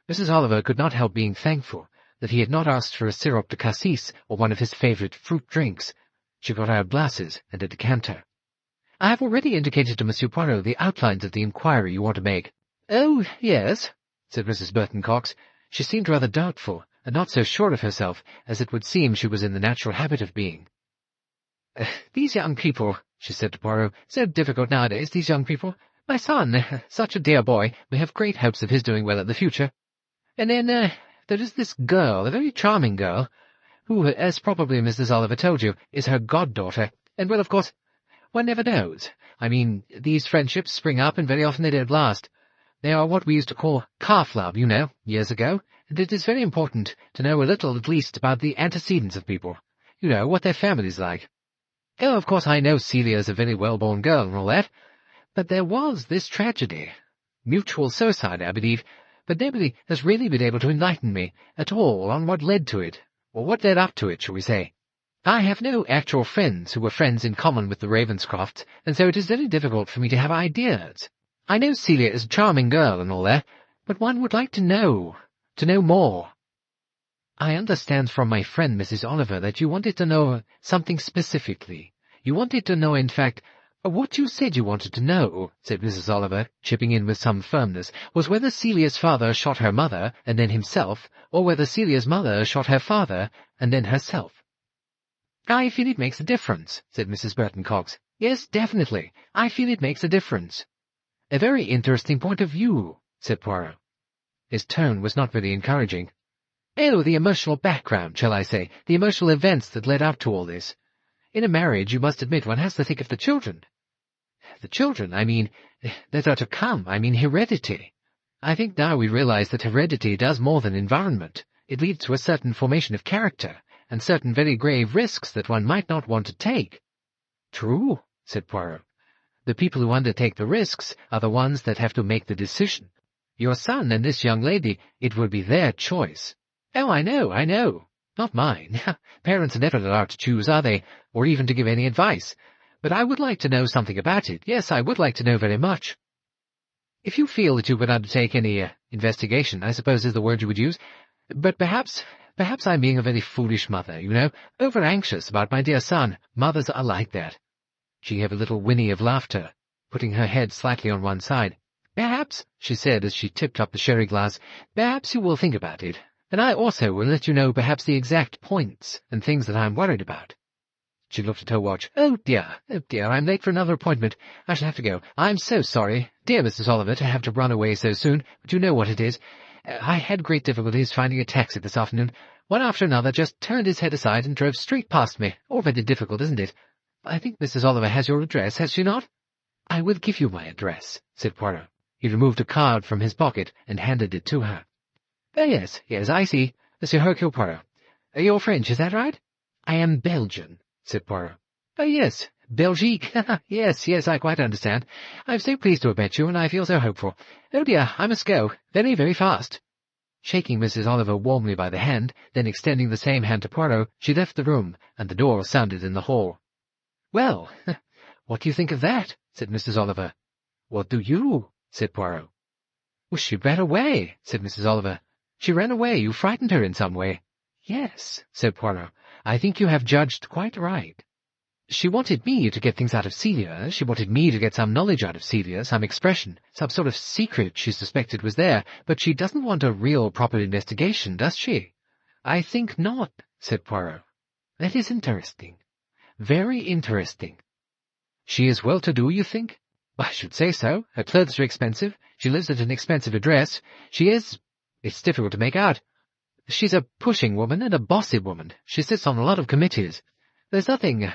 Speaker 1: Mrs. Oliver could not help being thankful that he had not asked for a sirop de cassis or one of his favourite fruit drinks. She got out glasses and a decanter. "I have already indicated to Monsieur Poirot the outlines of the inquiry you want to make." "Oh, yes," said Mrs. Burton-Cox. She seemed rather doubtful, and not so sure of herself as it would seem she was in the natural habit of being. "These young people," she said to Poirot, "so difficult nowadays, these young people. My son, such a dear boy, we have great hopes of his doing well in the future. And then there is this girl, a very charming girl, who, as probably Mrs. Oliver told you, is her goddaughter, and, well, of course, one never knows. I mean, these friendships spring up, and very often they don't last. They are what we used to call calf love, you know, years ago, and it is very important to know a little, at least, about the antecedents of people. You know, what their family's like. Oh, of course, I know Celia's a very well-born girl and all that, but there was this tragedy. Mutual suicide, I believe, but nobody has really been able to enlighten me at all on what led to it, or what led up to it, shall we say. I have no actual friends who were friends in common with the Ravenscrofts, and so it is very difficult for me to have ideas. I know Celia is a charming girl and all that, but one would like to know more." "I understand from my friend Mrs. Oliver that you wanted to know something specifically. You wanted to know, in fact, what you said you wanted to know," said Mrs. Oliver, chipping in with some firmness, "was whether Celia's father shot her mother and then himself, or whether Celia's mother shot her father and then herself." "I feel it makes a difference," said Mrs. Burton-Cox. "Yes, definitely. I feel it makes a difference." "A very interesting point of view," said Poirot. His tone was not very encouraging. "Oh, the emotional background, shall I say, the emotional events that led up to all this. In a marriage, you must admit one has to think of the children. The children, I mean, that are to come, I mean heredity. I think now we realize that heredity does more than environment. It leads to a certain formation of character, and certain very grave risks that one might not want to take." "True," said Poirot. "The people who undertake the risks are the ones that have to make the decision. Your son and this young lady, it will be their choice." "Oh, I know. Not mine. Parents are never allowed to choose, are they, or even to give any advice? But I would like to know something about it. Yes, I would like to know very much." "If you feel that you would undertake any investigation, I suppose is the word you would use. But perhaps I'm being a very foolish mother, you know, over-anxious about my dear son. Mothers are like that." She gave a little whinny of laughter, putting her head slightly on one side. "Perhaps," she said as she tipped up the sherry glass, "perhaps you will think about it. And I also will let you know perhaps the exact points and things that I'm worried about." She looked at her watch. Oh dear, I'm late for another appointment. I shall have to go. I'm so sorry, dear Mrs. Oliver, to have to run away so soon, but you know what it is. I had great difficulties finding a taxi this afternoon. One after another just turned his head aside and drove straight past me. Already difficult, isn't it? I think Mrs. Oliver has your address, has she not? I will give you my address, said Poirot. He removed a card from his pocket and handed it to her. Yes, I see. Monsieur Hercule Poirot. You're French, is that right? I am Belgian, said Poirot. Yes, Belgique. Yes, I quite understand. I'm so pleased to have met you, and I feel so hopeful. Oh dear, I must go. Very, very fast. Shaking Mrs. Oliver warmly by the hand, then extending the same hand to Poirot, she left the room, and the door sounded in the hall. Well, what do you think of that? Said Mrs. Oliver. What do you? Said Poirot. Well, she ran away, said Mrs. Oliver. She ran away. You frightened her in some way. Yes, said Poirot. I think you have judged quite right. She wanted me to get things out of Celia. She wanted me to get some knowledge out of Celia, some expression, some sort of secret she suspected was there, but she doesn't want a real proper investigation, does she? I think not, said Poirot. That is interesting. Very interesting. She is well-to-do, you think? I should say so. Her clothes are expensive. She lives at an expensive address. She is... It's difficult to make out. She's a pushing woman and a bossy woman. She sits on a lot of committees. There's nothing,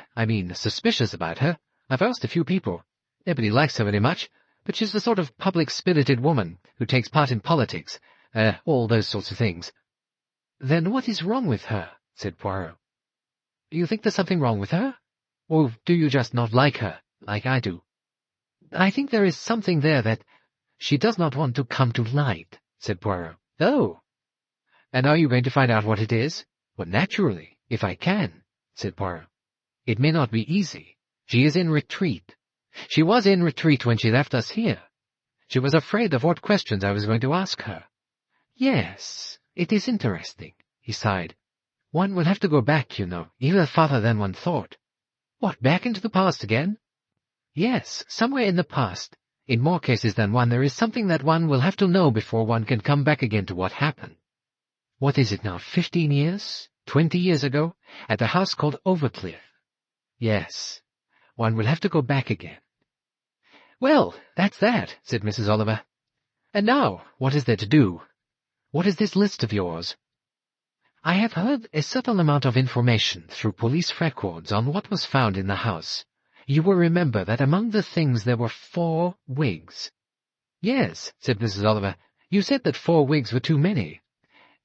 Speaker 1: suspicious about her. I've asked a few people. Nobody likes her very much, but she's the sort of public-spirited woman who takes part in politics, all those sorts of things. Then what is wrong with her? Said Poirot. You think there's something wrong with her? Or do you just not like her, like I do? I think there is something there that she does not want to come to light, said Poirot. Oh. And are you going to find out what it is? Well, naturally, if I can, said Poirot. It may not be easy. She is in retreat. She was in retreat when she left us here. She was afraid of what questions I was going to ask her. Yes, it is interesting, he sighed. One will have to go back, you know, even farther than one thought. What, back into the past again? Yes, somewhere in the past. In more cases than one, there is something that one will have to know before one can come back again to what happened. What is it now, 15 years? 20 years ago? At a house called Overcliff. Yes, one will have to go back again. Well, that's that, said Mrs. Oliver. And now, what is there to do? What is this list of yours? I have heard a certain amount of information through police records on what was found in the house. You will remember that among the things there were 4 wigs. Yes, said Mrs. Oliver. You said that 4 wigs were too many.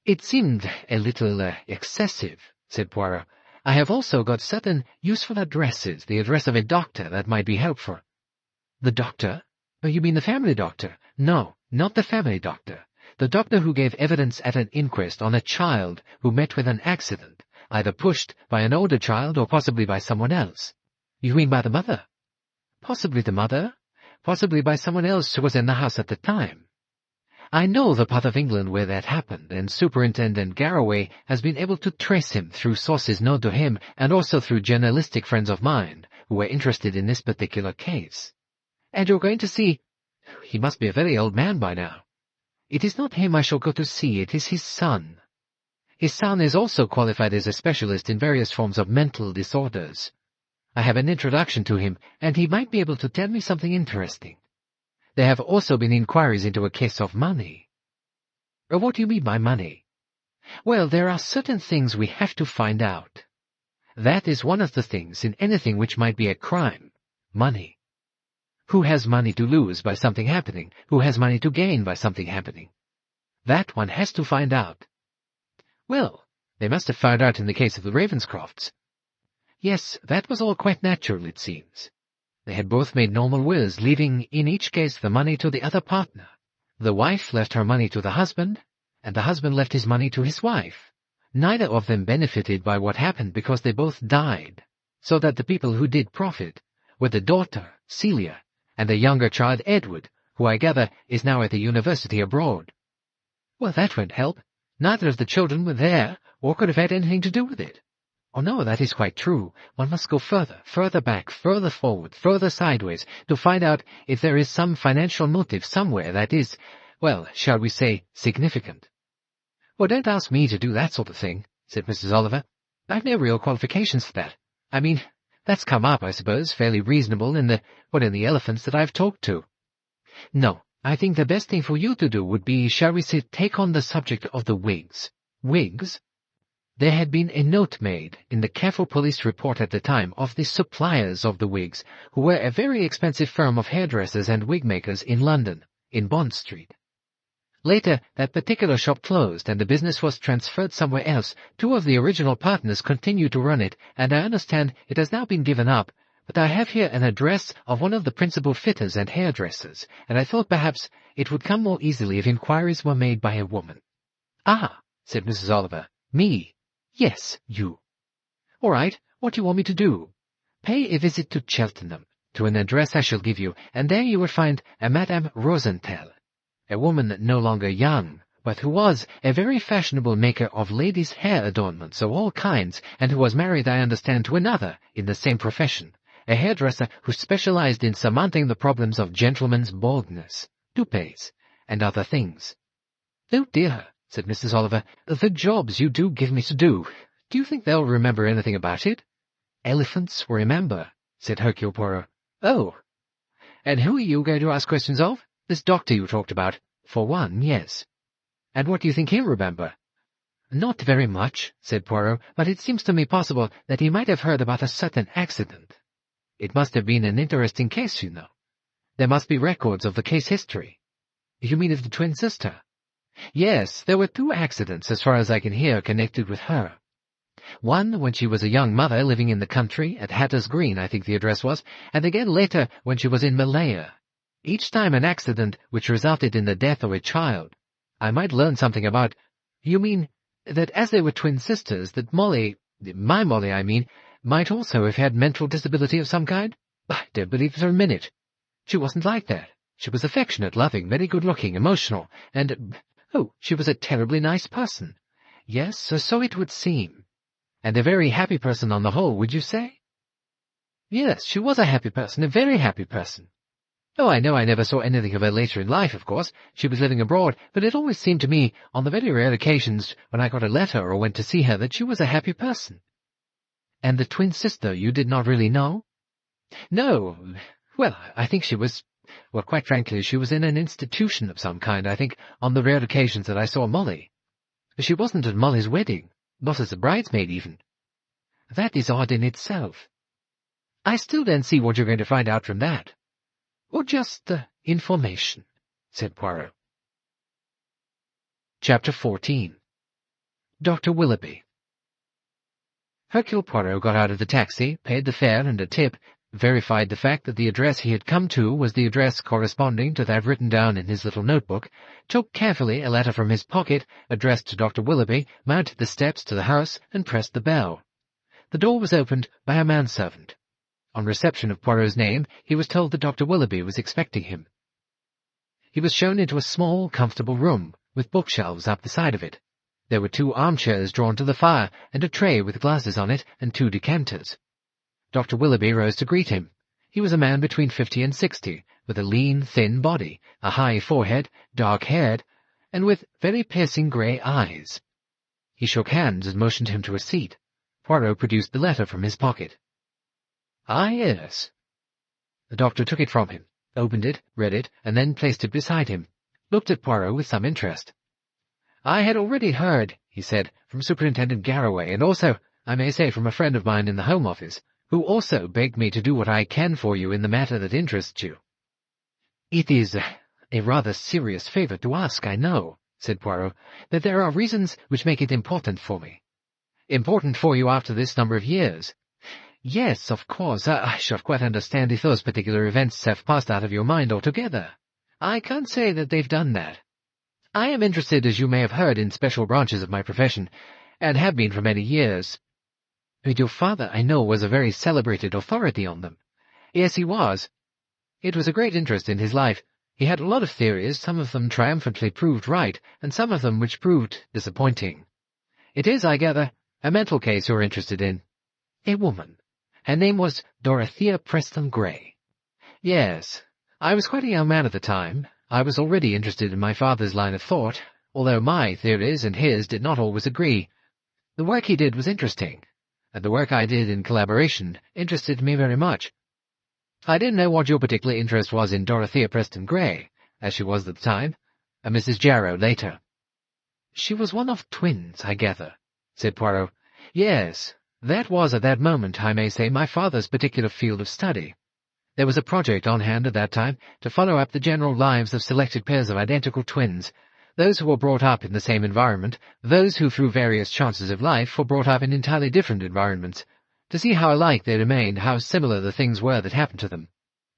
Speaker 1: It seemed a little excessive, said Poirot. I have also got certain useful addresses, the address of a doctor that might be helpful. The doctor? Oh, you mean the family doctor? No, not the family doctor. The doctor who gave evidence at an inquest on a child who met with an accident, either pushed by an older child or possibly by someone else. You mean by the mother? Possibly the mother, possibly by someone else who was in the house at the time. I know the part of England where that happened, and Superintendent Garraway has been able to trace him through sources known to him and also through journalistic friends of mine who were interested in this particular case. And you're going to see... He must be a very old man by now. It is not him I shall go to see, it is his son. His son is also qualified as a specialist in various forms of mental disorders. I have an introduction to him, and he might be able to tell me something interesting. There have also been inquiries into a case of money. What do you mean by money? Well, there are certain things we have to find out. That is one of the things in anything which might be a crime. Money. Who has money to lose by something happening? Who has money to gain by something happening? That one has to find out. Well, they must have found out in the case of the Ravenscrofts. Yes, that was all quite natural, it seems. They had both made normal wills, leaving in each case the money to the other partner. The wife left her money to the husband, and the husband left his money to his wife. Neither of them benefited by what happened because they both died, so that the people who did profit were the daughter, Celia, and the younger child, Edward, who I gather is now at the university abroad. Well, that won't help. Neither of the children were there, or could have had anything to do with it. Oh no, that is quite true. One must go further back, further forward, further sideways, to find out if there is some financial motive somewhere that is, well, shall we say, significant. Well, don't ask me to do that sort of thing, said Mrs. Oliver. I've no real qualifications for that. I mean, that's come up, I suppose, fairly reasonable in the elephants that I've talked to. No, I think the best thing for you to do would be, shall we say, take on the subject of the wigs. Wigs? There had been a note made in the careful police report at the time of the suppliers of the wigs, who were a very expensive firm of hairdressers and wig-makers in London, in Bond Street. Later, that particular shop closed, and the business was transferred somewhere else. Two of the original partners continued to run it, and I understand it has now been given up. But I have here an address of one of the principal fitters and hairdressers, and I thought perhaps it would come more easily if inquiries were made by a woman. Ah, said Mrs. Oliver. Me? Yes, you. All right, what do you want me to do? Pay a visit to Cheltenham, to an address I shall give you, and there you will find a Madame Rosenthal, a woman no longer young, but who was a very fashionable maker of ladies' hair adornments of all kinds, and who was married, I understand, to another in the same profession, a hairdresser who specialized in surmounting the problems of gentlemen's baldness, toupees, and other things. Oh dear, said Mrs. Oliver, the jobs you do give me to do. Do you think they'll remember anything about it? Elephants will remember, said Hercule Poirot. Oh, and who are you going to ask questions of? This doctor you talked about. For one, yes. And what do you think he'll remember? Not very much, said Poirot, but it seems to me possible that he might have heard about a certain accident. It must have been an interesting case, you know. There must be records of the case history. You mean of the twin sister? Yes, there were 2 accidents, as far as I can hear, connected with her. One when she was a young mother living in the country, at Hatter's Green, I think the address was, and again later when she was in Malaya. Each time an accident which resulted in the death of a child. I might learn something about— You mean that as they were twin sisters, that Molly, my Molly I mean, might also have had mental disability of some kind? I don't believe it for a minute. She wasn't like that. She was affectionate, loving, very good-looking, emotional, and— Oh, she was a terribly nice person. Yes, so it would seem. And a very happy person on the whole, would you say? Yes, she was a happy person, a very happy person. Oh, I know I never saw anything of her later in life, of course. She was living abroad, but it always seemed to me, on the very rare occasions when I got a letter or went to see her, that she was a happy person. And the twin sister you did not really know? No. Well, I think she was— Well, quite frankly, she was in an institution of some kind, I think, on the rare occasions that I saw Molly. She wasn't at Molly's wedding, not as a bridesmaid even. That is odd in itself. I still don't see what you're going to find out from that. Or just information, said Poirot. Chapter 14. Dr. Willoughby. Hercule Poirot got out of the taxi, paid the fare and a tip, verified the fact that the address he had come to was the address corresponding to that written down in his little notebook, took carefully a letter from his pocket, addressed to Dr. Willoughby, mounted the steps to the house, and pressed the bell. The door was opened by a manservant. On reception of Poirot's name, he was told that Dr. Willoughby was expecting him. He was shown into a small, comfortable room, with bookshelves up the side of it. There were 2 armchairs drawn to the fire, and a tray with glasses on it, and 2 decanters. Dr. Willoughby rose to greet him. He was a man between 50 and 60, with a lean, thin body, a high forehead, dark-haired, and with very piercing grey eyes. He shook hands and motioned him to a seat. Poirot produced the letter from his pocket. Ah, yes. The doctor took it from him, opened it, read it, and then placed it beside him, looked at Poirot with some interest. I had already heard, he said, from Superintendent Garraway, and also, I may say, from a friend of mine in the Home Office, who also begged me to do what I can for you in the matter that interests you. It is a rather serious favour to ask, I know, said Poirot, but there are reasons which make it important for me. Important for you after this number of years? Yes, of course. I shall quite understand if those particular events have passed out of your mind altogether. I can't say that they've done that. I am interested, as you may have heard, in special branches of my profession, and have been for many years. But your father, I know, was a very celebrated authority on them. Yes, he was. It was a great interest in his life. He had a lot of theories, some of them triumphantly proved right, and some of them which proved disappointing. It is, I gather, a mental case you're interested in. A woman. Her name was Dorothea Preston Gray. Yes, I was quite a young man at the time. I was already interested in my father's line of thought, although my theories and his did not always agree. The work he did was interesting, and the work I did in collaboration interested me very much. I didn't know what your particular interest was in Dorothea Preston Gray, as she was at the time, and Mrs. Jarrow later. "She was one of twins, I gather," said Poirot. "Yes, that was at that moment, I may say, my father's particular field of study. There was a project on hand at that time to follow up the general lives of selected pairs of identical twins, those who were brought up in the same environment, those who through various chances of life were brought up in entirely different environments, to see how alike they remained, how similar the things were that happened to them.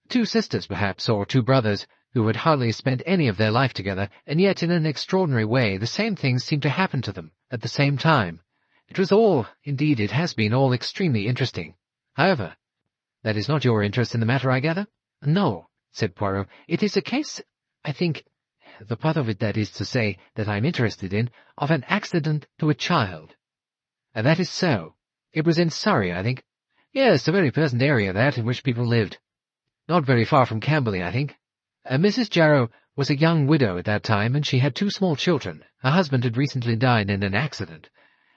Speaker 1: Two sisters, perhaps, or two brothers, who had hardly spent any of their life together, and yet in an extraordinary way the same things seemed to happen to them at the same time. It was all, indeed it has been, all extremely interesting. However, that is not your interest in the matter, I gather?" "No," said Poirot. "It is a case, I think, the part of it, that is to say, that I am interested in, of an accident to a child." "And that is so. It was in Surrey, I think." "Yes, a very pleasant area, that, in which people lived. Not very far from Camberley, I think. Mrs. Jarrow was a young widow at that time, and she had two small children. Her husband had recently died in an accident.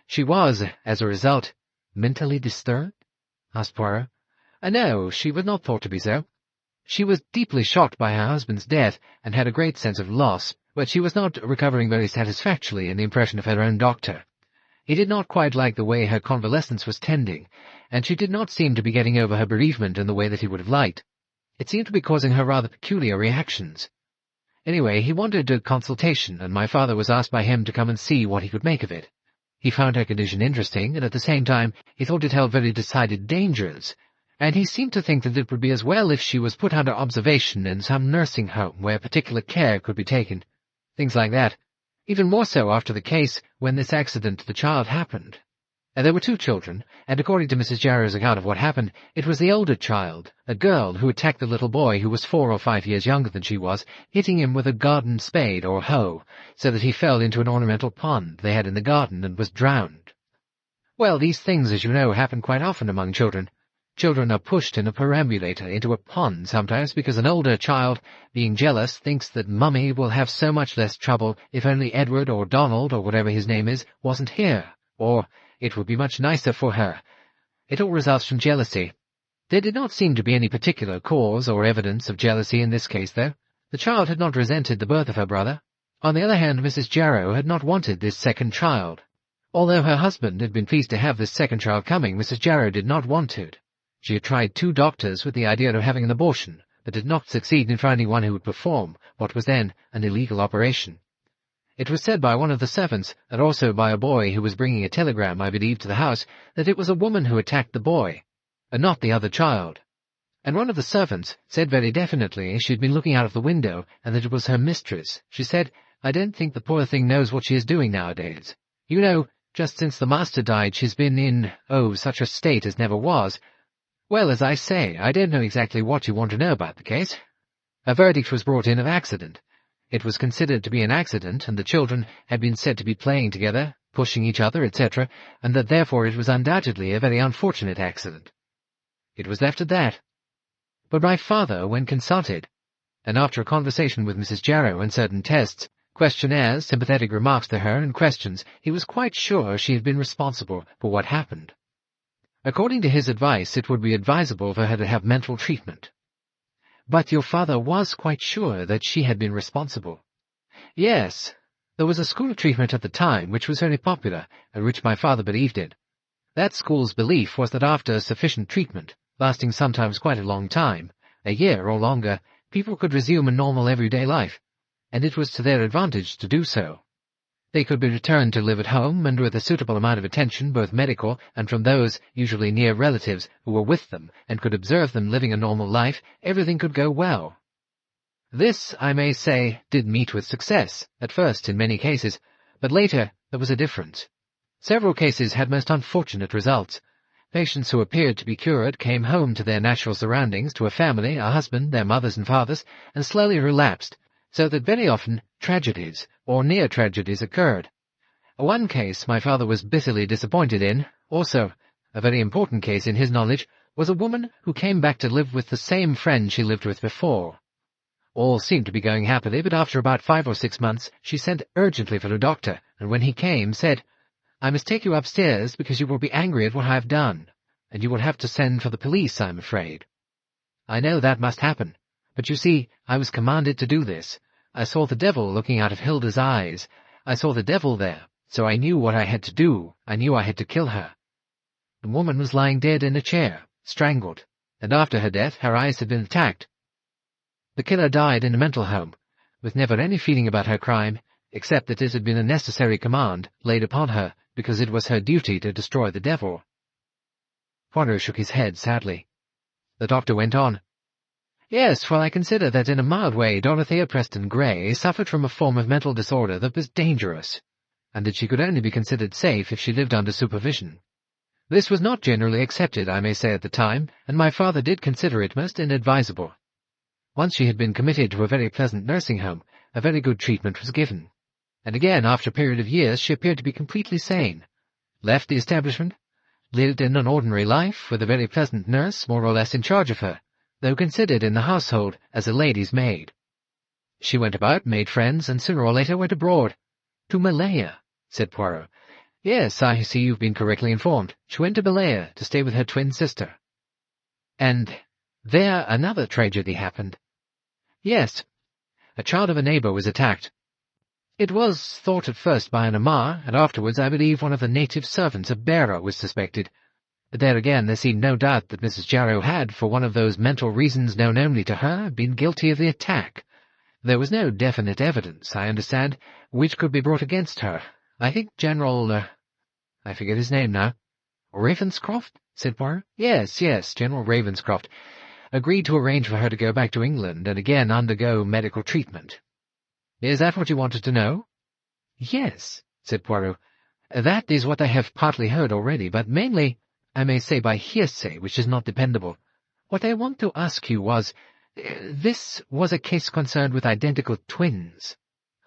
Speaker 1: She was, as a result—" "Mentally disturbed?" asked Poirot. No, she was not thought to be so. She was deeply shocked by her husband's death, and had a great sense of loss, but she was not recovering very satisfactorily in the impression of her own doctor. He did not quite like the way her convalescence was tending, and she did not seem to be getting over her bereavement in the way that he would have liked. It seemed to be causing her rather peculiar reactions. Anyway, he wanted a consultation, and my father was asked by him to come and see what he could make of it. He found her condition interesting, and at the same time he thought it held very decided dangers, and he seemed to think that it would be as well if she was put under observation in some nursing home where particular care could be taken. Things like that. Even more so after the case when this accident to the child happened. There were two children, and according to Mrs. Jarrow's account of what happened, it was the older child, a girl, who attacked the little boy who was 4 or 5 years younger than she was, hitting him with a garden spade or hoe, so that he fell into an ornamental pond they had in the garden and was drowned. Well, these things, as you know, happen quite often among children. Children are pushed in a perambulator into a pond sometimes because an older child, being jealous, thinks that Mummy will have so much less trouble if only Edward or Donald or whatever his name is wasn't here, or it would be much nicer for her. It all results from jealousy. There did not seem to be any particular cause or evidence of jealousy in this case, though. The child had not resented the birth of her brother. On the other hand, Mrs. Jarrow had not wanted this second child. Although her husband had been pleased to have this second child coming, Mrs. Jarrow did not want it. She had tried 2 doctors with the idea of having an abortion, but did not succeed in finding one who would perform what was then an illegal operation. It was said by one of the servants, and also by a boy who was bringing a telegram, I believe, to the house, that it was a woman who attacked the boy, and not the other child. And one of the servants said very definitely she had been looking out of the window, and that it was her mistress. She said, "I don't think the poor thing knows what she is doing nowadays. You know, just since the master died she's been in, such a state as never was. Well, as I say, I don't know exactly what you want to know about the case. A verdict was brought in of accident. It was considered to be an accident, and the children had been said to be playing together, pushing each other, etc., and that therefore it was undoubtedly a very unfortunate accident. It was left at that. But my father, when consulted, and after a conversation with Mrs. Jarrow and certain tests, questionnaires, sympathetic remarks to her, and questions, he was quite sure she had been responsible for what happened. According to his advice, it would be advisable for her to have mental treatment." "But your father was quite sure that she had been responsible?" "Yes. There was a school of treatment at the time which was very popular, and which my father believed in. That school's belief was that after sufficient treatment, lasting sometimes quite a long time, a year or longer, people could resume a normal everyday life, and it was to their advantage to do so. They could be returned to live at home, and with a suitable amount of attention, both medical and from those, usually near relatives, who were with them and could observe them living a normal life, everything could go well. This, I may say, did meet with success, at first in many cases, but later there was a difference. Several cases had most unfortunate results. Patients who appeared to be cured came home to their natural surroundings, to a family, a husband, their mothers and fathers, and slowly relapsed, so that very often tragedies, or near tragedies, occurred. One case my father was bitterly disappointed in, also a very important case in his knowledge, was a woman who came back to live with the same friend she lived with before. All seemed to be going happily, but after about 5 or 6 months she sent urgently for a doctor, and when he came, said, "I must take you upstairs because you will be angry at what I have done, and you will have to send for the police, I am afraid." I know that must happen, but you see, I was commanded to do this, I saw the devil looking out of Hilda's eyes. I saw the devil there, so I knew what I had to do. I knew I had to kill her. The woman was lying dead in a chair, strangled, and after her death her eyes had been attacked. The killer died in a mental home, with never any feeling about her crime, except that it had been a necessary command laid upon her because it was her duty to destroy the devil. Poirot shook his head sadly. The doctor went on. Yes, well, I consider that in a mild way Dorothea Preston Gray suffered from a form of mental disorder that was dangerous, and that she could only be considered safe if she lived under supervision. This was not generally accepted, I may say, at the time, and my father did consider it most inadvisable. Once she had been committed to a very pleasant nursing home, a very good treatment was given, and again, after a period of years, she appeared to be completely sane, left the establishment, lived in an ordinary life with a very pleasant nurse more or less in charge of her, though considered in the household as a lady's maid. She went about, made friends, and sooner or later went abroad. To Malaya, said Poirot. Yes, I see you've been correctly informed. She went to Malaya to stay with her twin sister. And there another tragedy happened. Yes, a child of a neighbour was attacked. It was thought at first by an Amar, and afterwards I believe one of the native servants, a bearer, was suspected. But there again there seemed no doubt that Mrs. Jarrow had, for one of those mental reasons known only to her, been guilty of the attack. There was no definite evidence, I understand, which could be brought against her. I think General... I forget his name now. Ravenscroft? Said Poirot. Yes, General Ravenscroft agreed to arrange for her to go back to England and again undergo medical treatment. Is that what you wanted to know? Yes, said Poirot. That is what I have partly heard already, but mainly, I may say, by hearsay, which is not dependable. What I want to ask you was, this was a case concerned with identical twins.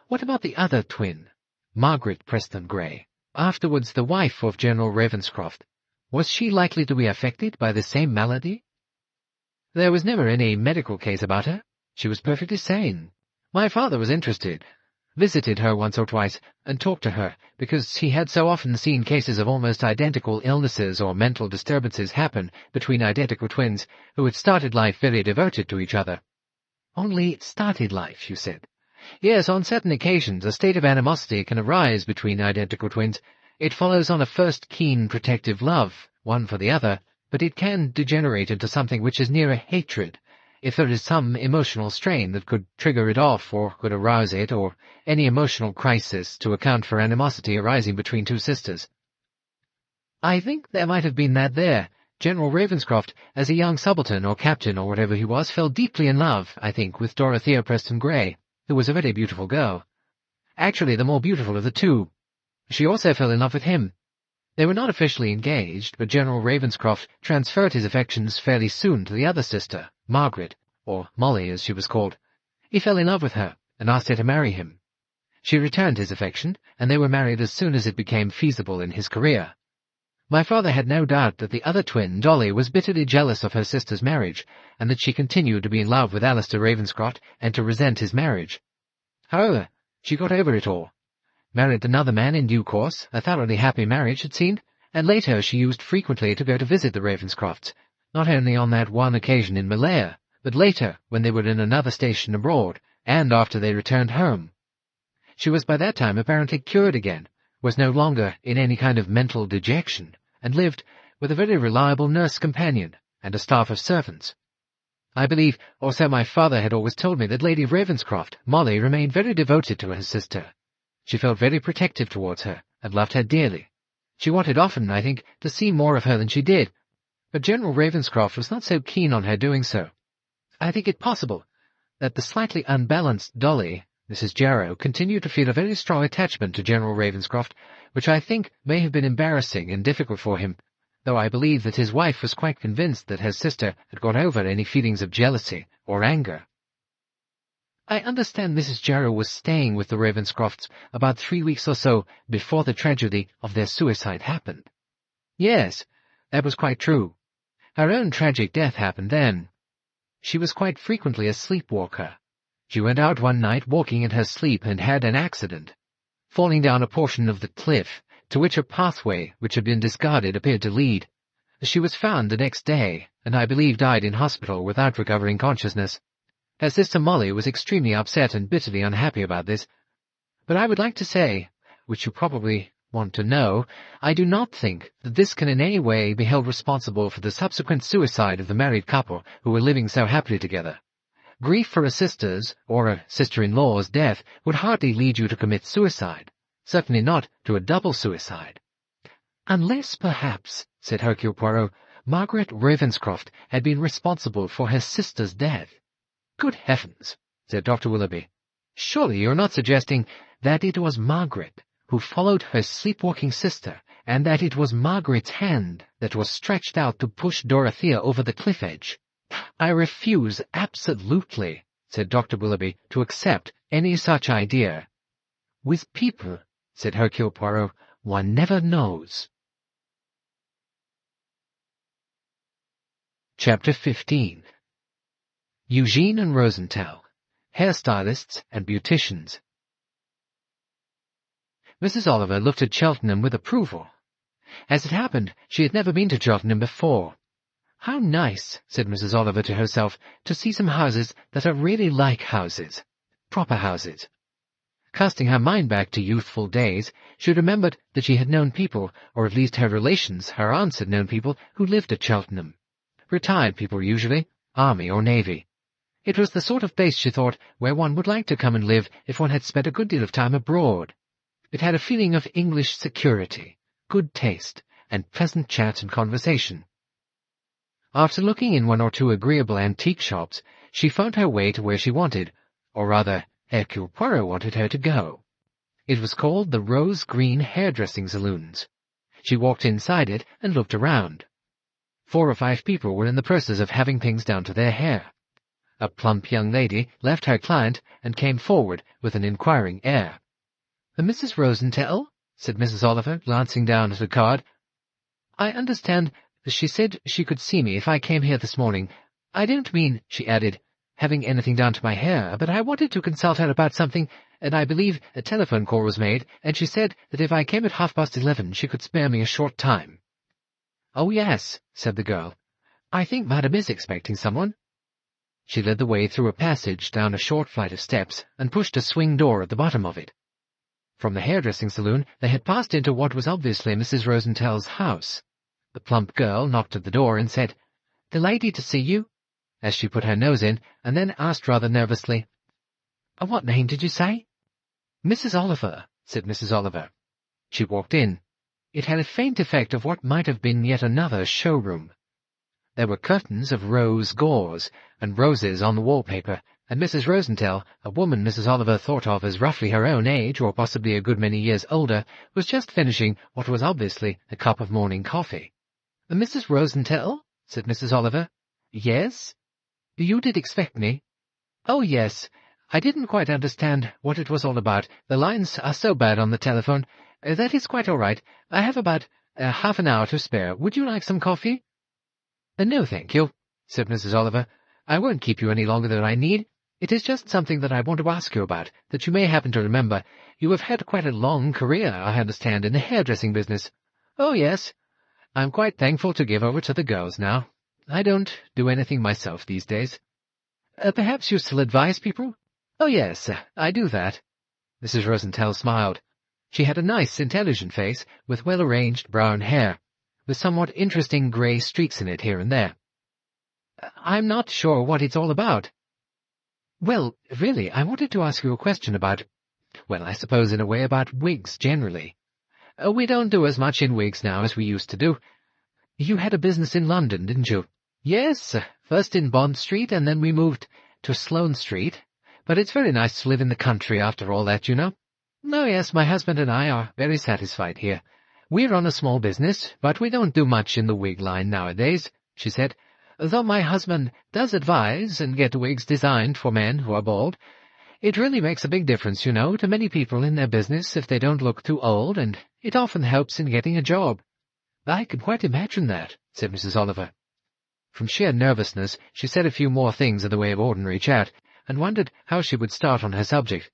Speaker 1: What about the other twin, Margaret Preston Gray, afterwards the wife of General Ravenscroft? Was she likely to be affected by the same malady? There was never any medical case about her. She was perfectly sane. My father was interested, visited her once or twice, and talked to her, because he had so often seen cases of almost identical illnesses or mental disturbances happen between identical twins who had started life very devoted to each other. Only started life, you said. Yes, on certain occasions a state of animosity can arise between identical twins. It follows on a first keen protective love, one for the other, but it can degenerate into something which is nearer hatred, if there is some emotional strain that could trigger it off or could arouse it, or any emotional crisis to account for animosity arising between two sisters. I think there might have been that there. General Ravenscroft, as a young subaltern or captain or whatever he was, fell deeply in love, I think, with Dorothea Preston Gray, who was a very beautiful girl. Actually the more beautiful of the two. She also fell in love with him. They were not officially engaged, but General Ravenscroft transferred his affections fairly soon to the other sister, Margaret, or Molly as she was called. He fell in love with her, and asked her to marry him. She returned his affection, and they were married as soon as it became feasible in his career. My father had no doubt that the other twin, Dolly, was bitterly jealous of her sister's marriage, and that she continued to be in love with Alistair Ravenscroft and to resent his marriage. However, she got over it all. Married another man in due course, a thoroughly happy marriage, it seemed, and later she used frequently to go to visit the Ravenscrofts, not only on that one occasion in Malaya, but later when they were in another station abroad, and after they returned home. She was by that time apparently cured again, was no longer in any kind of mental dejection, and lived with a very reliable nurse companion and a staff of servants. I believe, or so my father had always told me, that Lady Ravenscroft, Molly, remained very devoted to her sister. She felt very protective towards her, and loved her dearly. She wanted often, I think, to see more of her than she did, but General Ravenscroft was not so keen on her doing so. I think it possible that the slightly unbalanced Dolly, Mrs. Jarrow, continued to feel a very strong attachment to General Ravenscroft, which I think may have been embarrassing and difficult for him, though I believe that his wife was quite convinced that her sister had got over any feelings of jealousy or anger. I understand Mrs. Jarrow was staying with the Ravenscrofts about 3 weeks or so before the tragedy of their suicide happened. Yes, that was quite true. Her own tragic death happened then. She was quite frequently a sleepwalker. She went out one night walking in her sleep and had an accident, falling down a portion of the cliff to which a pathway which had been discarded appeared to lead. She was found the next day, and I believe died in hospital without recovering consciousness. Her sister Molly was extremely upset and bitterly unhappy about this. But I would like to say, which you probably want to know, I do not think that this can in any way be held responsible for the subsequent suicide of the married couple who were living so happily together. Grief for a sister's, or a sister-in-law's, death would hardly lead you to commit suicide, certainly not to a double suicide. Unless, perhaps, said Hercule Poirot, Margaret Ravenscroft had been responsible for her sister's death. Good heavens, said Dr. Willoughby. Surely you are not suggesting that it was Margaret who followed her sleepwalking sister, and that it was Margaret's hand that was stretched out to push Dorothea over the cliff edge? I refuse absolutely, said Dr. Willoughby, to accept any such idea. With people, said Hercule Poirot, one never knows. Chapter 15. Eugene and Rosenthal, hairstylists and beauticians. Mrs. Oliver looked at Cheltenham with approval. As it happened, she had never been to Cheltenham before. How nice, said Mrs. Oliver to herself, to see some houses that are really like houses, proper houses. Casting her mind back to youthful days, she remembered that she had known people, or at least her relations, her aunts had known people, who lived at Cheltenham. Retired people usually, army or navy. It was the sort of place, she thought, where one would like to come and live if one had spent a good deal of time abroad. It had a feeling of English security, good taste, and pleasant chat and conversation. After looking in one or two agreeable antique shops, she found her way to where she wanted, or rather, Hercule Poirot wanted her to go. It was called the Rose Green Hairdressing Saloons. She walked inside it and looked around. 4 or 5 people were in the process of having things done to their hair. A plump young lady left her client and came forward with an inquiring air. "Mrs. Rosenthal?" said Mrs. Oliver, glancing down at a card. "I understand she said she could see me if I came here this morning. I don't mean," she added, "having anything done to my hair, but I wanted to consult her about something, and I believe a telephone call was made, and she said that if I came at 11:30 she could spare me a short time." "Oh, yes," said the girl. "I think Madam is expecting someone." She led the way through a passage down a short flight of steps and pushed a swing door at the bottom of it. From the hairdressing saloon they had passed into what was obviously Mrs. Rosenthal's house. The plump girl knocked at the door and said, "Delighted to see you," as she put her nose in, and then asked rather nervously, "What name did you say?" "Mrs. Oliver," said Mrs. Oliver. She walked in. It had a faint effect of what might have been yet another showroom. There were curtains of rose gauze and roses on the wallpaper, and Mrs. Rosenthal, a woman Mrs. Oliver thought of as roughly her own age, or possibly a good many years older, was just finishing what was obviously a cup of morning coffee. "Mrs. Rosenthal?" said Mrs. Oliver. "Yes?" "You did expect me?" "Oh, yes. I didn't quite understand what it was all about. The lines are so bad on the telephone. That is quite all right. I have about half an hour to spare. Would you like some coffee?" "No, thank you," said Mrs. Oliver. "I won't keep you any longer than I need. It is just something that I want to ask you about, that you may happen to remember. You have had quite a long career, I understand, in the hairdressing business." "Oh, yes. I'm quite thankful to give over to the girls now. I don't do anything myself these days." "Perhaps you still advise people?" "Oh, yes, I do that." Mrs. Rosenthal smiled. She had a nice, intelligent face, with well-arranged brown hair, with somewhat interesting grey streaks in it here and there. "I'm not sure what it's all about." "Well, really, I wanted to ask you a question about, well, I suppose in a way about wigs generally. We don't do as much in wigs now as we used to do. You had a business in London, didn't you?" "Yes, first in Bond Street, and then we moved to Sloane Street. But it's very nice to live in the country after all that, you know." "Oh, yes, my husband and I are very satisfied here. We're on a small business, but we don't do much in the wig line nowadays," she said, "though my husband does advise and get wigs designed for men who are bald. It really makes a big difference, you know, to many people in their business if they don't look too old, and it often helps in getting a job." "I can quite imagine that," said Mrs. Oliver. From sheer nervousness she said a few more things in the way of ordinary chat, and wondered how she would start on her subject.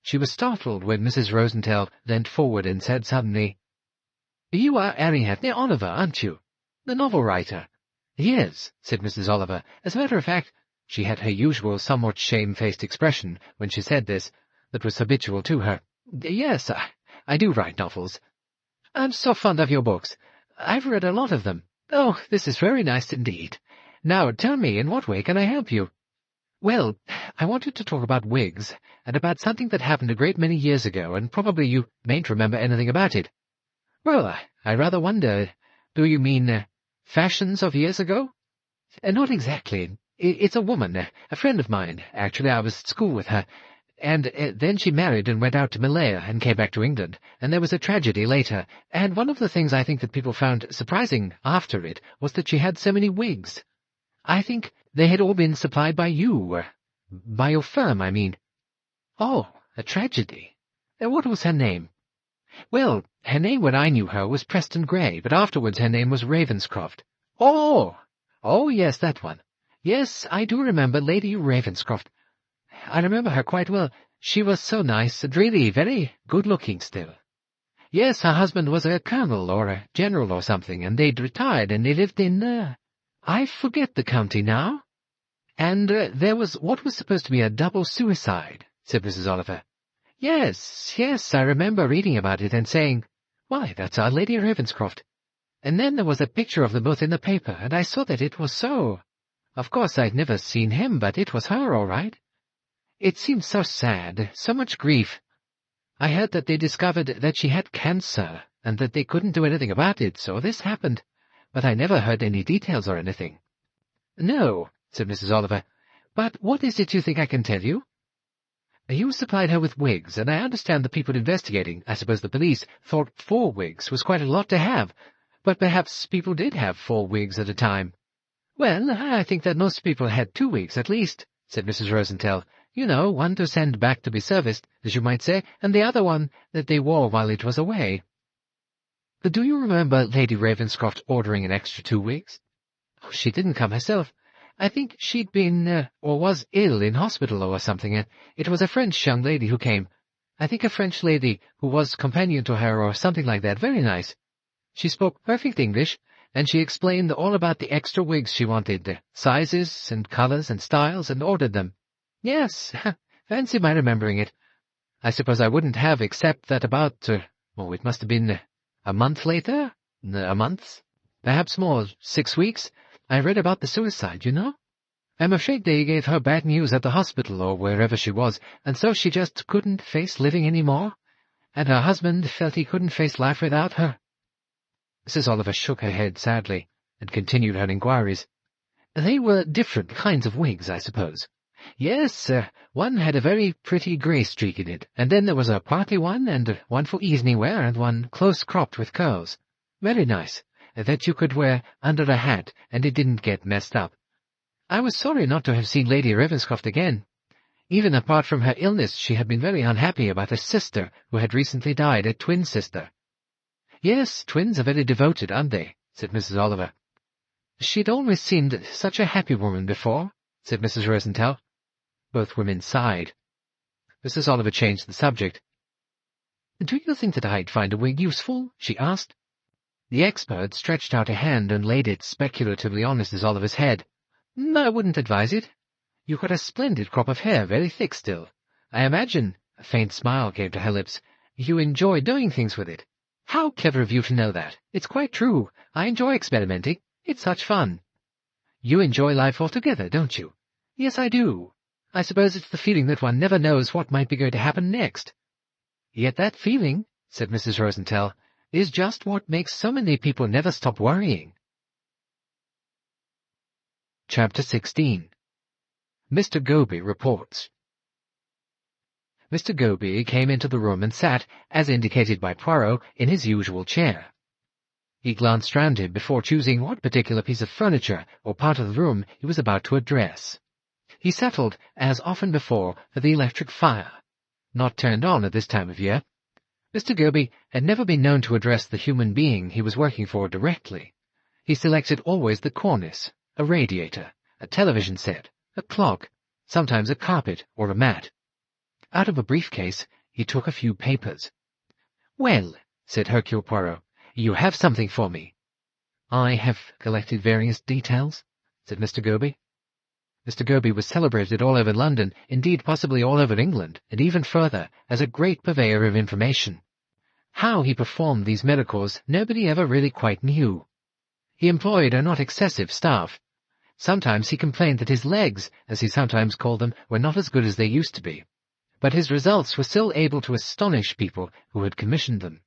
Speaker 1: She was startled when Mrs. Rosenthal leant forward and said suddenly, "You are Ariadne Oliver, aren't you? The novel writer?" "Yes," said Mrs. Oliver. "As a matter of fact, She had her usual somewhat shamefaced expression when she said this, that was habitual to her. "Yes, I do write novels. I'm so fond of your books. I've read a lot of them. Oh, this is very nice indeed. Now tell me, in what way can I help you?" "Well, I wanted to talk about wigs, and about something that happened a great many years ago, and probably you mayn't remember anything about it." "Well, I rather wonder. Do you mean fashions of years ago?" "Not exactly. It's a woman, a friend of mine. Actually, I was at school with her. And then she married and went out to Malaya and came back to England, and there was a tragedy later, and one of the things I think that people found surprising after it was that she had so many wigs. I think they had all been supplied by you, by your firm, I mean." "Oh, a tragedy. What was her name?" "Well, her name when I knew her was Preston Gray, but afterwards her name was Ravenscroft." "Oh! Oh, yes, that one. Yes, I do remember Lady Ravenscroft. I remember her quite well. She was so nice, and really very good-looking still. Yes, her husband was a colonel or a general or something, and they'd retired, and they lived in, I forget the county now. And there was what was supposed to be a double suicide," said Mrs. Oliver. Yes, I remember reading about it and saying, 'Why, that's our Lady Ravenscroft.' And then there was a picture of them both in the paper, and I saw that it was so. Of course, I'd never seen him, but it was her, all right. It seemed so sad, so much grief. I heard that they discovered that she had cancer, and that they couldn't do anything about it, so this happened. But I never heard any details or anything." "No," said Mrs. Oliver. "But what is it you think I can tell you?" "You supplied her with wigs, and I understand the people investigating, I suppose the police, thought 4 wigs was quite a lot to have, but perhaps people did have 4 wigs at a time." "Well, I think that most people had 2 wigs at least," said Mrs. Rosenthal. "You know, one to send back to be serviced, as you might say, and the other one that they wore while it was away." "Do you remember Lady Ravenscroft ordering an extra 2 wigs?" "Oh, she didn't come herself. I think she'd been, or was ill in hospital or something, and it was a French young lady who came. I think a French lady who was companion to her or something like that, very nice. She spoke perfect English, and she explained all about the extra wigs she wanted, sizes and colours and styles, and ordered them. Yes, fancy my remembering it. I suppose I wouldn't have, except that about, it must have been a month later? A month? Perhaps more, 6 weeks. I read about the suicide, you know. I'm afraid they gave her bad news at the hospital or wherever she was, and so she just couldn't face living any more, and her husband felt he couldn't face life without her." Mrs. Oliver shook her head sadly, and continued her inquiries. "They were different kinds of wigs, I suppose?" "Yes, one had a very pretty grey streak in it, and then there was a party one, and one for evening wear, and one close-cropped with curls. Very nice, that you could wear under a hat, and it didn't get messed up. I was sorry not to have seen Lady Ravenscroft again. Even apart from her illness, she had been very unhappy about her sister, who had recently died, a twin sister." "Yes, twins are very devoted, aren't they?" said Mrs. Oliver. "She'd always seemed such a happy woman before," said Mrs. Rosenthal. Both women sighed. Mrs. Oliver changed the subject. "Do you think that I'd find a wig useful?" she asked. The expert stretched out a hand and laid it speculatively on Mrs. Oliver's head. "I wouldn't advise it. You've got a splendid crop of hair, very thick still. I imagine," a faint smile came to her lips, "you enjoy doing things with it. How clever of you to know that. It's quite true. I enjoy experimenting. It's such fun." "You enjoy life altogether, don't you?" "Yes, I do. I suppose it's the feeling that one never knows what might be going to happen next." "Yet that feeling," said Mrs. Rosenthal, "is just what makes so many people never stop worrying." Chapter 16. Mr. Goby Reports. Mr. Goby came into the room and sat, as indicated by Poirot, in his usual chair. He glanced round him before choosing what particular piece of furniture or part of the room he was about to address. He settled, as often before, for the electric fire, not turned on at this time of year. Mr. Goby had never been known to address the human being he was working for directly. He selected always the cornice, a radiator, a television set, a clock, sometimes a carpet or a mat. Out of a briefcase he took a few papers. "Well," said Hercule Poirot, "you have something for me." "I have collected various details," said Mr. Goby. Mr. Goby was celebrated all over London, indeed possibly all over England, and even further, as a great purveyor of information. How he performed these miracles nobody ever really quite knew. He employed a not excessive staff. Sometimes he complained that his legs, as he sometimes called them, were not as good as they used to be. But his results were still able to astonish people who had commissioned them.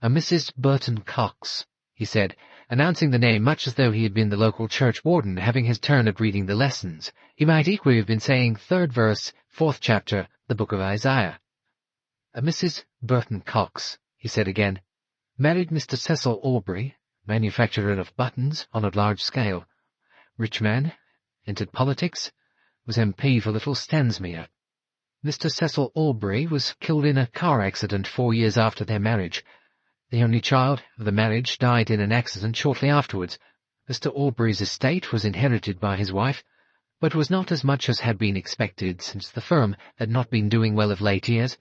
Speaker 1: "A Mrs Burton-Cox," he said, announcing the name much as though he had been the local church warden having his turn at reading the lessons. He might equally have been saying 3rd verse, 4th chapter, the book of Isaiah. "A Mrs Burton-Cox," he said again, "married Mr Cecil Aubrey, manufacturer of buttons on a large scale. Rich man, entered politics, was MP for Little Stansmere. Mr Cecil Aubrey was killed in a car accident 4 years after their marriage. The only child of the marriage died in an accident shortly afterwards. Mr Aubrey's estate was inherited by his wife, but was not as much as had been expected, since the firm had not been doing well of late years.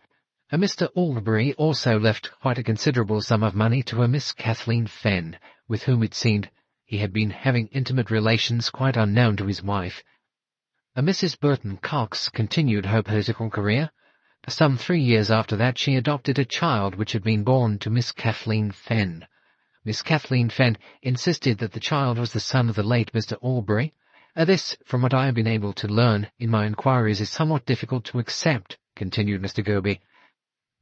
Speaker 1: Mr Aubrey also left quite a considerable sum of money to a Miss Kathleen Fenn, with whom it seemed he had been having intimate relations quite unknown to his wife. Mrs Burton-Cox continued her political career. Some 3 years after that she adopted a child which had been born to Miss Kathleen Fenn. Miss Kathleen Fenn insisted that the child was the son of the late Mr Aubrey. This, from what I have been able to learn in my inquiries, is somewhat difficult to accept," continued Mr Goby.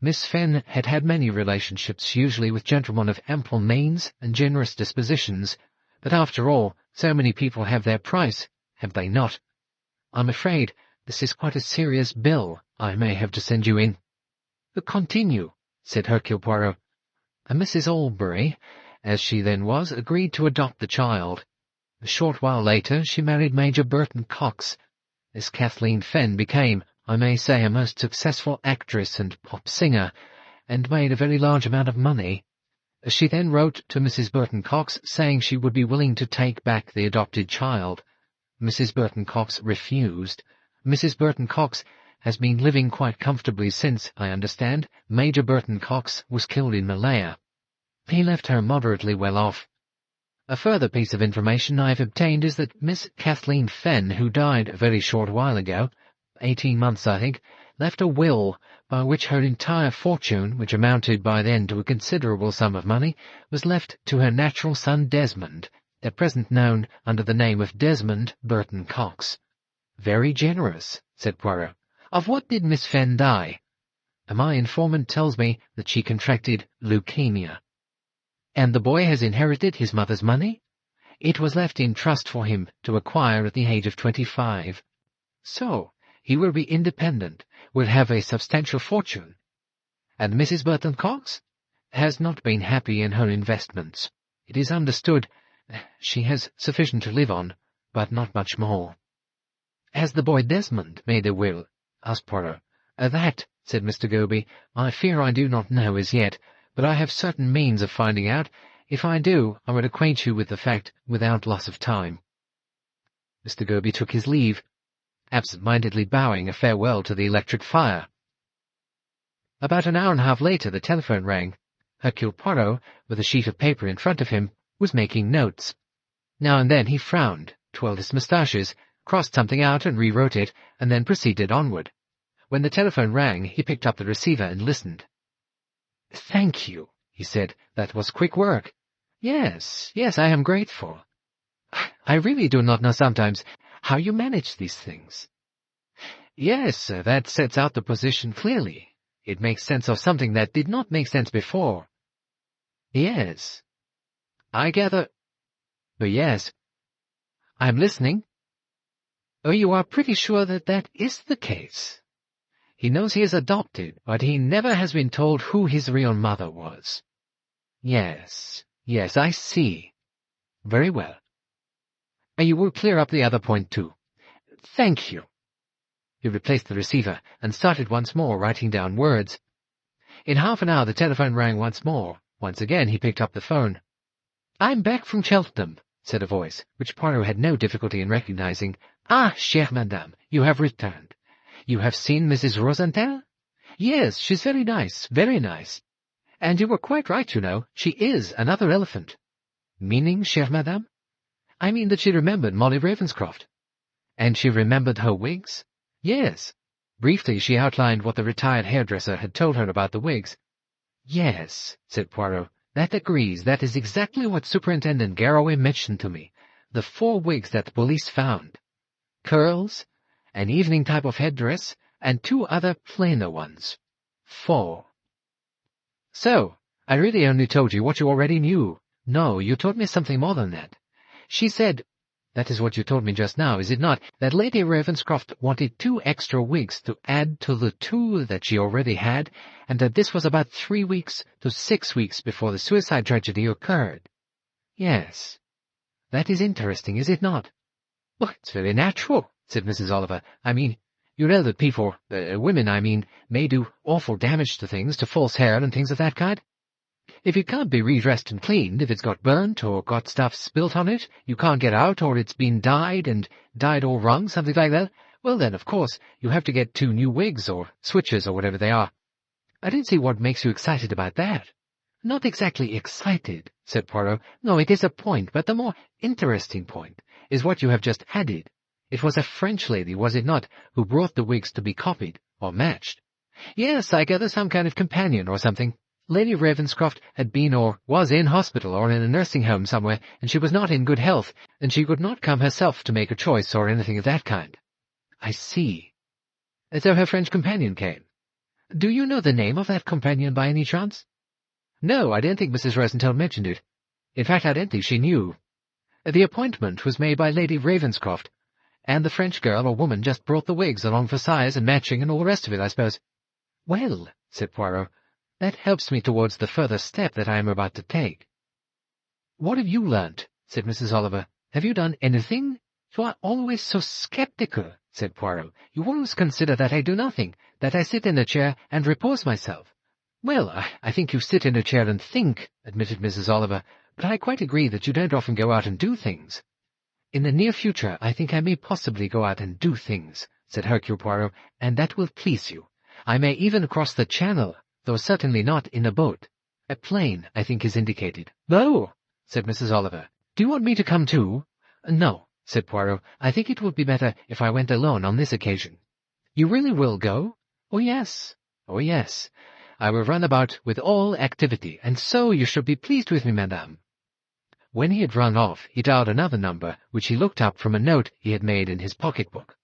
Speaker 1: "Miss Fenn had had many relationships, usually with gentlemen of ample means and generous dispositions, but after all, so many people have their price, have they not? I'm afraid this is quite a serious bill I may have to send you in." "Continue," said Hercule Poirot. "Mrs Aubrey, as she then was, agreed to adopt the child. A short while later she married Major Burton-Cox. Miss Kathleen Fenn became, I may say, a most successful actress and pop singer, and made a very large amount of money. She then wrote to Mrs Burton-Cox saying she would be willing to take back the adopted child. Mrs Burton-Cox refused. Mrs Burton-Cox has been living quite comfortably since, I understand, Major Burton-Cox was killed in Malaya. He left her moderately well off. A further piece of information I have obtained is that Miss Kathleen Fenn, who died a very short while ago, 18 months I think, left a will by which her entire fortune, which amounted by then to a considerable sum of money, was left to her natural son Desmond, at present known under the name of Desmond Burton-Cox." "Very generous," said Poirot. "Of what did Miss Fenn die?" "My informant tells me that she contracted leukemia." "And the boy has inherited his mother's money?" "It was left in trust for him to acquire at the age of 25. "So he will be independent, will have a substantial fortune. And Mrs Burton-Cox has not been happy in her investments. It is understood she has sufficient to live on, but not much more." "Has the boy Desmond made a will?" asked Poirot. "That," said Mr Goby, "I fear I do not know as yet, but I have certain means of finding out. If I do, I will acquaint you with the fact without loss of time." Mr Goby took his leave, absent-mindedly bowing a farewell to the electric fire. About an hour and a half later the telephone rang. Hercule Poirot, with a sheet of paper in front of him, was making notes. Now and then he frowned, twirled his moustaches, crossed something out and rewrote it, and then proceeded onward. When the telephone rang, he picked up the receiver and listened. "Thank you," he said. "That was quick work. Yes, I am grateful. I really do not know sometimes how you manage these things." "Yes, that sets out the position clearly. It makes sense of something that did not make sense before." "Yes. I gather—" "Yes. I am listening." "Oh, you are pretty sure that that is the case. He knows he is adopted, but he never has been told who his real mother was." Yes, I see. Very well. You will clear up the other point too. Thank you." He replaced the receiver and started once more writing down words. In half an hour the telephone rang once more. Once again he picked up the phone. "I'm back from Cheltenham," said a voice, which Poirot had no difficulty in recognizing. "Ah, chère madame, you have returned. You have seen Mrs Rosenthal?" "Yes, she's very nice, very nice. And you were quite right, you know. She is another elephant." "Meaning, chère madame?" "I mean that she remembered Molly Ravenscroft." And she remembered her wigs? Yes. Briefly she outlined what the retired hairdresser had told her about the wigs. Yes, said Poirot, that agrees. That is exactly what Superintendent Garraway mentioned to me. The 4 wigs that the police found. Curls, an evening type of headdress, and 2 other plainer ones. 4. So, I really only told you what you already knew. No, you told me something more than that. She said, that is what you told me just now, is it not, that Lady Ravenscroft wanted 2 extra wigs to add to the 2 that she already had, and that this was about 3 weeks to 6 weeks before the suicide tragedy occurred. Yes. That is interesting, is it not? Well, it's very natural, said Mrs. Oliver. I mean, you know that people, women, I mean, may do awful damage to things, to false hair and things of that kind. If it can't be redressed and cleaned, if it's got burnt or got stuff spilt on it, you can't get out, or it's been dyed and dyed all wrong, something like that, well then, of course, you have to get 2 new wigs or switches or whatever they are. I don't see what makes you excited about that. Not exactly excited, said Poirot. No, it is a point, but the more interesting point is what you have just added. It was a French lady, was it not, who brought the wigs to be copied or matched? Yes, I gather some kind of companion or something. Lady Ravenscroft had been or was in hospital or in a nursing home somewhere, and she was not in good health, and she could not come herself to make a choice or anything of that kind. I see. So her French companion came. Do you know the name of that companion by any chance? No, I don't think Mrs. Rosenthal mentioned it. In fact, I don't think she knew. The appointment was made by Lady Ravenscroft, and the French girl or woman just brought the wigs along for size and matching and all the rest of it, I suppose. Well, said Poirot, that helps me towards the further step that I am about to take. What have you learnt? Said Mrs. Oliver. Have you done anything? You are always so sceptical, said Poirot. You always consider that I do nothing, that I sit in a chair and repose myself. Well, I think you sit in a chair and think, admitted Mrs. Oliver, but I quite agree that you don't often go out and do things. In the near future, I think I may possibly go out and do things, said Hercule Poirot, and that will please you. I may even cross the channel, though certainly not in a boat. A plane, I think, is indicated. Oh, said Mrs. Oliver. Do you want me to come too? No, said Poirot. I think it would be better if I went alone on this occasion. You really will go? Oh, yes. Oh, yes. I will run about with all activity, and so you should be pleased with me, madame. When he had run off, he dialed another number, which he looked up from a note he had made in his pocket-book.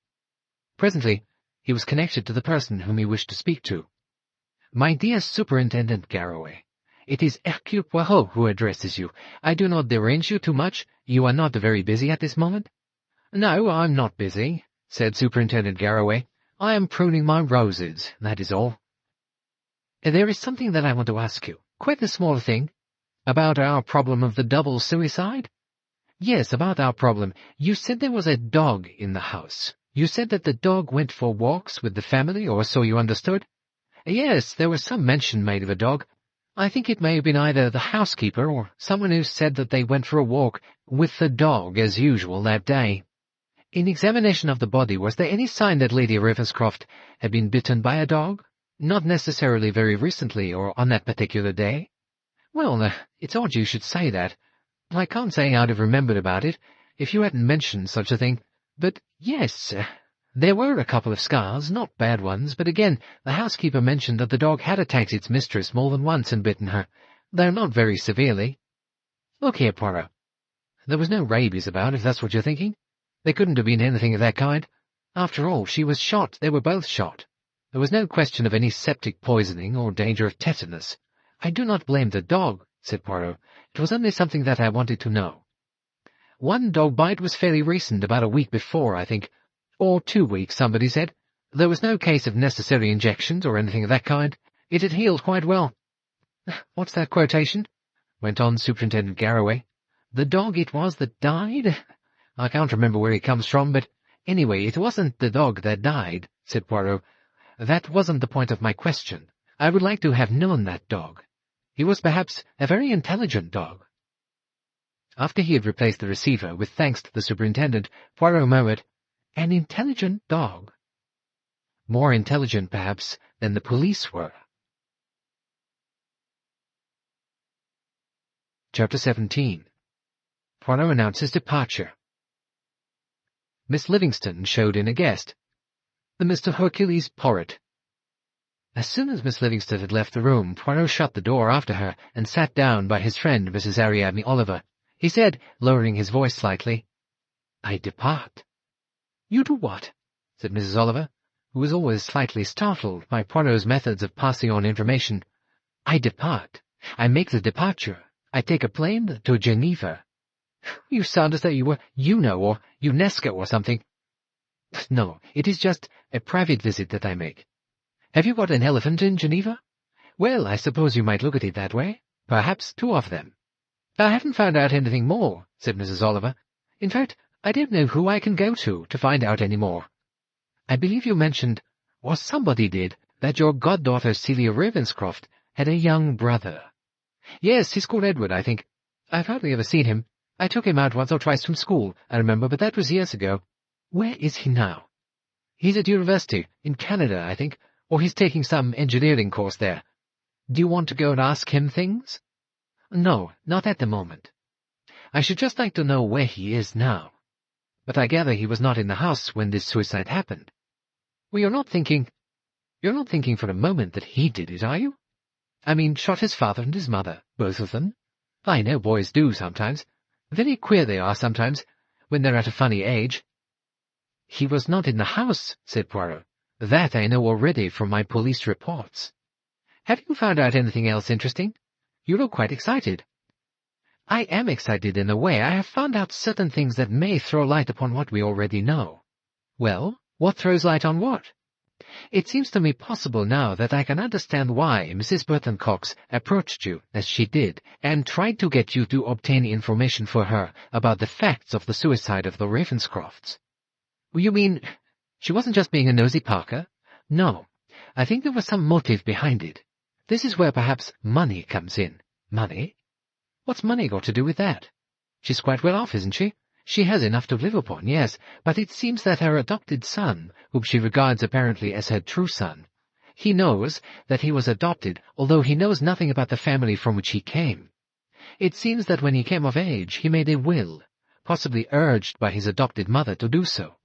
Speaker 1: Presently, he was connected to the person whom he wished to speak to. My dear Superintendent Garraway, it is Hercule Poirot who addresses you. I do not derange you too much. You are not very busy at this moment? No, I'm not busy, said Superintendent Garraway. I am pruning my roses, that is all. There is something that I want to ask you. Quite a small thing. About our problem of the double suicide? Yes, about our problem. You said there was a dog in the house. You said that the dog went for walks with the family, or so you understood? Yes, there was some mention made of a dog. I think it may have been either the housekeeper or someone who said that they went for a walk with the dog as usual that day. In examination of the body, was there any sign that Lady Ravenscroft had been bitten by a dog? Not necessarily very recently or on that particular day? Well, it's odd you should say that. I can't say I'd have remembered about it if you hadn't mentioned such a thing. But yes, there were a couple of scars, not bad ones, but again, the housekeeper mentioned that the dog had attacked its mistress more than once and bitten her, though not very severely. Look here, Poirot. There was no rabies about, if that's what you're thinking. There couldn't have been anything of that kind. After all, she was shot. They were both shot. There was no question of any septic poisoning or danger of tetanus. I do not blame the dog, said Poirot. It was only something that I wanted to know. One dog bite was fairly recent, about a week before, I think. Or 2 weeks, somebody said. There was no case of necessary injections or anything of that kind. It had healed quite well. What's that quotation? Went on Superintendent Garraway. The dog it was that died? I can't remember where he comes from, but anyway, it wasn't the dog that died, said Poirot. That wasn't the point of my question. I would like to have known that dog. He was perhaps a very intelligent dog. After he had replaced the receiver, with thanks to the superintendent, Poirot murmured, An intelligent dog. More intelligent, perhaps, than the police were. Chapter 17. Poirot announces departure. Miss Livingston showed in a guest, the Mr. Hercule Poirot. As soon as Miss Livingston had left the room, Poirot shut the door after her and sat down by his friend Mrs. Ariadne Oliver. He said, lowering his voice slightly, "I depart." "You do what?" said Mrs. Oliver, who was always slightly startled by Poirot's methods of passing on information. "I depart. I make the departure. I take a plane to Geneva." "You sound as though you were or UNESCO or something." "No, it is just a private visit that I make. Have you got an elephant in Geneva? Well, I suppose you might look at it that way. Perhaps 2 of them." "I haven't found out anything more," said Mrs. Oliver. "In fact, I don't know who I can go to find out any more. I believe you mentioned, or somebody did, that your goddaughter Celia Ravenscroft had a young brother." "Yes, he's called Edward, I think. I've hardly ever seen him. I took him out once or twice from school, I remember, but that was years ago." "Where is he now?" "He's at university, in Canada, I think, or he's taking some engineering course there. Do you want to go and ask him things?" "No, not at the moment. I should just like to know where he is now. But I gather he was not in the house when this suicide happened. Well, you're not thinking for a moment that he did it, are you? I mean, shot his father and his mother, both of them. I know boys do sometimes. Very queer they are sometimes, when they're at a funny age." "He was not in the house," said Poirot. "That I know already from my police reports. Have you found out anything else interesting? You look quite excited." "I am excited in a way. I have found out certain things that may throw light upon what we already know." "Well, what throws light on what?" "It seems to me possible now that I can understand why Mrs. Burton-Cox approached you as she did and tried to get you to obtain information for her about the facts of the suicide of the Ravenscrofts." "You mean she wasn't just being a nosy Parker?" "No, I think there was some motive behind it. This is where perhaps money comes in." "Money? What's money got to do with that? She's quite well off, isn't she? She has enough to live upon, yes, but it seems that her adopted son, whom she regards apparently as her true son, he knows that he was adopted, although he knows nothing about the family from which he came. It seems that when he came of age, he made a will, possibly urged by his adopted mother to do so.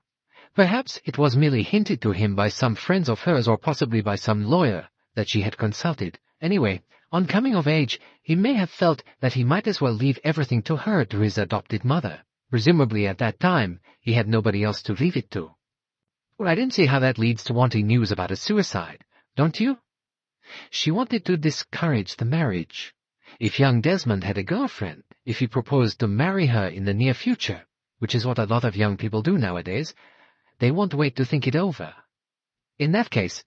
Speaker 1: Perhaps it was merely hinted to him by some friends of hers or possibly by some lawyer that she had consulted. Anyway, on coming of age, he may have felt that he might as well leave everything to her, to his adopted mother. Presumably at that time he had nobody else to leave it to." "Well, I don't see how that leads to wanting news about a suicide, don't you?" "She wanted to discourage the marriage. If young Desmond had a girlfriend, if he proposed to marry her in the near future, which is what a lot of young people do nowadays, they won't wait to think it over. In that case,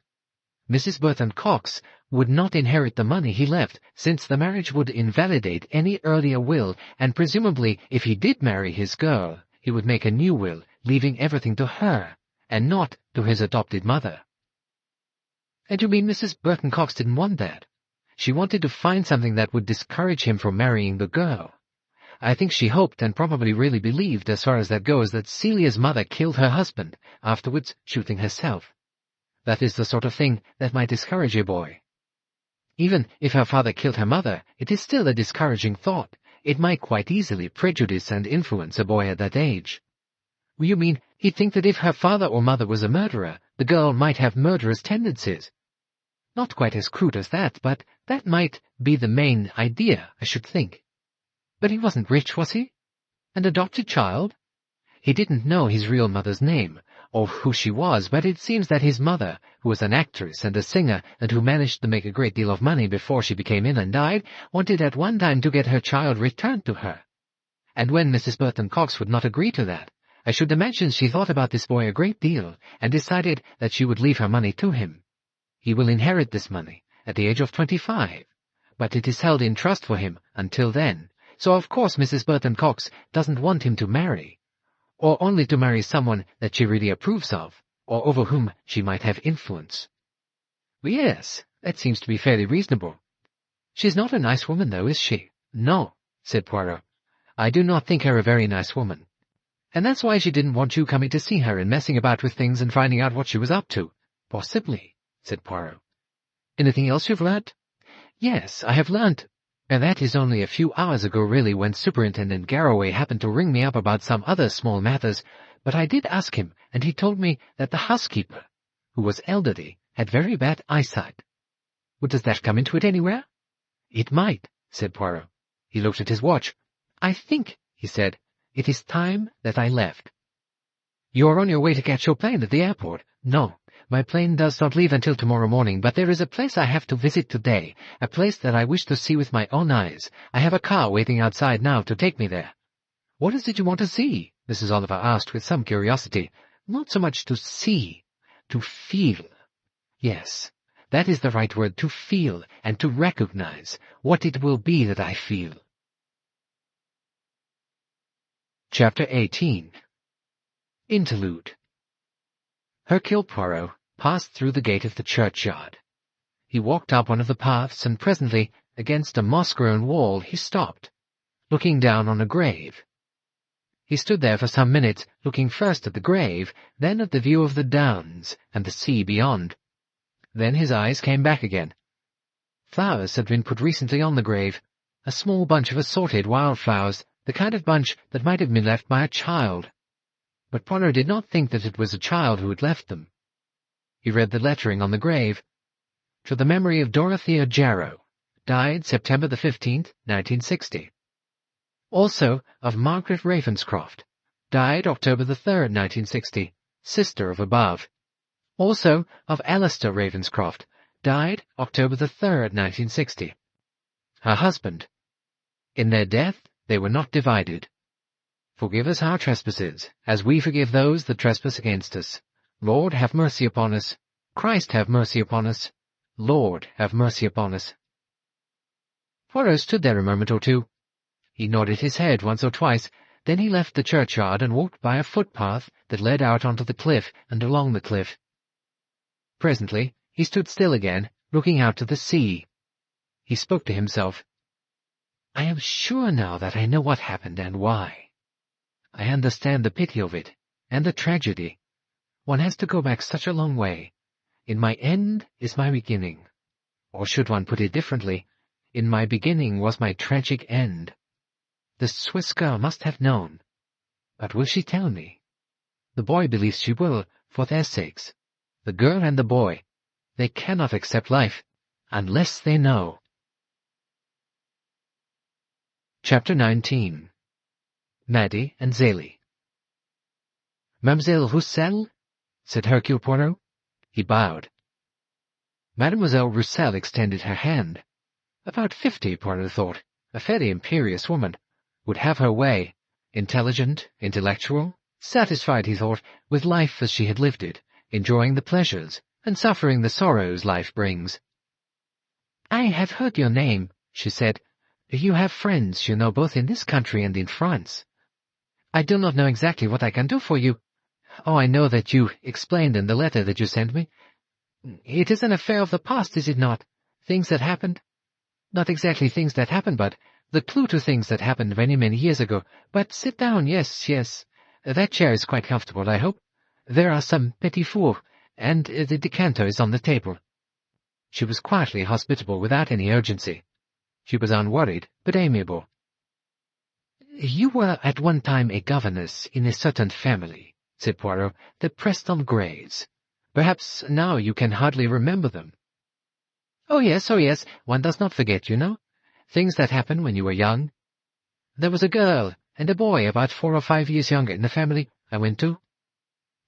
Speaker 1: Mrs. Burton-Cox would not inherit the money he left, since the marriage would invalidate any earlier will, and presumably if he did marry his girl, he would make a new will, leaving everything to her, and not to his adopted mother." "And you mean Mrs. Burton-Cox didn't want that? She wanted to find something that would discourage him from marrying the girl. I think she hoped and probably really believed, as far as that goes, that Celia's mother killed her husband, afterwards shooting herself. That is the sort of thing that might discourage a boy. Even if her father killed her mother, it is still a discouraging thought. It might quite easily prejudice and influence a boy at that age." "You mean he'd think that if her father or mother was a murderer, the girl might have murderous tendencies?" "Not quite as crude as that, but that might be the main idea, I should think." "But he wasn't rich, was he? An adopted child?" "He didn't know his real mother's name, or who she was, but it seems that his mother, who was an actress and a singer, and who managed to make a great deal of money before she became ill and died, wanted at one time to get her child returned to her. And when Mrs. Burton-Cox would not agree to that, I should imagine she thought about this boy a great deal, and decided that she would leave her money to him. He will inherit this money at the age of 25, but it is held in trust for him until then, so of course Mrs. Burton-Cox doesn't want him to marry, or only to marry someone that she really approves of, or over whom she might have influence." "Well, yes, that seems to be fairly reasonable. She's not a nice woman, though, is she?" "No," said Poirot. "I do not think her a very nice woman. And that's why she didn't want you coming to see her and messing about with things and finding out what she was up to." "Possibly," said Poirot. "Anything else you've learnt?" "Yes, I have learnt, and that is only a few hours ago really, when Superintendent Garraway happened to ring me up about some other small matters, But I did ask him, and he told me that the housekeeper, who was elderly, had very bad eyesight. Well, does that come into it anywhere? It might, said Poirot. He looked at his watch. I think, he said, it is time that I left. You are on your way to catch your plane at the airport? No, my plane does not leave until tomorrow morning, but there is a place I have to visit today, a place that I wish to see with my own eyes. I have a car waiting outside now to take me there. What is it you want to see? Mrs. Oliver asked with some curiosity. Not so much to see, to feel. Yes, that is the right word, to feel and to recognize what it will be that I feel. Chapter 18. Interlude. Hercule Poirot passed through the gate of the churchyard. He walked up one of the paths, and presently, against a moss-grown wall, he stopped, looking down on a grave. He stood there for some minutes, looking first at the grave, then at the view of the downs and the sea beyond. Then his eyes came back again. Flowers had been put recently on the grave, a small bunch of assorted wildflowers, the kind of bunch that might have been left by a child. But Poirot did not think that it was a child who had left them. He read the lettering on the grave. To the memory of Dorothea Jarrow, died September the 15th, 1960. Also of Margaret Ravenscroft, died October the 3rd, 1960, sister of above. Also of Alistair Ravenscroft, died October the 3rd, 1960. Her husband. In their death they were not divided. Forgive us our trespasses, as we forgive those that trespass against us. Lord, have mercy upon us. Christ, have mercy upon us. Lord, have mercy upon us. Poirot stood there a moment or two. He nodded his head once or twice, then he left the churchyard and walked by a footpath that led out onto the cliff and along the cliff. Presently he stood still again, looking out to the sea. He spoke to himself. I am sure now that I know what happened and why. I understand the pity of it, and the tragedy. One has to go back such a long way. In my end is my beginning. Or should one put it differently, in my beginning was my tragic end. The Swiss girl must have known. But will she tell me? The boy believes she will, for their sakes. The girl and the boy. They cannot accept life, unless they know. Chapter 19. Maddie and Zélie. Mademoiselle Roussel? Said Hercule Poirot. He bowed. Mademoiselle Roussel extended her hand. About 50, Poirot thought. A fairly imperious woman. Would have her way. Intelligent, intellectual, satisfied, he thought, with life as she had lived it, enjoying the pleasures, and suffering the sorrows life brings. I have heard your name, she said. You have friends, you know, both in this country and in France. I do not know exactly what I can do for you. Oh, I know that you explained in the letter that you sent me. It is an affair of the past, is it not? Things that happened? Not exactly things that happened, but the clue to things that happened many, many years ago. But sit down, yes, yes. That chair is quite comfortable, I hope. There are some petit fours, and the decanter is on the table. She was quietly hospitable without any urgency. She was unworried, but amiable. You were at one time a governess in a certain family, said Poirot, the Preston Greys. Perhaps now you can hardly remember them. Oh yes, one does not forget, you know. Things that happened when you were young. There was a girl and a boy about 4 or 5 years younger in the family I went to.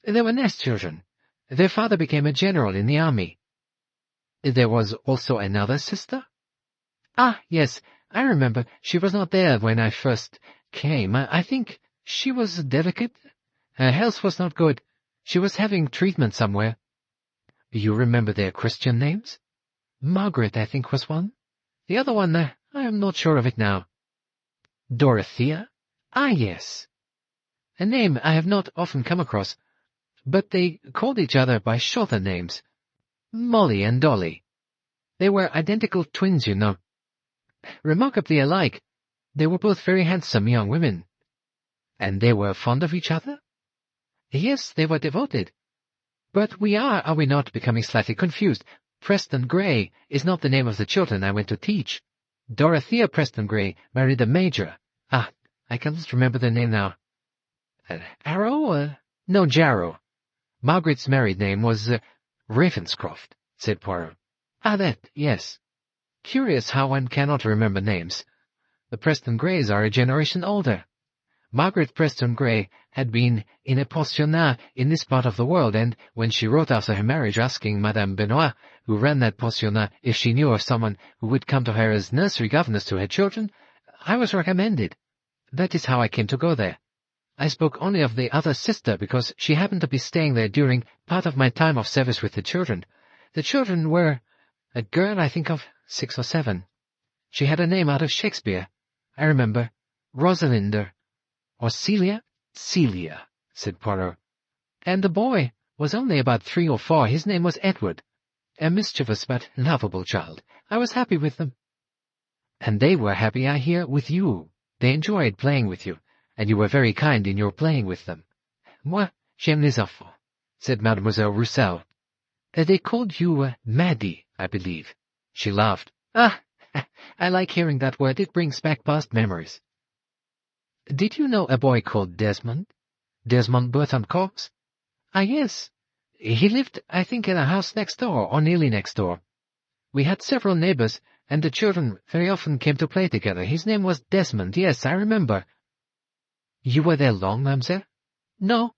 Speaker 1: They were nest children. Their father became a general in the army. There was also another sister? Ah, yes, I remember. She was not there when I first came. I think she was delicate. Her health was not good. She was having treatment somewhere. You remember their Christian names? Margaret, I think, was one. The other one, I am not sure of it now. Dorothea? Ah, yes. A name I have not often come across, but they called each other by shorter names. Molly and Dolly. They were identical twins, you know. Remarkably alike. They were both very handsome young women. And they were fond of each other? Yes, they were devoted. But we are we not, becoming slightly confused? Preston Grey is not the name of the children I went to teach. Dorothea Preston Grey married the Major. Ah, I cannot remember the name now. Arrow? No, Jarrow. Margaret's married name was Ravenscroft, said Poirot. Ah, that, yes. Curious how one cannot remember names. The Preston Greys are a generation older. Margaret Preston Grey had been in a pensionnat in this part of the world, and when she wrote after her marriage asking Madame Benoit, who ran that pensionnat, if she knew of someone who would come to her as nursery governess to her children, I was recommended. That is how I came to go there. I spoke only of the other sister because she happened to be staying there during part of my time of service with the children. The children were a girl, I think, of 6 or 7. She had a name out of Shakespeare. I remember. Rosalind, or Celia? Celia, said Poirot. And the boy was only about 3 or 4. His name was Edward. A mischievous but lovable child. I was happy with them. And they were happy, I hear, with you. They enjoyed playing with you, and you were very kind in your playing with them. Moi, j'aime les enfants, said Mademoiselle Roussel. They called you Maddie, I believe. She laughed. Ah, I like hearing that word. It brings back past memories. Did you know a boy called Desmond? Desmond Burton-Cox? Ah, yes. He lived, I think, in a house next door, or nearly next door. We had several neighbors, and the children very often came to play together. His name was Desmond, yes, I remember. You were there long, mademoiselle? No.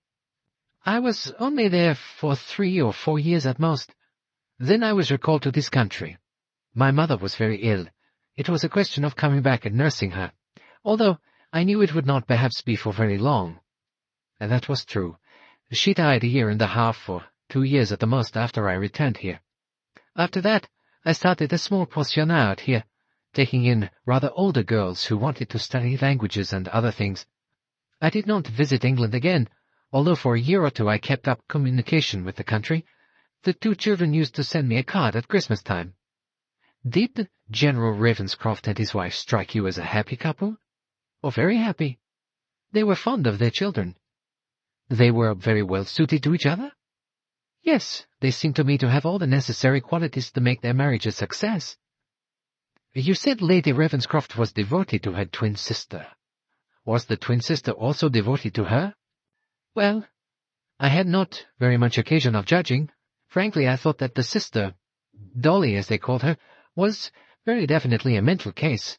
Speaker 1: I was only there for 3 or 4 years at most. Then I was recalled to this country. My mother was very ill. It was a question of coming back and nursing her, although I knew it would not perhaps be for very long. And that was true. She died 1.5 or 2 years at the most after I returned here. After that, I started a small pensionnat out here, taking in rather older girls who wanted to study languages and other things. I did not visit England again, although for 1 year or 2 I kept up communication with the country. The 2 children used to send me a card at Christmas time. Did General Ravenscroft and his wife strike you as a happy couple? Oh, very happy. They were fond of their children. They were very well suited to each other? Yes, they seemed to me to have all the necessary qualities to make their marriage a success. You said Lady Ravenscroft was devoted to her twin sister. Was the twin sister also devoted to her? Well, I had not very much occasion of judging. Frankly, I thought that the sister, Dolly as they called her, was very definitely a mental case.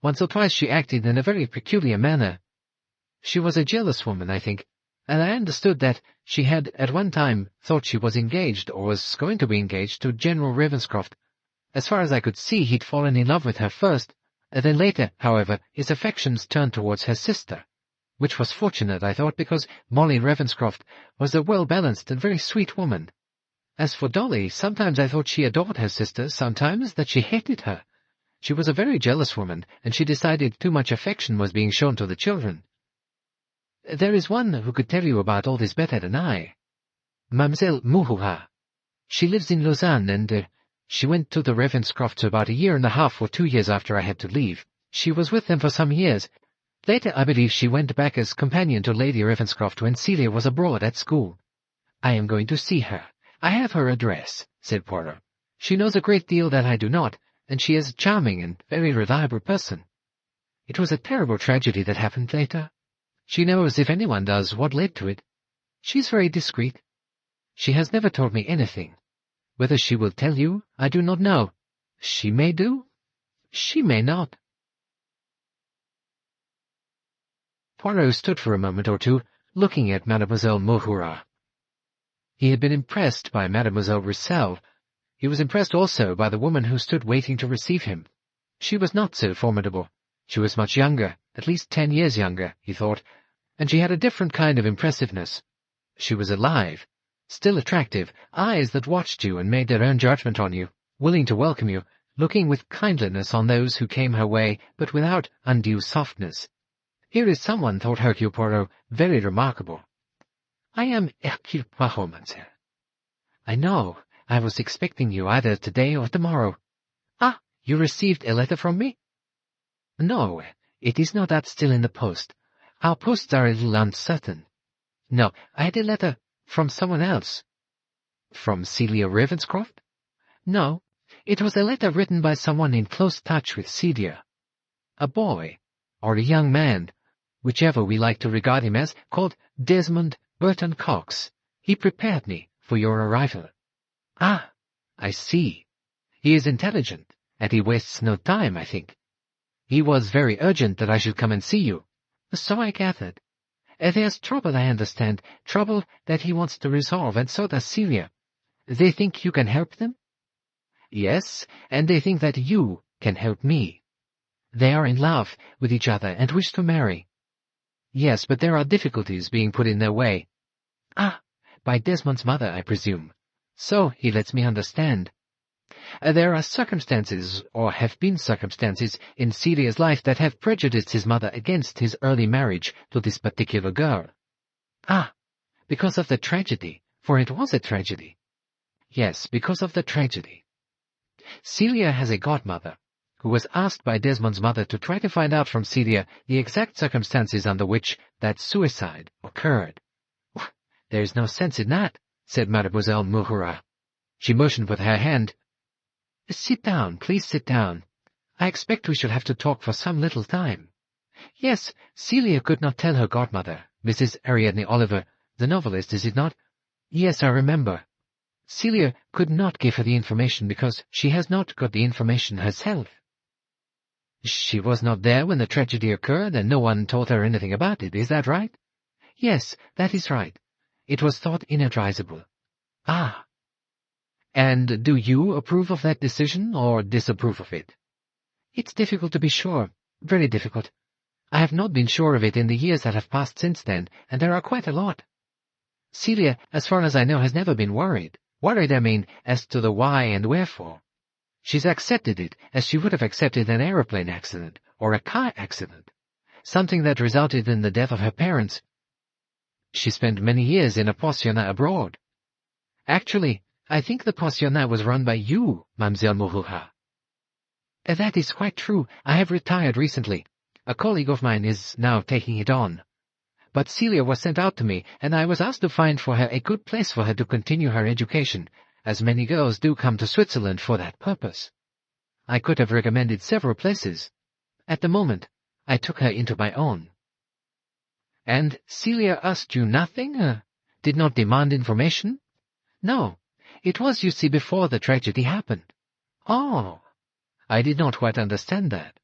Speaker 1: Once or twice she acted in a very peculiar manner. She was a jealous woman, I think, and I understood that she had at one time thought she was engaged or was going to be engaged to General Ravenscroft. As far as I could see, he'd fallen in love with her first, and then later, however, his affections turned towards her sister, which was fortunate, I thought, because Molly Ravenscroft was a well-balanced and very sweet woman. As for Dolly, sometimes I thought she adored her sister, sometimes that she hated her. She was a very jealous woman, and she decided too much affection was being shown to the children. There is one who could tell you about all this better than I. Mademoiselle Mouhouha. She lives in Lausanne, and she went to the Ravenscrofts about 1.5 or 2 years after I had to leave. She was with them for some years. Later, I believe she went back as companion to Lady Ravenscroft when Celia was abroad at school. I am going to see her. I have her address, said Poirot. She knows a great deal that I do not, and she is a charming and very reliable person. It was a terrible tragedy that happened later. She knows, if anyone does, what led to it. She is very discreet. She has never told me anything. Whether she will tell you, I do not know. She may do. She may not. Poirot stood for a moment or two, looking at Mademoiselle Mouhouha. He had been impressed by Mademoiselle Roussel. He was impressed also by the woman who stood waiting to receive him. She was not so formidable. She was much younger, at least 10 years younger, he thought, and she had a different kind of impressiveness. She was alive, still attractive, eyes that watched you and made their own judgment on you, willing to welcome you, looking with kindliness on those who came her way, but without undue softness. Here is someone, thought Hercule Poirot, very remarkable. I am Hercule Poirot, mademoiselle. I know. I was expecting you either today or tomorrow. Ah, you received a letter from me? No, it is not that still in the post. Our posts are a little uncertain. No, I had a letter from someone else. From Celia Ravenscroft? No, it was a letter written by someone in close touch with Celia. A boy, or a young man, whichever we like to regard him as, called Desmond Burton-Cox. He prepared me for your arrival. Ah, I see. He is intelligent, and he wastes no time, I think. He was very urgent that I should come and see you. So I gathered. There's trouble, I understand, trouble that he wants to resolve, and so does Celia. They think you can help them? Yes, and they think that you can help me. They are in love with each other and wish to marry. Yes, but there are difficulties being put in their way. Ah, by Desmond's mother, I presume. So he lets me understand. There are circumstances, or have been circumstances, in Celia's life that have prejudiced his mother against his early marriage to this particular girl. Ah, because of the tragedy, for it was a tragedy. Yes, because of the tragedy. Celia has a godmother, who was asked by Desmond's mother to try to find out from Celia the exact circumstances under which that suicide occurred. There is no sense in that, said Mademoiselle Mouhura. She motioned with her hand. Sit down, please sit down. I expect we shall have to talk for some little time. Yes, Celia could not tell her godmother, Mrs. Ariadne Oliver, the novelist, is it not? Yes, I remember. Celia could not give her the information because she has not got the information herself. She was not there when the tragedy occurred, and no one told her anything about it, is that right? Yes, that is right. It was thought inadvisable. Ah. And do you approve of that decision, or disapprove of it? It's difficult to be sure, very difficult. I have not been sure of it in the years that have passed since then, and there are quite a lot. Celia, as far as I know, has never been worried. Worried, I mean, as to the why and wherefore. She's accepted it as she would have accepted an aeroplane accident or a car accident, something that resulted in the death of her parents. She spent many years in a pensionnat abroad. Actually, I think the pensionnat was run by you, Mademoiselle Mouhura. That is quite true. I have retired recently. A colleague of mine is now taking it on. But Celia was sent out to me, and I was asked to find for her a good place for her to continue her education, as many girls do come to Switzerland for that purpose. I could have recommended several places. At the moment, I took her into my own. And Celia asked you nothing? Did not demand information? No. It was, you see, before the tragedy happened. Oh, I did not quite understand that.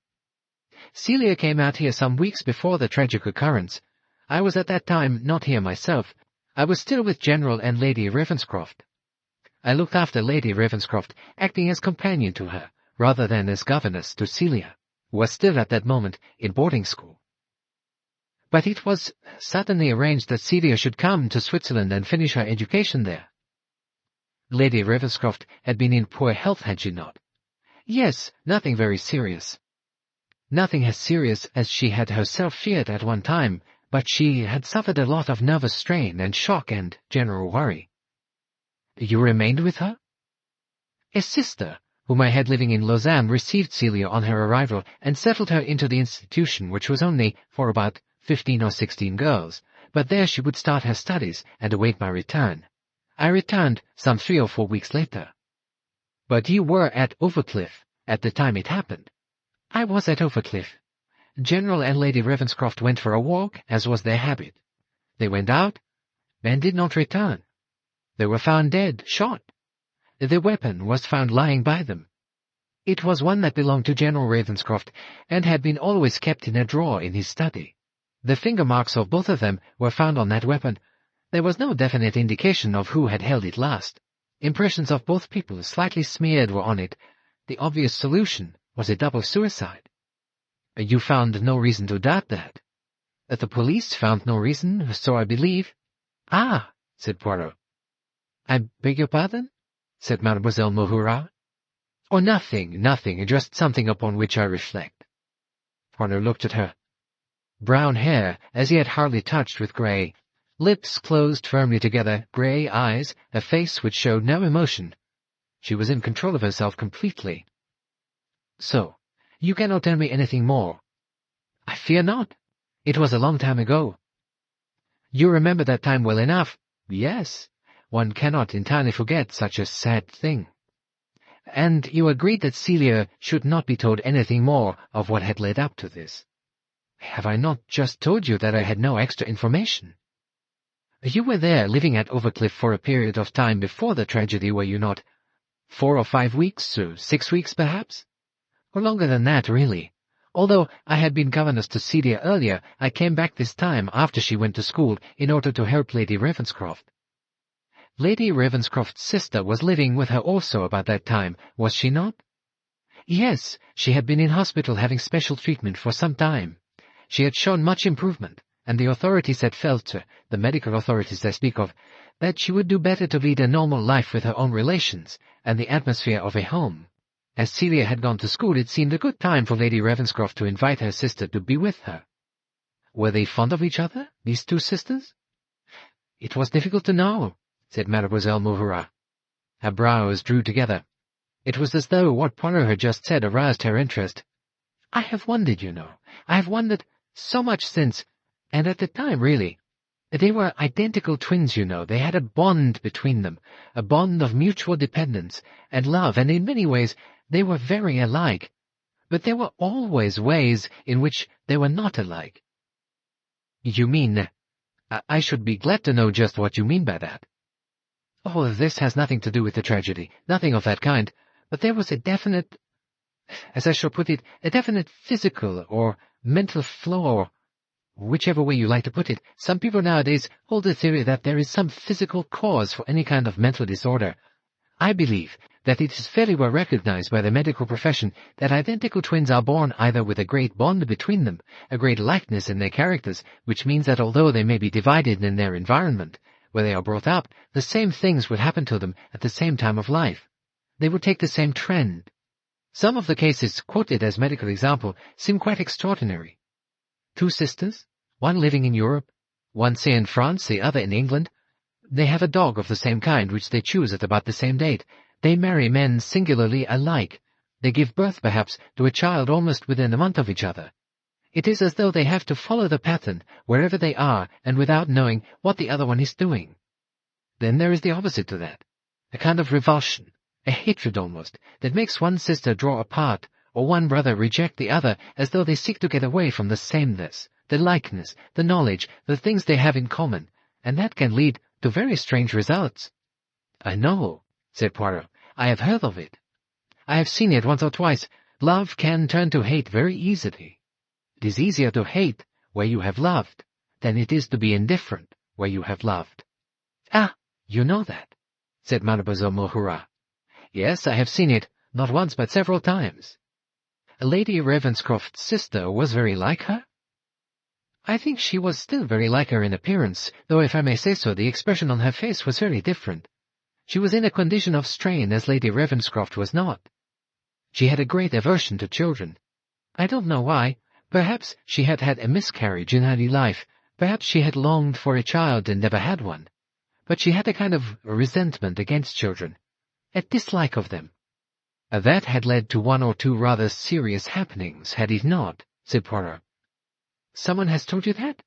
Speaker 1: Celia came out here some weeks before the tragic occurrence. I was at that time not here myself. I was still with General and Lady Ravenscroft. I looked after Lady Ravenscroft, acting as companion to her, rather than as governess to Celia, who was still at that moment in boarding school. But it was suddenly arranged that Celia should come to Switzerland and finish her education there. Lady Ravenscroft had been in poor health, had she not? Yes, nothing very serious. Nothing as serious as she had herself feared at one time, but she had suffered a lot of nervous strain and shock and general worry. You remained with her? A sister, whom I had living in Lausanne, received Celia on her arrival and settled her into the institution, which was only for about 15 or 16 girls, but there she would start her studies and await my return. I returned some 3 or 4 weeks later. But you were at Overcliffe at the time it happened. I was at Overcliffe. General and Lady Ravenscroft went for a walk, as was their habit. They went out, and did not return. They were found dead, shot. The weapon was found lying by them. It was one that belonged to General Ravenscroft, and had been always kept in a drawer in his study. The finger marks of both of them were found on that weapon. There was no definite indication of who had held it last. Impressions of both people, slightly smeared, were on it. The obvious solution was a double suicide. You found no reason to doubt that. The police found no reason, so I believe. Ah, said Poirot. I beg your pardon? Said Mademoiselle Mouhura. Oh, nothing, just something upon which I reflect. Poirot looked at her. Brown hair, as yet hardly touched with grey, lips closed firmly together, grey eyes, a face which showed no emotion. She was in control of herself completely. So, you cannot tell me anything more. I fear not. It was a long time ago. You remember that time well enough. Yes, one cannot entirely forget such a sad thing. And you agreed that Celia should not be told anything more of what had led up to this. Have I not just told you that I had no extra information? You were there, living at Overcliff for a period of time before the tragedy, were you not? 4 or 5 weeks, or 6 weeks perhaps? Or longer than that, really. Although I had been governess to Celia earlier, I came back this time after she went to school in order to help Lady Ravenscroft. Lady Ravenscroft's sister was living with her also about that time, was she not? Yes, she had been in hospital having special treatment for some time. She had shown much improvement, and the authorities had felt, the medical authorities I speak of, that she would do better to lead a normal life with her own relations, and the atmosphere of a home. As Celia had gone to school, it seemed a good time for Lady Ravenscroft to invite her sister to be with her. Were they fond of each other, these two sisters? It was difficult to know, said Mademoiselle Mouverat. Her brows drew together. It was as though what Poirot had just said aroused her interest. I have wondered, you know. I have wondered so much since, and at the time, really. They were identical twins, you know. They had a bond between them, a bond of mutual dependence and love, and in many ways they were very alike. But there were always ways in which they were not alike. You mean... I should be glad to know just what you mean by that. Oh, this has nothing to do with the tragedy, nothing of that kind, but there was a definite, as I shall put it, a definite physical or mental flaw, whichever way you like to put it. Some people nowadays hold the theory that there is some physical cause for any kind of mental disorder. I believe that it is fairly well recognized by the medical profession that identical twins are born either with a great bond between them, a great likeness in their characters, which means that although they may be divided in their environment, where they are brought up, the same things would happen to them at the same time of life. They would take the same trend. Some of the cases quoted as medical example seem quite extraordinary. 2 sisters, one living in Europe, one say in France, the other in England. They have a dog of the same kind which they choose at about the same date. They marry men singularly alike. They give birth, perhaps, to a child almost within a month of each other. It is as though they have to follow the pattern wherever they are and without knowing what the other one is doing. Then there is the opposite to that, a kind of revulsion, a hatred almost, that makes one sister draw apart or one brother reject the other as though they seek to get away from the sameness, the likeness, the knowledge, the things they have in common, and that can lead to very strange results. I know, said Poirot. I have heard of it. I have seen it once or twice. Love can turn to hate very easily. It is easier to hate where you have loved than it is to be indifferent where you have loved. Ah, you know that, said Mademoiselle Mouverat. Yes, I have seen it, not once but several times. Lady Ravenscroft's sister was very like her? I think she was still very like her in appearance, though if I may say so, the expression on her face was very different. She was in a condition of strain, as Lady Ravenscroft was not. She had a great aversion to children. I don't know why. Perhaps she had had a miscarriage in early life. Perhaps she had longed for a child and never had one. But she had a kind of resentment against children, a dislike of them. That had led to 1 or 2 rather serious happenings, had it not? Said Poirot. Someone has told you that?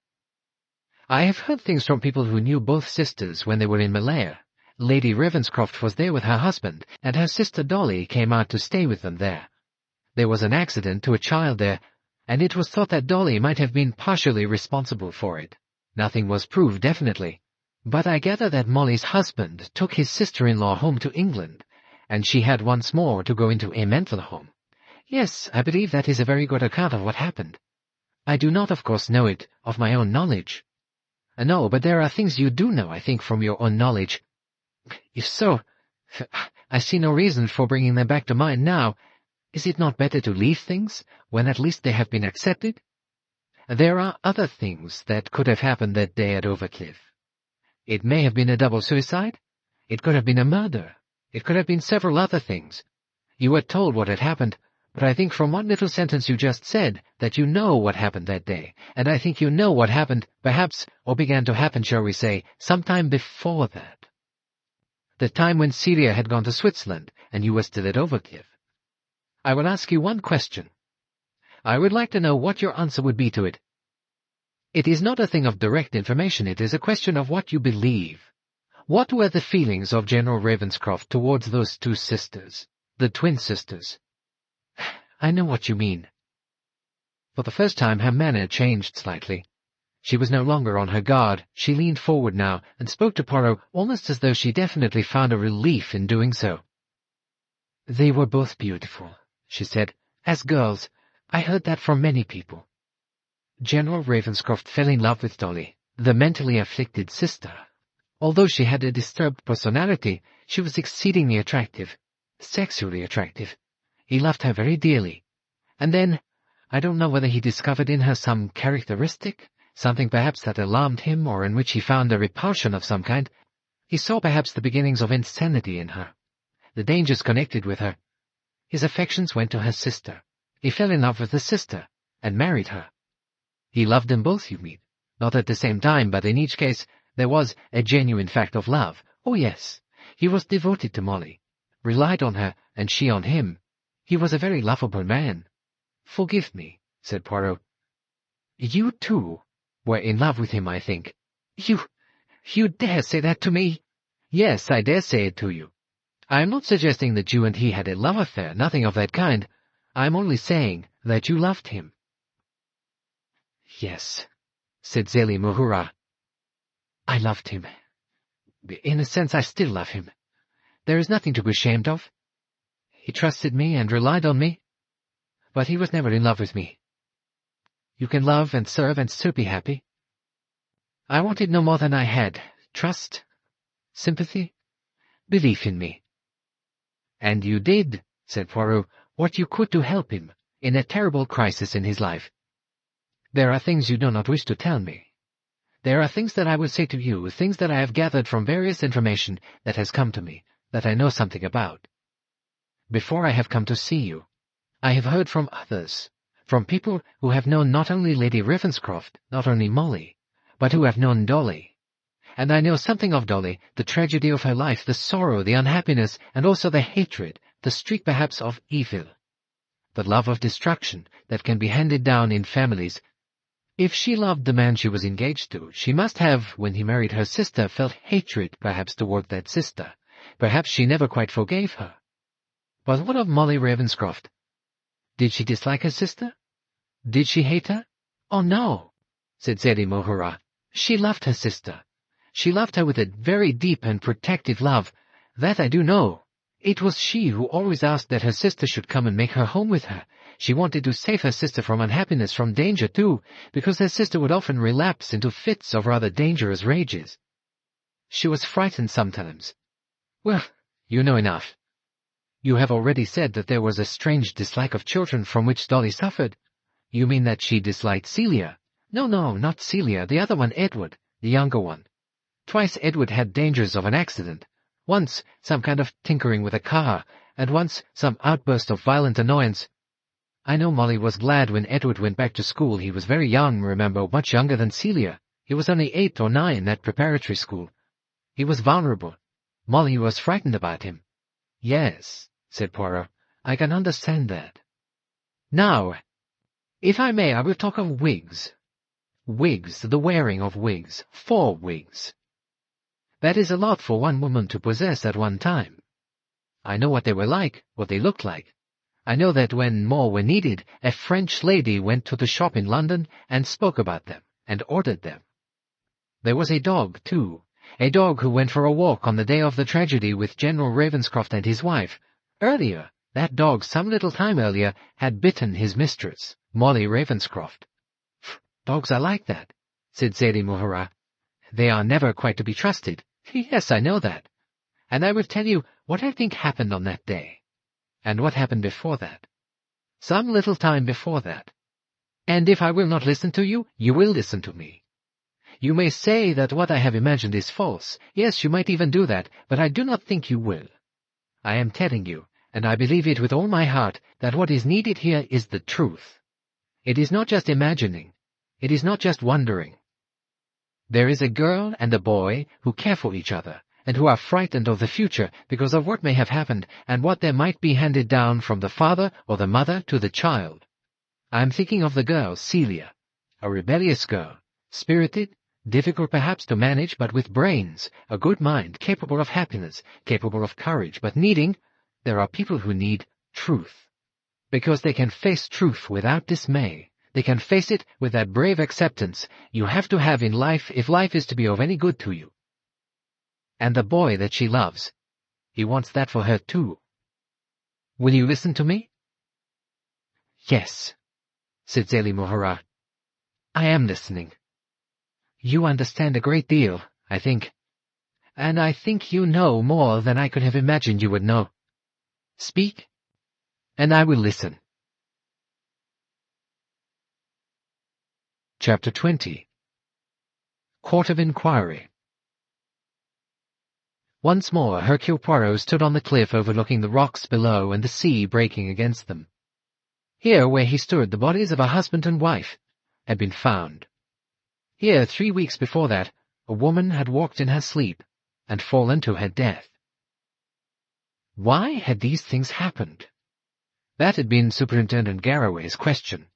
Speaker 1: I have heard things from people who knew both sisters when they were in Malaya. Lady Ravenscroft was there with her husband, and her sister Dolly came out to stay with them there. There was an accident to a child there, and it was thought that Dolly might have been partially responsible for it. Nothing was proved definitely, but I gather that Molly's husband took his sister-in-law home to England, and she had once more to go into a mental home. Yes, I believe that is a very good account of what happened. I do not, of course, know it of my own knowledge. No, but there are things you do know, I think, from your own knowledge. If so, I see no reason for bringing them back to mind now. Is it not better to leave things, when at least they have been accepted? There are other things that could have happened that day at Overcliff. It may have been a double suicide. It could have been a murder. It could have been several other things. You were told what had happened, but I think from one little sentence you just said that you know what happened that day, and I think you know what happened, perhaps, or began to happen, shall we say, sometime before that. The time when Celia had gone to Switzerland, and you were still at Overcliff. I will ask you one question. I would like to know what your answer would be to it. It is not a thing of direct information, it is a question of what you believe. What were the feelings of General Ravenscroft towards those 2 sisters, the twin sisters? I know what you mean. For the first time her manner changed slightly. She was no longer on her guard. She leaned forward now and spoke to Poirot almost as though she definitely found a relief in doing so. "They were both beautiful," she said. "As girls, I heard that from many people." General Ravenscroft fell in love with Dolly, the mentally afflicted sister. Although she had a disturbed personality, she was exceedingly attractive, sexually attractive. He loved her very dearly. And then, I don't know whether he discovered in her some characteristic, something perhaps that alarmed him or in which he found a repulsion of some kind. He saw perhaps the beginnings of insanity in her, the dangers connected with her. His affections went to her sister. He fell in love with the sister, and married her. He loved them both, you mean. Not at the same time, but in each case there was a genuine fact of love. Oh, yes, he was devoted to Molly, relied on her, and she on him. He was a very lovable man. "Forgive me," said Poirot. "You, too, were in love with him, I think." You dare say that to me?" "Yes, I dare say it to you. I am not suggesting that you and he had a love affair, nothing of that kind. I am only saying that you loved him." "Yes," said Celia Ravenscroft. "I loved him. In a sense, I still love him. There is nothing to be ashamed of. He trusted me and relied on me, but he was never in love with me. You can love and serve and still be happy. I wanted no more than I had: trust, sympathy, belief in me." "And you did," said Poirot, "what you could to help him in a terrible crisis in his life. There are things you do not wish to tell me. There are things that I will say to you, things that I have gathered from various information that has come to me, that I know something about. Before I have come to see you, I have heard from others, from people who have known not only Lady Ravenscroft, not only Molly, but who have known Dolly. And I know something of Dolly, the tragedy of her life, the sorrow, the unhappiness, and also the hatred, the streak perhaps of evil, the love of destruction that can be handed down in families. If she loved the man she was engaged to, she must have, when he married her sister, felt hatred perhaps toward that sister. Perhaps she never quite forgave her. But what of Molly Ravenscroft? Did she dislike her sister? Did she hate her? Oh, no, said Celia Ravenscroft. She loved her sister. She loved her with a very deep and protective love. That I do know. It was she who always asked that her sister should come and make her home with her. She wanted to save her sister from unhappiness, from danger, too, because her sister would often relapse into fits of rather dangerous rages. She was frightened sometimes. Well, you know enough. You have already said that there was a strange dislike of children from which Dolly suffered. You mean that she disliked Celia? No, not Celia, the other one, Edward, the younger one. Twice Edward had dangers of an accident. Once some kind of tinkering with a car, and once some outburst of violent annoyance. I know Molly was glad when Edward went back to school. He was very young, remember, much younger than Celia. He was only 8 or 9 at preparatory school. He was vulnerable. Molly was frightened about him. Yes, said Poirot, I can understand that. Now, if I may, I will talk of wigs. Wigs, the wearing of wigs, 4 wigs. That is a lot for one woman to possess at one time. I know what they were like, what they looked like. I know that when more were needed, a French lady went to the shop in London and spoke about them, and ordered them. There was a dog, too, a dog who went for a walk on the day of the tragedy with General Ravenscroft and his wife. Earlier, that dog, some little time earlier, had bitten his mistress, Molly Ravenscroft. Dogs are like that, said Celia Ravenscroft. They are never quite to be trusted. Yes, I know that. And I will tell you what I think happened on that day. And what happened before that. Some little time before that. And if I will not listen to you, you will listen to me. You may say that what I have imagined is false. Yes, you might even do that, but I do not think you will. I am telling you, and I believe it with all my heart, that what is needed here is the truth. It is not just imagining. It is not just wondering. There is a girl and a boy who care for each other, and who are frightened of the future because of what may have happened and what there might be handed down from the father or the mother to the child. I am thinking of the girl, Celia, a rebellious girl, spirited, difficult perhaps to manage, but with brains, a good mind, capable of happiness, capable of courage, but needing, there are people who need truth, because they can face truth without dismay. They can face it with that brave acceptance you have to have in life if life is to be of any good to you. And the boy that she loves, he wants that for her too. Will you listen to me?" "Yes," said Celia Ravenscroft. "I am listening. You understand a great deal, I think, and I think you know more than I could have imagined you would know. Speak, and I will listen." Chapter 20. Court of Inquiry. Once more Hercule Poirot stood on the cliff overlooking the rocks below and the sea breaking against them. Here, where he stood, the bodies of a husband and wife had been found. Here, 3 weeks before that, a woman had walked in her sleep and fallen to her death. Why had these things happened? That had been Superintendent Garraway's question.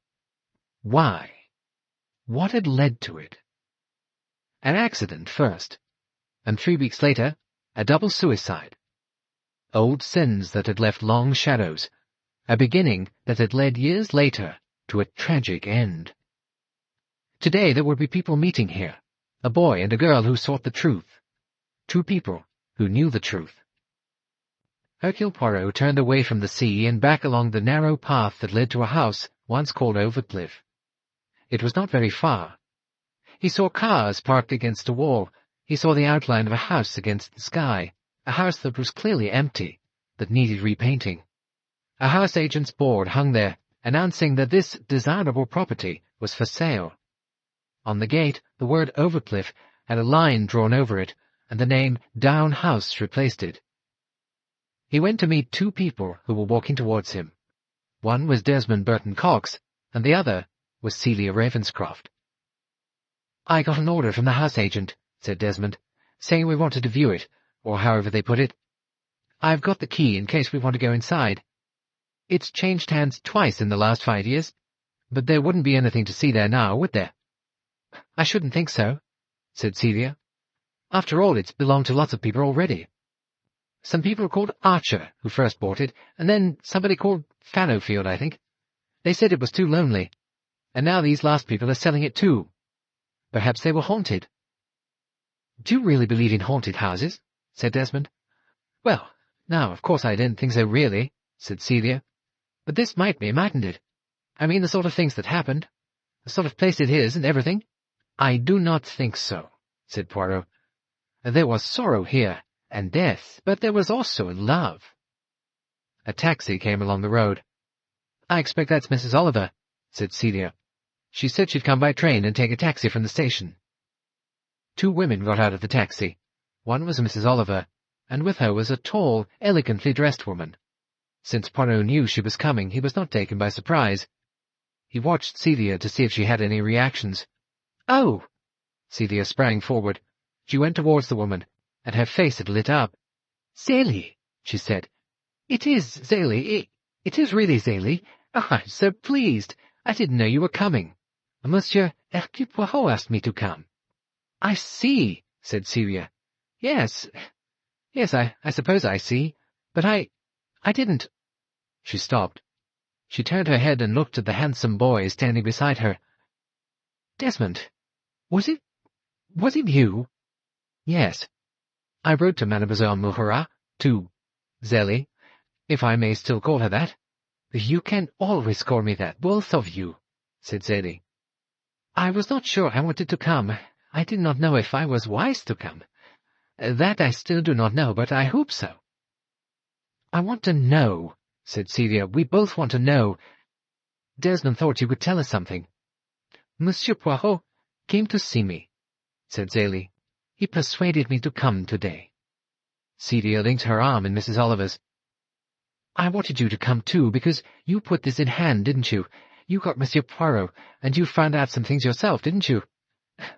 Speaker 1: Why? What had led to it? An accident first, and 3 weeks later, a double suicide. Old sins that had left long shadows, a beginning that had led years later to a tragic end. Today there would be people meeting here, a boy and a girl who sought the truth. 2 people who knew the truth. Hercule Poirot turned away from the sea and back along the narrow path that led to a house once called Overcliff. It was not very far. He saw cars parked against a wall. He saw the outline of a house against the sky, a house that was clearly empty, that needed repainting. A house agent's board hung there, announcing that this desirable property was for sale. On the gate, the word Overcliff had a line drawn over it, and the name Down House replaced it. He went to meet 2 people who were walking towards him. One was Desmond Burton-Cox, and the other was Celia Ravenscroft. "I got an order from the house agent," said Desmond, "saying we wanted to view it, or however they put it. I've got the key in case we want to go inside. It's changed hands twice in the last 5 years, but there wouldn't be anything to see there now, would there?" "I shouldn't think so," said Celia. "After all, it's belonged to lots of people already. Some people called Archer who first bought it, and then somebody called Fallowfield, I think. They said it was too lonely, and now these last people are selling it too. Perhaps they were haunted." "Do you really believe in haunted houses?" said Desmond. "Well, now, of course I didn't think so really," said Celia. "But this might be, mightn't it? I mean the sort of things that happened, the sort of place it is and everything." "I do not think so," said Poirot. "There was sorrow here, and death, but there was also love." A taxi came along the road. "I expect that's Mrs. Oliver," said Celia. "She said she'd come by train and take a taxi from the station." 2 women got out of the taxi. One was Mrs. Oliver, and with her was a tall, elegantly dressed woman. Since Poirot knew she was coming, he was not taken by surprise. He watched Celia to see if she had any reactions. "Oh!" Celia sprang forward. She went towards the woman, and her face had lit up. "Zélie," she said. "It is Zélie. It is really Zélie. Oh, I'm so pleased. I didn't know you were coming. Monsieur Hercule Poirot asked me to come." "I see," said Celia. Yes, I suppose I see. But I didn't—" She stopped. She turned her head and looked at the handsome boy standing beside her. "Desmond, was it you?" "Yes. I wrote to Mademoiselle Moucherat, to Zélie, if I may still call her that." "You can always call me that, both of you," said Zélie. "I was not sure I wanted to come. I did not know if I was wise to come. That I still do not know, but I hope so." "I want to know," said Celia. "We both want to know. Desmond thought you could tell us something." "Monsieur Poirot came to see me," said Zélie. "He persuaded me to come today." Celia linked her arm in Mrs. Oliver's. "I wanted you to come too, because you put this in hand, didn't you? You got Monsieur Poirot, and you found out some things yourself, didn't you?"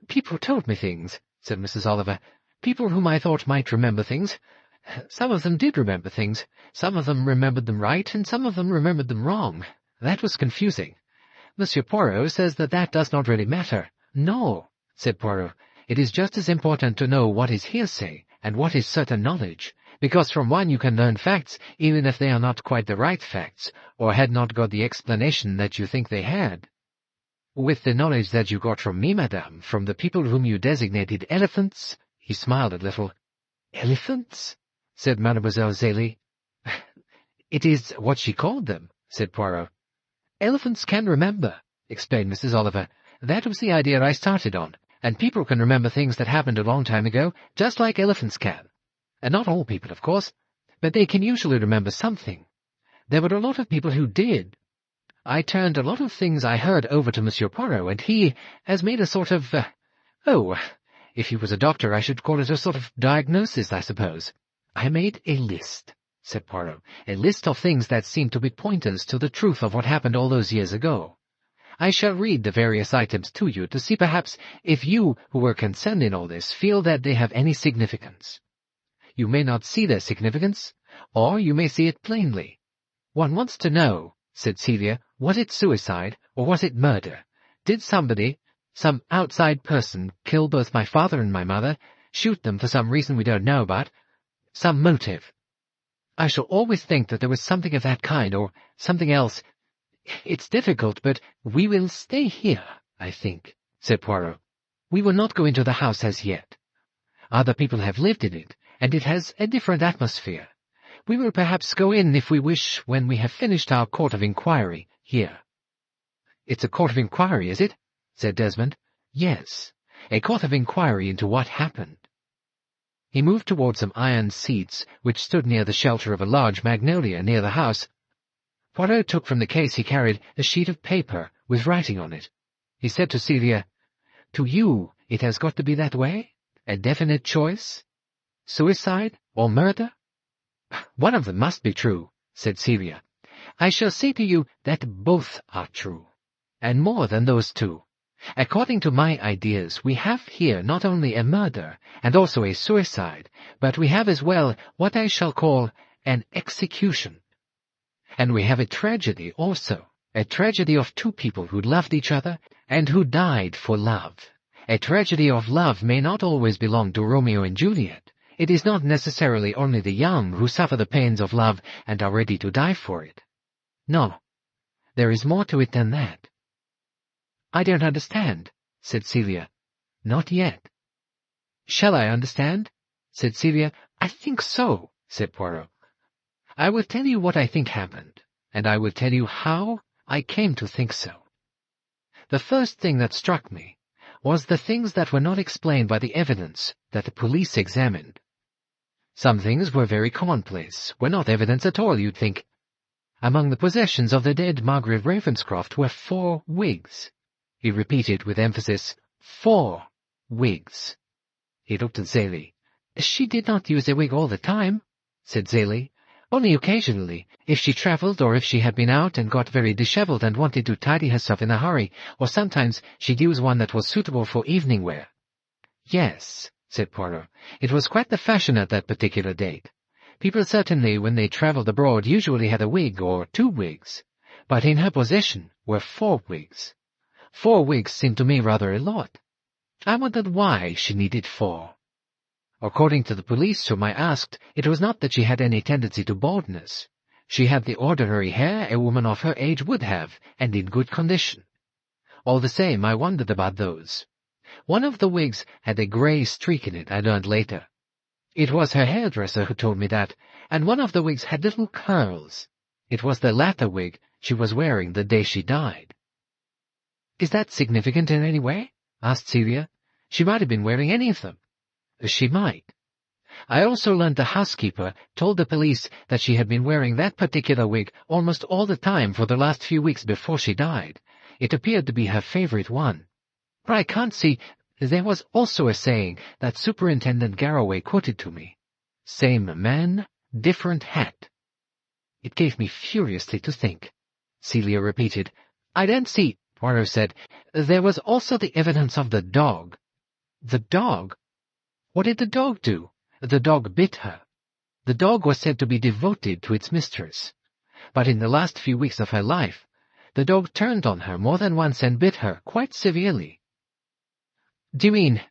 Speaker 1: "People told me things," said Mrs. Oliver. "People whom I thought might remember things. Some of them did remember things. Some of them remembered them right, and some of them remembered them wrong. That was confusing. Monsieur Poirot says that does not really matter." "No," said Poirot. "It is just as important to know what is hearsay and what is certain knowledge, because from one you can learn facts, even if they are not quite the right facts, or had not got the explanation that you think they had." With the knowledge that you got from me, madame, from the people whom you designated elephants—" He smiled a little. "Elephants?" said Mademoiselle Zélie. "It is what she called them," said Poirot. "Elephants can remember," explained Mrs. Oliver. "That was the idea I started on, and people can remember things that happened a long time ago, just like elephants can. And not all people, of course, but they can usually remember something. There were a lot of people who did. I turned a lot of things I heard over to Monsieur Poirot, and he has made a sort of, if he was a doctor I should call it a sort of diagnosis, I suppose. I made a list," said Poirot, "a list of things that seemed to be pointers to the truth of what happened all those years ago. I shall read the various items to you to see perhaps if you, who were concerned in all this, feel that they have any significance. You may not see their significance, or you may see it plainly. One wants to know," said Celia, "was it suicide, or was it murder? Did somebody, some outside person, kill both my father and my mother, shoot them for some reason we don't know about, some motive? I shall always think that there was something of that kind, or something else. It's difficult, but we will stay here, I think," said Poirot. "We will not go into the house as yet. Other people have lived in it, and it has a different atmosphere. We will perhaps go in, if we wish, when we have finished our court of inquiry here." "It's a court of inquiry, is it?" said Desmond. "Yes, a court of inquiry into what happened." He moved toward some iron seats which stood near the shelter of a large magnolia near the house. Poirot took from the case he carried a sheet of paper with writing on it. He said to Celia, "To you it has got to be that way? A definite choice? Suicide or murder?" "One of them must be true," said Celia. "I shall say to you that both are true, and more than those two. According to my ideas, we have here not only a murder and also a suicide, but we have as well what I shall call an execution. And we have a tragedy also, a tragedy of two people who loved each other and who died for love. A tragedy of love may not always belong to Romeo and Juliet. It is not necessarily only the young who suffer the pains of love and are ready to die for it. No, there is more to it than that." "I don't understand," said Celia. "Not yet." "Shall I understand?" said Celia. "I think so," said Poirot. "I will tell you what I think happened, and I will tell you how I came to think so. The first thing that struck me was the things that were not explained by the evidence that the police examined. Some things were very commonplace, were not evidence at all, you'd think. Among the possessions of the dead Margaret Ravenscroft were 4 wigs. He repeated with emphasis, 4 wigs. He looked at Zélie. "She did not use a wig all the time," said Zélie. "Only occasionally, if she travelled or if she had been out and got very dishevelled and wanted to tidy herself in a hurry, or sometimes she'd use one that was suitable for evening wear." "Yes," said Poirot, "it was quite the fashion at that particular date. People certainly, when they travelled abroad, usually had a wig or 2 wigs, but in her possession were 4 wigs. 4 wigs seemed to me rather a lot. I wondered why she needed 4. According to the police whom I asked, it was not that she had any tendency to baldness. She had the ordinary hair a woman of her age would have, and in good condition. All the same, I wondered about those. One of the wigs had a grey streak in it, I learned later. It was her hairdresser who told me that, and one of the wigs had little curls. It was the latter wig she was wearing the day she died." "Is that significant in any way?" asked Celia. "She might have been wearing any of them." "She might. I also learned the housekeeper told the police that she had been wearing that particular wig almost all the time for the last few weeks before she died. It appeared to be her favorite one. But I can't see. There was also a saying that Superintendent Garraway quoted to me. Same man, different hat." "It gave me furiously to think," Celia repeated. "I don't see," Poirot said. "There was also the evidence of the dog." "The dog? What did the dog do?" "The dog bit her. The dog was said to be devoted to its mistress. But in the last few weeks of her life, the dog turned on her more than once and bit her quite severely." "Do you mean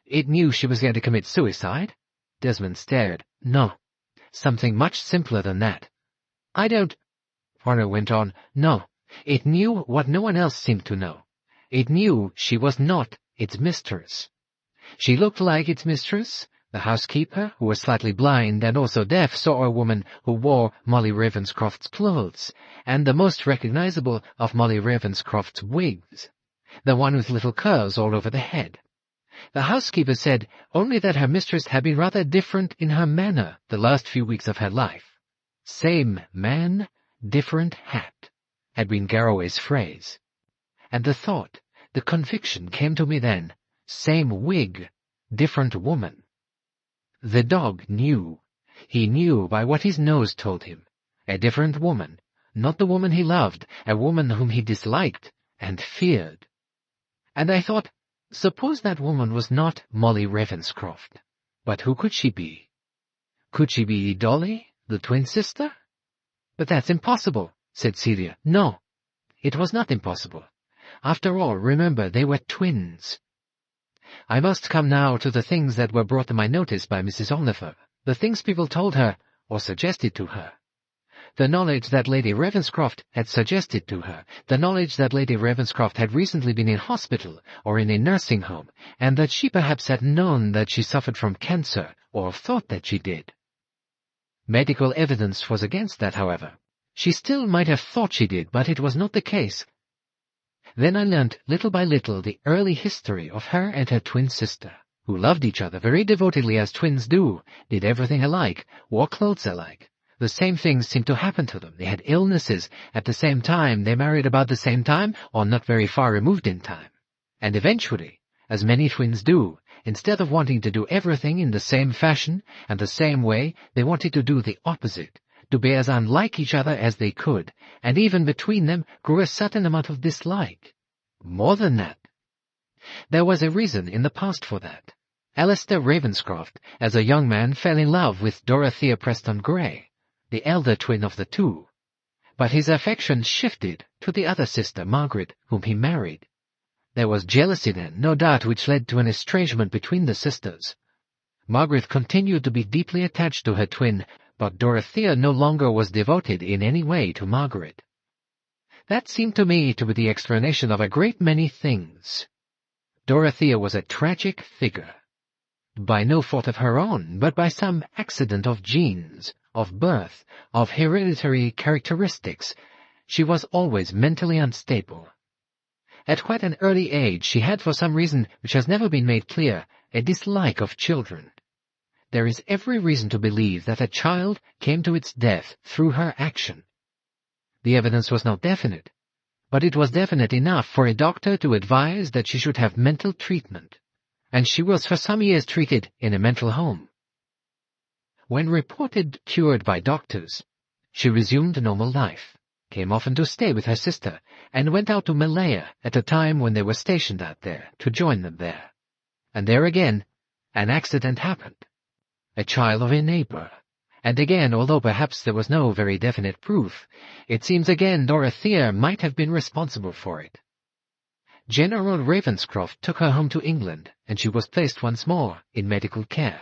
Speaker 1: it knew she was going to commit suicide?" Desmond stared. "No, something much simpler than that. I don't—" Poirot went on. "No, it knew what no one else seemed to know. It knew she was not its mistress. She looked like its mistress. The housekeeper, who was slightly blind and also deaf, saw a woman who wore Molly Ravenscroft's clothes, and the most recognizable of Molly Ravenscroft's wigs, the one with little curls all over the head. The housekeeper said only that her mistress had been rather different in her manner the last few weeks of her life. Same man, different hat, had been Garraway's phrase. And the thought, the conviction came to me then, same wig, different woman. The dog knew. He knew by what his nose told him. A different woman, not the woman he loved, a woman whom he disliked and feared. And I thought, suppose that woman was not Molly Ravenscroft. But who could she be? Could she be Dolly, the twin sister? But that's impossible, said Celia. No, it was not impossible. After all, remember, they were twins. I must come now to the things that were brought to my notice by Mrs. Oliver, the things people told her or suggested to her. The knowledge that Lady Ravenscroft had suggested to her, the knowledge that Lady Ravenscroft had recently been in hospital or in a nursing home, and that she perhaps had known that she suffered from cancer, or thought that she did. Medical evidence was against that, however. She still might have thought she did, but it was not the case. Then I learnt little by little the early history of her and her twin sister, who loved each other very devotedly as twins do, did everything alike, wore clothes alike. The same things seemed to happen to them. They had illnesses at the same time, they married about the same time, or not very far removed in time. And eventually, as many twins do, instead of wanting to do everything in the same fashion and the same way, they wanted to do the opposite, to be as unlike each other as they could, and even between them grew a certain amount of dislike. More than that. There was a reason in the past for that. Alistair Ravenscroft, as a young man, fell in love with Dorothea Preston Grey, the elder twin of the two. But his affection shifted to the other sister, Margaret, whom he married. There was jealousy then, no doubt, which led to an estrangement between the sisters. Margaret continued to be deeply attached to her twin, but Dorothea no longer was devoted in any way to Margaret. That seemed to me to be the explanation of a great many things. Dorothea was a tragic figure. By no fault of her own, but by some accident of genes, of birth, of hereditary characteristics, she was always mentally unstable. At quite an early age she had, for some reason which has never been made clear, a dislike of children. There is every reason to believe that a child came to its death through her action. The evidence was not definite, but it was definite enough for a doctor to advise that she should have mental treatment, and she was for some years treated in a mental home. When reported cured by doctors, she resumed normal life, came often to stay with her sister, and went out to Malaya at a time when they were stationed out there, to join them there. And there again, an accident happened. A child of a neighbor. And again, although perhaps there was no very definite proof, it seems again Dorothea might have been responsible for it. General Ravenscroft took her home to England, and she was placed once more in medical care.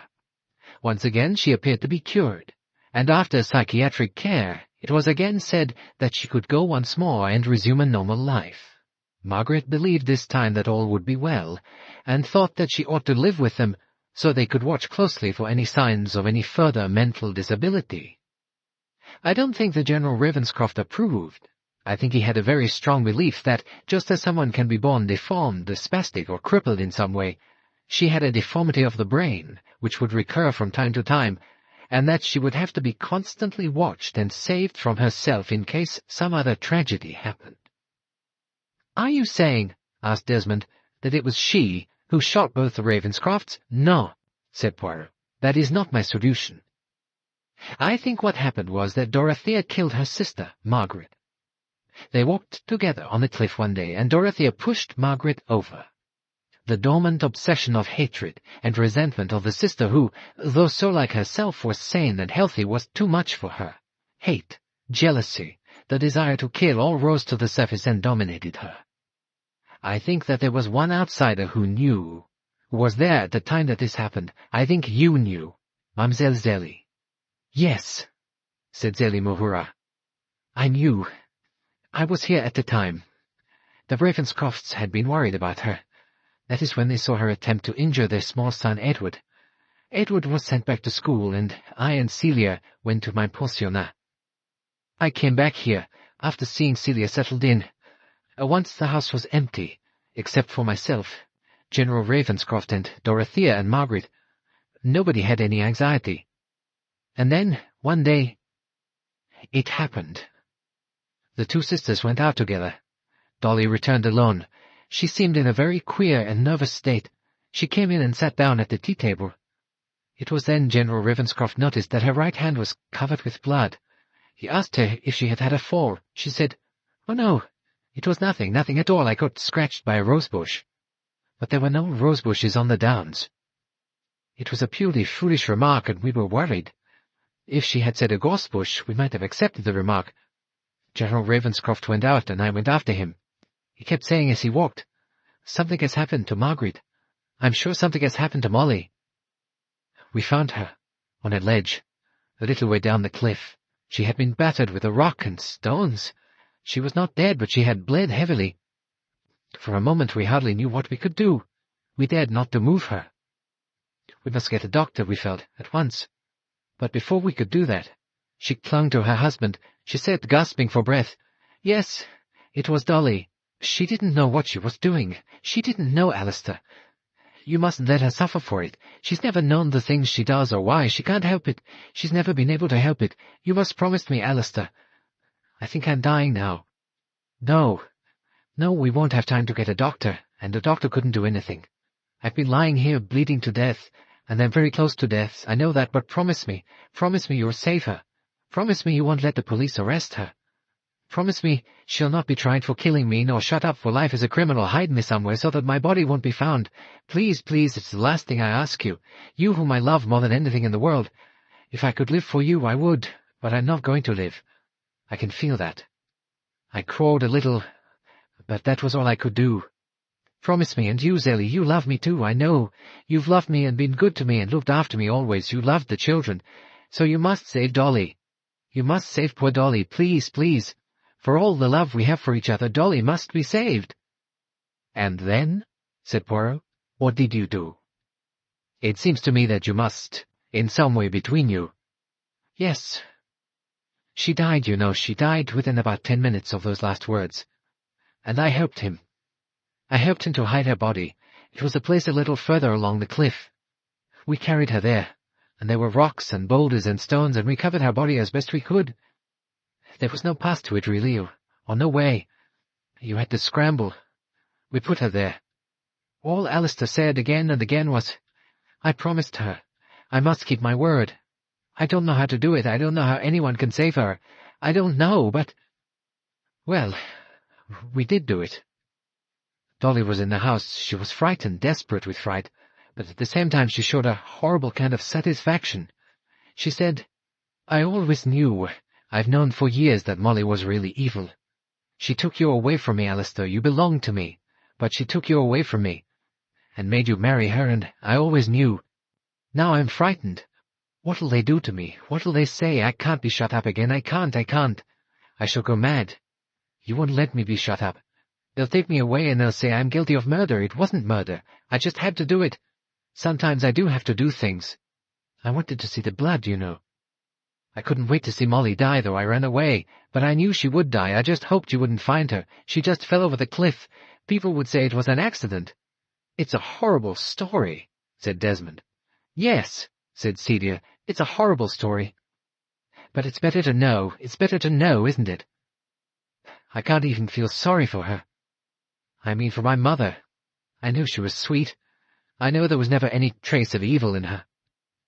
Speaker 1: Once again she appeared to be cured, and after psychiatric care it was again said that she could go once more and resume a normal life. Margaret believed this time that all would be well, and thought that she ought to live with them so they could watch closely for any signs of any further mental disability. I don't think the General Ravenscroft approved. I think he had a very strong belief that, just as someone can be born deformed, spastic, or crippled in some way, she had a deformity of the brain, which would recur from time to time, and that she would have to be constantly watched and saved from herself in case some other tragedy happened. "Are you saying," asked Desmond, "that it was she who shot both the Ravenscrofts?" "No," said Poirot. "That is not my solution. I think what happened was that Dorothea killed her sister, Margaret. They walked together on the cliff one day, and Dorothea pushed Margaret over. The dormant obsession of hatred and resentment of the sister who, though so like herself, was sane and healthy, was too much for her. Hate, jealousy, the desire to kill all rose to the surface and dominated her. I think that there was one outsider who knew, who was there at the time that this happened. I think you knew, Mademoiselle Zélie." "Yes," said Zélie Mohurat. "I knew. I was here at the time. The Ravenscrofts had been worried about her. That is when they saw her attempt to injure their small son Edward. Edward was sent back to school, and I and Celia went to my pensionnat. I came back here, after seeing Celia settled in. Once the house was empty, except for myself, General Ravenscroft, and Dorothea and Margaret. Nobody had any anxiety. And then, one day, it happened. The two sisters went out together. Dolly returned alone. She seemed in a very queer and nervous state. She came in and sat down at the tea-table. It was then General Ravenscroft noticed that her right hand was covered with blood. He asked her if she had had a fall. She said, "Oh, no, it was nothing at all. I got scratched by a rosebush." But there were no rosebushes on the downs. It was a purely foolish remark, and we were worried. If she had said a gorsebush, we might have accepted the remark. General Ravenscroft went out, and I went after him. He kept saying as he walked, "Something has happened to Margaret. I'm sure something has happened to Molly." We found her, on a ledge, a little way down the cliff. She had been battered with a rock and stones. She was not dead, but she had bled heavily. For a moment we hardly knew what we could do. We dared not to move her. We must get a doctor, we felt, at once. But before we could do that, she clung to her husband. She said, gasping for breath, "Yes, it was Dolly. She didn't know what she was doing. She didn't know, Alistair. You mustn't let her suffer for it. She's never known the things she does or why. She can't help it. She's never been able to help it. You must promise me, Alistair. I think I'm dying now." No, we won't have time to get a doctor, and the doctor couldn't do anything. I've been lying here bleeding to death, and I'm very close to death. I know that, but promise me you'll save her. Promise me you won't let the police arrest her. Promise me she'll not be tried for killing me, nor shut up for life as a criminal. Hide me somewhere so that my body won't be found. Please, it's the last thing I ask you. You whom I love more than anything in the world. If I could live for you, I would, but I'm not going to live. I can feel that. I crawled a little, but that was all I could do. Promise me, and you, Zelly, you love me too, I know. You've loved me and been good to me and looked after me always. You loved the children. So you must save Dolly. You must save poor Dolly, please. For all the love we have for each other, Dolly must be saved." "And then?" said Poirot. "What did you do?" "It seems to me that you must, in some way between you." "Yes. She died, you know. She died within about 10 minutes of those last words. And I helped him. I helped him to hide her body. It was a place a little further along the cliff. We carried her there, and there were rocks and boulders and stones, and we covered her body as best we could. There was no path to it, really, or no way. You had to scramble. We put her there. All Alistair said again and again was, 'I promised her. I must keep my word. I don't know how to do it. I don't know how anyone can save her. I don't know, but—' Well, we did do it. Dolly was in the house. She was frightened, desperate with fright, but at the same time she showed a horrible kind of satisfaction. She said, 'I always knew. I've known for years that Molly was really evil. She took you away from me, Alistair. You belonged to me, but she took you away from me, and made you marry her, and I always knew. Now I'm frightened. What'll they do to me? What'll they say? I can't be shut up again. I can't. I shall go mad. You won't let me be shut up. They'll take me away and they'll say I'm guilty of murder. It wasn't murder. I just had to do it. Sometimes I do have to do things. I wanted to see the blood, you know. I couldn't wait to see Molly die, though I ran away. But I knew she would die. I just hoped you wouldn't find her. She just fell over the cliff. People would say it was an accident." "It's a horrible story," said Desmond. "Yes," said Celia, "it's a horrible story. But it's better to know. It's better to know, isn't it? I can't even feel sorry for her. I mean for my mother. I knew she was sweet. I know there was never any trace of evil in her.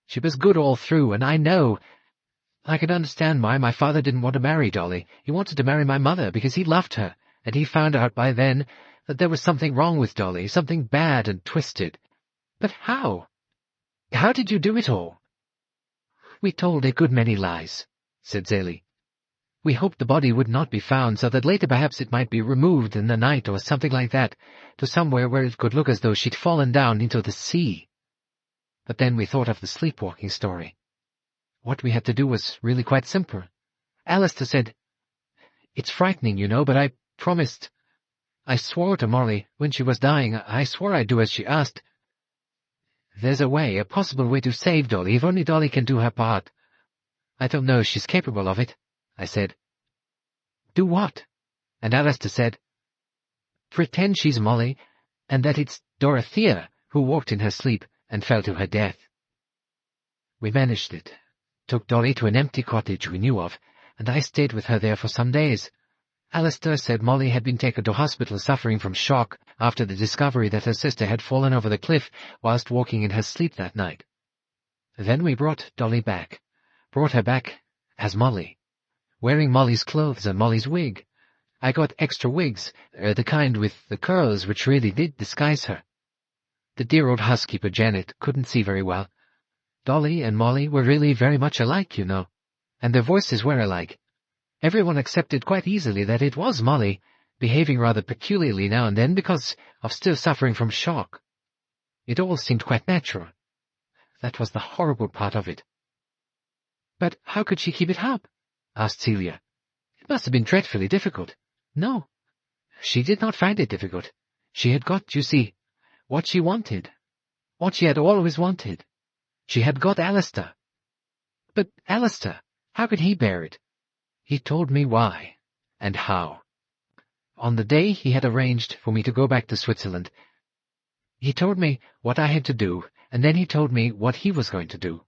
Speaker 1: She was good all through, and I know. I can understand why my father didn't want to marry Dolly. He wanted to marry my mother because he loved her, and he found out by then that there was something wrong with Dolly, something bad and twisted. But how? How did you do it all?" "We told a good many lies," said Zélie. "We hoped the body would not be found, so that later perhaps it might be removed in the night or something like that, to somewhere where it could look as though she'd fallen down into the sea. But then we thought of the sleepwalking story. What we had to do was really quite simple. Alistair said, 'It's frightening, you know, but I promised I swore to Molly when she was dying. I swore I'd do as she asked. There's a way, a possible way to save Dolly, if only Dolly can do her part. I don't know if she's capable of it, I said. Do what? And Alistair said, pretend she's Molly, and that it's Dorothea who walked in her sleep and fell to her death. We managed it, took Dolly to an empty cottage we knew of, and I stayed with her there for some days. Alistair said Molly had been taken to hospital suffering from shock after the discovery that her sister had fallen over the cliff whilst walking in her sleep that night. Then we brought Dolly back, brought her back as Molly, wearing Molly's clothes and Molly's wig. I got extra wigs, the kind with the curls which really did disguise her. The dear old housekeeper, Janet, couldn't see very well. Dolly and Molly were really very much alike, you know, and their voices were alike. Everyone accepted quite easily that it was Molly, behaving rather peculiarly now and then because of still suffering from shock. It all seemed quite natural. That was the horrible part of it. But how could she keep it up? Asked Celia. It must have been dreadfully difficult. No, she did not find it difficult. She had got, you see, what she wanted, what she had always wanted. She had got Alistair. But Alistair, how could he bear it? He told me why, and how. On the day he had arranged for me to go back to Switzerland, he told me what I had to do, and then he told me what he was going to do.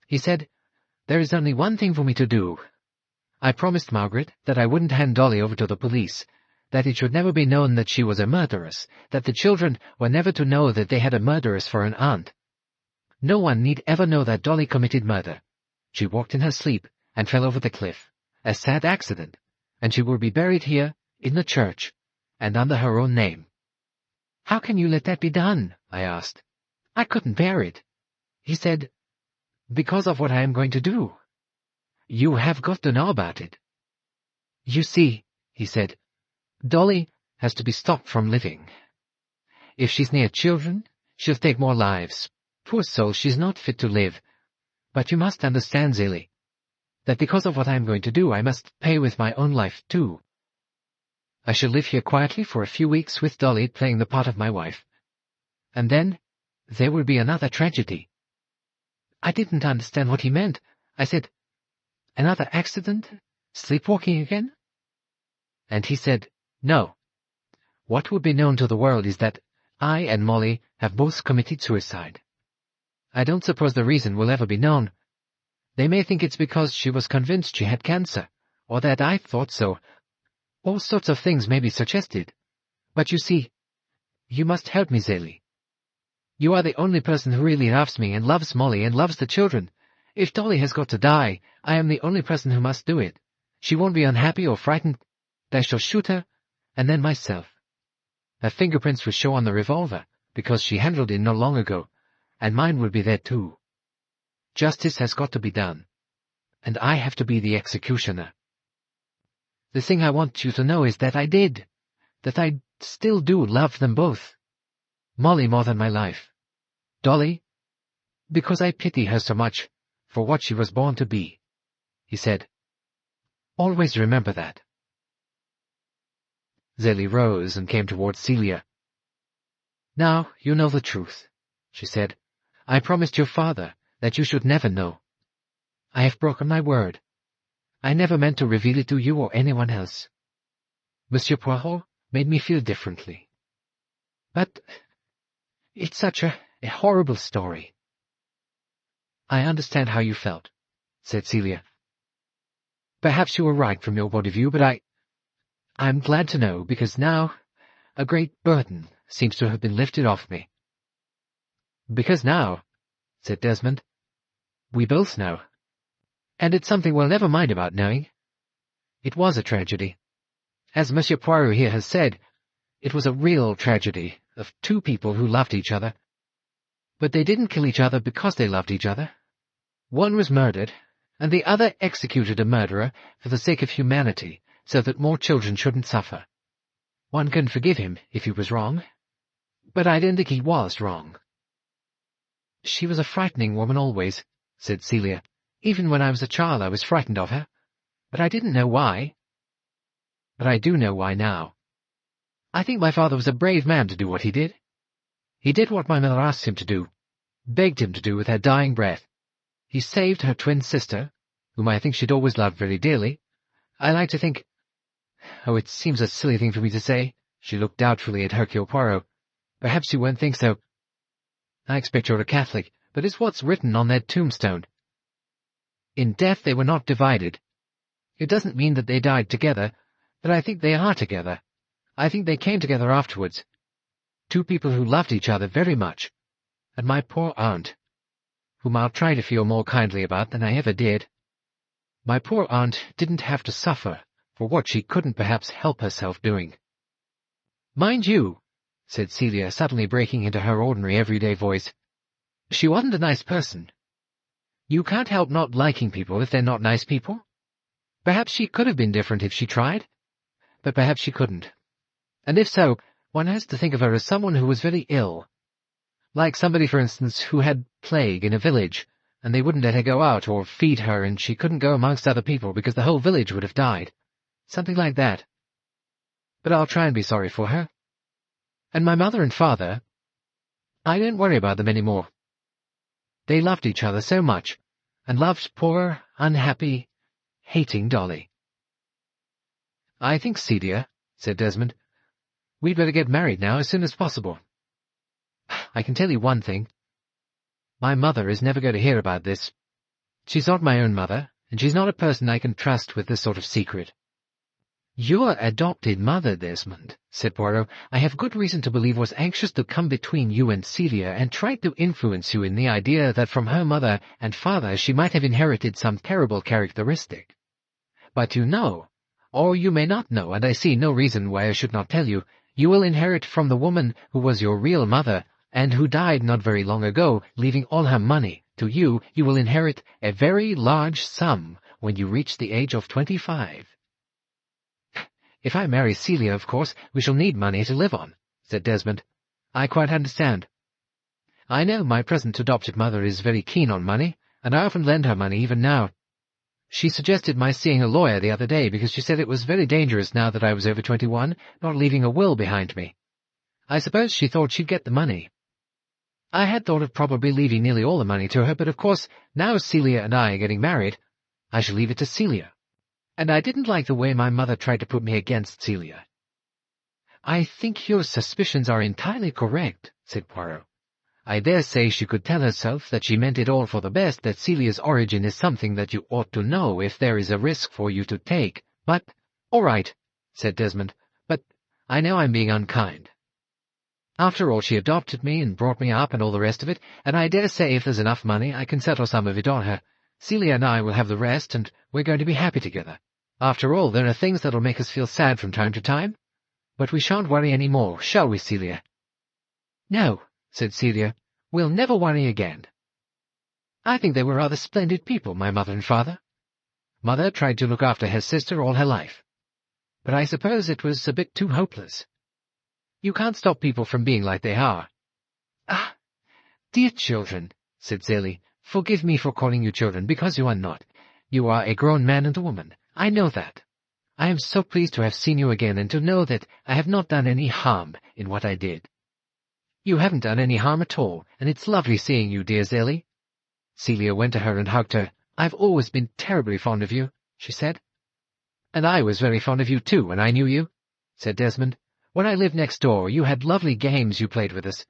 Speaker 1: He said, there is only one thing for me to do. I promised Margaret that I wouldn't hand Dolly over to the police, that it should never be known that she was a murderess, that the children were never to know that they had a murderess for an aunt. No one need ever know that Dolly committed murder. She walked in her sleep and fell over the cliff. A sad accident, and she will be buried here, in the church, and under her own name. How can you let that be done? I asked. I couldn't bear it. He said, because of what I am going to do. You have got to know about it. You see, he said, Dolly has to be stopped from living. If she's near children, she'll take more lives. Poor soul, she's not fit to live. But you must understand, Zilly, that because of what I am going to do, I must pay with my own life, too. I shall live here quietly for a few weeks with Dolly playing the part of my wife. And then there will be another tragedy. I didn't understand what he meant. I said, another accident? Sleepwalking again? And he said, no. What will be known to the world is that I and Molly have both committed suicide. I don't suppose the reason will ever be known. They may think it's because she was convinced she had cancer, or that I thought so. All sorts of things may be suggested. But you see, you must help me, Zélie. You are the only person who really loves me and loves Molly and loves the children. If Dolly has got to die, I am the only person who must do it. She won't be unhappy or frightened. I shall shoot her, and then myself. Her fingerprints will show on the revolver, because she handled it not long ago, and mine will be there too. Justice has got to be done, and I have to be the executioner. The thing I want you to know is that I did, that I still do love them both. Molly more than my life. Dolly, because I pity her so much for what she was born to be, he said. Always remember that. Zélie rose and came towards Celia. Now you know the truth, she said. I promised your father that you should never know. I have broken my word. I never meant to reveal it to you or anyone else. Monsieur Poirot made me feel differently. But it's such a horrible story. I understand how you felt, said Celia. Perhaps you were right from your point of view, but I'm glad to know, because now a great burden seems to have been lifted off me. Because now, said Desmond, we both know. And it's something we'll never mind about knowing. It was a tragedy. As Monsieur Poirot here has said, it was a real tragedy of two people who loved each other. But they didn't kill each other because they loved each other. One was murdered, and the other executed a murderer for the sake of humanity, so that more children shouldn't suffer. One can forgive him if he was wrong, but I didn't think he was wrong. She was a frightening woman always, said Celia. Even when I was a child I was frightened of her, but I didn't know why. But I do know why now. I think my father was a brave man to do what he did. He did what my mother asked him to do, begged him to do with her dying breath. He saved her twin sister, whom I think she'd always loved very dearly. I like to think— Oh, it seems a silly thing for me to say. She looked doubtfully at Hercule Poirot. Perhaps you won't think so. I expect you're a Catholic, but it's what's written on their tombstone. In death they were not divided. It doesn't mean that they died together, but I think they are together. I think they came together afterwards. Two people who loved each other very much. And my poor aunt, whom I'll try to feel more kindly about than I ever did. My poor aunt didn't have to suffer for what she couldn't perhaps help herself doing. Mind you, said Celia, suddenly breaking into her ordinary everyday voice, she wasn't a nice person. You can't help not liking people if they're not nice people. Perhaps she could have been different if she tried, but perhaps she couldn't. And if so, one has to think of her as someone who was very ill. Like somebody, for instance, who had plague in a village, and they wouldn't let her go out or feed her, and she couldn't go amongst other people because the whole village would have died. Something like that. But I'll try and be sorry for her. And my mother and father, I don't worry about them any more. They loved each other so much, and loved poor, unhappy, hating Dolly. I think, Celia, said Desmond, we'd better get married now as soon as possible. I can tell you one thing. My mother is never going to hear about this. She's not my own mother, and she's not a person I can trust with this sort of secret. Your adopted mother, Desmond, said Poirot, I have good reason to believe was anxious to come between you and Celia and tried to influence you in the idea that from her mother and father she might have inherited some terrible characteristic. But you know, or you may not know, and I see no reason why I should not tell you, you will inherit from the woman who was your real mother and who died not very long ago, leaving all her money to you. You will inherit a very large sum when you reach the age of 25. If I marry Celia, of course, we shall need money to live on, said Desmond. I quite understand. I know my present adopted mother is very keen on money, and I often lend her money even now. She suggested my seeing a lawyer the other day because she said it was very dangerous now that I was over 21, not leaving a will behind me. I suppose she thought she'd get the money. I had thought of probably leaving nearly all the money to her, but of course, now Celia and I are getting married, I shall leave it to Celia. And I didn't like the way my mother tried to put me against Celia. I think your suspicions are entirely correct, said Poirot. I dare say she could tell herself that she meant it all for the best, that Celia's origin is something that you ought to know if there is a risk for you to take. But, all right, said Desmond, but I know I'm being unkind. After all, she adopted me and brought me up and all the rest of it, and I dare say if there's enough money I can settle some of it on her. Celia and I will have the rest, and we're going to be happy together. After all, there are things that'll make us feel sad from time to time. But we shan't worry any more, shall we, Celia? No, said Celia. We'll never worry again. I think they were rather splendid people, my mother and father. Mother tried to look after her sister all her life. But I suppose it was a bit too hopeless. You can't stop people from being like they are. Ah, dear children, said Celia. Forgive me for calling you children, because you are not. You are a grown man and a woman. I know that. I am so pleased to have seen you again and to know that I have not done any harm in what I did. You haven't done any harm at all, and it's lovely seeing you, dear Zélie. Celia went to her and hugged her. I've always been terribly fond of you, she said. And I was very fond of you too when I knew you, said Desmond. When I lived next door, you had lovely games you played with us.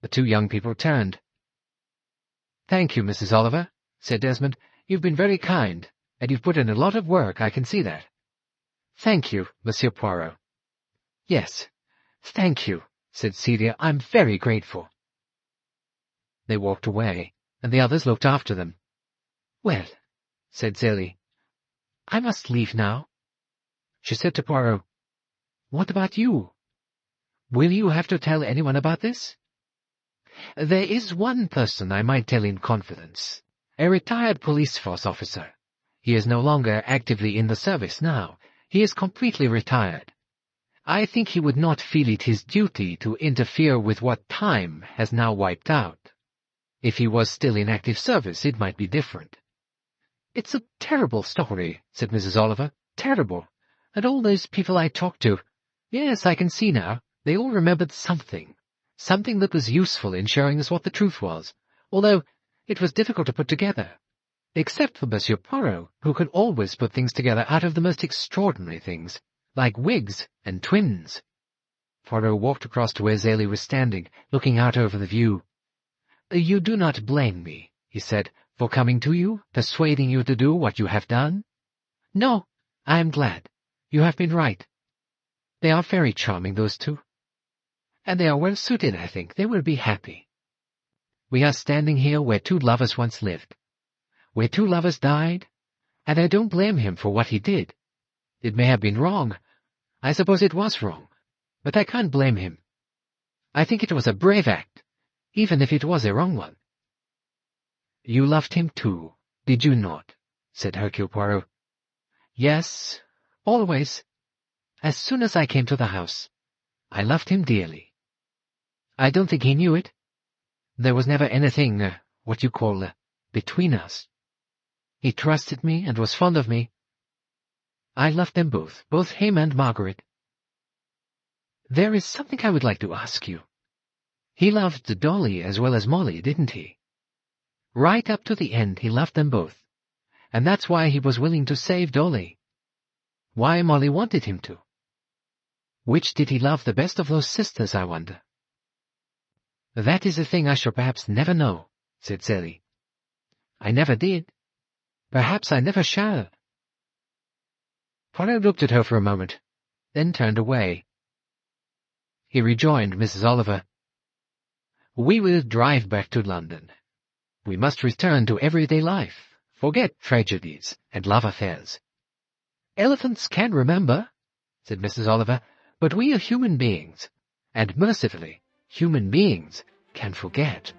Speaker 1: The two young people turned. Thank you, Mrs. Oliver, said Desmond. You've been very kind, and you've put in a lot of work, I can see that. Thank you, Monsieur Poirot. Yes, thank you, said Celia. I'm very grateful. They walked away, and the others looked after them. Well, said Zélie, I must leave now. She said to Poirot, What about you? Will you have to tell anyone about this? There is one person I might tell in confidence, a retired police force officer. He is no longer actively in the service now. He is completely retired. I think he would not feel it his duty to interfere with what time has now wiped out. If he was still in active service, it might be different. It's a terrible story, said Mrs. Oliver. Terrible. And all those people I talked to. Yes, I can see now. They all remembered something. Something that was useful in showing us what the truth was, although it was difficult to put together. Except for Monsieur Poirot, who could always put things together out of the most extraordinary things, like wigs and twins. Poirot walked across to where Zélie was standing, looking out over the view. "You do not blame me," he said, "for coming to you, persuading you to do what you have done?" "No, I am glad. You have been right. They are very charming, those two. And they are well suited, I think. They will be happy. We are standing here where two lovers once lived, where two lovers died, and I don't blame him for what he did. It may have been wrong. I suppose it was wrong, but I can't blame him. I think it was a brave act, even if it was a wrong one." "You loved him too, did you not?" said Hercule Poirot. "Yes, always. As soon as I came to the house, I loved him dearly. I don't think he knew it. There was never anything, what you call, between us. He trusted me and was fond of me. I loved them both him and Margaret. There is something I would like to ask you. He loved Dolly as well as Molly, didn't he? Right up to the end he loved them both, and that's why he was willing to save Dolly. Why Molly wanted him to. Which did he love the best of those sisters, I wonder?" "That is a thing I shall perhaps never know," said Zélie. "I never did. Perhaps I never shall." Poirot looked at her for a moment, then turned away. He rejoined Mrs. Oliver. "We will drive back to London. We must return to everyday life, forget tragedies and love affairs." "Elephants can remember," said Mrs. Oliver, "but we are human beings, and mercifully, human beings can forget."